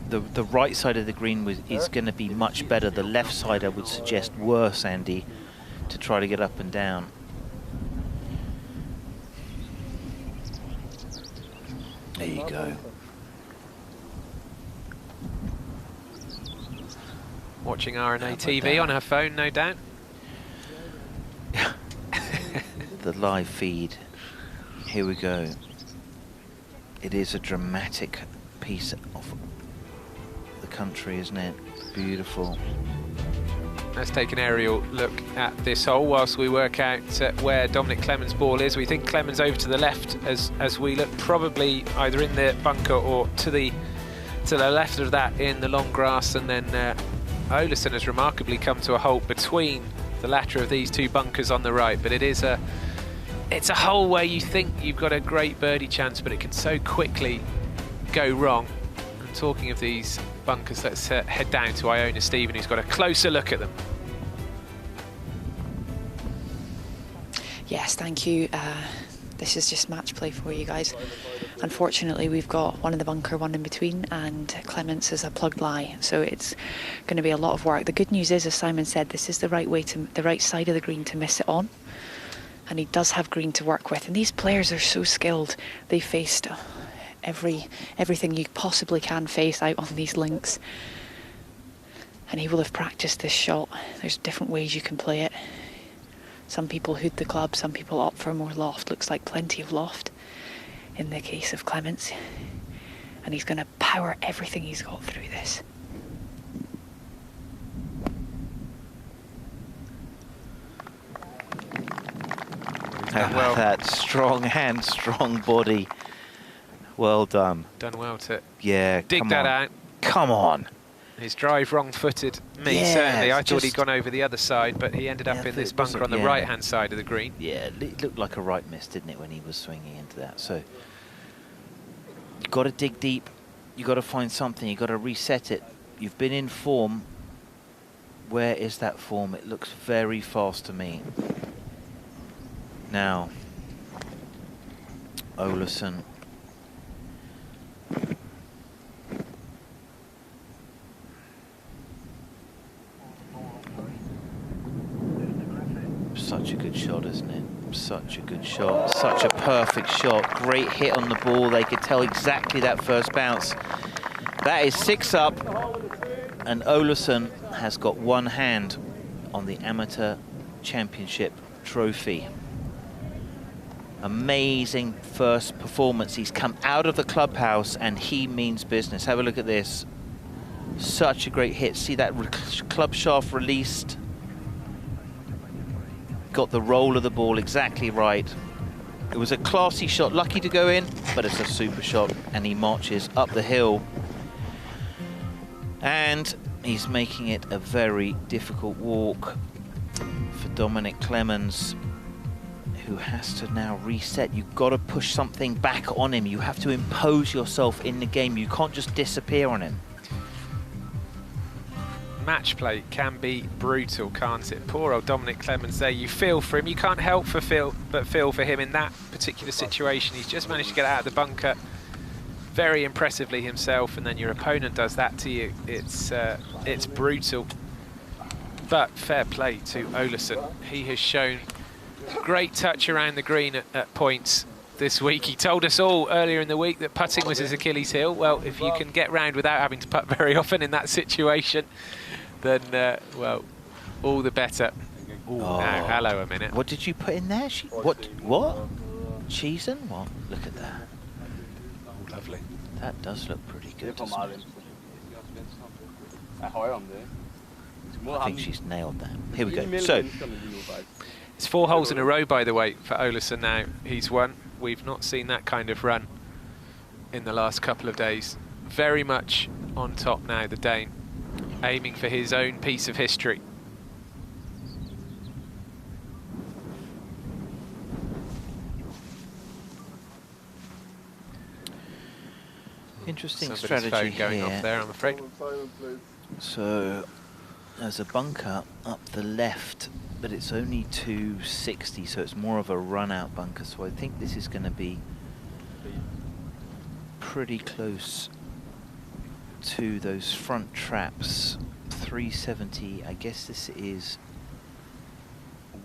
the right side of the green is going to be much better. The left side, I would suggest, worse, Andy, to try to get up and down. There you go. Watching RNA TV on her phone, no doubt. The live feed. Here we go. It is a dramatic piece of the country, isn't it? Beautiful. Let's take an aerial look at this hole whilst we work out where Dominic Clemens' ball is. We think Clemens over to the left as we look, probably either in the bunker or to the left of that in the long grass, and then Olazábal has remarkably come to a halt between the latter of these two bunkers on the right. But it's a hole where you think you've got a great birdie chance, but it can so quickly go wrong. And talking of these bunkers, let's head down to Iona Stephen, who's got a closer look at them. Yes, thank you. This is just match play for you guys. Unfortunately, we've got one in the bunker, one in between, and Clemens is a plugged lie, so it's going to be a lot of work. The good news is, as Simon said, this is the right side of the green to miss it on, and he does have green to work with. And these players are so skilled. They faced everything you possibly can face out on these links, and he will have practiced this shot. There's different ways you can play it. Some people hood the club, some people opt for more loft. Looks like plenty of loft in the case of Clemens, and he's going to power everything he's got through this. How about that? Strong hand, strong body. Well done. Done well to dig that out. Come on. His drive wrong-footed me, certainly. I thought he'd gone over the other side, but he ended up in this bunker on the right-hand side of the green. Yeah, it looked like a right miss, didn't it, when he was swinging into that? So you've got to dig deep. You've got to find something. You've got to reset it. You've been in form. Where is that form? It looks very fast to me. Now, Olazábal. Such a good shot, isn't it? Such a good shot. Such a perfect shot. Great hit on the ball. They could tell exactly that first bounce. That is 6 up. And Olazábal has got one hand on the Amateur Championship trophy. Amazing first performance. He's come out of the clubhouse and he means business. Have a look at this. Such a great hit. See that club shaft released. Got the roll of the ball exactly right. It was a classy shot, lucky to go in, but it's a super shot, and he marches up the hill. And he's making it a very difficult walk for Dominic Clemens, who has to now reset. You've got to push something back on him. You have to impose yourself in the game. You can't just disappear on him. Match play can be brutal, can't it? Poor old Dominic Clemens there. You feel for him. You can't help but feel for him in that particular situation. He's just managed to get out of the bunker very impressively himself, and then your opponent does that to you. It's brutal. But fair play to Olazábal. He has shown great touch around the green at points this week. He told us all earlier in the week that putting was his Achilles heel. Well, if you can get round without having to putt very often in that situation, then, well, all the better. Ooh, oh. Now, hello a minute. What did you put in there? What? Cheese and what? Look at that. Oh, lovely. That does look pretty good, doesn't it? I think she's nailed that. Here we go. So, it's 4 holes in a row, by the way, for Olazábal now. He's won. We've not seen that kind of run in the last couple of days. Very much on top now, the Dane, aiming for his own piece of history. interesting Somebody's strategy phone going here. off there, I'm afraid. So there's a bunker up the left, but it's only 260, so it's more of a run-out bunker. So I think this is going to be pretty close to those front traps. 370, I guess this is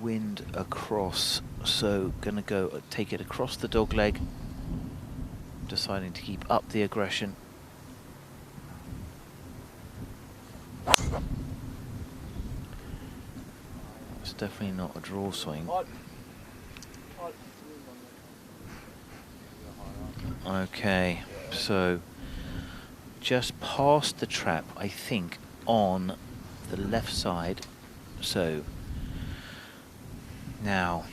wind across, so gonna go take it across the dog leg, deciding to keep up the aggression. It's definitely not a draw swing. Okay, so just past the trap, I think, on the left side. So now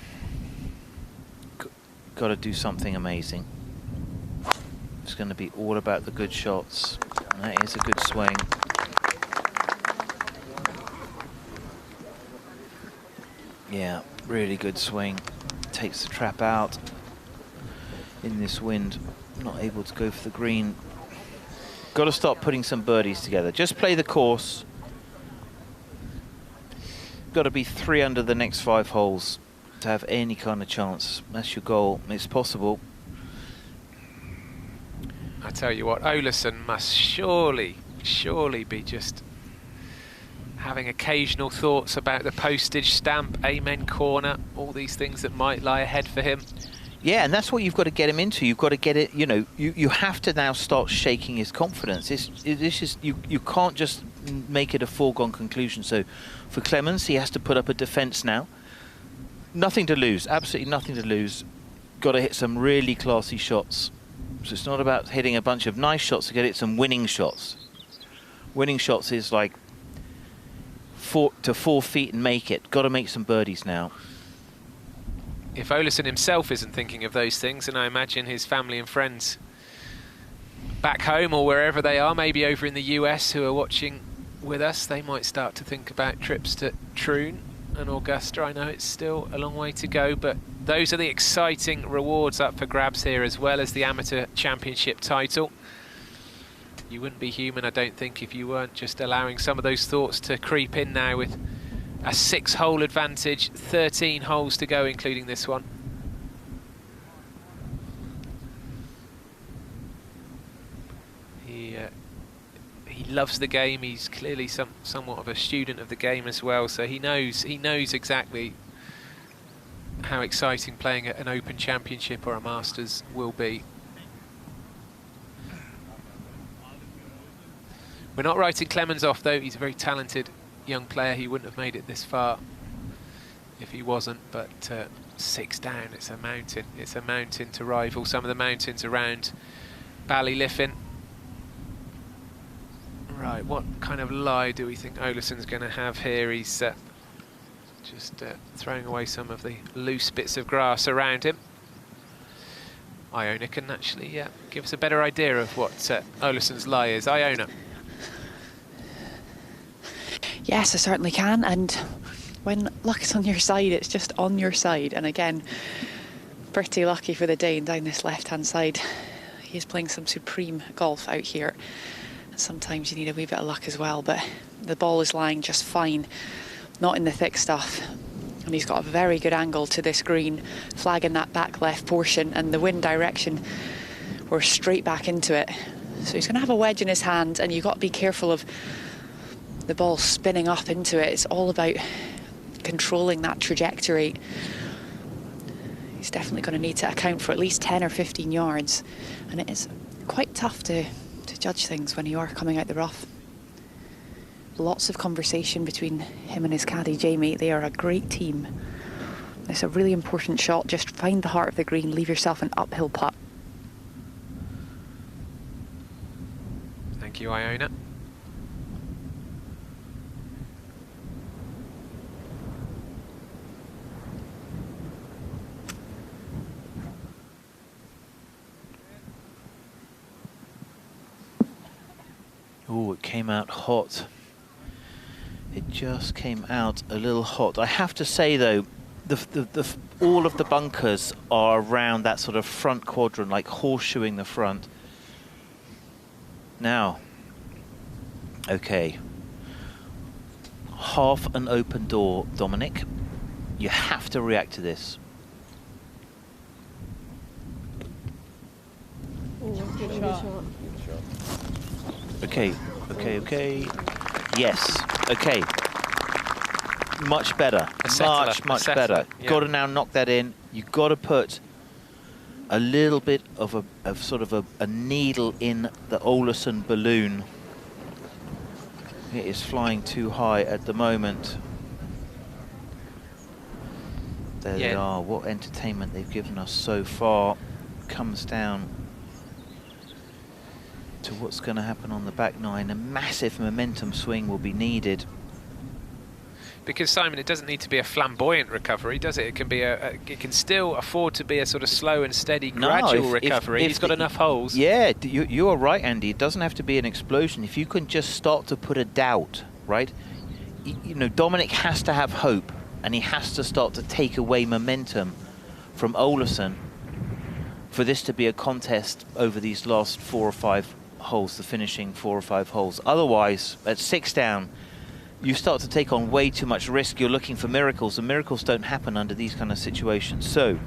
got to do something amazing. It's going to be all about the good shots. And that is a good swing. Yeah, really good swing. Takes the trap out in this wind. Not able to go for the green. Got to start putting some birdies together. Just play the course. Got to be 3 under the next 5 holes to have any kind of chance. That's your goal. It's possible. I tell you what, Olazábal must surely be just having occasional thoughts about the postage stamp, amen corner, all these things that might lie ahead for him. Yeah, and that's what you've got to get him into. You've got to get it, you know, you have to now start shaking his confidence. You can't just make it a foregone conclusion. So for Clemens, he has to put up a defence now. Nothing to lose, absolutely nothing to lose. Got to hit some really classy shots. So it's not about hitting a bunch of nice shots, to get it some winning shots. Winning shots is like 4 to 4 feet and make it. Got to make some birdies now. If Olazábal himself isn't thinking of those things, and I imagine his family and friends back home or wherever they are, maybe over in the US, who are watching with us, they might start to think about trips to Troon and Augusta. I know it's still a long way to go, but those are the exciting rewards up for grabs here, as well as the Amateur Championship title. You wouldn't be human, I don't think, if you weren't just allowing some of those thoughts to creep in now, with a 6-hole advantage, 13 holes to go, including this one. He loves the game. He's clearly somewhat of a student of the game as well, so he knows exactly how exciting playing at an Open Championship or a Masters will be. We're not writing Clemens off, though. He's a very talented young player. He wouldn't have made it this far if he wasn't, but 6 down, it's a mountain. It's a mountain to rival some of the mountains around Ballyliffin. Right, what kind of lie do we think Olazábal's going to have here? He's just throwing away some of the loose bits of grass around him. Iona can actually give us a better idea of what Olasson's lie is. Iona. Yes, I certainly can. And when luck is on your side, it's just on your side. And again, pretty lucky for the Dane down this left-hand side. He is playing some supreme golf out here. And sometimes you need a wee bit of luck as well, but the ball is lying just fine, not in the thick stuff. And he's got a very good angle to this green, flagging that back left portion, and the wind direction, we're straight back into it. So he's going to have a wedge in his hand, and you've got to be careful of the ball spinning up into it. It's all about controlling that trajectory. He's definitely going to need to account for at least 10 or 15 yards, and it is quite tough to judge things when you are coming out the rough. Lots of conversation between him and his caddy Jamie. They are a great team. It's a really important shot. Just find the heart of the green, leave yourself an uphill putt. Thank you, Iona. Oh, it came out hot. It just came out a little hot. I have to say though, all of the bunkers are around that sort of front quadrant, like horseshoeing the front. Now, okay, half an open door, Dominic. You have to react to this. Good shot. Okay, okay. Yes, okay. Much better. Much better. Yeah. Got to now knock that in. You've got to put a little bit of a needle in the Olasson balloon. It is flying too high at the moment. There they are. What entertainment they've given us so far. Comes down to what's going to happen on the back nine. A massive momentum swing will be needed. Because Simon, it doesn't need to be a flamboyant recovery, does it? It can be it can still afford to be a sort of slow and steady, gradual recovery. He's got enough holes. Yeah, you are right, Andy. It doesn't have to be an explosion. If you can just start to put a doubt, right? You know, Dominic has to have hope, and he has to start to take away momentum from Olasson for this to be a contest over these last 4 or 5 holes, the finishing 4 or 5 holes. Otherwise, at 6 down, you start to take on way too much risk. You're looking for miracles, and miracles don't happen under these kind of situations. So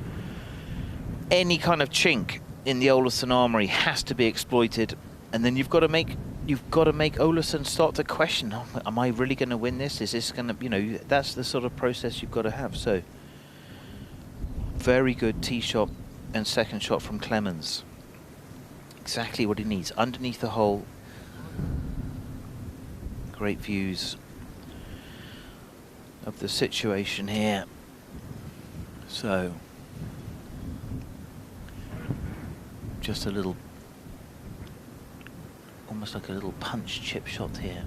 any kind of chink in the Olasson armory has to be exploited, and then you've got to make Olasson start to question, oh, am I really going to win this? Is this going to, you know, that's the sort of process you've got to have. So very good tee shot and second shot from Clemens. Exactly what he needs underneath the hole. Great views of the situation here. So just a little, almost like a little punch chip shot here.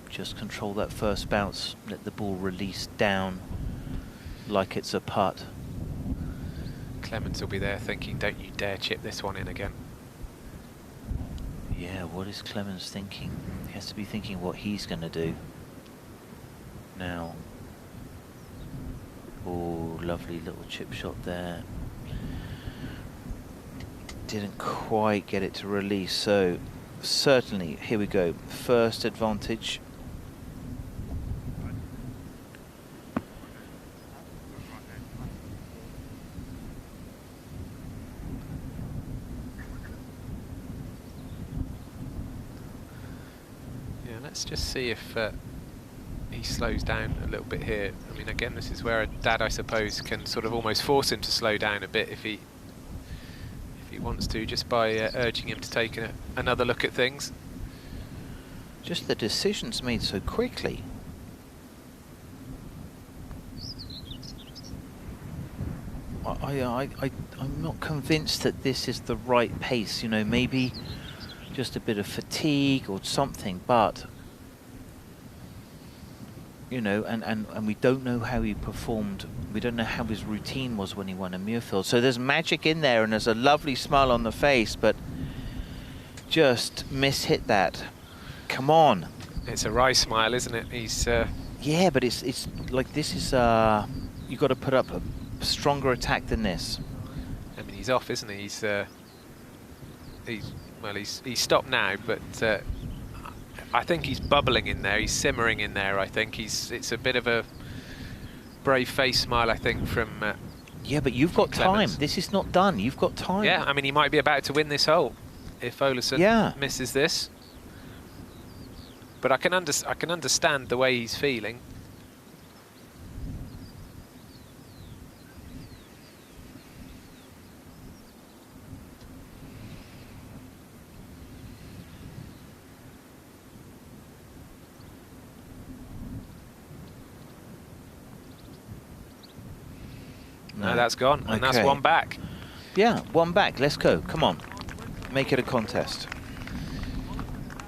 Just control that first bounce, let the ball release down like it's a putt. Clemens will be there thinking, don't you dare chip this one in again. Yeah, what is Clemens thinking? He has to be thinking what he's going to do. Now, oh, lovely little chip shot there. Didn't quite get it to release, so certainly, here we go. First advantage. Let's just see if he slows down a little bit here. I mean, again, this is where a dad, I suppose, can sort of almost force him to slow down a bit if he wants to, just by urging him to take another look at things. Just the decisions made so quickly. I'm not convinced that this is the right pace. You know, maybe just a bit of fatigue or something, but you know, and we don't know how he performed. We don't know how his routine was when he won a Muirfield. So there's magic in there, and there's a lovely smile on the face, but just mishit that. Come on. It's a wry smile, isn't it? He's yeah, but it's like, this is you've got to put up a stronger attack than this. I mean, he's off, isn't he? He's stopped now, but I think he's bubbling in there. He's simmering in there. I think it's a bit of a brave face smile, I think, from yeah, but you've got Clemens. time. This is not done. You've got time. Yeah, I mean, he might be about to win this hole if Olazábal misses this. But I can understand the way he's feeling. No, that's gone, and that's one back. Yeah, one back. Let's go. Come on. Make it a contest.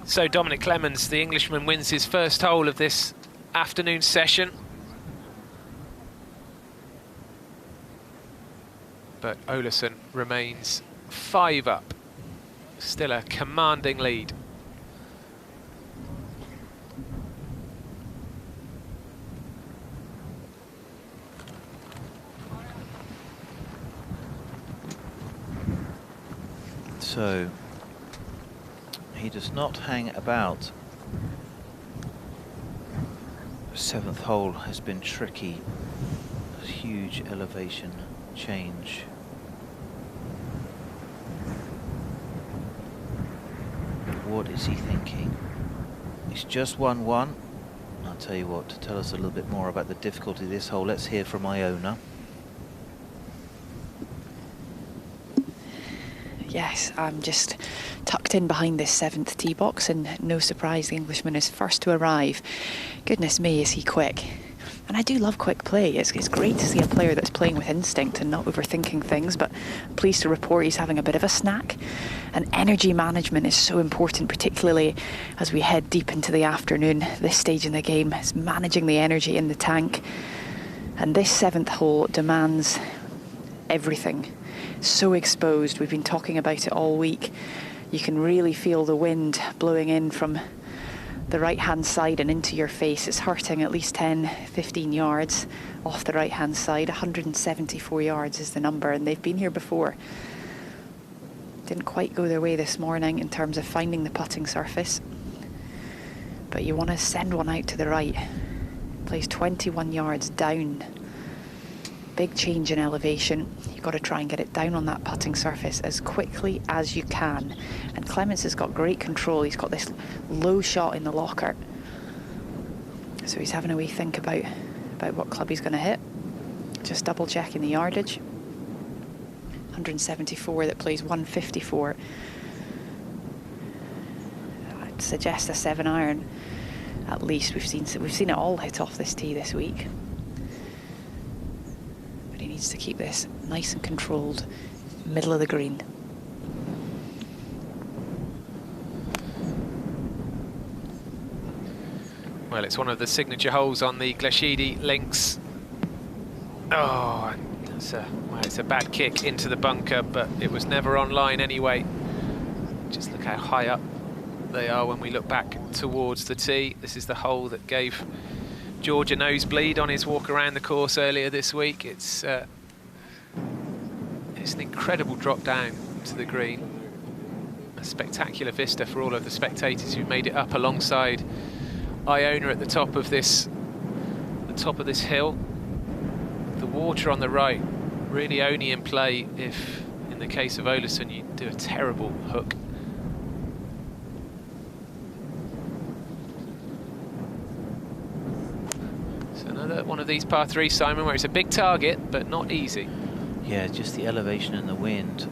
So Dominic Clemens, the Englishman, wins his first hole of this afternoon session. But Olazábal remains 5 up. Still a commanding lead. So he does not hang about. The 7th hole has been tricky. A huge elevation change. What is he thinking? He's just won one. I'll tell you what, to tell us a little bit more about the difficulty of this hole, let's hear from Iona. Yes, I'm just tucked in behind this 7th tee box, and no surprise, the Englishman is first to arrive. Goodness me, is he quick. And I do love quick play. It's great to see a player that's playing with instinct and not overthinking things, but I'm pleased to report he's having a bit of a snack. And energy management is so important, particularly as we head deep into the afternoon. This stage in the game is managing the energy in the tank. And this 7th hole demands everything. So exposed. We've been talking about it all week. You can really feel the wind blowing in from the right hand side and into your face. It's hurting at least 10-15 yards off the right hand side. 174 yards is the number, and they've been here before. Didn't quite go their way this morning in terms of finding the putting surface, but you want to send one out to the right. Plays 21 yards down. Big change in elevation. You've got to try and get it down on that putting surface as quickly as you can. And Clemens has got great control. He's got this low shot in the locker. So he's having a wee think about what club he's going to hit. Just double checking the yardage. 174 that plays 154. I'd suggest a 7-iron at least. We've seen it all hit off this tee this week. He needs to keep this nice and controlled, middle of the green. Well, it's one of the signature holes on the Glashidi links. Oh, it's a bad kick into the bunker, but it was never online anyway. Just look how high up they are when we look back towards the tee. This is the hole that gave George a nosebleed on his walk around the course earlier this week. It's an incredible drop down to the green. A spectacular vista for all of the spectators who made it up alongside Iona at the top of this hill. The water on the right really only in play if, in the case of Olazábal, you do a terrible hook. Another one of these par 3, Simon, where it's a big target, but not easy. Yeah, just the elevation and the wind.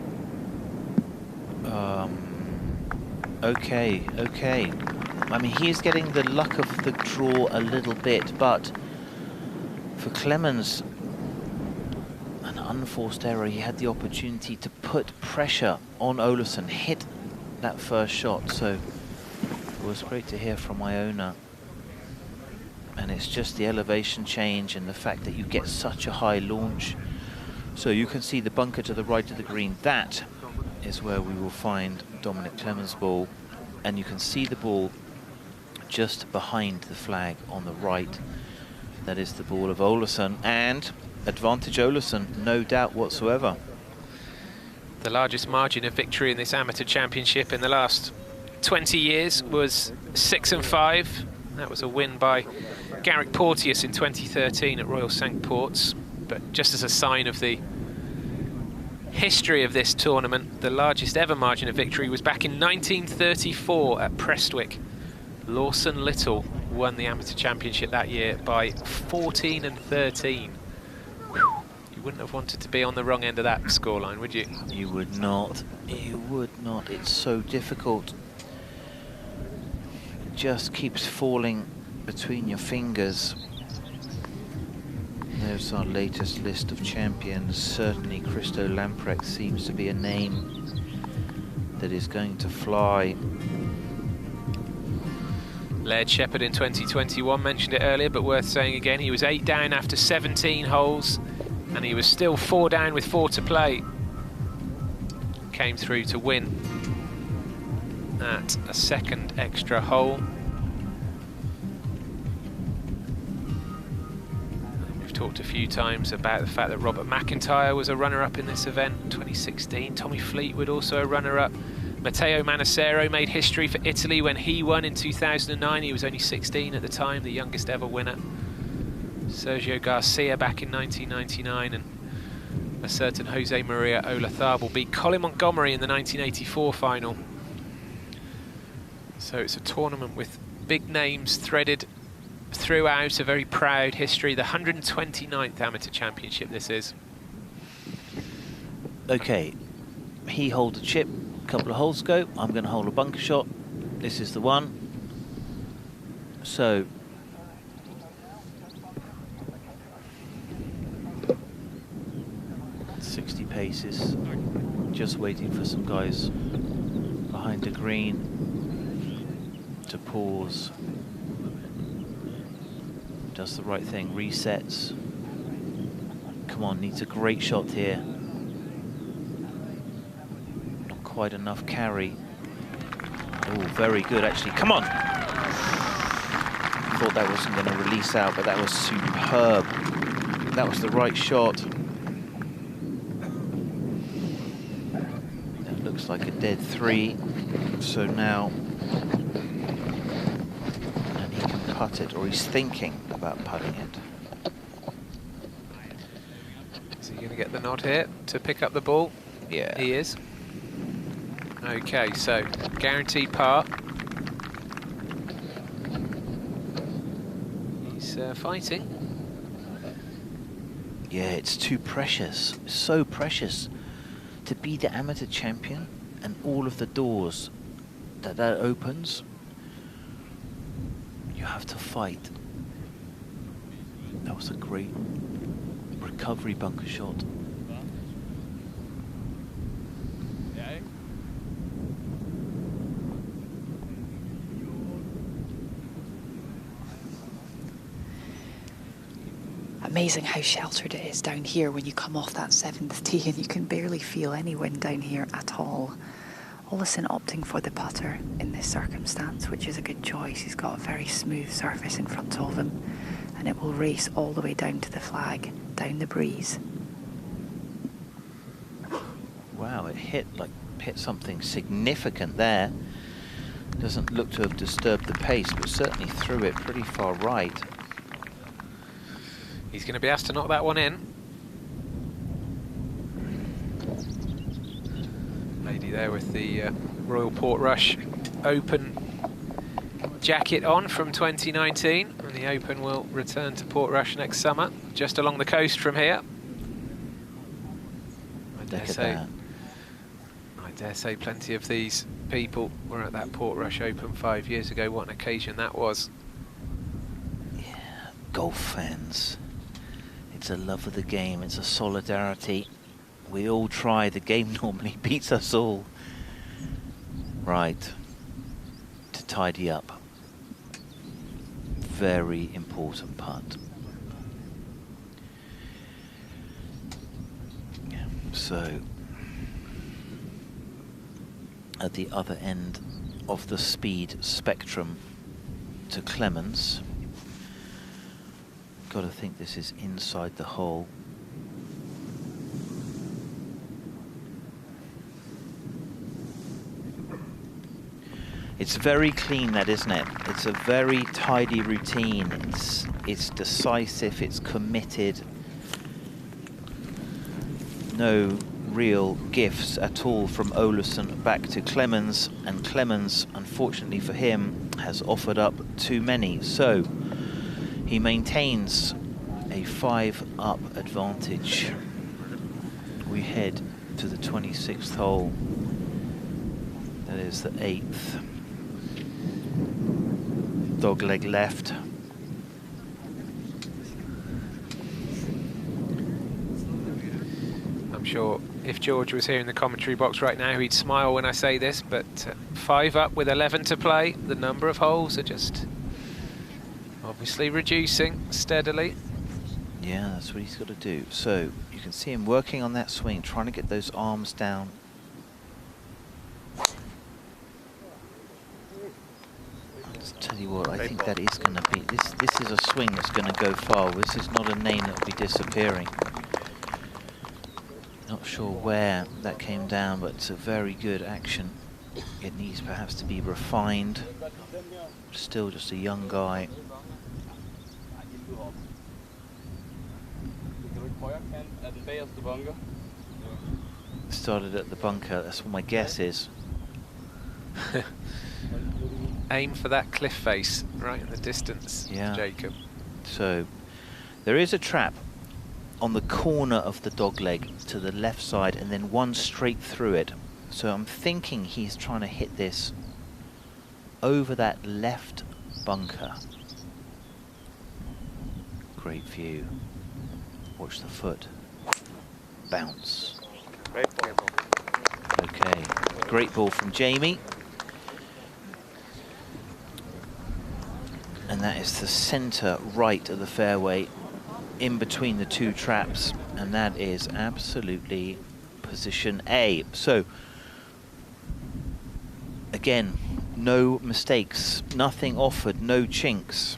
Okay. I mean, he is getting the luck of the draw a little bit, but for Clemens, an unforced error. He had the opportunity to put pressure on Olazábal, hit that first shot. So it was great to hear from Iona. And it's just the elevation change and the fact that you get such a high launch. So you can see the bunker to the right of the green. That is where we will find Dominic Clemens' ball. And you can see the ball just behind the flag on the right. That is the ball of Olazábal, and advantage Olazábal, no doubt whatsoever. The largest margin of victory in this amateur championship in the last 20 years was 6-5. That was a win by Garrick Porteous in 2013 at Royal Cinque Ports. But just as a sign of the history of this tournament, the largest ever margin of victory was back in 1934 at Prestwick. Lawson Little won the amateur championship that year by 14-13. You wouldn't have wanted to be on the wrong end of that scoreline, would you? You would not. You would not. It's so difficult. It just keeps falling between your fingers. There's our latest list of champions. Certainly Christo Lamprecht seems to be a name that is going to fly. Laird Shepherd in 2021, mentioned it earlier, but worth saying again, he was 8 down after 17 holes, and he was still 4 down with 4 to play. Came through to win at a second extra hole. We've talked a few times about the fact that Robert McIntyre was a runner-up in this event in 2016. Tommy Fleetwood also a runner-up. Matteo Manassero made history for Italy when he won in 2009. He was only 16 at the time, the youngest ever winner. Sergio Garcia back in 1999, and a certain José María Olazábal beat Colin Montgomery in the 1984 final. So it's a tournament with big names threaded throughout, a very proud history. The 129th amateur championship this is. Okay, he holds a chip. Couple of holes ago, I'm going to hold a bunker shot. This is the one. So ...60 paces. Just waiting for some guys behind the green to pause. Does the right thing, resets. Come on, needs a great shot here. Quite enough carry. Oh, very good actually. Come on! Thought that wasn't going to release out, but that was superb. That was the right shot. That looks like a dead 3. So now, and he can putt it, or he's thinking about putting it. Is he going to get the nod here to pick up the ball? Yeah. He is. Okay, so guaranteed par. He's fighting. Yeah, it's too precious, so precious to be the amateur champion, and all of the doors that opens, you have to fight. That was a great recovery bunker shot. Amazing how sheltered it is down here when you come off that 7th tee, and you can barely feel any wind down here at all. Olazábal opting for the putter in this circumstance, which is a good choice. He's got a very smooth surface in front of him, and it will race all the way down to the flag, down the breeze. Wow, it hit something significant there. Doesn't look to have disturbed the pace, but certainly threw it pretty far right. He's going to be asked to knock that one in. Lady there with the Royal Portrush Open jacket on from 2019. And the Open will return to Portrush next summer, just along the coast from here. I dare say plenty of these people were at that Portrush Open 5 years ago. What an occasion that was. Yeah, golf fans. It's a love of the game, it's a solidarity. We all try, the game normally beats us all. Right, to tidy up. very important putt. So, at the other end of the speed spectrum to Clemens. Got to think this is inside the hole. It's very clean, that, isn't it? It's a very tidy routine. It's decisive, it's committed. No real gifts at all from Olazábal back to Clemens, and Clemens, unfortunately for him, has offered up too many. So he maintains a 5-up advantage. We head to the 26th hole. That is the 8th. Dogleg left. I'm sure if George was here in the commentary box right now, he'd smile when I say this, but 5 up with 11 to play. The number of holes are just obviously reducing steadily. Yeah, that's what he's got to do. So you can see him working on that swing, trying to get those arms down. I'll tell you what, I think that is going to be, this is a swing that's going to go far. This is not a name that will be disappearing. Not sure where that came down, but it's a very good action. It needs perhaps to be refined. Still just a young guy. Started at the bunker, that's what my guess is. Aim for that cliff face right in the distance, yeah. Jacob. So there is a trap on the corner of the dogleg to the left side, and then one straight through it. So I'm thinking he's trying to hit this over that left bunker. Great view. Watch the foot. Bounce. Okay, great ball from Jamie. And that is the centre right of the fairway, in between the two traps, and that is absolutely position A. So again, no mistakes, nothing offered, no chinks.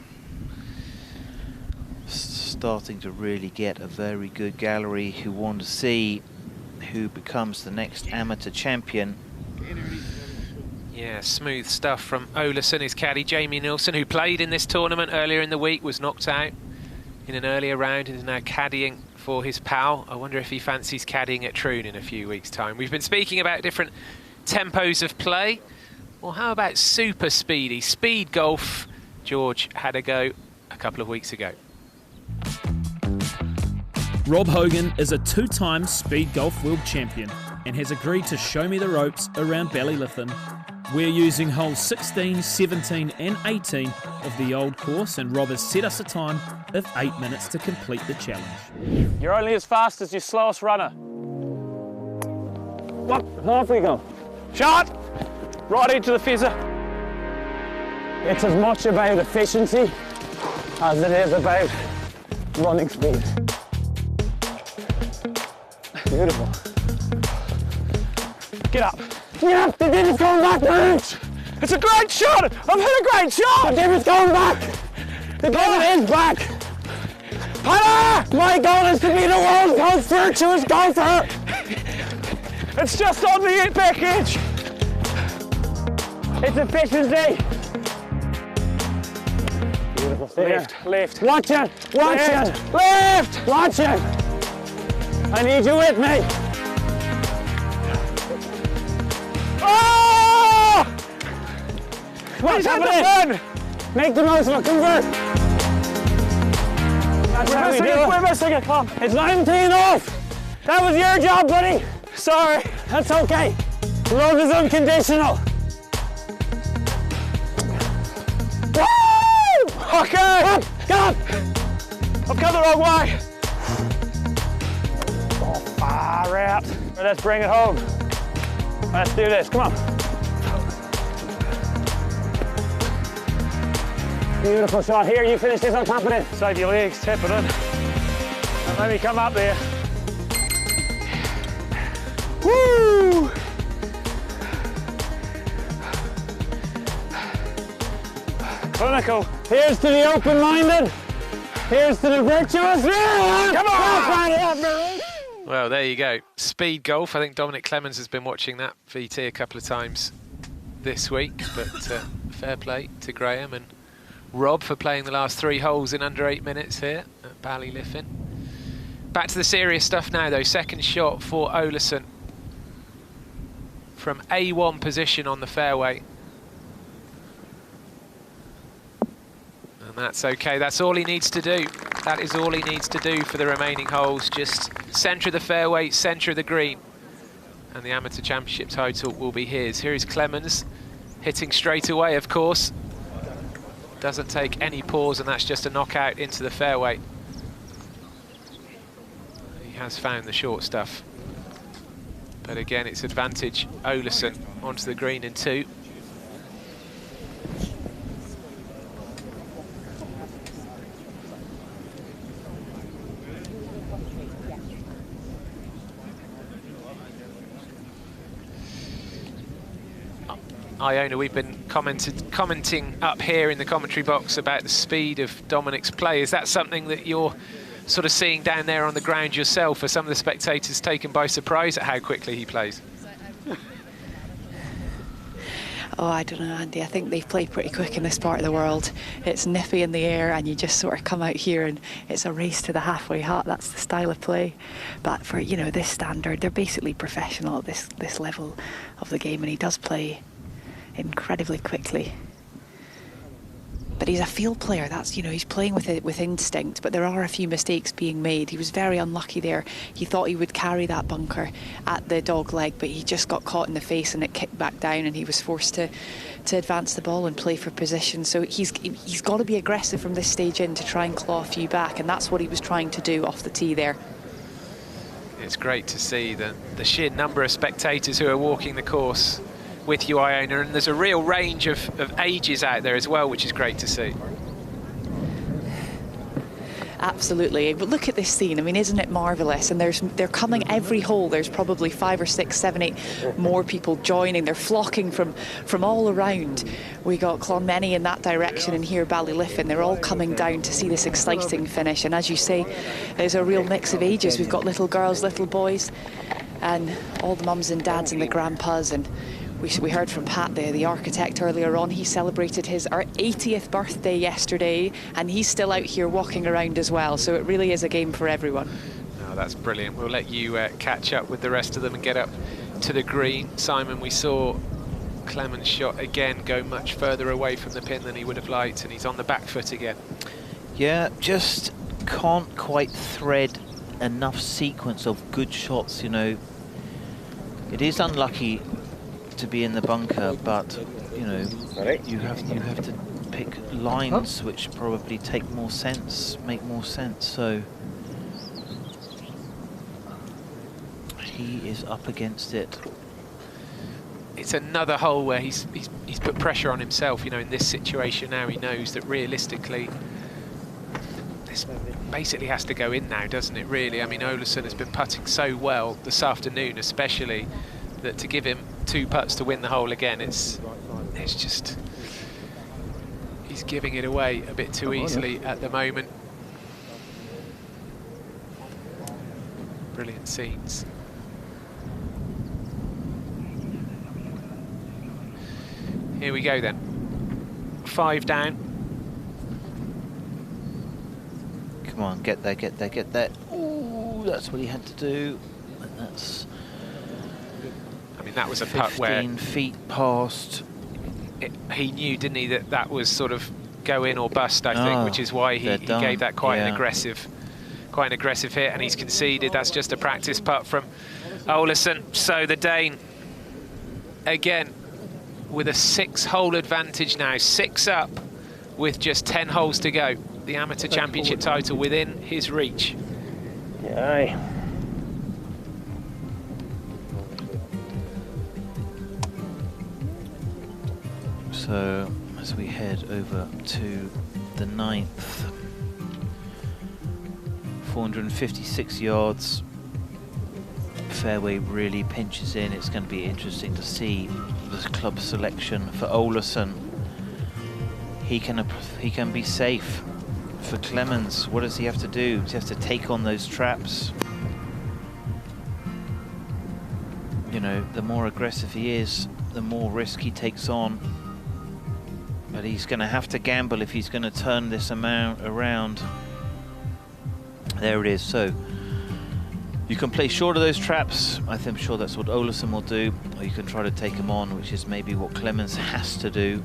Starting to really get a very good gallery who want to see who becomes the next amateur champion. Yeah, smooth stuff from Olazábal. His caddy Jamie Nilsson, who played in this tournament earlier in the week, was knocked out in an earlier round and is now caddying for his pal. I wonder if he fancies caddying at Troon in a few weeks' time. We've been speaking about different tempos of play. Well, how about super speedy? Speed golf. George had a go a couple of weeks ago. Rob Hogan is a 2-time speed golf world champion and has agreed to show me the ropes around Ballyliffin. We're using holes 16, 17 and 18 of the old course, and Rob has set us a time of 8 minutes to complete the challenge. You're only as fast as your slowest runner. What? Off we go. Shot! Right into the fizzer. It's as much about efficiency as it is about running speed. Beautiful. Get up. Yeah, the dip is going back, Bruce. It's a great shot. I've hit a great shot. The dip is going back. The dip is back. Hannah! My goal is to be the world's most virtuous golfer. It's just on the back edge. It's efficiency. Beautiful. Lift, lift. Watch it. Watch it. Lift. Watch it. I need you with me. Oh! What's happening? Make the most of it. Convert. That's how we do it. We're missing it. Come on. It's 19 off. That was your job, buddy. Sorry. That's okay. Love is unconditional. Woo! Okay. Up. Get up. I've come the wrong way. Oh, far out. Let's bring it home. Let's do this. Come on. Beautiful shot here. You finish this on top of it. Side your legs, tip it in. And let me come up there. Woo! Clinical. Here's to the open-minded. Here's to the virtuous. Yeah! Come on! Well, there you go. Speed golf. I think Dominic Clemens has been watching that VT a couple of times this week, but fair play to Graham and Rob for playing the last 3 holes in under 8 minutes here at Ballyliffin. Back to the serious stuff now, though. Second shot for Olazábal from A1 position on the fairway. And that's okay. That's all he needs to do. That is all he needs to do for the remaining holes. Just centre of the fairway, centre of the green. And the Amateur Championship title will be his. Here is Clemens, hitting straight away, of course. Doesn't take any pause, and that's just a knockout into the fairway. He has found the short stuff. But again, it's advantage Olazábal onto the green in 2. Iona, we've been commenting up here in the commentary box about the speed of Dominic's play. Is that something that you're sort of seeing down there on the ground yourself? Are some of the spectators taken by surprise at how quickly he plays? Oh, I don't know, Andy. I think they play pretty quick in this part of the world. It's nippy in the air, and you just sort of come out here and it's a race to the halfway hut. That's the style of play. But for, you know, this standard, they're basically professional at this level of the game, and he does play incredibly quickly. But he's a field player. That's, you know, he's playing with it with instinct, but there are a few mistakes being made. He was very unlucky there. He thought he would carry that bunker at the dog leg, but he just got caught in the face and it kicked back down, and he was forced to advance the ball and play for position. So he's got to be aggressive from this stage in to try and claw a few back, and that's what he was trying to do off the tee there. It's great to see the sheer number of spectators who are walking the course with you, Iona, and there's a real range of ages out there as well, which is great to see. Absolutely. But look at this scene. I mean, isn't it marvellous? And they're coming every hole. There's probably 5 or 6, 7, 8 more people joining. They're flocking from all around. We got Clonmany in that direction, and here Ballyliffin. They're all coming down to see this exciting finish. And as you say, there's a real mix of ages. We've got little girls, little boys, and all the mums and dads and the grandpas. And we heard from Pat, the architect, earlier on. He celebrated his 80th birthday yesterday, and he's still out here walking around as well. So it really is a game for everyone. Oh, that's brilliant. We'll let you catch up with the rest of them and get up to the green. Simon, we saw Clemens' shot again go much further away from the pin than he would have liked, and he's on the back foot again. Yeah, just can't quite thread enough sequence of good shots, you know. It is unlucky to be in the bunker, but you know, you have to pick lines which probably make more sense. So he is up against it. It's another hole where he's put pressure on himself. You know, in this situation now, he knows that realistically this basically has to go in now, doesn't it? Really, I mean, Olazábal has been putting so well this afternoon, especially, that to give him 2 putts to win the hole again, it's just, he's giving it away a bit too easily at the moment. Brilliant scenes. Here we go then. 5 down. Come on, get there, get there, get there. Ooh, that's what he had to do. And that's, I mean, that was a putt where 15 feet past. He knew, didn't he, that was sort of go in or bust, I think, which is why he gave that quite an aggressive hit, and he's conceded. That's just a practice putt from Olazábal. So the Dane, again, with a 6-hole advantage now, 6 up with just 10 holes to go. The Amateur Championship title within his reach. Yay. So as we head over to the 9th. 456 yards. Fairway really pinches in. It's going to be interesting to see the club selection for Olazábal. He can be safe. For Clemens, what does he have to do? Does he have to take on those traps? You know, the more aggressive he is, the more risk he takes on. But he's going to have to gamble if he's going to turn this amount around. There it is. So you can play short of those traps. I'm sure that's what Olazábal will do. Or you can try to take him on, which is maybe what Clemens has to do.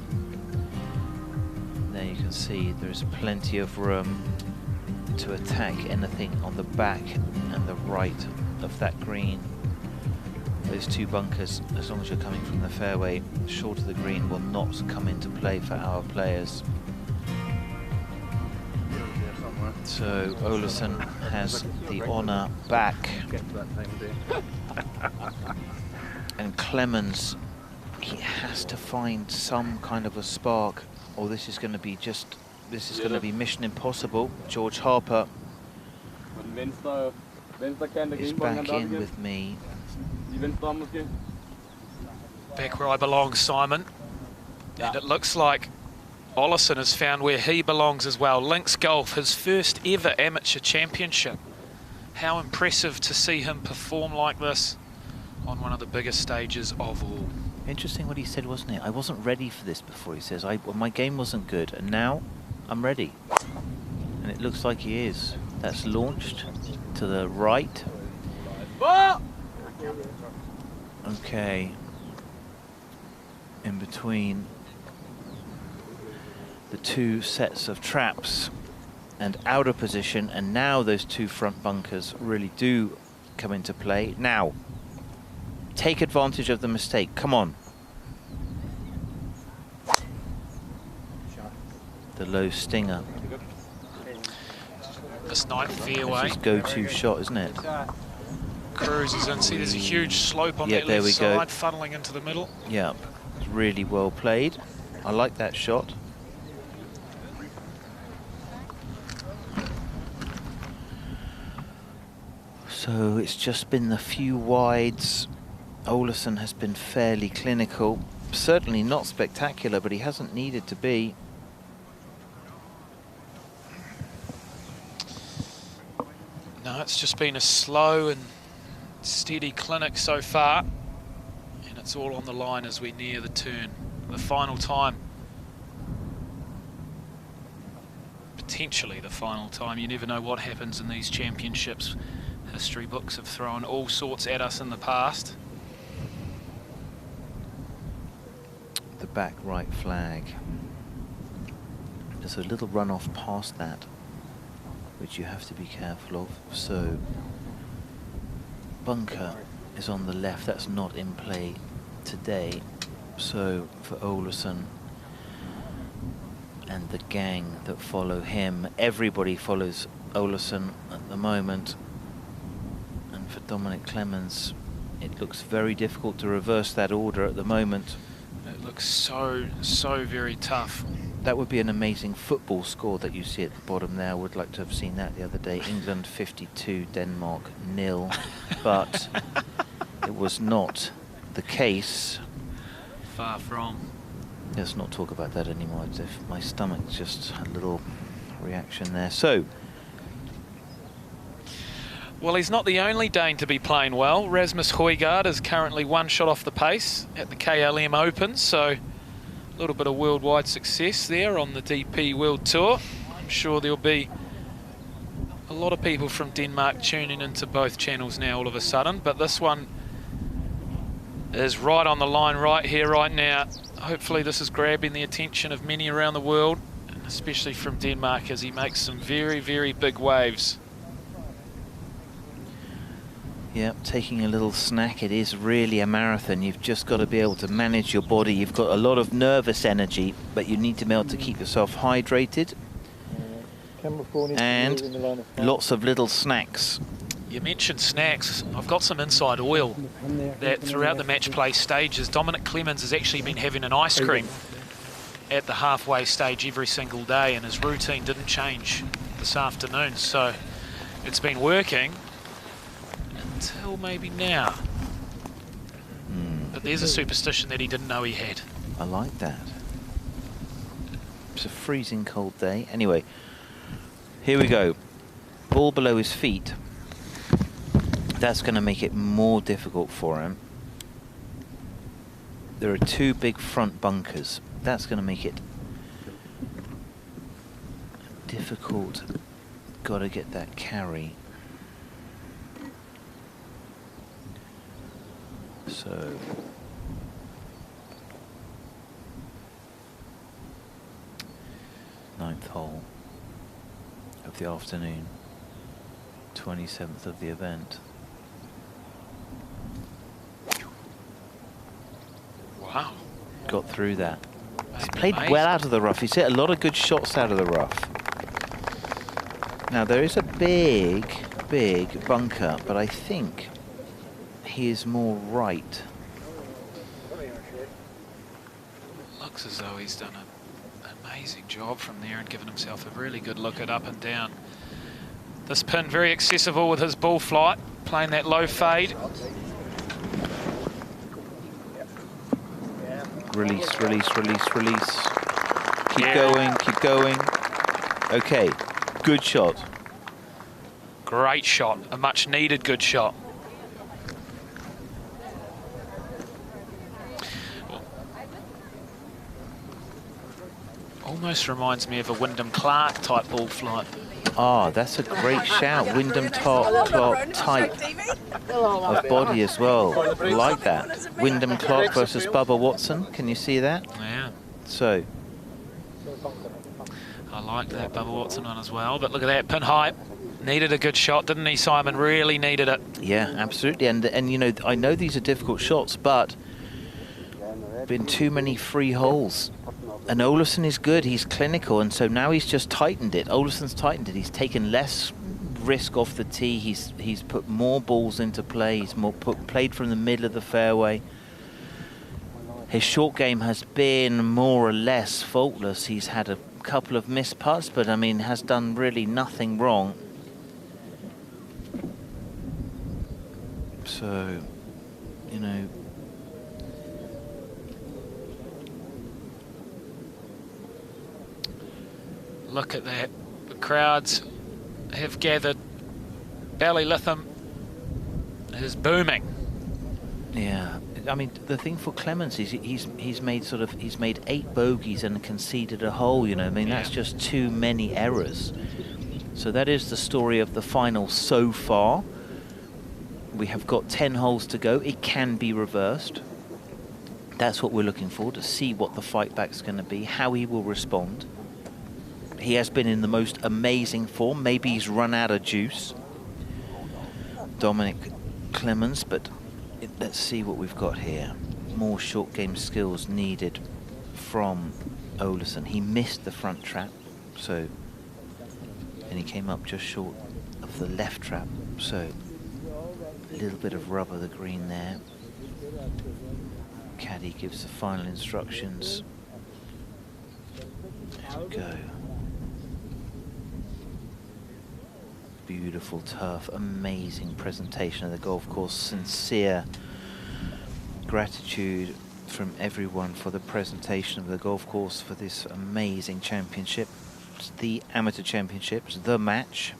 There you can see there's plenty of room to attack anything on the back and the right of that green. Those two bunkers, as long as you're coming from the fairway, short of the green, will not come into play for our players. So Olazábal has the honour back. And Clemens, he has to find some kind of a spark, or this is going to be mission impossible. George Harper is back in with me. Back where I belong, Simon. And it looks like Olazábal has found where he belongs as well. Links Golf, his first ever amateur championship. How impressive to see him perform like this on one of the biggest stages of all. Interesting what he said, wasn't it? I wasn't ready for this before. He says, my game wasn't good, and now I'm ready. And it looks like he is. That's launched to the right. Okay. In between the two sets of traps and out of position, and now those two front bunkers really do come into play. Now, take advantage of the mistake. Come on. The low stinger. This 9th fairway. It's his go-to shot, isn't it? Cruises in. See, there's a huge slope on that there left we side, go. funneling into the middle. Yeah, it's really well played. I like that shot. So it's just been the few wides. Olazábal has been fairly clinical. Certainly not spectacular, but he hasn't needed to be. No, it's just been a slow and steady clinic so far. And it's all on the line as we near the turn. The final time. Potentially the final time. You never know what happens in these championships. History books have thrown all sorts at us in the past. The back right flag. There's a little runoff past that, which you have to be careful of. So, bunker is on the left. That's not in play today. So, for Olazábal and the gang that follow him, everybody follows Olazábal at the moment. For Dominic Clemens, it looks very difficult to reverse that order at the moment. It looks so very tough. That would be an amazing football score that you see at the bottom there. I would like to have seen that the other day. England 52, Denmark 0. But it was not the case. Far from. Let's not talk about that anymore. As if my stomach just had a little reaction there. So. Well, he's not the only Dane to be playing well. Rasmus Højgaard is currently one shot off the pace at the KLM Open, so a little bit of worldwide success there on the DP World Tour. I'm sure there'll be a lot of people from Denmark tuning into both channels now all of a sudden, but this one is right on the line right here, right now. Hopefully this is grabbing the attention of many around the world, especially from Denmark, as he makes some very, very big waves. Yeah, taking a little snack. It is really a marathon. You've just got to be able to manage your body. You've got a lot of nervous energy, but you need to be able to keep yourself hydrated. And lots of little snacks. You mentioned snacks. I've got some inside oil that throughout the match play stages, Dominic Clemens has actually been having an ice cream at the halfway stage every single day, and his routine didn't change this afternoon, so it's been working until maybe now. But there's a superstition that he didn't know he had. I like that. It's a freezing cold day. Anyway, here we go. Ball below his feet. That's going to make it more difficult for him. There are two big front bunkers. That's going to make it difficult. Got to get that carry. So ninth hole of the afternoon, 27th of the event. Wow. Got through that. He's played well out of the rough. He's hit a lot of good shots out of the rough. Now there is a big bunker, but I think he is more right. Looks as though he's done an amazing job from there and given himself a really good look at up and down. This pin very accessible with his ball flight, playing that low fade. Release, release, release, release. Keep going, keep going. Okay, good shot. Great shot, a much needed good shot. Almost reminds me of a Wyndham Clark type ball flight. Ah, that's a great shout. Wyndham Clark type of body as well. Like that. Wyndham Clark versus Bubba Watson. Can you see that? Yeah. So. I like that Bubba Watson one as well. But look at that pin height. Needed a good shot, didn't he, Simon? Really needed it. Yeah, absolutely. And you know, I know these are difficult shots, but been too many free holes. And Olazábal is good, he's clinical, and so now he's just tightened it. Olazábal's tightened it. He's taken less risk off the tee. He's put more balls into play. He's played from the middle of the fairway. His short game has been more or less faultless. He's had a couple of missed putts, but I mean, has done really nothing wrong. So, you know, look at that. The crowds have gathered. Ballylytham is booming. Yeah, I mean, the thing for Clemens is he's made 8 bogeys and conceded a hole. You know, I mean, that's just too many errors. So that is the story of the final so far. We have got 10 holes to go. It can be reversed. That's what we're looking for, to see what the fight back's going to be, how he will respond. He has been in the most amazing form. Maybe he's run out of juice, Dominic Clemens, but let's see what we've got here. More short game skills needed from Olazábal. He missed the front trap, so, and he came up just short of the left trap, so a little bit of rub of the green there. Caddy gives the final instructions. There we go. Beautiful turf, amazing presentation of the golf course. Sincere gratitude from everyone for the presentation of the golf course for this amazing championship. It's the Amateur Championship, it's the match.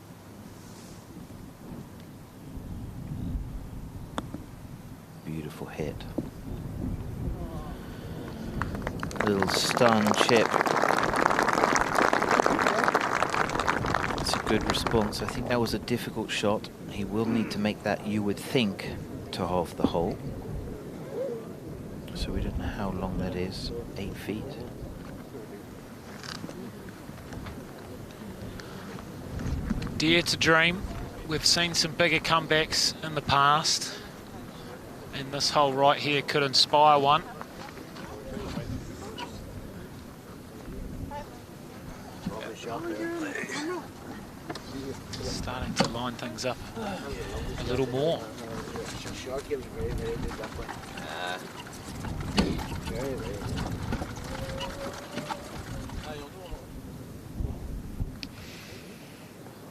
Beautiful hit. Little stun chip. Good response. I think that was a difficult shot. He will need to make that, you would think, to half the hole. So we don't know how long that is. 8 feet. Dare to dream. We've seen some bigger comebacks in the past, and this hole right here could inspire one. Starting to line things up a little more.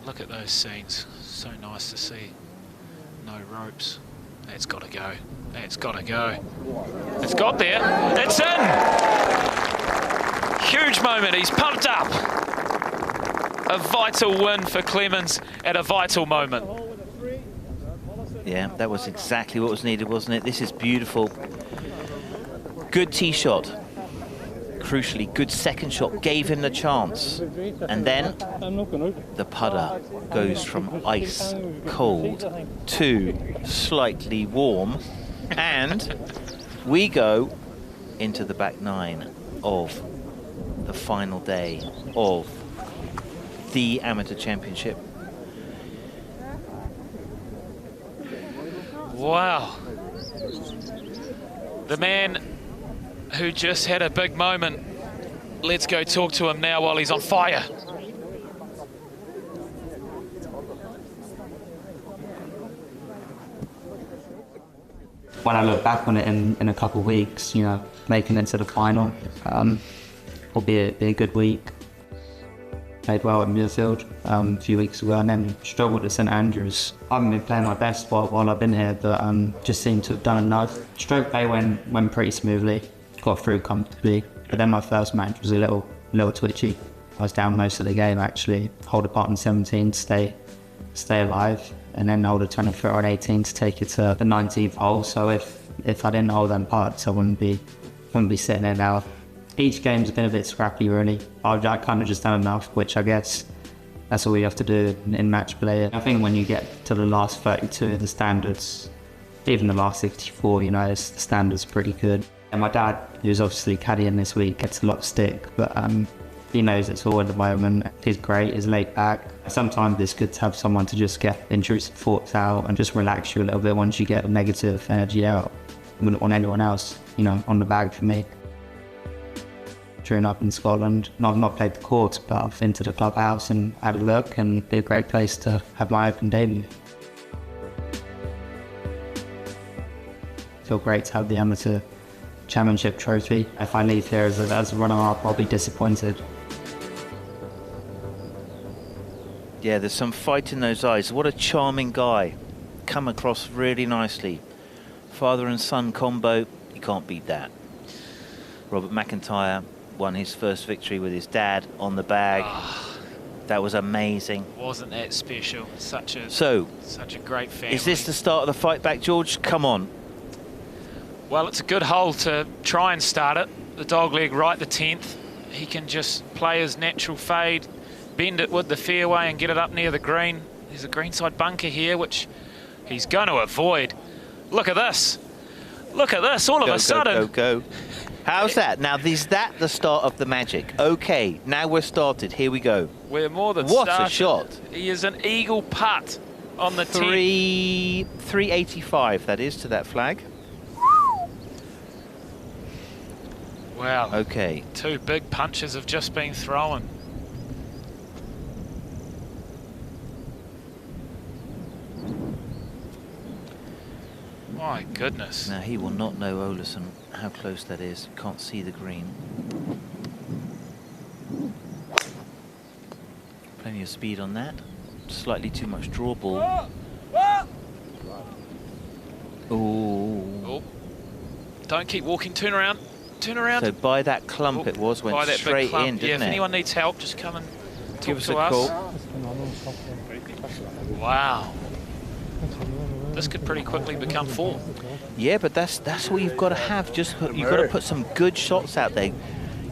Look at those scenes. So nice to see. No ropes. It's got to go. It's got to go. It's got there. It's in! Huge moment. He's pumped up. A vital win for Clemens at a vital moment. Yeah, that was exactly what was needed, wasn't it? This is beautiful. Good tee shot. Crucially, good second shot. Gave him the chance. And then the putter goes from ice cold to slightly warm. And we go into the back nine of the final day of the Amateur Championship. Wow. The man who just had a big moment. Let's go talk to him now while he's on fire. When I look back on it in a couple of weeks, you know, making it to the final will be a good week. Played well at Muirfield a few weeks ago and then struggled at St Andrews. I haven't been playing my best while I've been here, but just seem to have done enough. Stroke play went pretty smoothly, got through comfortably, but then my first match was a little twitchy. I was down most of the game actually, hold a putt on 17 to stay alive, and then hold a 24 on 18 to take it to the 19th hole. So if I didn't hold them putts, I wouldn't be sitting there now. Each game's been a bit scrappy really. I kind of just done enough, which I guess that's all you have to do in match play. I think when you get to the last 32, the standards, even the last 64, you know, the standards pretty good. And my dad, who's obviously caddying this week, gets a lot of stick, but he knows it's all at the moment. He's great, he's laid back. Sometimes it's good to have someone to just get intrusive thoughts out and just relax you a little bit once you get negative energy out. I wouldn't want anyone else, you know, on the bag for me. Growing up in Scotland, I've not played the courts, but I've been to the clubhouse and had a look, and it'd be a great place to have my open debut. Feel great to have the Amateur Championship trophy. If I leave here as a runner-up, I'll be disappointed. Yeah, there's some fight in those eyes. What a charming guy. Come across really nicely. Father and son combo, you can't beat that. Robert McIntyre won his first victory with his dad on the bag. That was amazing. Wasn't that special? Such a great family. Is this the start of the fight back, George? Come on. Well, it's a good hole to try and start it. The dog leg right, the 10th. He can just play his natural fade, bend it with the fairway and get it up near the green. There's a greenside bunker here, which he's going to avoid. Look at this. Look at this, all of a sudden. Go. How's that? Now, is that the start of the magic? Okay, now we're started. Here we go. We're more than what started. A shot. He is an eagle putt on the 385, that is, to that flag. Wow. Okay. Two big punches have just been thrown. My goodness. Now, he will not know, Olazábal, how close that is. Can't see the green. Plenty of speed on that. Slightly too much draw ball. Oh. Don't keep walking. Turn around. Turn around. So by that clump it was, went straight in, didn't it? Yeah, if anyone needs help, just come and give us a call. call. Wow. This could pretty quickly become 4. Yeah, but that's what you've got to have. You've got to put some good shots out there.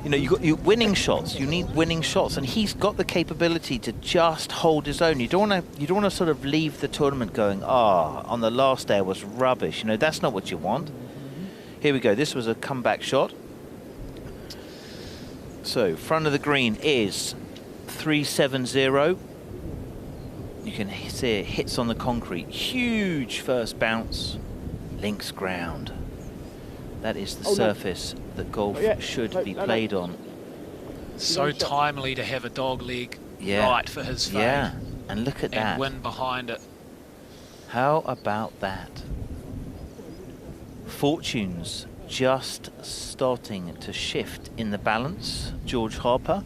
You know, you got winning shots. You need winning shots, and he's got the capability to just hold his own. You don't want to sort of leave the tournament going, on the last day was rubbish. You know, that's not what you want. Here we go. This was a comeback shot. So front of the green is 370. You can see it hits on the concrete. Huge first bounce. Links ground. That is the surface that golf should be played on. So timely to have a dog leg right for his fade. Yeah, and look at that. And win behind it. How about that? Fortunes just starting to shift in the balance. George Harper.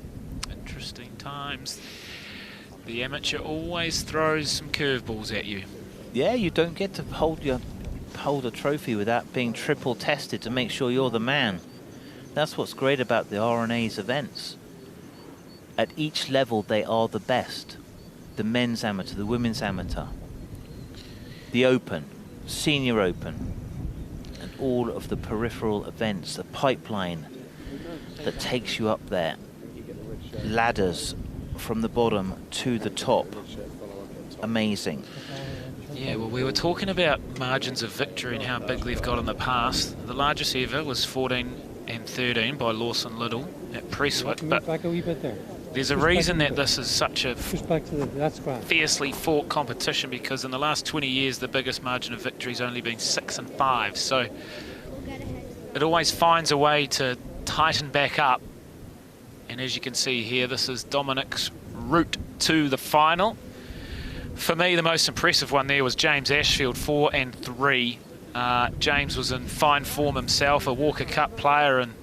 Interesting times. The amateur always throws some curveballs at you. Yeah, you don't get to hold a trophy without being triple tested to make sure you're the man. That's what's great about the R&A's events. At each level, they are the best. The men's amateur, the women's amateur, the open, senior open, and all of the peripheral events, the pipeline that takes you up there, ladders from the bottom to the top. Amazing. Yeah, well, we were talking about margins of victory and how big they've got in the past. The largest ever was 14-13 by Lawson Little at Prestwick, but back a wee bit there. There's a reason that this is such a that's fiercely fought competition, because in the last 20 years the biggest margin of victory has only been 6 and 5. So it always finds a way to tighten back up. And as you can see here, this is Dominic's route to the final. For me, the most impressive one there was James Ashfield, 4 and 3. James was in fine form himself, a Walker Cup player, and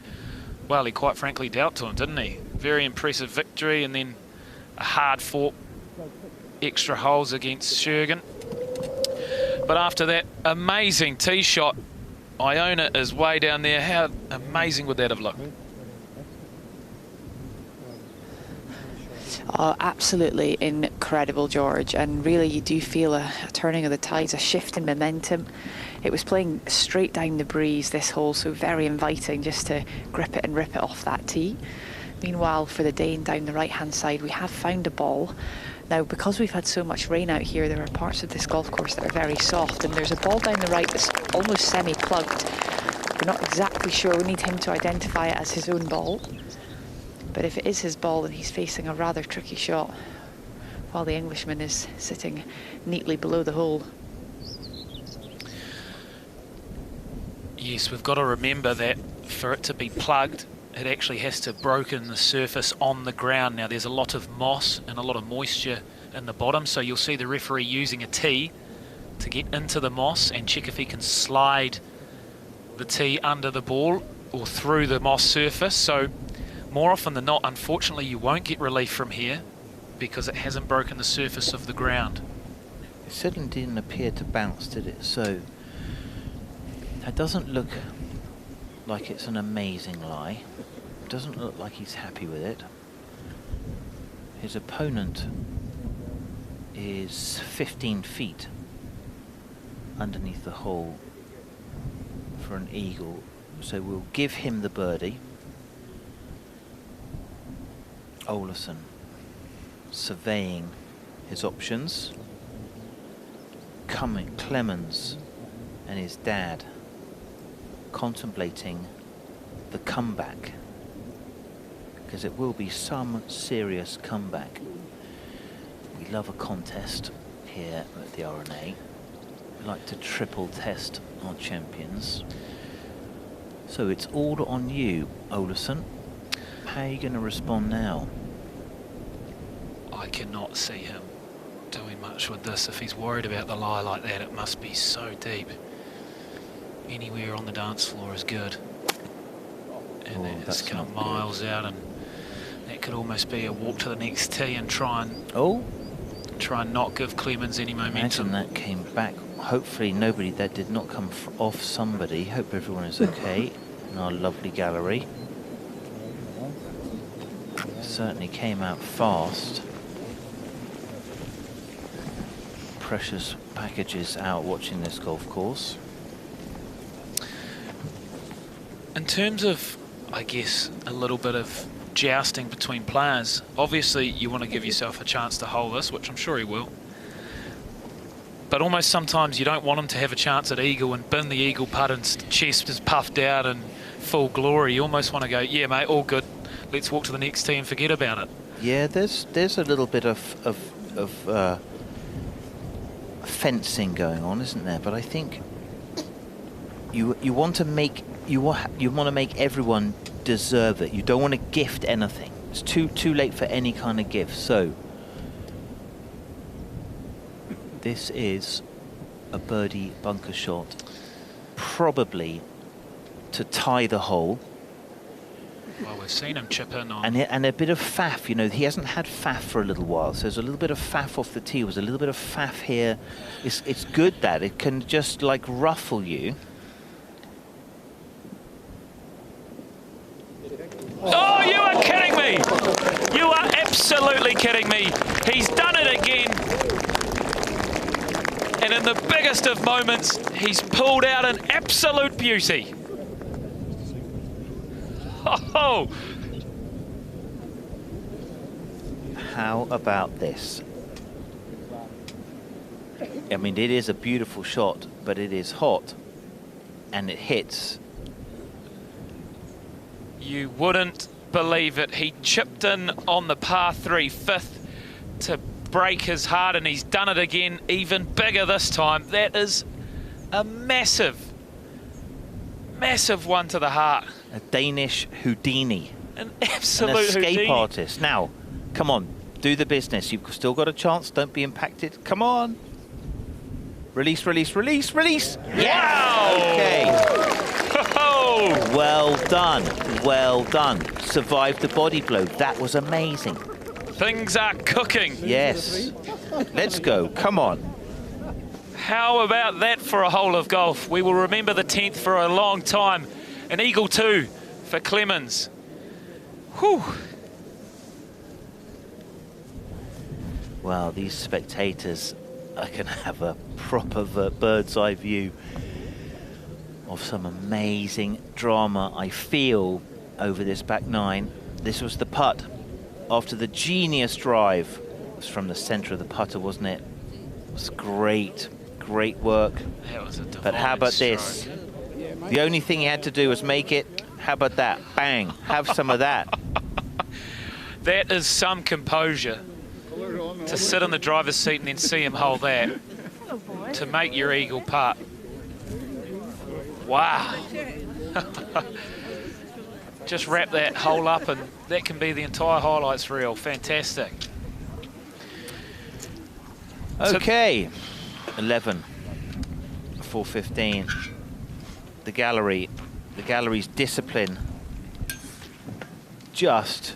well, he quite frankly dealt to him, didn't he? Very impressive victory, and then a hard-fought extra holes against Shergan. But after that amazing tee shot, Iona is way down there. How amazing would that have looked? Oh, absolutely incredible, George. And really, you do feel a turning of the tides, a shift in momentum. It was playing straight down the breeze this hole, so very inviting just to grip it and rip it off that tee. Meanwhile, for the Dane down the right-hand side, we have found a ball. Now, because we've had so much rain out here, there are parts of this golf course that are very soft, and there's a ball down the right that's almost semi-plugged. We're not exactly sure. We need him to identify it as his own ball. But if it is his ball, then he's facing a rather tricky shot, while the Englishman is sitting neatly below the hole. Yes, we've got to remember that for it to be plugged, it actually has to have broken the surface on the ground. Now, there's a lot of moss and a lot of moisture in the bottom, so you'll see the referee using a tee to get into the moss and check if he can slide the tee under the ball or through the moss surface. So more often than not, unfortunately, you won't get relief from here because it hasn't broken the surface of the ground. It certainly didn't appear to bounce, did it? So that doesn't look like it's an amazing lie. It doesn't look like he's happy with it. His opponent is 15 feet underneath the hole for an eagle, so we'll give him the birdie. Olazábal surveying his options. Clemens and his dad contemplating the comeback, because it will be some serious comeback. We love a contest here at the R&A. We like to triple test our champions. So it's all on you, Olazábal. How are you going to respond now? I cannot see him doing much with this. If he's worried about the lie like that, it must be so deep. Anywhere on the dance floor is good. And that's come miles out, and that could almost be a walk to the next tee and try and not give Clemens any momentum. Imagine that came back. Hopefully nobody, that did not come off somebody. Hope everyone is okay in our lovely gallery. Certainly came out fast. Precious packages out watching this golf course. In terms of, I guess, a little bit of jousting between players, obviously you want to give yourself a chance to hold this, which I'm sure he will. But almost sometimes you don't want him to have a chance at eagle and bin the eagle putt and chest is puffed out and full glory. You almost want to go, yeah, mate, all good. Let's walk to the next tee and forget about it. Yeah, there's a little bit of fencing going on, isn't there? But I think you want to make everyone deserve it. You don't want to gift anything. It's too late for any kind of gift. So this is a birdie bunker shot, probably to tie the hole. Well, we've seen him chip in on... And a bit of faff, you know, he hasn't had faff for a little while, so there's a little bit of faff off the tee. There's a little bit of faff here. It's good that it can just, like, ruffle you. Oh, you are kidding me! You are absolutely kidding me. He's done it again. And in the biggest of moments, he's pulled out an absolute beauty. Oh! How about this? I mean, it is a beautiful shot, but it is hot, and it hits. You wouldn't believe it. He chipped in on the par 3 fifth to break his heart, and he's done it again, even bigger this time. That is a massive, massive one to the heart. A Danish Houdini. An absolute An escape Houdini. artist. Now, come on, do the business. You've still got a chance. Don't be impacted. Come on. Release, release, release, release. Wow! Okay. Well done. Well done. Survived the body blow. That was amazing. Things are cooking. Yes. Let's go. Come on. How about that for a hole of golf? We will remember the 10th for a long time. An eagle 2 for Clemens. Whew. Well, these spectators are going to have a proper bird's eye view of some amazing drama, I feel, over this back 9. This was the putt after the genius drive. It was from the centre of the putter, wasn't it? It was great, great work. That was a but how about this? The only thing he had to do was make it. How about that? Bang. Have some of that. That is some composure. To sit in the driver's seat and then see him hold that. To make your eagle putt. Wow. Just wrap that hole up and that can be the entire highlights reel. Fantastic. Okay. 11. 4:15. The gallery's discipline just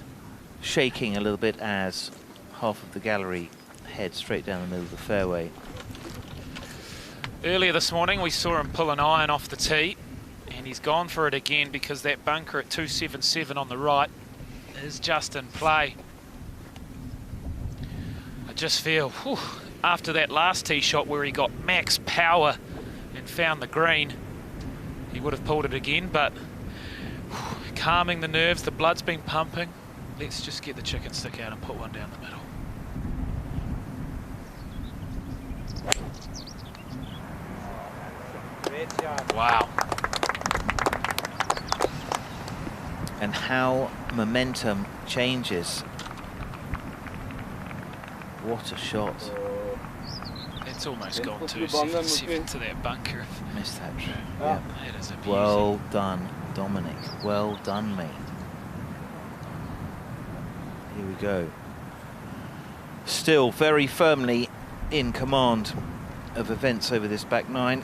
shaking a little bit as half of the gallery heads straight down the middle of the fairway. Earlier this morning we saw him pull an iron off the tee, and he's gone for it again because that bunker at 277 on the right is just in play. I just feel, whew, after that last tee shot where he got max power and found the green, he would have pulled it again, but whew, calming the nerves, the blood's been pumping. Let's just get the chicken stick out and put one down the middle. Wow. And how momentum changes. What a shot. It's almost gone 277 to that bunker. Missed that. Yeah. That is a beauty. Well done, Dominic. Well done, mate. Here we go. Still very firmly in command of events over this back 9.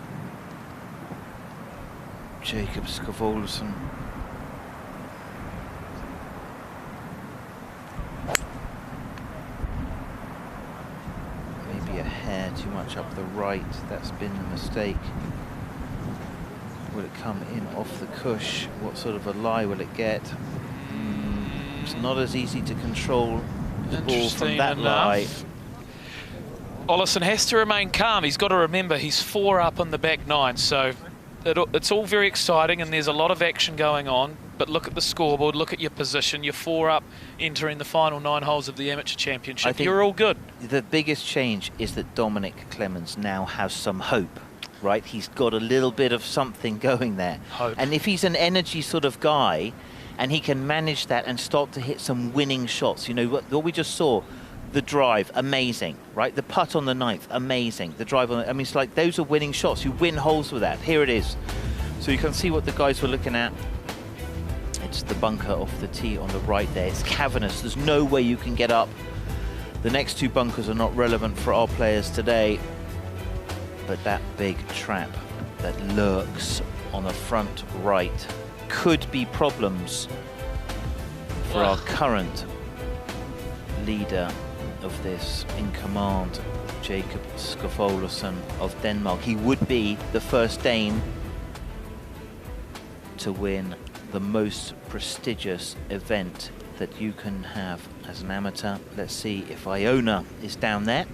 Jacob Skavoldsen. Maybe a hair too much up the right. That's been the mistake. Will it come in off the cush? What sort of a lie will it get? It's not as easy to control the ball from that lie. Olazábal has to remain calm. He's got to remember he's 4 up on the back 9, so it's all very exciting and there's a lot of action going on, but look at the scoreboard, look at your position. You're 4 up entering the final 9 holes of the Amateur Championship. I think you're all good. The biggest change is that Dominic Clemens now has some hope, right? He's got a little bit of something going there. Hope. And if he's an energy sort of guy and he can manage that and start to hit some winning shots, you know, what we just saw, the drive, amazing, right? The putt on the 9th, amazing. The drive on, I mean, it's like those are winning shots. You win holes with that. Here it is. So you can see what the guys were looking at. It's the bunker off the tee on the right there. It's cavernous. There's no way you can get up. The next 2 bunkers are not relevant for our players today. But that big trap that lurks on the front right could be problems for our current leader of this in command, Jacob Skov of Denmark. He would be the first Dane to win the most prestigious event that you can have as an amateur. Let's see if Iona is down there.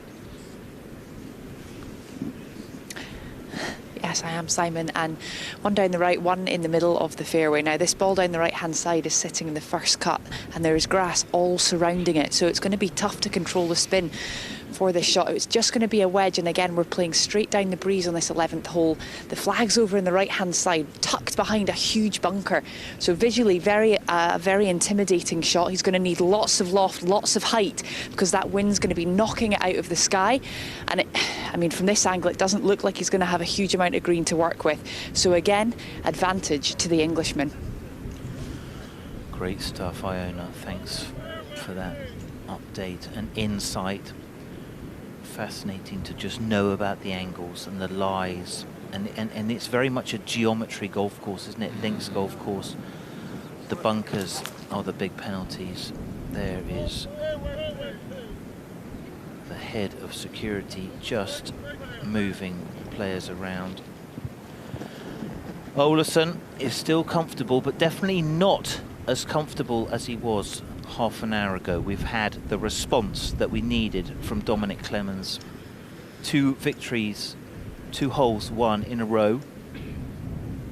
Yes, I am, Simon, and one down the right, one in the middle of the fairway. Now, this ball down the right-hand side is sitting in the first cut, and there is grass all surrounding it, so it's going to be tough to control the spin for this shot. It's just going to be a wedge, and again, we're playing straight down the breeze on this 11th hole. The flag's over in the right-hand side, tucked behind a huge bunker. So visually, very intimidating shot. He's going to need lots of loft, lots of height, because that wind's going to be knocking it out of the sky. And I mean, from this angle, it doesn't look like he's going to have a huge amount of green to work with. So again, advantage to the Englishman. Great stuff, Iona. Thanks for that update and insight. Fascinating to just know about the angles and the lies, and it's very much a geometry golf course, isn't it? Links golf course. The bunkers are the big penalties. There is the head of security just moving players around. Olazábal is still comfortable, but definitely not as comfortable as he was half an hour ago. We've had the response that we needed from Dominic Clemens. 2 victories, 2 holes won in a row.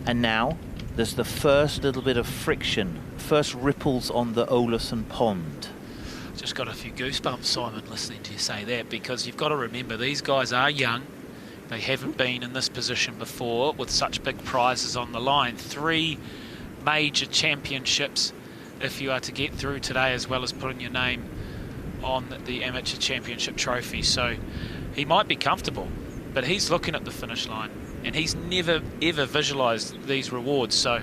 And now there's the first little bit of friction, first ripples on the Olazábal pond. Just got a few goosebumps, Simon, listening to you say that, because you've got to remember these guys are young. They haven't been in this position before with such big prizes on the line. 3 major championships if you are to get through today, as well as putting your name on the amateur championship trophy. So he might be comfortable, but he's looking at the finish line, and he's never ever visualized these rewards. So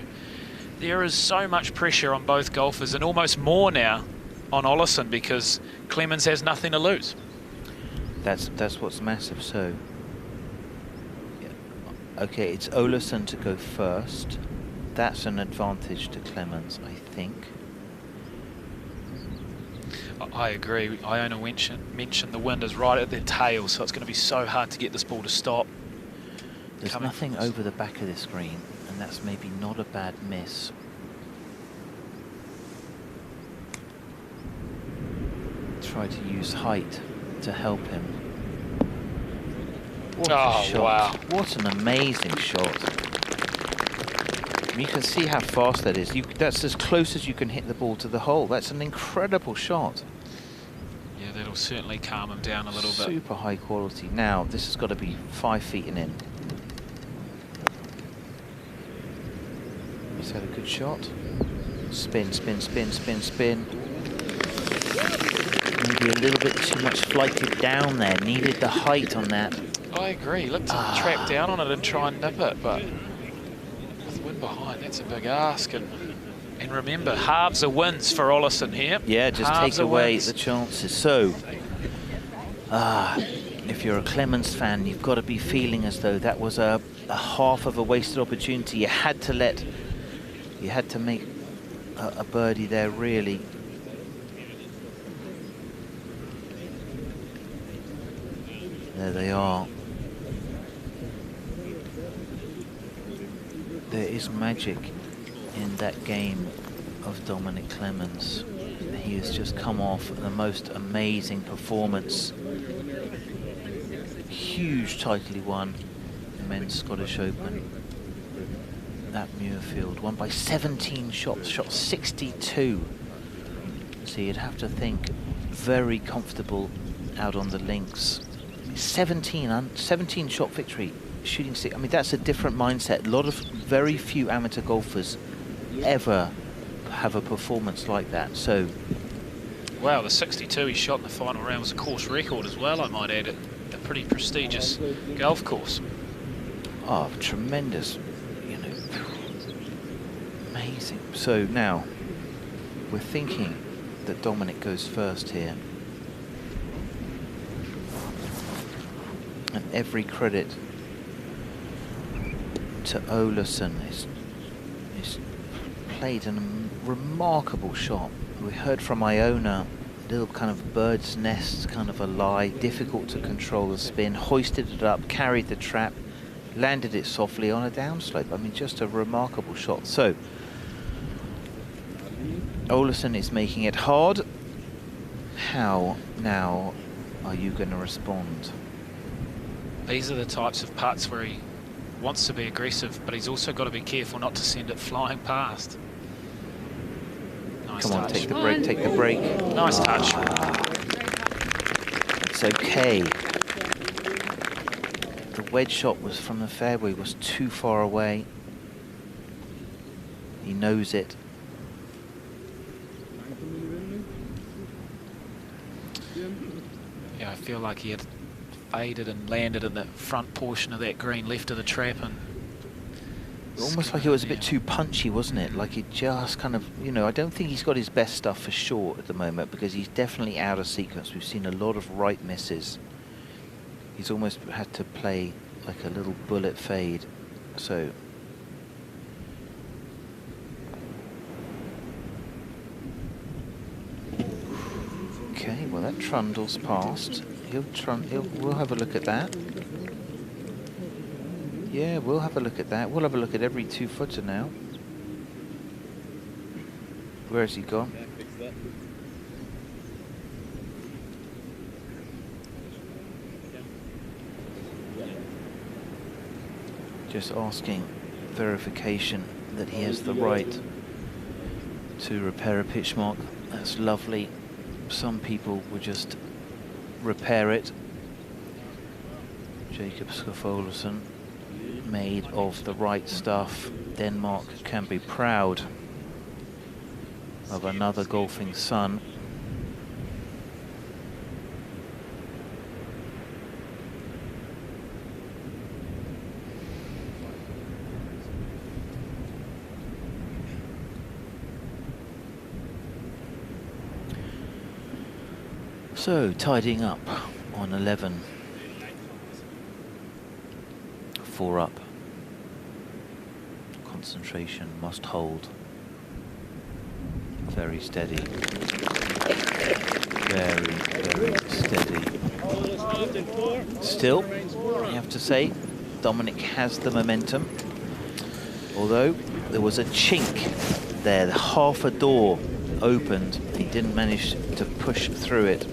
there is so much pressure on both golfers, and almost more now on Olazábal, because Clemens has nothing to lose. That's what's massive. So yeah. Okay, it's Olazábal to go first. That's an advantage to Clemens, I think. I agree. Iona mentioned the wind is right at their tail, so it's going to be so hard to get this ball to stop. There's nothing over the back of this green, and that's maybe not a bad miss. Try to use height to help him. What a shot. Wow. What an amazing shot. You can see how fast that is. That's as close as you can hit the ball to the hole. That's an incredible shot. Yeah, that'll certainly calm him down a little bit. Super high quality. Now, this has got to be 5 feet and in. He's had a good shot. Spin, spin, spin, spin, spin. Maybe a little bit too much flighted down there. Needed the height on that. I agree. Look to trap down on it and try and nip it, but with wind behind, that's a big ask. And remember, halves are wins for Olazábal here. Yeah, just halves take away wins. the chances. So, if you're a Clemens fan, you've got to be feeling as though that was a half of a wasted opportunity. You had to make a birdie there, really. There they are. There is magic in that game of Dominic Clemens. He has just come off the most amazing performance. Huge title he won the Men's Scottish Open at Muirfield. Won by 17 shots, shot 62. So you'd have to think very comfortable out on the links. 17 shot victory, shooting 6. I mean, that's a different mindset. Very few amateur golfers ever have a performance like that. So, wow, the 62 he shot in the final round was a course record as well, I might add. A pretty prestigious golf course. Oh, tremendous, amazing. So now we're thinking that Dominic goes first here. And every credit to Olazábal. He's played a remarkable shot we heard from Iona, little kind of bird's nest kind of a lie, difficult to control the spin, hoisted it up, carried the trap, landed it softly on a downslope. I mean, just a remarkable shot. So, Olazábal is making it hard. How now are you going to respond? These are the types of putts where he wants to be aggressive, but he's also got to be careful not to send it flying past. Nice Come on, touch. take the break, take the break. Nice touch. It's okay. The wedge shot was from the fairway, was too far away. He knows it. Yeah, I feel like he had faded and landed in the front portion of that green left of the trap, and almost like it was a bit too punchy, wasn't it? Like it just kind of, you know, I don't think he's got his best stuff for short at the moment, because he's definitely out of sequence. We've seen a lot of right misses. He's almost had to play like a little bullet fade. So okay, well that trundle's passed. We'll have a look at that. Yeah, we'll have a look at that. We'll have a look at every 2-footer now. Where has he gone? Just asking verification that he has the right to repair a pitch mark. That's lovely. Some people would just repair it. Jacob Skofolason, made of the right stuff. Denmark can be proud of another golfing son. So, tidying up on 11. 4 up. Concentration must hold. Very steady. Very, very steady. Still, I have to say, Dominic has the momentum. Although there was a chink there, half a door opened. He didn't manage to push through it.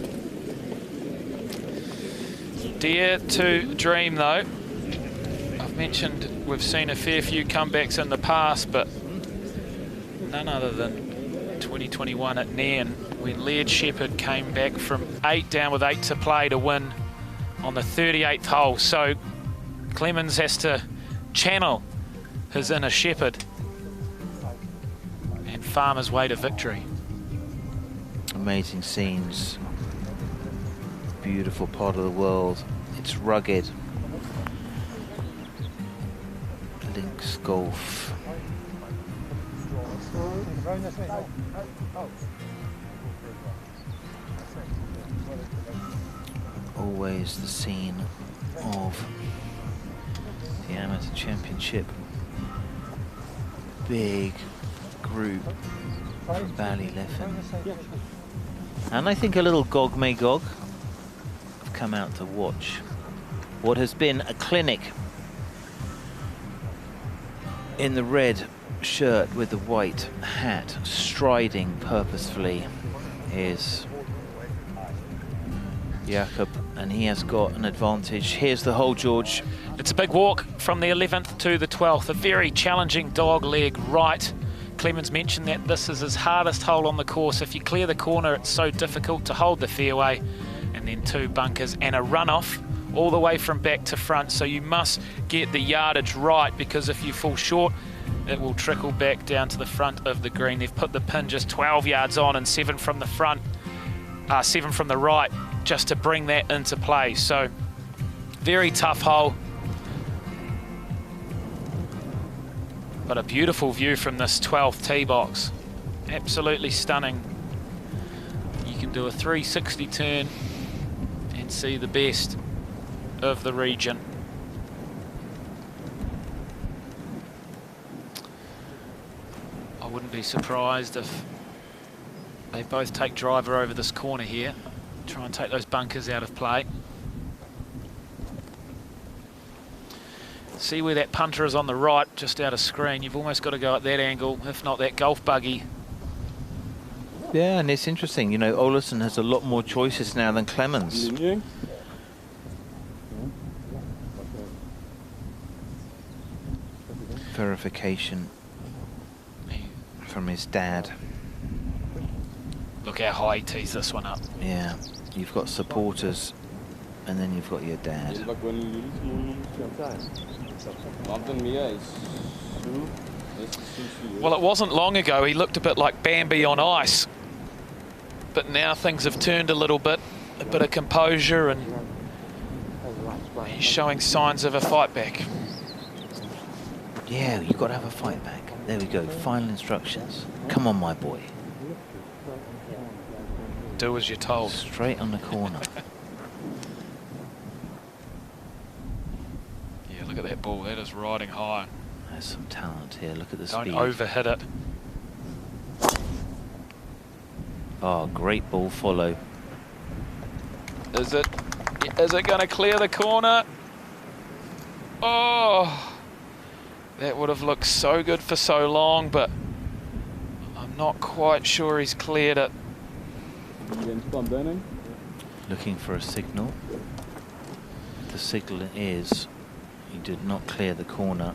Dare to dream, though. I've mentioned we've seen a fair few comebacks in the past, but none other than 2021 at Nairn, when Laird Shepherd came back from 8 down with 8 to play to win on the 38th hole. So Clemens has to channel his inner Shepherd and farm his way to victory. Amazing scenes. Beautiful part of the world. It's rugged. Links golf. Always the scene of the Amateur Championship. Big group from Ballyliffin. And I think a little Gog Magog have come out to watch what has been a clinic. In the red shirt with the white hat, striding purposefully, is Jakob, and he has got an advantage. Here's the hole, George. It's a big walk from the 11th to the 12th, a very challenging dog leg right. Clemens mentioned that this is his hardest hole on the course. If you clear the corner, it's so difficult to hold the fairway, and then 2 bunkers and a runoff all the way from back to front. So you must get the yardage right, because if you fall short, it will trickle back down to the front of the green. They've put the pin just 12 yards on and 7 from the front, 7 from the right, just to bring that into play. So very tough hole, but a beautiful view from this 12th tee box. Absolutely stunning. You can do a 360 turn and see the best of the region. I wouldn't be surprised if They both take driver over this corner here. Try and take those bunkers out of play. See where that punter is on the right, just out of screen. You've almost got to go at that angle, if not that golf buggy. Yeah, and it's interesting, you know, Olazábal has a lot more choices now than Clemens. Verification from his dad. Look how high he tees this one up. Yeah, you've got supporters and then you've got your dad. Well, it wasn't long ago he looked a bit like Bambi on ice, but now things have turned a little bit, a bit of composure, and he's showing signs of a fight back. Yeah, you've got to have a fight back. There we go, final instructions. Come on, my boy. Do as you're told. Straight on the corner. Yeah, look at that ball, that is riding high. There's some talent here, look at the Don't speed. overhit it. Oh, great ball follow. Is it going to clear the corner? Oh, that would have looked so good for so long, but I'm not quite sure he's cleared it. Looking for a signal. The signal is he did not clear the corner.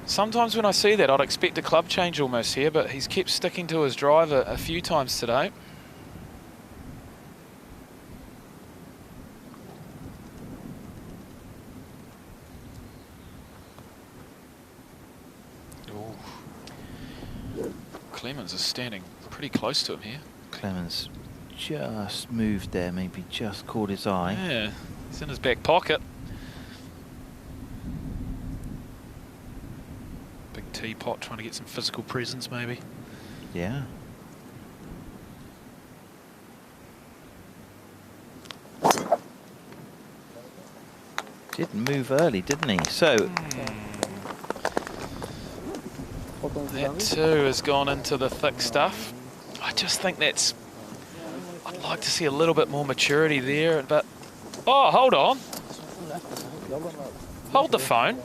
Sometimes when I see that, I'd expect a club change almost here, but he's kept sticking to his drive a few times today. Ooh. Clemens is standing pretty close to him here. Clemens just moved there, maybe just caught his eye. Yeah, he's in his back pocket. Big teapot, trying to get some physical presence maybe. Yeah. Didn't move early, didn't he? So that too has gone into the thick stuff. I just think that's... I'd like to see a little bit more maturity there, but... Oh, hold on. Hold the phone.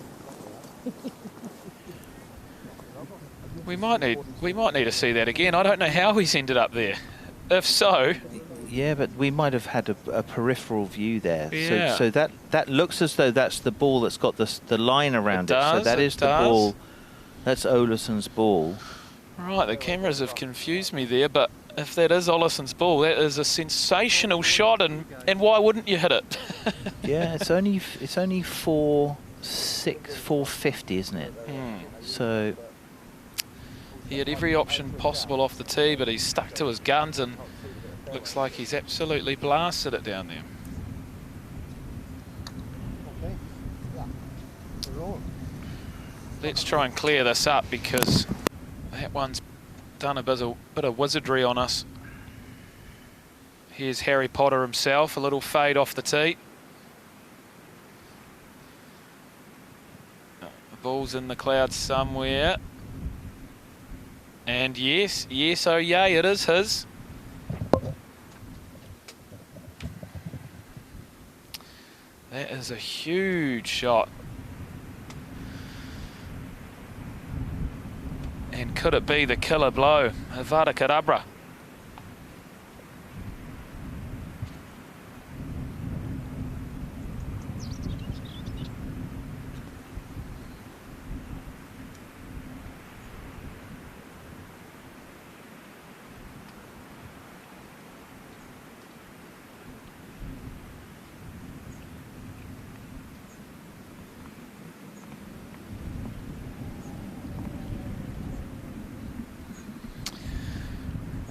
We might need to see that again. I don't know how he's ended up there. If so... Yeah, but we might have had a peripheral view there. Yeah. So that looks as though that's the ball that's got the line around it. So that is the ball. That's Olazábal's ball. Right, the cameras have confused me there, but if that is Olazábal's ball, that is a sensational shot, and why wouldn't you hit it? Yeah, it's only 450, isn't it? So he had every option possible off the tee, but he's stuck to his guns and looks like he's absolutely blasted it down there. Let's try and clear this up, because that one's done a bit of wizardry on us. Here's Harry Potter himself, a little fade off the tee. The ball's in the clouds somewhere. And yes, oh yay, it is his. That is a huge shot. And could it be the killer blow? Avada Kedavra.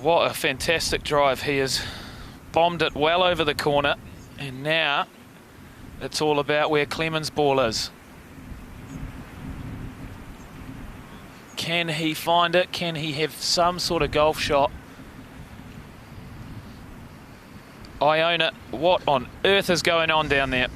What a fantastic drive. He has bombed it well over the corner, and now it's all about where Clemens' ball is. Can he find it? Can he have some sort of golf shot? I own it. What on earth is going on down there?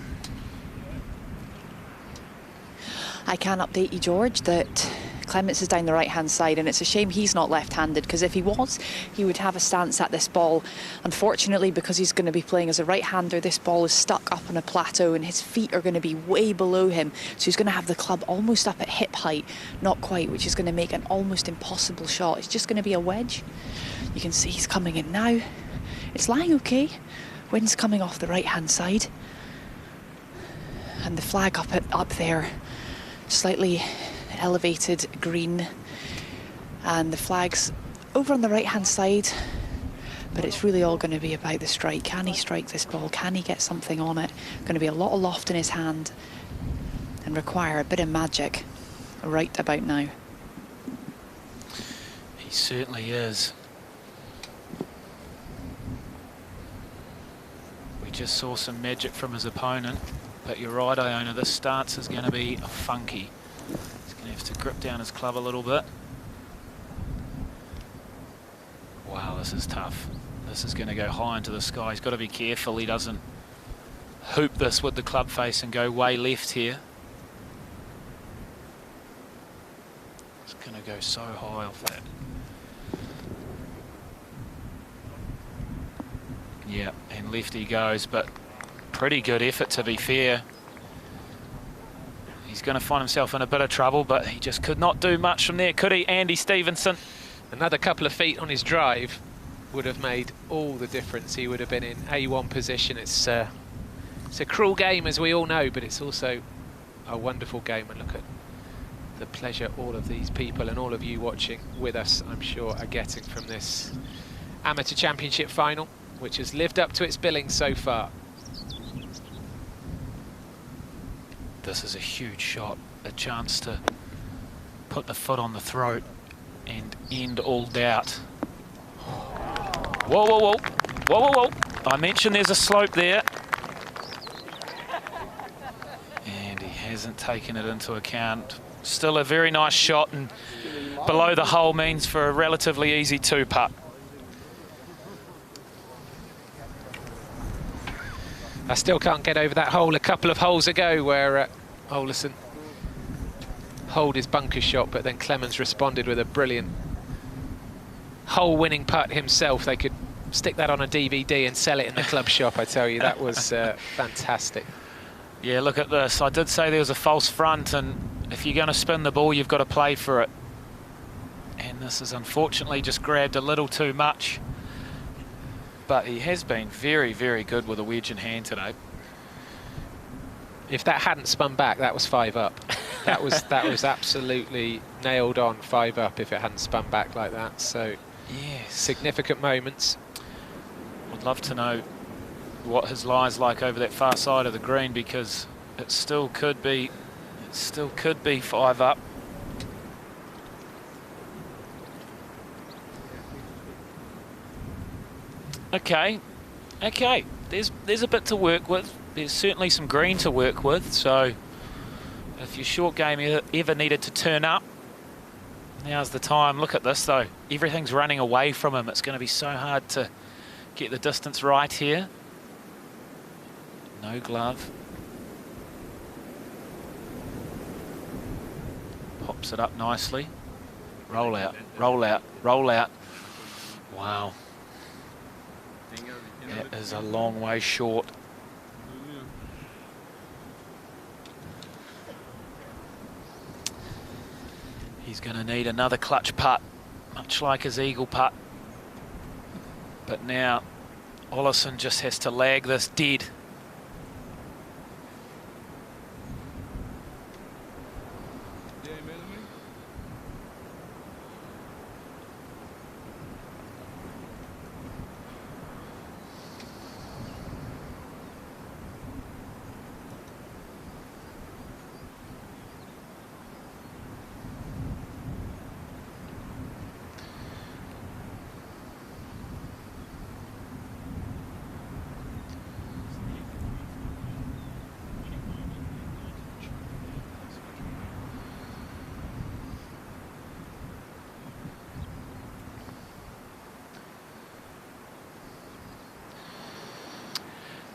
I can update you, George, that Clements is down the right-hand side, and it's a shame he's not left-handed, because if he was, he would have a stance at this ball. Unfortunately, because he's going to be playing as a right-hander, this ball is stuck up on a plateau and his feet are going to be way below him, so he's going to have the club almost up at hip height, not quite, which is going to make an almost impossible shot. It's just going to be a wedge. You can see he's coming in now. It's lying okay. Wind's coming off the right-hand side, and the flag up there, slightly elevated green, and the flag's over on the right-hand side, but it's really all going to be about the strike. Can he strike this ball? Can he get something on it? Going to be a lot of loft in his hand and require a bit of magic right about now. He certainly is. We just saw some magic from his opponent, but you're right, Iona, this stance is going to be funky. He's going to have to grip down his club a little bit. Wow, this is tough. This is going to go high into the sky. He's got to be careful he doesn't hoop this with the club face and go way left here. It's going to go so high off that. Yeah, and left he goes, but pretty good effort, to be fair. He's going to find himself in a bit of trouble, but he just could not do much from there, could he, Andy Stevenson? Another couple of feet on his drive would have made all the difference. He would have been in A1 position. It's a cruel game, as we all know, but it's also a wonderful game. And look at the pleasure all of these people and all of you watching with us, I'm sure, are getting from this Amateur Championship final, which has lived up to its billing so far. This is a huge shot, a chance to put the foot on the throat and end all doubt. Whoa, whoa, whoa, whoa, whoa, whoa. I mentioned there's a slope there. And he hasn't taken it into account. Still a very nice shot, and below the hole means for a relatively easy two-putt. I still can't get over that hole a couple of holes ago where Olazábal holed his bunker shot, but then Clemens responded with a brilliant hole-winning putt himself. They could stick that on a DVD and sell it in the club shop, I tell you. That was fantastic. Yeah, look at this. I did say there was a false front, and if you're going to spin the ball, you've got to play for it. And this is unfortunately just grabbed a little too much. But he has been very, very good with a wedge in hand today. If that hadn't spun back, that was 5 up. That was absolutely nailed on 5 up if it hadn't spun back like that. So, yeah, significant moments. Would love to know what his lie's like over that far side of the green, because it still could be 5 up. Okay, there's a bit to work with. There's certainly some green to work with, so if your short game ever needed to turn up, now's the time. Look at this though, everything's running away from him. It's going to be so hard to get the distance right here. No glove. Pops it up nicely. Roll out, roll out, roll out. Wow. That is a long way short. He's going to need another clutch putt, much like his eagle putt. But now Olazábal just has to lag this dead.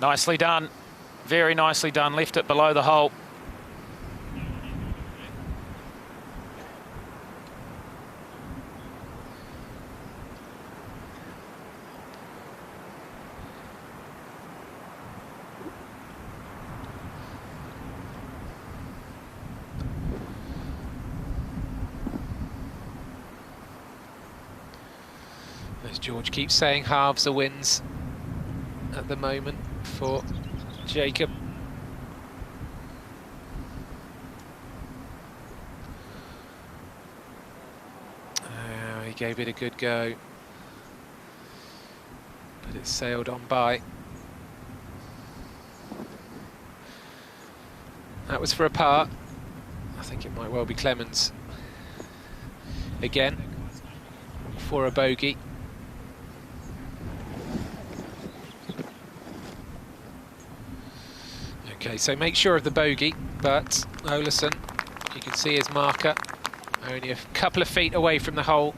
Nicely done, very nicely done, left it below the hole. As George keeps saying, halves are wins at the moment for Jacob. He gave it a good go, but it sailed on by. That was for a par. I think it might well be Clemens again for a bogey. Okay, so make sure of the bogey, but Olazábal, you can see his marker, only a couple of feet away from the hole.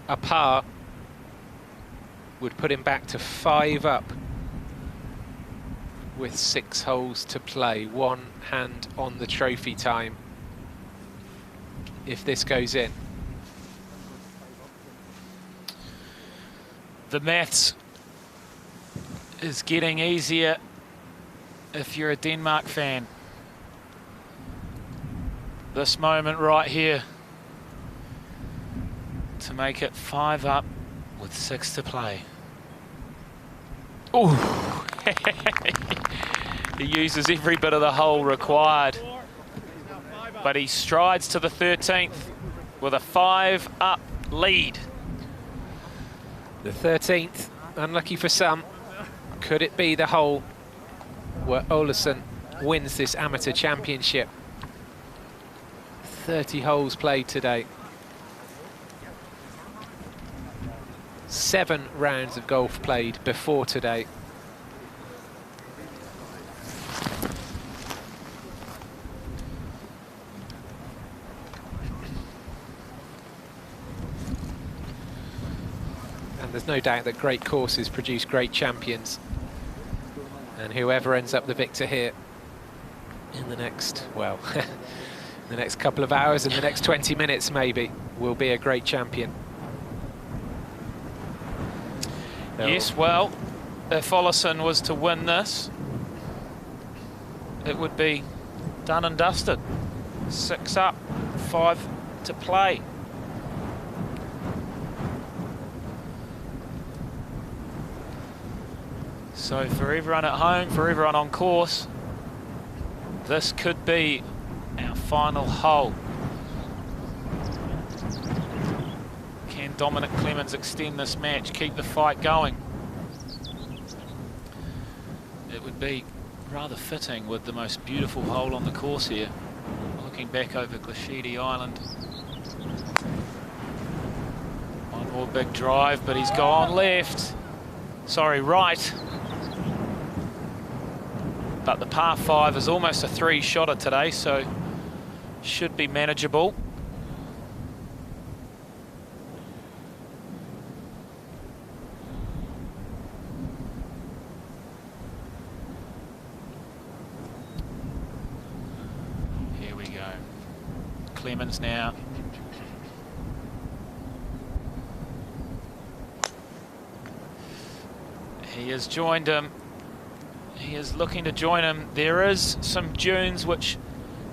A par would put him back to 5 up with 6 holes to play. 1 hand on the trophy time if this goes in. The maths is getting easier if you're a Denmark fan. This moment right here to make it 5 up with 6 to play. Ooh! He uses every bit of the hole required, but he strides to the 13th with a 5 up lead. The 13th, unlucky for some. Could it be the hole where Olazábal wins this amateur championship? 30 holes played today. 7 rounds of golf played before today. And there's no doubt that great courses produce great champions. And whoever ends up the victor here in the next, well, the next couple of hours, in the next 20 minutes maybe, will be a great champion. Yes, well, if Olazábal was to win this, it would be done and dusted. 6 up, 5 to play. So for everyone at home, for everyone on course, this could be our final hole. Can Dominic Clemens extend this match, keep the fight going? It would be rather fitting with the most beautiful hole on the course here. Looking back over Glashidi Island. One more big drive, but he's gone left. Sorry, right. But the par 5 is almost a 3-shotter today, so should be manageable. Here we go. Clemens now. He has joined him. He is looking to join him. There is some dunes which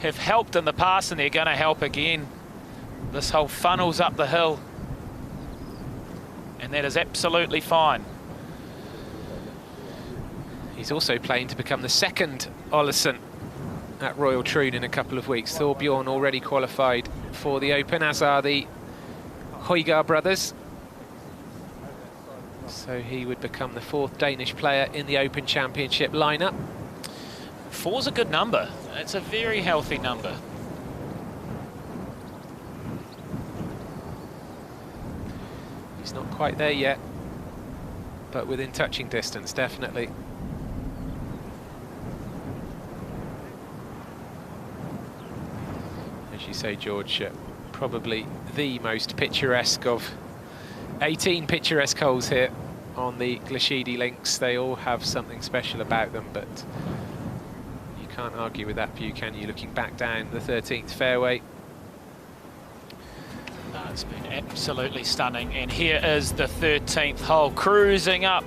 have helped in the past and they're going to help again. This hole funnels up the hill and that is absolutely fine. He's also playing to become the second Olazábal at Royal Troon in a couple of weeks. Thorbjorn already qualified for the Open, as are the Hoylake brothers. So he would become the 4th Danish player in the Open Championship lineup. 4's a good number. It's a very healthy number. He's not quite there yet, but within touching distance, definitely. As you say, George, probably the most picturesque of 18 picturesque holes here on the Glashidi links. They all have something special about them, but you can't argue with that view, can you? Looking back down the 13th fairway. It's been absolutely stunning, and here is the 13th hole, cruising up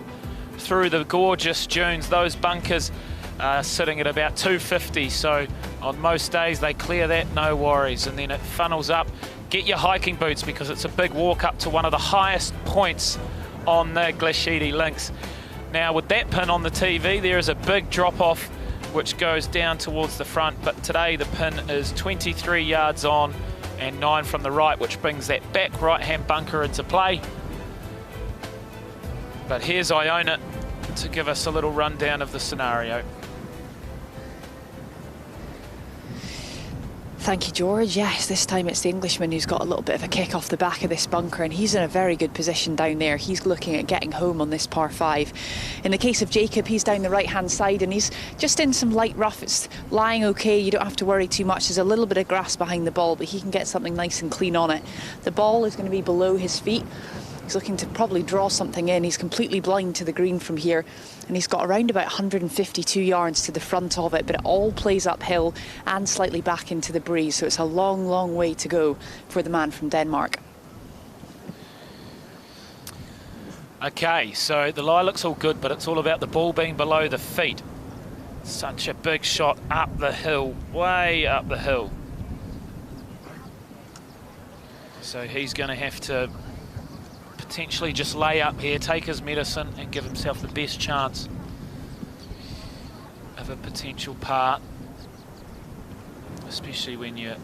through the gorgeous dunes. Those bunkers are sitting at about 250, so on most days they clear that, no worries, and then it funnels up get your hiking boots because it's a big walk up to one of the highest points on the Glashidi links. Now with that pin on the TV, there is a big drop off which goes down towards the front, but today the pin is 23 yards on and 9 from the right, which brings that back right-hand bunker into play. But here's Iona to give us a little rundown of the scenario. Thank you, George. Yes, this time it's the Englishman who's got a little bit of a kick off the back of this bunker, and he's in a very good position down there. He's looking at getting home on this par 5. In the case of Jacob, he's down the right-hand side, and he's just in some light rough. It's lying okay. You don't have to worry too much. There's a little bit of grass behind the ball, but he can get something nice and clean on it. The ball is going to be below his feet. He's looking to probably draw something in. He's completely blind to the green from here, and he's got around about 152 yards to the front of it, but it all plays uphill and slightly back into the breeze, so it's a long, long way to go for the man from Denmark. Okay, so the lie looks all good, but it's all about the ball being below the feet. Such a big shot up the hill, way up the hill. So he's going to have to potentially just lay up here, take his medicine and give himself the best chance of a potential par, especially when you're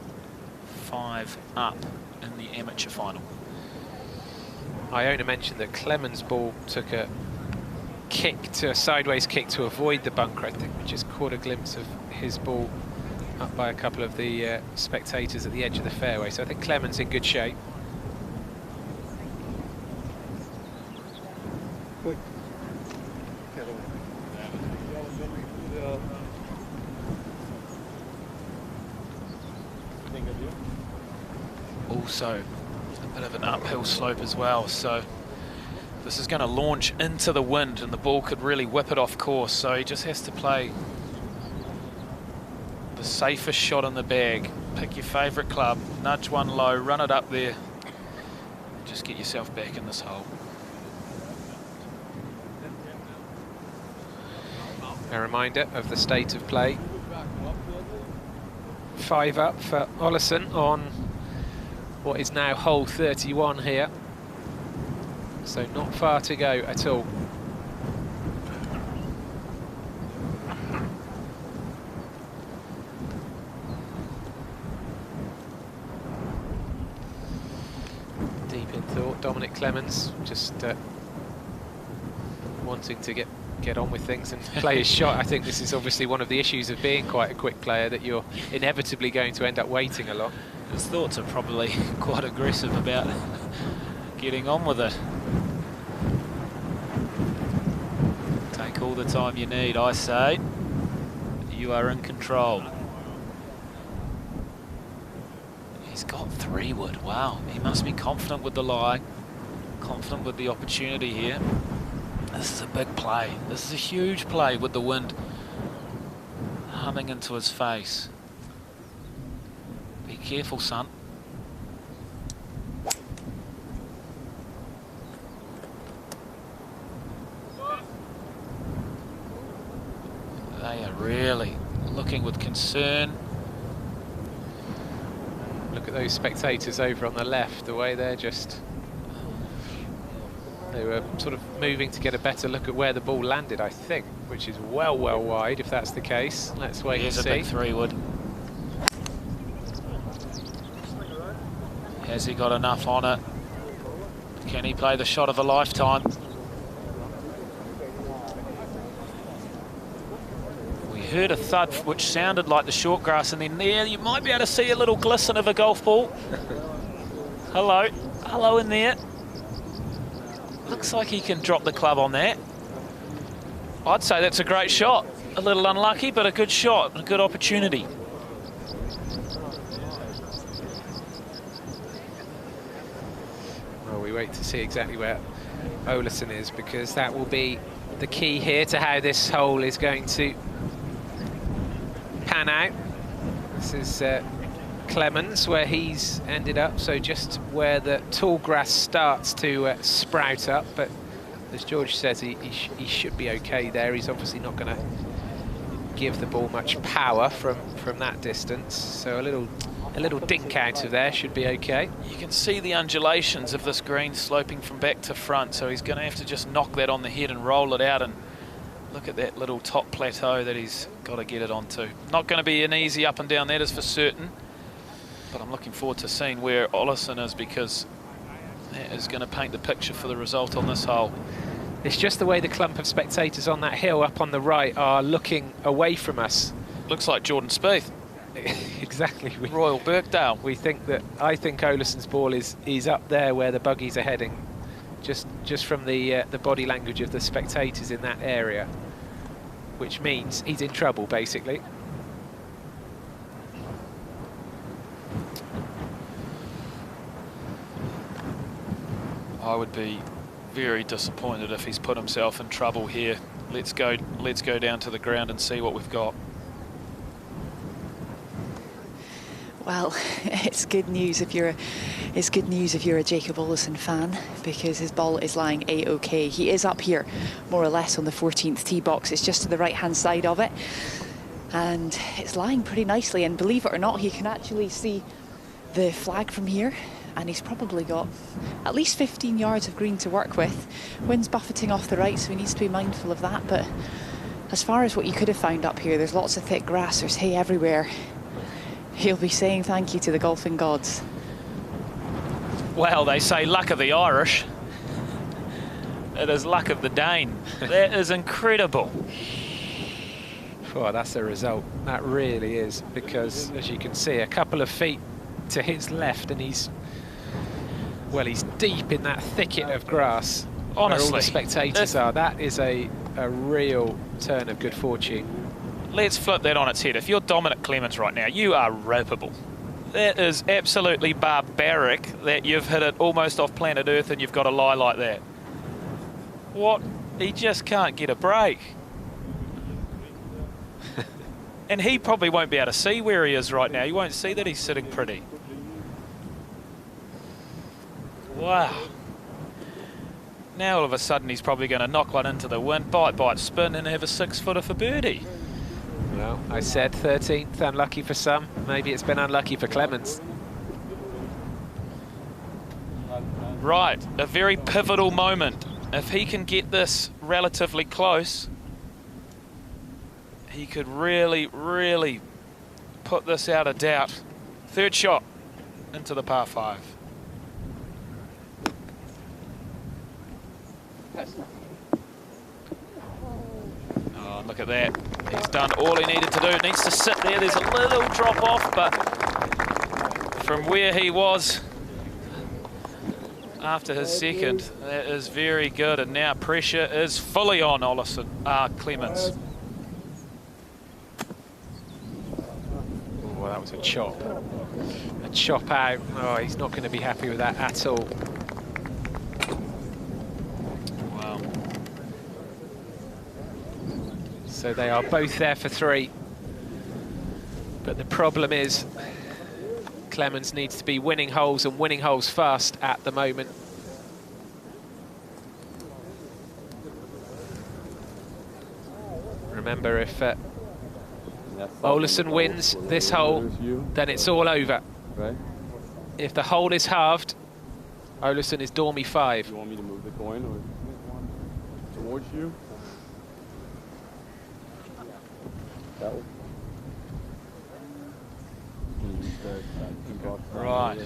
5 up in the amateur final. Iona mentioned that Clemens' ball took a sideways kick to avoid the bunker. I think we just caught a glimpse of his ball up by a couple of the spectators at the edge of the fairway, so I think Clemens in good shape. Also a bit of an uphill slope as well, so this is going to launch into the wind and the ball could really whip it off course, so he just has to play the safest shot in the bag. Pick your favourite club, nudge one low, run it up there, just get yourself back in this hole. A reminder of the state of play. 5 up for Olazábal on what is now hole 31 here. So not far to go at all. Deep in thought, Dominic Clemens just wanting to get on with things and play his shot. I think this is obviously one of the issues of being quite a quick player, that you're inevitably going to end up waiting a lot. His thoughts are probably quite aggressive about getting on with it. Take all the time you need, I say. You are in control. He's got 3 wood. Wow, he must be confident with the lie, confident with the opportunity here. This is a big play. This is a huge play with the wind humming into his face. Be careful, son. They are really looking with concern. Look at those spectators over on the left, the way they're just... They were sort of moving to get a better look at where the ball landed, I think, which is well wide, if that's the case. Let's wait and see. Here's a big 3 wood. Has he got enough on it? Can he play the shot of a lifetime? We heard a thud which sounded like the short grass, and then there you might be able to see a little glisten of a golf ball. Hello, hello in there. Looks like he can drop the club on that. I'd say that's a great shot. A little unlucky, but a good shot, a good opportunity. Well, we wait to see exactly where Olazábal is, because that will be the key here to how this hole is going to pan out. This is Clemens, where he's ended up, so just where the tall grass starts to sprout up, but as George says, he should be okay there. He's obviously not going to give the ball much power from that distance, so a little A little dink out of there should be okay. You can see the undulations of this green sloping from back to front, so he's going to have to just knock that on the head and roll it out, and look at that little top plateau that he's got to get it onto. Not going to be an easy up and down, that is for certain, but I'm looking forward to seeing where Olazábal is, because that is going to paint the picture for the result on this hole. It's just the way the clump of spectators on that hill up on the right are looking away from us. Looks like Jordan Spieth. Exactly. Royal Birkdale. I think Olazábal's ball is up there where the buggies are heading, just from the body language of the spectators in that area, which means he's in trouble basically. I would be very disappointed if he's put himself in trouble here. Let's go down to the ground and see what we've got. Well, it's good news if you're a Jacob Olazábal fan, because his ball is lying A-OK. He is up here more or less on the 14th tee box. It's just to the right hand side of it, and it's lying pretty nicely, and believe it or not, he can actually see the flag from here, and he's probably got at least 15 yards of green to work with. Wind's buffeting off the right, so he needs to be mindful of that, but as far as what you could have found up here, there's lots of thick grass, there's hay everywhere. He'll be saying thank you to the golfing gods. Well, they say luck of the Irish. It is luck of the Dane. That is incredible. Oh, that's a result. That really is, because as you can see, a couple of feet to his left, and he's deep in that thicket of grass. Honestly, where all the spectators are. That is a real turn of good fortune. Let's flip that on its head. If you're Dominic Clemens right now, you are ropeable. That is absolutely barbaric that you've hit it almost off planet Earth and you've got to lie like that. What? He just can't get a break. And he probably won't be able to see where he is right now. You won't see that he's sitting pretty. Wow. Now all of a sudden he's probably going to knock one into the wind, bite, spin, and have a 6-footer for birdie. Well, I said 13th, unlucky for some. Maybe it's been unlucky for Clemens. Right, a very pivotal moment. If he can get this relatively close, he could really, really put this out of doubt. Third shot into the par 5. Oh, look at that. He's done all he needed to do. It needs to sit there. There's a little drop off, but from where he was after his second, that is very good. And now pressure is fully on Clemens. Oh, that was a chop. A chop out. Oh, he's not going to be happy with that at all. Wow. So they are both there for 3. But the problem is Clemens needs to be winning holes, and winning holes fast at the moment. Remember, if Olazábal wins this hole, then it's all over. Right. If the hole is halved, Olazábal is Dormy 5. You want me to move the coin or towards you? That one. Right.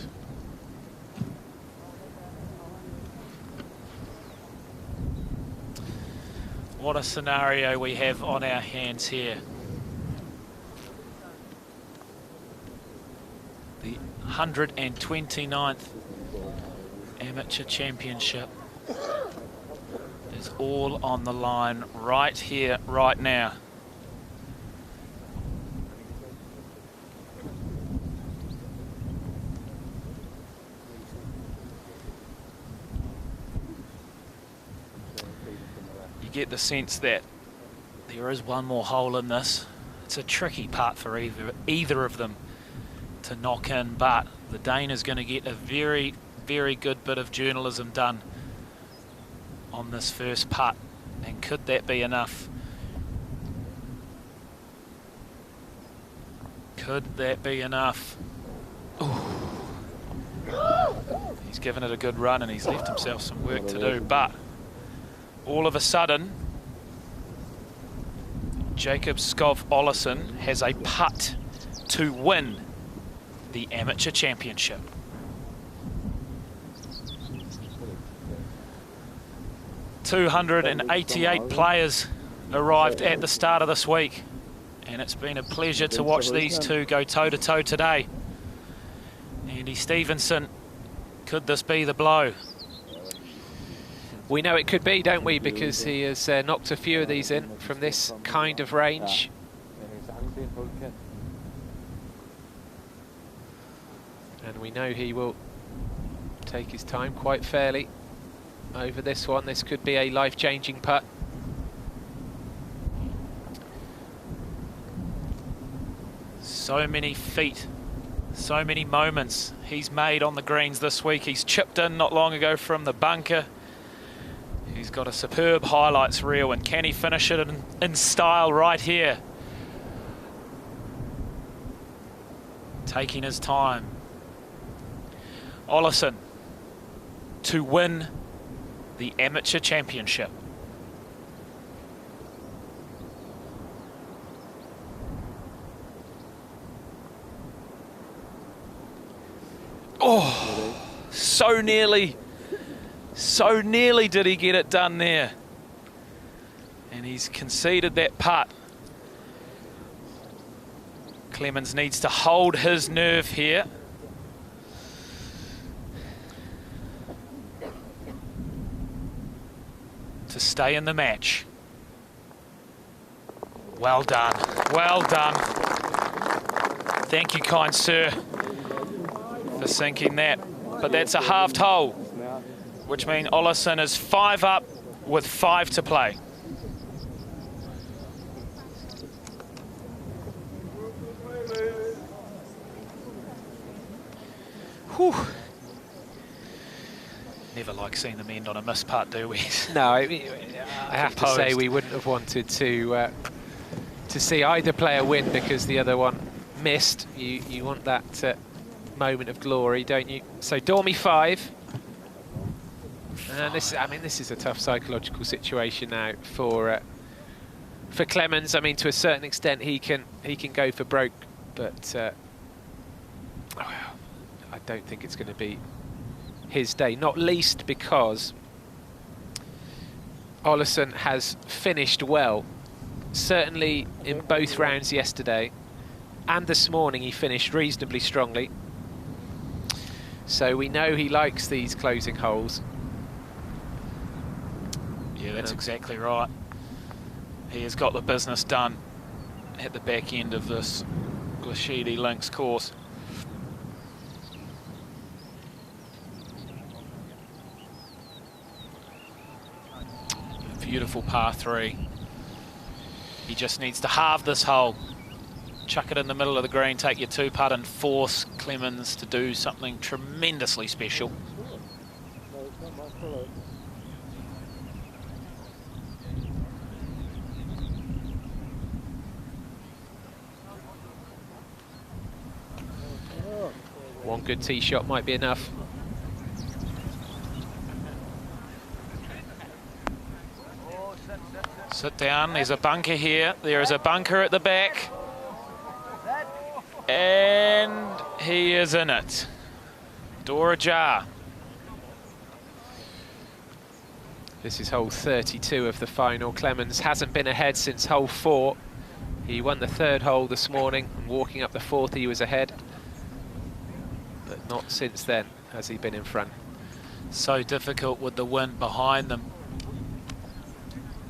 What a scenario we have on our hands here. The 129th Amateur Championship is all on the line right here, right now. Get the sense that there is one more hole in this. It's a tricky part for either of them to knock in, but the Dane is going to get a very, very good bit of journalism done on this first putt, and could that be enough? Could that be enough? He's given it a good run and he's left himself some work to do, but all of a sudden, Jacob Skov Olazábal has a putt to win the Amateur Championship. "288 players arrived at the start of this week, and it's been a pleasure to watch these two go toe-to-toe today. Andy Stevenson, could this be the blow?" We know it could be, don't we? Because he has knocked a few of these in from this kind of range. And we know he will take his time quite fairly over this one. This could be a life-changing putt. So many feet, so many moments he's made on the greens this week. He's chipped in not long ago from the bunker. He's got a superb highlights reel, and can he finish it in style right here? Taking his time. Olazábal to win the Amateur Championship. Oh, so nearly did he get it done there. And he's conceded that putt. Clemens needs to hold his nerve here. To stay in the match. Well done, well done. Thank you, kind sir, for sinking that. But that's a halved hole, which means Olazábal is 5 up with 5 to play. Whew. Never like seeing them end on a missed putt, do we? No, I have to say we wouldn't have wanted to see either player win because the other one missed. You want that moment of glory, don't you? So Dormy 5. And this is a tough psychological situation now for Clemens. I mean, to a certain extent, he can go for broke, but I don't think it's going to be his day. Not least because Olazábal has finished well. Certainly in both rounds yesterday and this morning, he finished reasonably strongly. So we know he likes these closing holes. Yeah, that's exactly right. He has got the business done at the back end of this Glashidi Links course. Beautiful par 3. He just needs to halve this hole. Chuck it in the middle of the green, take your 2-putt and force Clemens to do something tremendously special. One good tee shot might be enough. Sit down, there's a bunker here. There is a bunker at the back. And he is in it. Door ajar. This is hole 32 of the final. Clemens hasn't been ahead since hole 4. He won the 3rd hole this morning, and walking up the 4th he was ahead. But not since then has he been in front. So difficult with the wind behind them.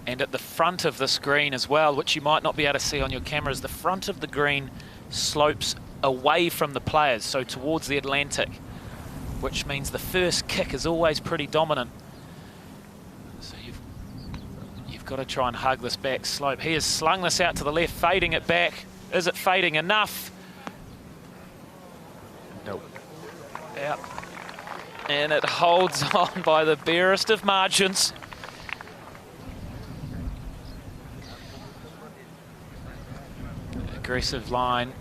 And at the front of this green as well, which you might not be able to see on your cameras, the front of the green slopes away from the players, so towards the Atlantic, which means the first kick is always pretty dominant. So you've got to try and hug this back slope. He has slung this out to the left, fading it back. Is it fading enough? Nope. Yep. And it holds on by the barest of margins. Aggressive line.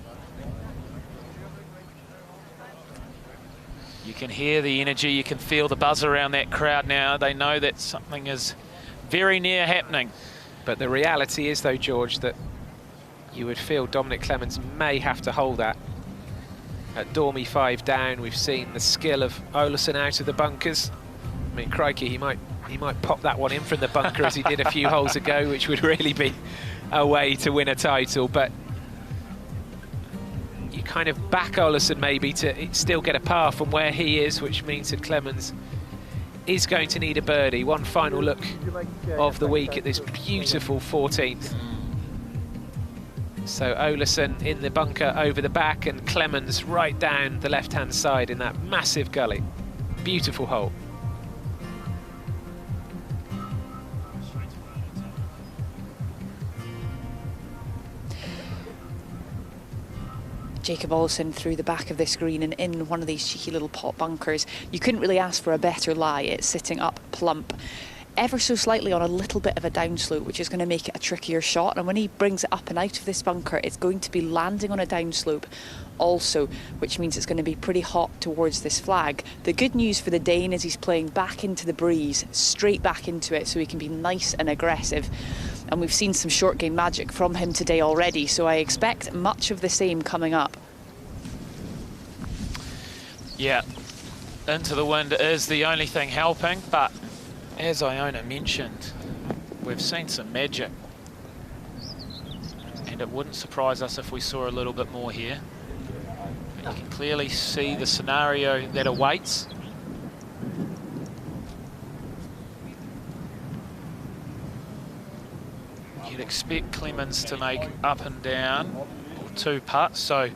You can hear the energy, you can feel the buzz around that crowd now. They know that something is very near happening. But the reality is, though, George, that you would feel Dominic Clemens may have to hold that. At Dormy 5 down, we've seen the skill of Olazábal out of the bunkers. I mean, crikey, he might pop that one in from the bunker as he did a few holes ago, which would really be a way to win a title. But you kind of back Olazábal maybe to still get a par from where he is, which means that Clemens is going to need a birdie. One final look of the week at this beautiful 14th. So Olazábal in the bunker over the back and Clemens right down the left-hand side in that massive gully. Beautiful hole. Jacob Olazábal through the back of this green and in one of these cheeky little pot bunkers. You couldn't really ask for a better lie. It's sitting up plump, ever so slightly on a little bit of a downslope, which is going to make it a trickier shot. And when he brings it up and out of this bunker, it's going to be landing on a downslope also, which means it's going to be pretty hot towards this flag. The good news for the Dane is he's playing back into the breeze, straight back into it, so he can be nice and aggressive. And we've seen some short game magic from him today already, so I expect much of the same coming up. Yeah, into the wind is the only thing helping, but as Iona mentioned, we've seen some magic. And it wouldn't surprise us if we saw a little bit more here. But you can clearly see the scenario that awaits. You'd expect Clemens to make up and down, or 2 putts, so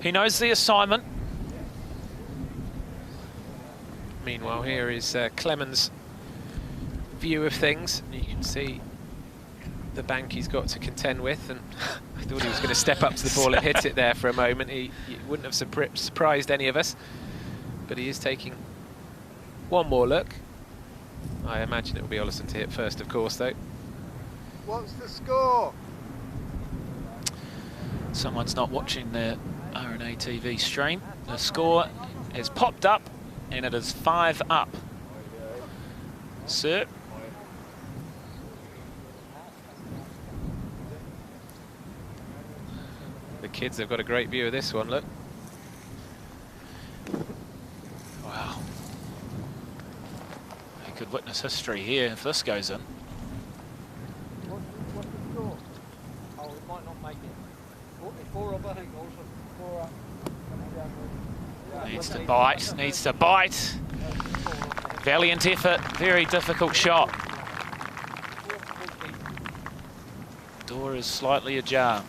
he knows the assignment. Meanwhile, here is Clemens' view of things. You can see the bank he's got to contend with, and I thought he was going to step up to the ball and hit it there for a moment. He wouldn't have surprised any of us, but he is taking one more look. I imagine it will be Olazábal to hit first, of course, though. What's the score? Someone's not watching the R&A TV stream. The score has popped up, and it is 5 up. Sir. The kids have got a great view of this one, look. Wow. They could witness history here if this goes in. What's the score? Oh, we might not make it. 4 up, I think, also. 4 up. Needs to bite, needs to bite. Valiant effort, very difficult shot. Door is slightly ajar.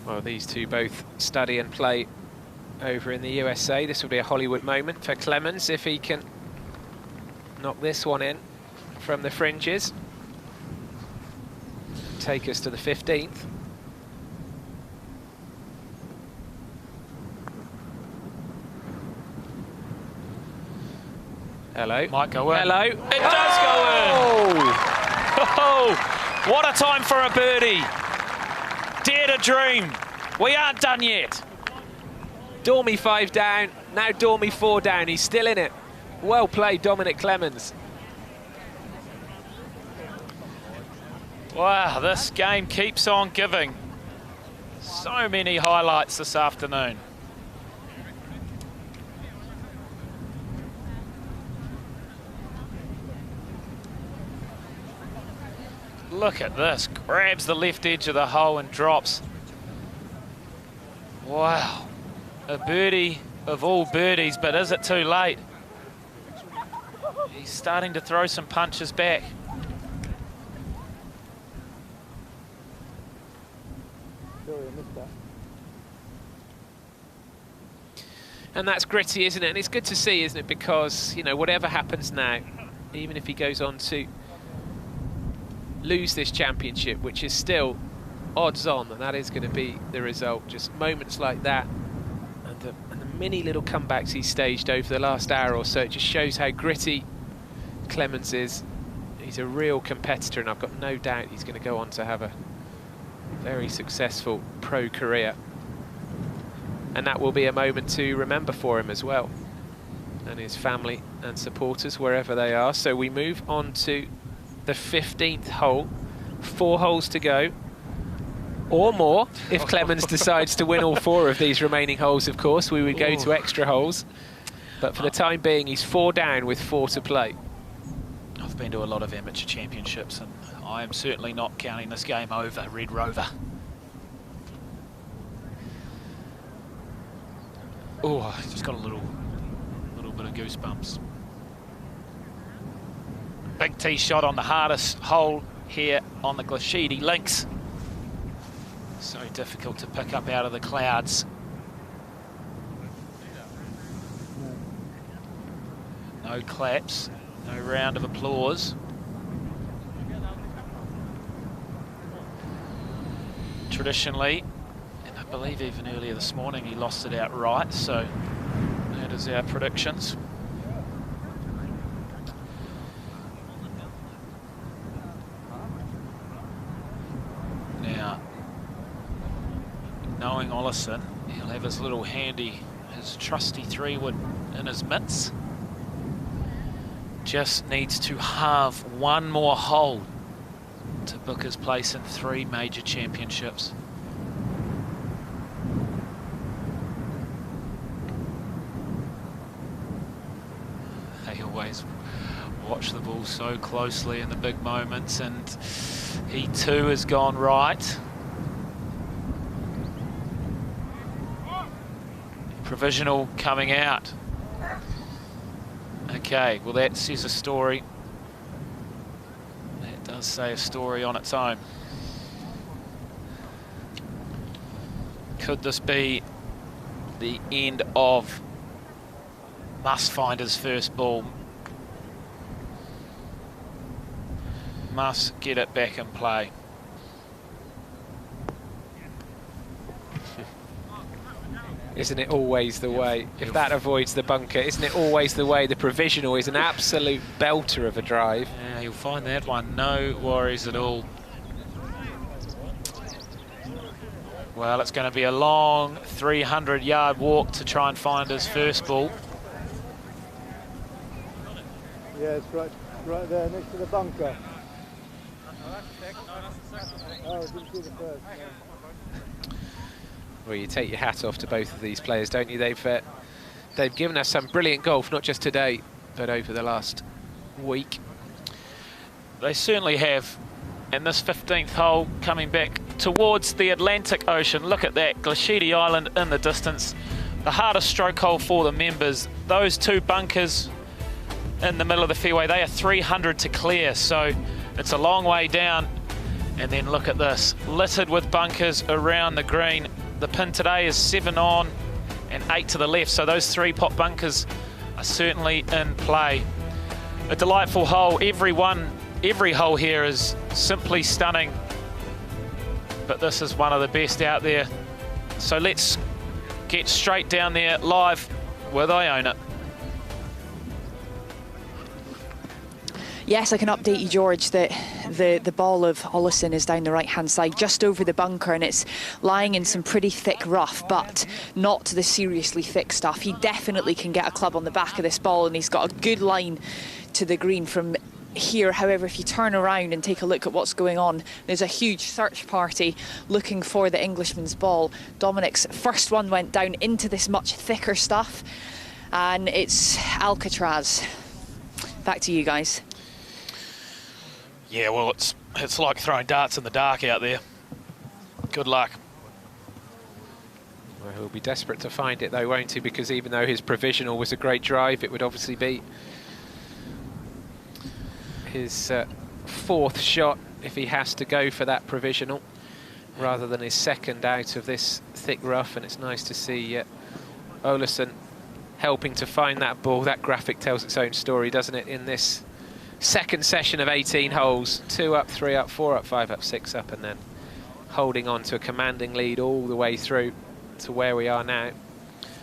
Well, these two both study and play over in the USA. This will be a Hollywood moment for Clemens if he can knock this one in from the fringes. Take us to the 15th. Hello. Might go in. Hello. It does go in. Oh, what a time for a birdie. Dare to dream. We aren't done yet. Dormy 5 down, now Dormy 4 down. He's still in it. Well played, Dominic Clemens. Wow, this game keeps on giving. So many highlights this afternoon. Look at this, grabs the left edge of the hole and drops. Wow, a birdie of all birdies, but is it too late? He's starting to throw some punches back. And that's gritty, isn't it? And it's good to see, isn't it? Because, you know, whatever happens now, even if he goes on to lose this championship, which is still odds on, and that is going to be the result. Just moments like that, and the many little comebacks he's staged over the last hour or so. It just shows how gritty Clemens is. He's a real competitor, and I've got no doubt he's going to go on to have a very successful pro career. And that will be a moment to remember for him as well, and his family and supporters wherever they are. So we move on to the 15th hole. 4 holes to go, or more if Clemens decides to win all 4 of these remaining holes. Of course, we would go to extra holes, but for the time being he's 4 down with 4 to play. I've been to a lot of amateur championships, and I am certainly not counting this game over, Red Rover. Oh, I just got a little bit of goosebumps. Big tee shot on the hardest hole here on the Glashidi links. So difficult to pick up out of the clouds. No claps, no round of applause. Traditionally, and I believe even earlier this morning, he lost it outright, so that is our predictions. Now, knowing Olazábal, he'll have his little handy, his trusty 3-wood in his mitts. Just needs to halve 1 more hole to book his place in 3 major championships. They always watch the ball so closely in the big moments, and he too has gone right. Provisional coming out. Okay, well that says a story. That does say a story on its own. Could this be the end of must find his first ball? Must get it back in play. Isn't it always the way? If that avoids the bunker, isn't it always the way? The provisional is an absolute belter of a drive. Yeah, you'll find that one, no worries at all. Well, it's going to be a long 300-yard walk to try and find his first ball. Yeah, it's right there next to the bunker. Oh, I didn't see the first. Well, you take your hat off to both of these players, don't you? They've given us some brilliant golf, not just today, but over the last week. They certainly have. And this 15th hole coming back towards the Atlantic Ocean. Look at that, Glashidi Island in the distance. The hardest stroke hole for the members. Those 2 bunkers in the middle of the fairway, they are 300 to clear, so it's a long way down. And then look at this, littered with bunkers around the green. The pin today is 7 on and 8 to the left, so those 3 pot bunkers are certainly in play. A delightful hole. Every hole here is simply stunning, but this is one of the best out there. So let's get straight down there live with I Own It. Yes, I can update you, George, that the ball of Olazábal is down the right-hand side, just over the bunker, and it's lying in some pretty thick rough, but not the seriously thick stuff. He definitely can get a club on the back of this ball, and he's got a good line to the green from here. However, if you turn around and take a look at what's going on, there's a huge search party looking for the Englishman's ball. Dominic's first one went down into this much thicker stuff, and it's Alcatraz. Back to you guys. Yeah, well, it's like throwing darts in the dark out there. Good luck. Well, he'll be desperate to find it though, won't he? Because even though his provisional was a great drive, it would obviously be his 4th shot if he has to go for that provisional, rather than his 2nd out of this thick rough. And it's nice to see Olazábal helping to find that ball. That graphic tells its own story, doesn't it, in this 2nd session of 18 holes. 2 up, 3 up, 4 up, 5 up, 6 up, and then holding on to a commanding lead all the way through to where we are now.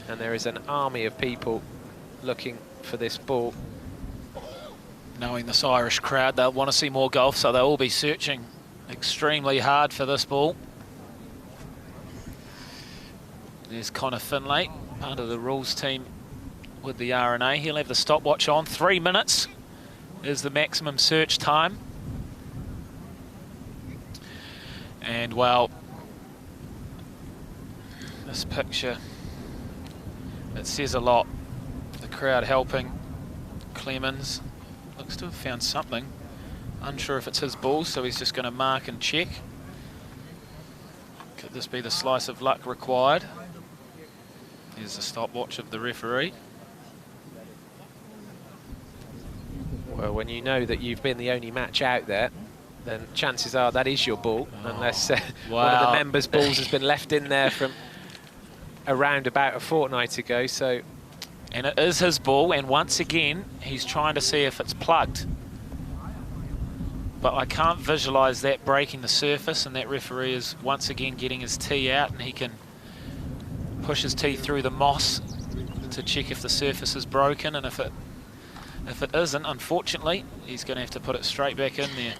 And there is an army of people looking for this ball. Knowing this Irish crowd, they'll want to see more golf, so they'll all be searching extremely hard for this ball. There's Connor Finlay, part of the rules team with the R&A. He'll have the stopwatch on. 3 minutes is the maximum search time. And, well, this picture, it says a lot. The crowd helping. Clemens looks to have found something. Unsure if it's his ball, so he's just going to mark and check. Could this be the slice of luck required? Here's the stopwatch of the referee. Well, when you know that you've been the only match out there, then chances are that is your ball, unless one of the members' balls has been left in there from around about a fortnight ago. So, and it is his ball, and once again he's trying to see if it's plugged, but I can't visualize that breaking the surface, and that referee is once again getting his tee out, and he can push his tee through the moss to check if the surface is broken, and if it isn't, unfortunately he's going to have to put it straight back in there.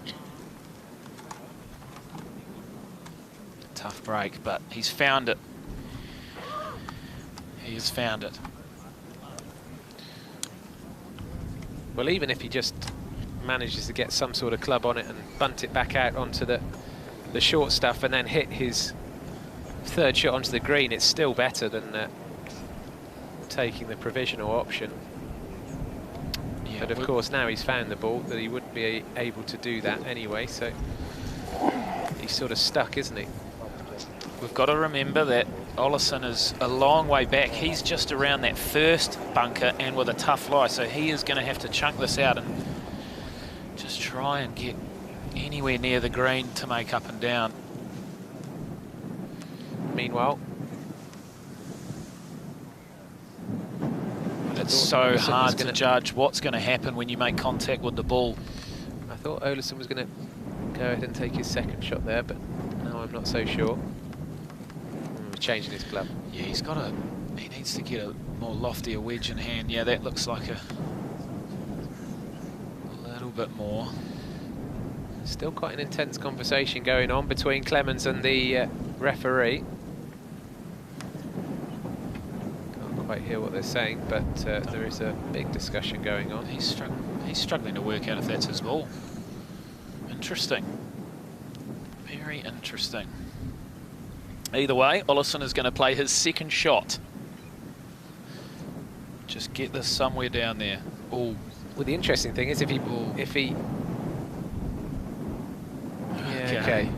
Tough break, but he's found it. He has found it. Well, even if he just manages to get some sort of club on it and bunt it back out onto the short stuff and then hit his third shot onto the green, it's still better than taking the provisional option. Yeah, but of course now he's found the ball, that he wouldn't be able to do that anyway, so he's sort of stuck, isn't he? We've got to remember that Olazábal is a long way back. He's just around that first bunker and with a tough lie, so he is going to have to chunk this out and just try and get anywhere near the green to make up and down. Meanwhile, it's so hard to judge what's going to happen when you make contact with the ball. I thought Olazábal was going to go ahead and take his second shot there, but now I'm not so sure. Changing his club. Yeah, he needs to get a more loftier wedge in hand. Yeah, that looks like a little bit more. Still quite an intense conversation going on between Clemens and the referee. Can't quite hear what they're saying, but there is a big discussion going on. He's struggling to work out if that's his ball. Interesting. Very interesting. Either way, Olazábal is going to play his second shot. Just get this somewhere down there. Oh, well, the interesting thing is if he okay.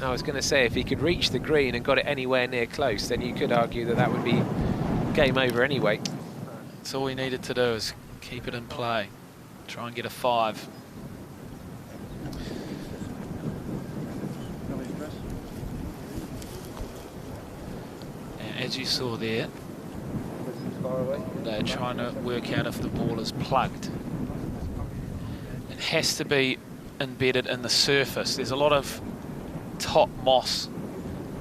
I was going to say, if he could reach the green and got it anywhere near close, then you could argue that that would be game over anyway. That's all he needed to do, is keep it in play. Try and get a 5. As you saw there, they're trying to work out if the ball is plugged. It has to be embedded in the surface. There's a lot of top moss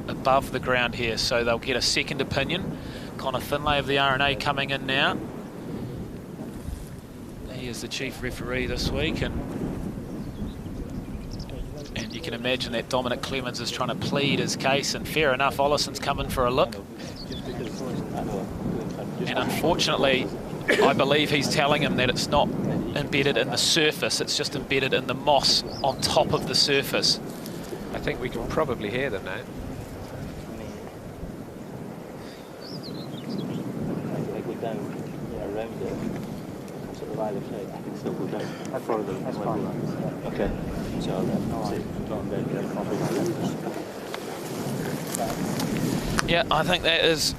above the ground here, so they'll get a second opinion. Connor Finlay of the R&A coming in now. He is the chief referee this week, and you can imagine that Dominic Clemens is trying to plead his case, and fair enough, Olazábal's coming for a look. And unfortunately, I believe he's telling him that it's not embedded in the surface, it's just embedded in the moss on top of the surface. I think we can probably hear them now. Okay. Yeah, I think that is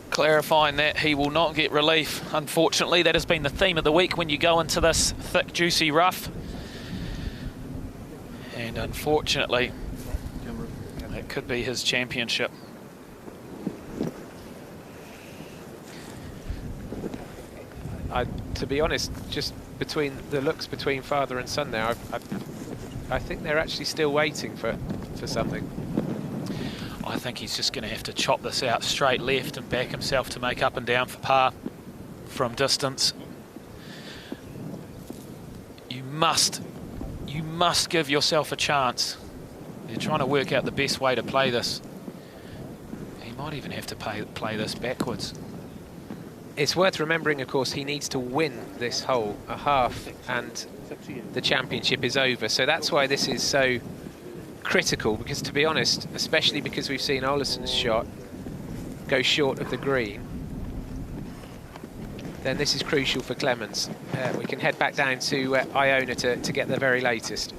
clarifying that he will not get relief, unfortunately. That has been the theme of the week when you go into this thick, juicy rough. And unfortunately, that could be his championship. To be honest, just between the looks between father and son there, I think they're actually still waiting for something. I think he's just going to have to chop this out straight left and back himself to make up and down for par from distance. You must give yourself a chance. You're trying to work out the best way to play this. He might even have to play this backwards. It's worth remembering, of course, he needs to win this hole, a half, and the championship is over. So that's why this is so critical, because to be honest, especially because we've seen Oláson's shot go short of the green, then this is crucial for Clemens. We can head back down to Iona to get the very latest.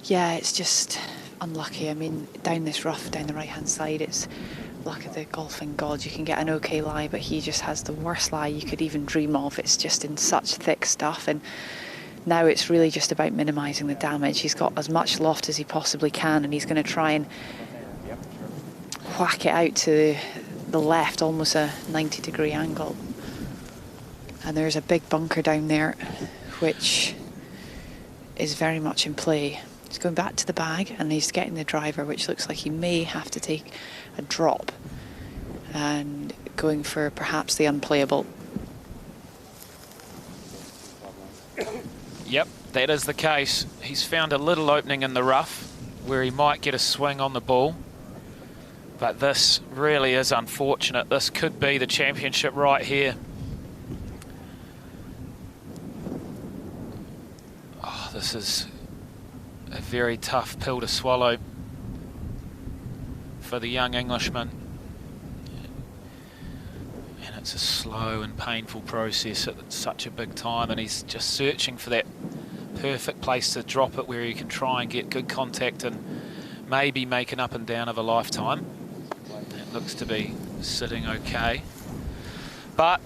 Yeah, it's just unlucky. I mean, down this rough, down the right-hand side, it's luck of the golfing gods. You can get an okay lie, but he just has the worst lie you could even dream of. It's just in such thick stuff, and now it's really just about minimising the damage. He's got as much loft as he possibly can, and he's going to try and whack it out to the left, almost a 90-degree angle. And there's a big bunker down there, which is very much in play. He's going back to the bag, and he's getting the driver, which looks like he may have to take a drop, and going for perhaps the unplayable. Yep, that is the case. He's found a little opening in the rough where he might get a swing on the ball, but this really is unfortunate. This could be the championship right here. Oh, this is a very tough pill to swallow for the young Englishman. And it's a slow and painful process at such a big time, and he's just searching for that perfect place to drop it where he can try and get good contact and maybe make an up and down of a lifetime. It looks to be sitting okay, but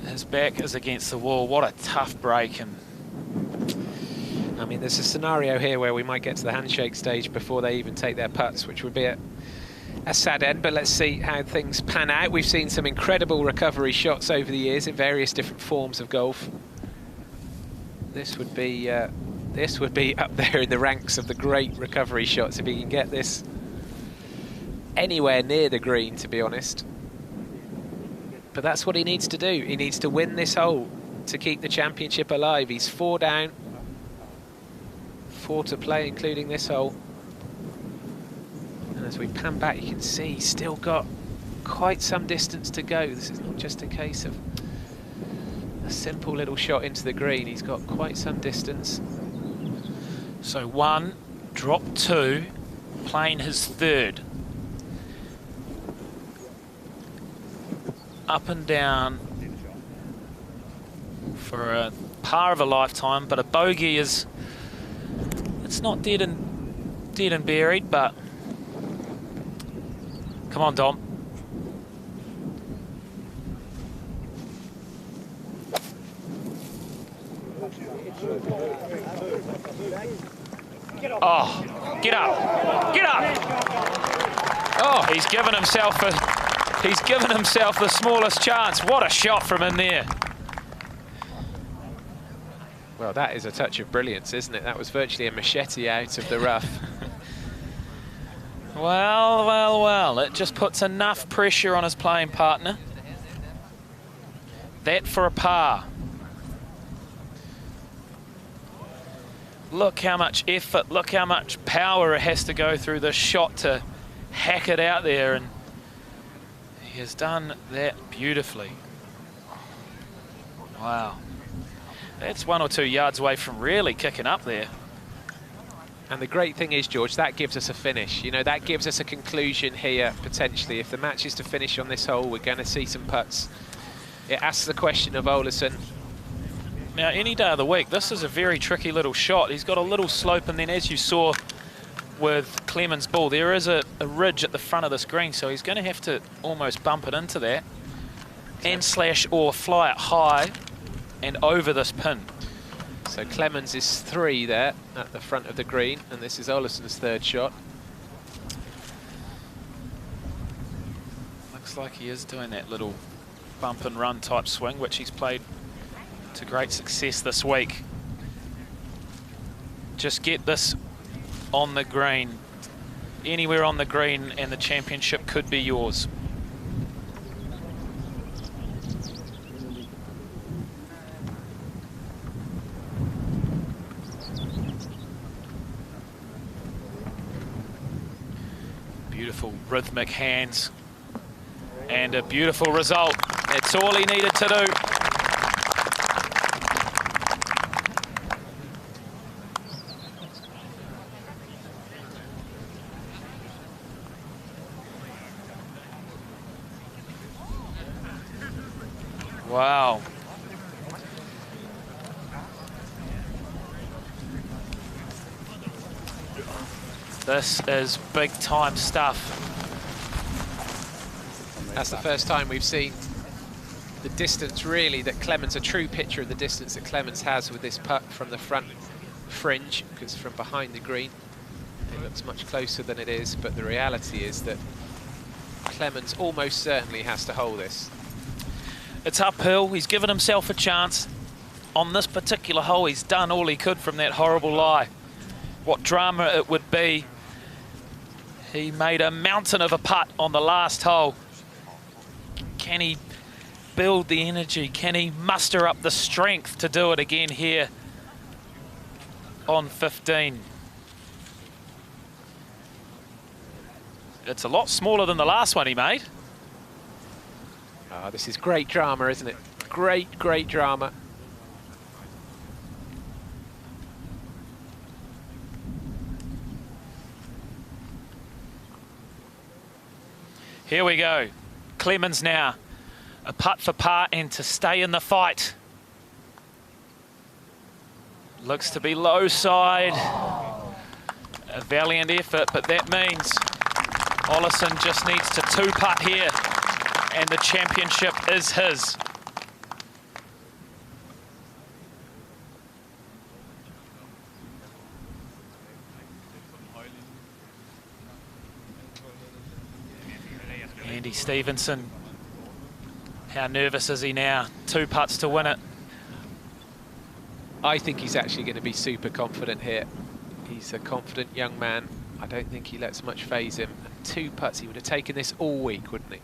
his back is against the wall. What a tough break. And I mean, there's a scenario here where we might get to the handshake stage before they even take their putts, which would be a sad end, but let's see how things pan out. We've seen some incredible recovery shots over the years in various different forms of golf. This would be up there in the ranks of the great recovery shots if he can get this anywhere near the green, to be honest. But that's what he needs to do. He needs to win this hole to keep the championship alive. He's 4 down, 4 to play, including this hole. And as we pan back, you can see he's still got quite some distance to go. This is not just a case of a simple little shot into the green. He's got quite some distance. So 1, drop 2, playing his 3rd. Up and down for a par of a lifetime, but a bogey is, it's not dead and buried, but come on, Dom. Oh, get up, get up. Oh, he's given himself the smallest chance. What a shot from in there. Well, that is a touch of brilliance, isn't it? That was virtually a machete out of the rough. Well, well, well. It just puts enough pressure on his playing partner. That for a par. Look how much effort, look how much power it has to go through this shot to hack it out there, and he has done that beautifully. Wow. That's 1 or 2 yards away from really kicking up there. And the great thing is, George, that gives us a finish. You know, that gives us a conclusion here, potentially. If the match is to finish on this hole, we're going to see some putts. It asks the question of Olásson. Now, any day of the week, this is a very tricky little shot. He's got a little slope, and then as you saw with Clemens' ball, there is a ridge at the front of this green, so he's going to have to almost bump it into that and slash or fly it high and over this pin. So Clemens is 3 there at the front of the green, and this is Oláson's 3rd shot. Looks like he is doing that little bump and run type swing, which he's played to great success this week. Just get this on the green. Anywhere on the green and the championship could be yours. Beautiful rhythmic hands and a beautiful result. That's all he needed to do. Wow. This is big time stuff. That's the first time we've seen the distance, really, that Clemens, a true picture of the distance that Clemens has with this putt from the front fringe, because from behind the green it looks much closer than it is, but the reality is that Clemens almost certainly has to hold this. It's uphill. He's given himself a chance. On this particular hole, he's done all he could from that horrible lie. What drama it would be. He made a mountain of a putt on the last hole. Can he build the energy? Can he muster up the strength to do it again here on 15? It's a lot smaller than the last one he made. Oh, this is great drama, isn't it? Great, great drama. Here we go. Clemens now. A putt for par and to stay in the fight. Looks to be low side. A valiant effort, but that means Olazábal just needs to two-putt here and the championship is his. Andy Stevenson, how nervous is he now? 2 putts to win it. I think he's actually going to be super confident here. He's a confident young man. I don't think he lets much faze him. And 2 putts, he would have taken this all week, wouldn't he?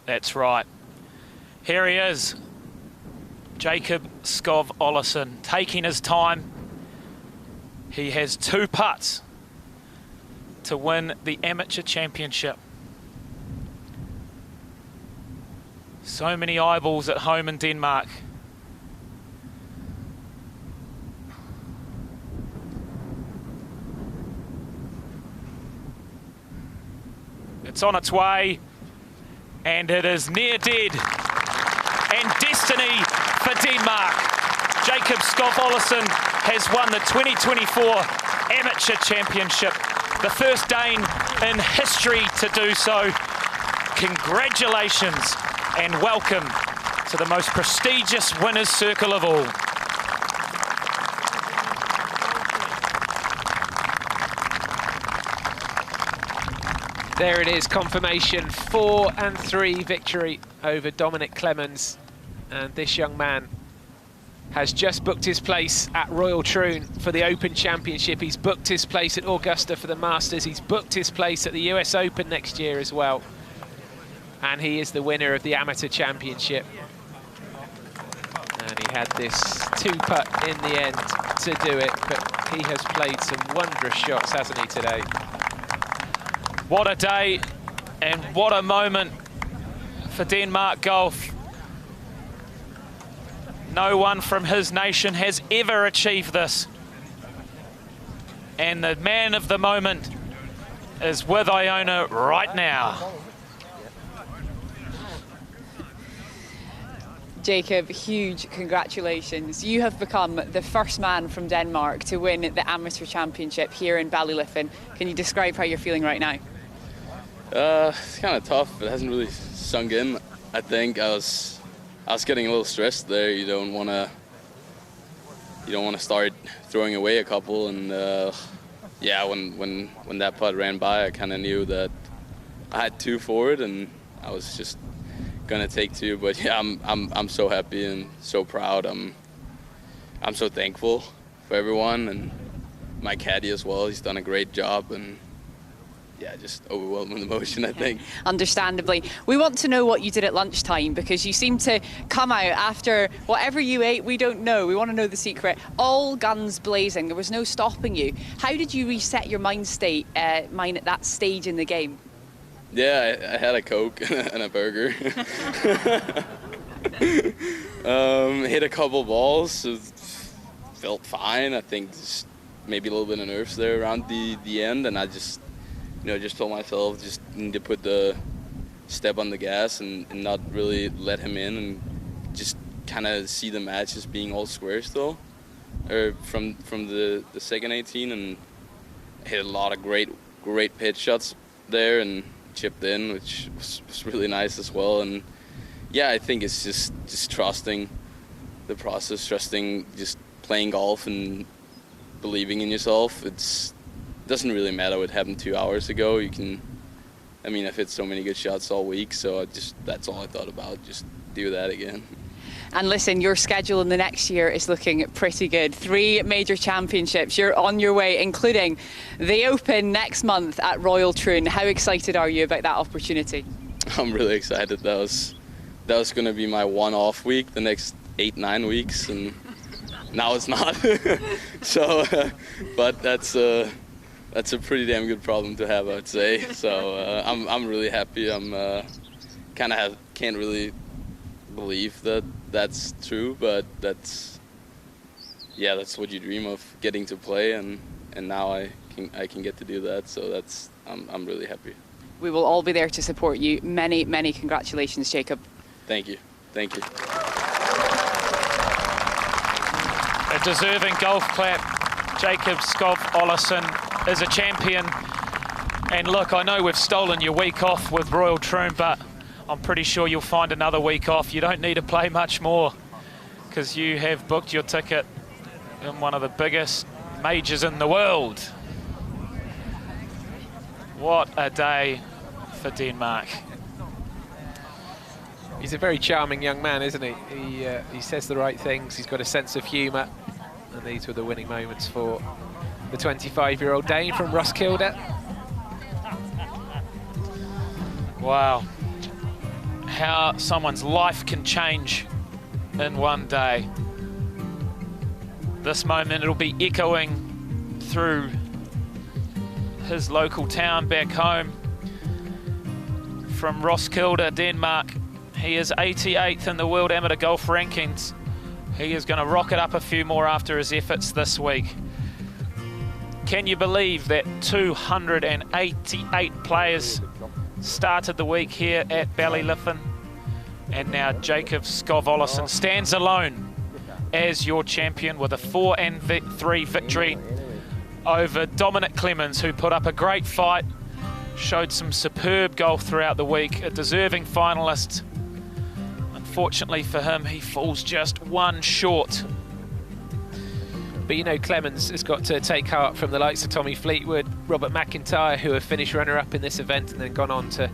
That's right. Here he is, Jacob Skov Olazábal, taking his time. He has 2 putts to win the amateur championship. So many eyeballs at home in Denmark. It's on its way, and it is near dead. And destiny for Denmark. Jacob Skov Olazábal has won the 2024 Amateur Championship, the first Dane in history to do so. Congratulations and welcome to the most prestigious winner's circle of all. There it is, confirmation, 4-3 victory over Dominic Clemens. And this young man has just booked his place at Royal Troon for the Open Championship. He's booked his place at Augusta for the Masters. He's booked his place at the US Open next year as well. And he is the winner of the Amateur Championship. And he had this 2-putt in the end to do it, but he has played some wondrous shots, hasn't he, today? What a day and what a moment for Denmark golf. No one from his nation has ever achieved this. And the man of the moment is with Iona right now. Jacob, huge congratulations. You have become the first man from Denmark to win the Amateur Championship here in Ballyliffin. Can you describe how you're feeling right now? It's kind of tough. It hasn't really sunk in. I think I was getting a little stressed there. You don't want to start throwing away a couple, and yeah, when that putt ran by, I kind of knew that I had 2 forward, and I was just gonna take 2. But yeah, I'm so happy and so proud. I'm so thankful for everyone, and my caddy as well. He's done a great job, and yeah, just overwhelming emotion, I think. Understandably. We want to know what you did at lunchtime, because you seem to come out after whatever you ate, we don't know. We want to know the secret. All guns blazing. There was no stopping you. How did you reset your mind at that stage in the game? Yeah, I had a Coke and a burger. Hit a couple balls, so felt fine. I think just maybe a little bit of nerves there around the end, and I just told myself just need to put the step on the gas and not really let him in, and just kind of see the match as being all square still, or from the second 18, and hit a lot of great pitch shots there and chipped in, which was really nice as well. And yeah, I think it's just trusting the process, trusting just playing golf and believing in yourself. It doesn't really matter what happened 2 hours ago. I've hit so many good shots all week, so that's all I thought about, just do that again. And listen, your schedule in the next year is looking pretty good. 3 major championships, you're on your way, including the Open next month at Royal Troon. How excited are you about that opportunity? I'm really excited. That was going to be my one-off week the next 8-9 weeks, and now it's not. So, but that's a pretty damn good problem to have, I would say. So I'm really happy. I'm can't really believe that that's true, but that's what you dream of, getting to play, and now I can get to do that. So I'm really happy. We will all be there to support you. Many congratulations, Jacob. Thank you. A deserving golf clap. Jacob Skov Olazábal is a champion. And look, I know we've stolen your week off with Royal Troon, but I'm pretty sure you'll find another week off. You don't need to play much more, because you have booked your ticket in one of the biggest majors in the world. What a day for Denmark. He's a very charming young man, isn't he? He says the right things. He's got a sense of humour, and these were the winning moments for the 25-year-old Dane from Roskilde. Wow. How someone's life can change in one day. This moment, it'll be echoing through his local town back home. From Roskilde, Denmark, he is 88th in the World Amateur Golf Rankings. He is going to rocket up a few more after his efforts this week. Can you believe that 288 players started the week here at Ballyliffin, and now Jacob Skov Olazábal stands alone as your champion with a 4-3 victory over Dominic Clemens, who put up a great fight, showed some superb golf throughout the week, a deserving finalist. Unfortunately for him, he falls just one short. But you know, Clemens has got to take heart from the likes of Tommy Fleetwood, Robert McIntyre, who have finished runner-up in this event and then gone on to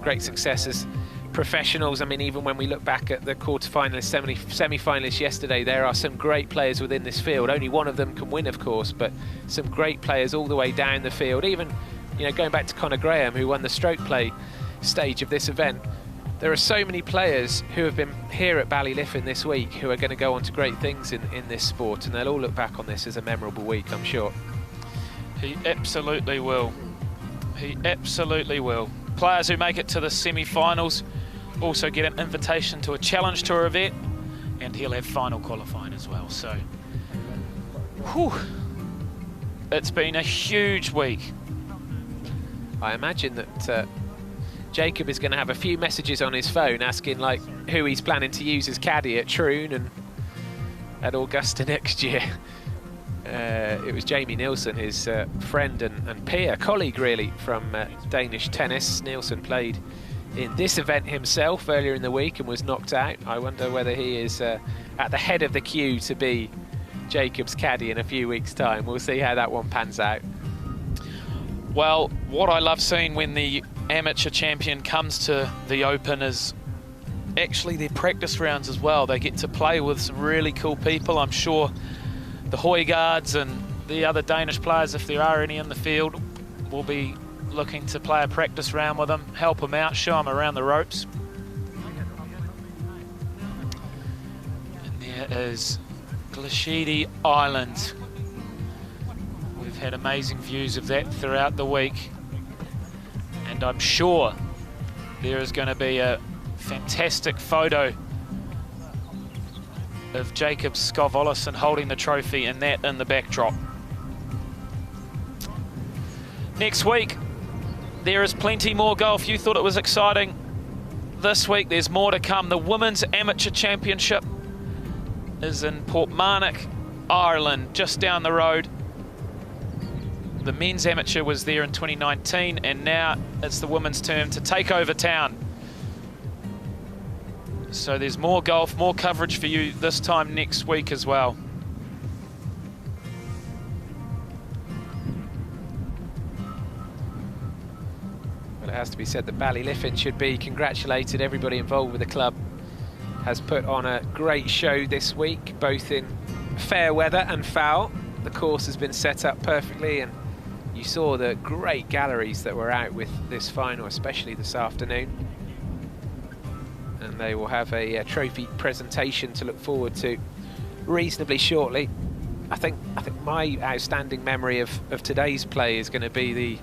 great success as professionals. I mean, even when we look back at the quarter-finalists, semi-finalists yesterday, there are some great players within this field. Only one of them can win, of course, but some great players all the way down the field. Even, you know, going back to Conor Graham, who won the stroke play stage of this event. There are so many players who have been here at Ballyliffin this week who are going to go on to great things in this sport, and they'll all look back on this as a memorable week, I'm sure. He absolutely will. He absolutely will. Players who make it to the semi-finals also get an invitation to a Challenge Tour event, and he'll have final qualifying as well. So, whew, it's been a huge week. I imagine that Jacob is going to have a few messages on his phone asking like who he's planning to use as caddy at Troon and at Augusta next year. It was Jamie Nielsen, his friend and peer, colleague really, from Danish tennis. Nielsen played in this event himself earlier in the week and was knocked out. I wonder whether he is at the head of the queue to be Jacob's caddy in a few weeks' time. We'll see how that one pans out. Well, what I love seeing when the amateur champion comes to the Open is actually their practice rounds as well. They get to play with some really cool people. I'm sure the Hoygaards and the other Danish players, if there are any in the field, will be looking to play a practice round with them, help them out, show them around the ropes. And there is Glashidi Island. We've had amazing views of that throughout the week, and I'm sure there is going to be a fantastic photo of Jacob Skov Olazábal holding the trophy, and that in the backdrop. Next week, there is plenty more golf. You thought it was exciting. This week, there's more to come. The Women's Amateur Championship is in Portmarnock, Ireland, just down the road. The men's amateur was there in 2019, and now it's the women's turn to take over town. So there's more golf, more coverage for you this time next week as well. Well, it has to be said that Ballyliffin should be congratulated. Everybody involved with the club has put on a great show this week, both in fair weather and foul. The course has been set up perfectly, and you saw the great galleries that were out with this final, especially this afternoon. And they will have a trophy presentation to look forward to reasonably shortly. I think my outstanding memory of today's play is going to be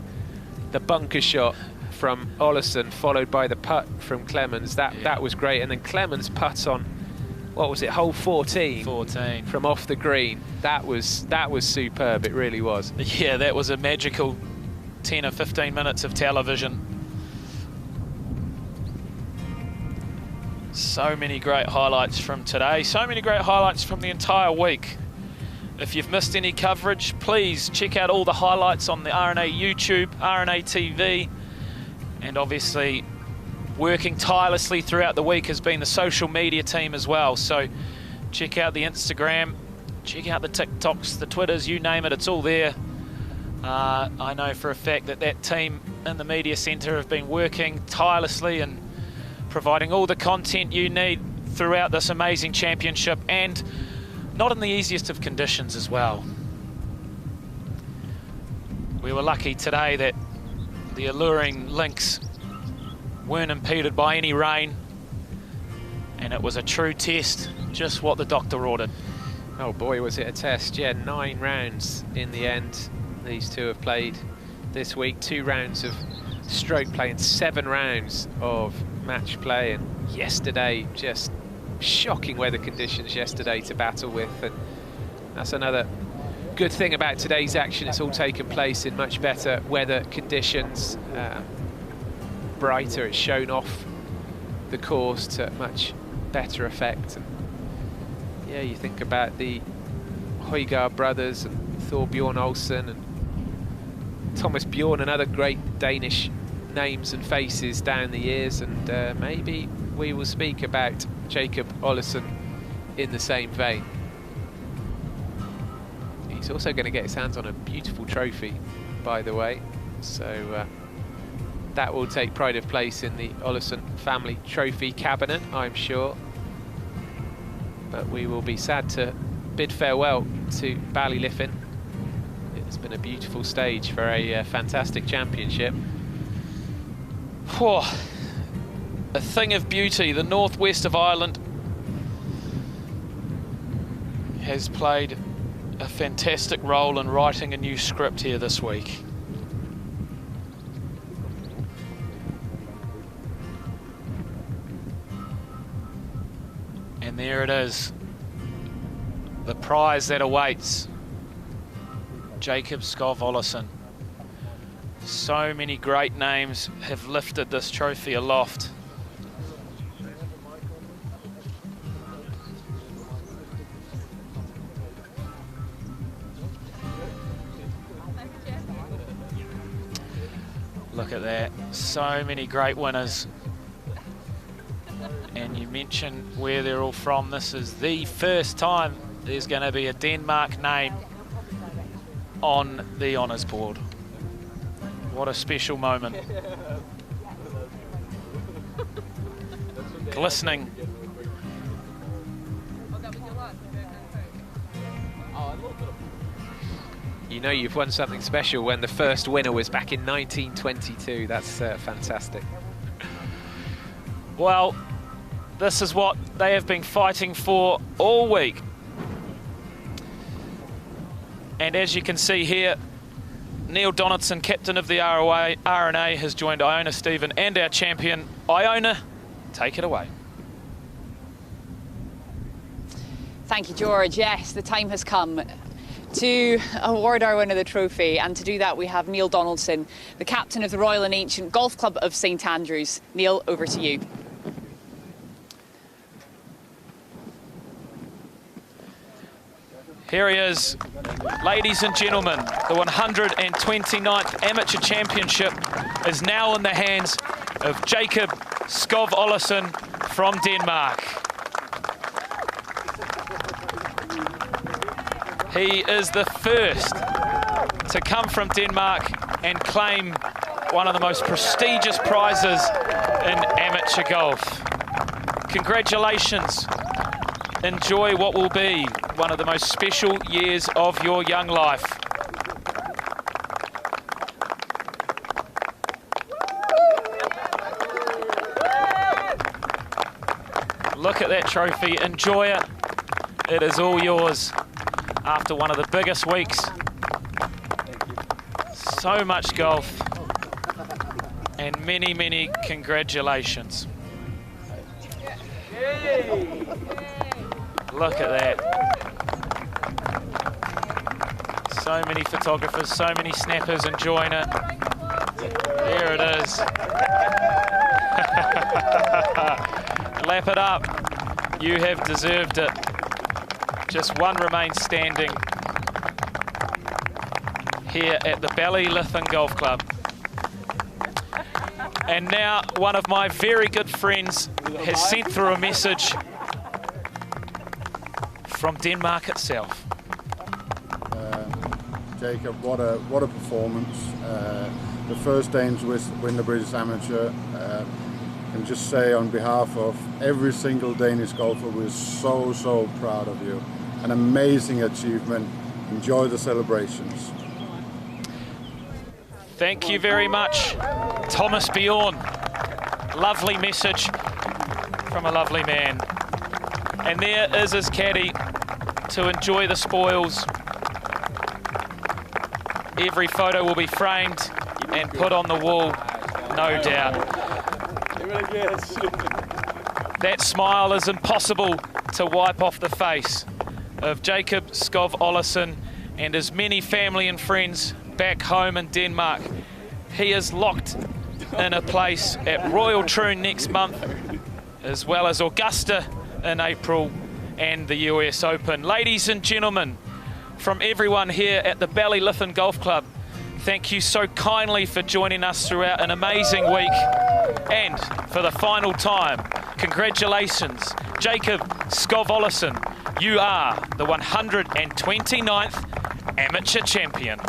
the bunker shot from Olazábal, followed by the putt from Clemens. That was great. And then Clemens' putt on, what was it, hole 14? 14. From off the green. That was superb, it really was. Yeah, that was a magical 10 or 15 minutes of television. So many great highlights from today, so many great highlights from the entire week. If you've missed any coverage, please check out all the highlights on the RNA YouTube, RNA TV, and obviously working tirelessly throughout the week has been the social media team as well. So check out the Instagram, check out the TikToks, the Twitters, you name it, it's all there. I know for a fact that team in the media centre have been working tirelessly and providing all the content you need throughout this amazing championship, and not in the easiest of conditions as well. We were lucky today that the alluring links weren't impeded by any rain, and it was a true test, just what the doctor ordered. Oh boy, was it a test. Yeah, 9 rounds in the end. These two have played this week, 2 rounds of stroke play and 7 rounds of match play, and yesterday just shocking weather conditions yesterday to battle with, and that's another good thing about today's action. It's all taken place in much better weather conditions, brighter, it's shown off the course to much better effect. And yeah, you think about the Hoylake brothers and Thorbjorn Olsen and Thomas Bjorn and other great Danish names and faces down the years, and maybe we will speak about Jacob Olazábal in the same vein. He's also going to get his hands on a beautiful trophy, by the way, so that will take pride of place in the Olazábal family trophy cabinet, I'm sure. But we will be sad to bid farewell to Ballyliffin. It's been a beautiful stage for a fantastic championship. Whew. A thing of beauty. The northwest of Ireland has played a fantastic role in writing a new script here this week. And there it is, the prize that awaits Jacob Skov Olazábal. So many great names have lifted this trophy aloft. Look at that, so many great winners. And you mentioned where they're all from. This is the first time there's going to be a Denmark name on the honours board. What a special moment. Glistening. You know you've won something special when the first winner was back in 1922. That's fantastic. Well, this is what they have been fighting for all week. And as you can see here, Neil Donaldson, captain of the RNA, has joined Iona Stephen and our champion. Iona, take it away. Thank you, George. Yes, the time has come to award our winner the trophy, and to do that we have Neil Donaldson, the captain of the Royal and Ancient Golf Club of St Andrews. Neil, over to you. Here he is, ladies and gentlemen. The 129th Amateur Championship is now in the hands of Jacob Skov Olazábal from Denmark. He is the first to come from Denmark and claim one of the most prestigious prizes in amateur golf. Congratulations. Enjoy what will be one of the most special years of your young life. Look at that trophy, enjoy it. It is all yours after one of the biggest weeks. So much golf, and many, many congratulations. Look at that. So many photographers, so many snappers enjoying it. There it is. Lap it up. You have deserved it. Just one remains standing here at the Ballylithon Golf Club. And now one of my very good friends has sent through a message from Denmark itself. Jacob, what a performance. The first Danes win the British Amateur. And just say on behalf of every single Danish golfer, we're so proud of you. An amazing achievement. Enjoy the celebrations. Thank you very much, Thomas Bjorn. Lovely message from a lovely man. And there is his caddy to enjoy the spoils. Every photo will be framed and put on the wall, no doubt. That smile is impossible to wipe off the face of Jacob Skov Olazábal and his many family and friends back home in Denmark. He is locked in a place at Royal Troon next month, as well as Augusta in April and the US Open. Ladies and gentlemen, from everyone here at the Ballylithon Golf Club, thank you so kindly for joining us throughout an amazing week. And for the final time, congratulations, Jacob Skov Olazábal. You are the 129th Amateur Champion.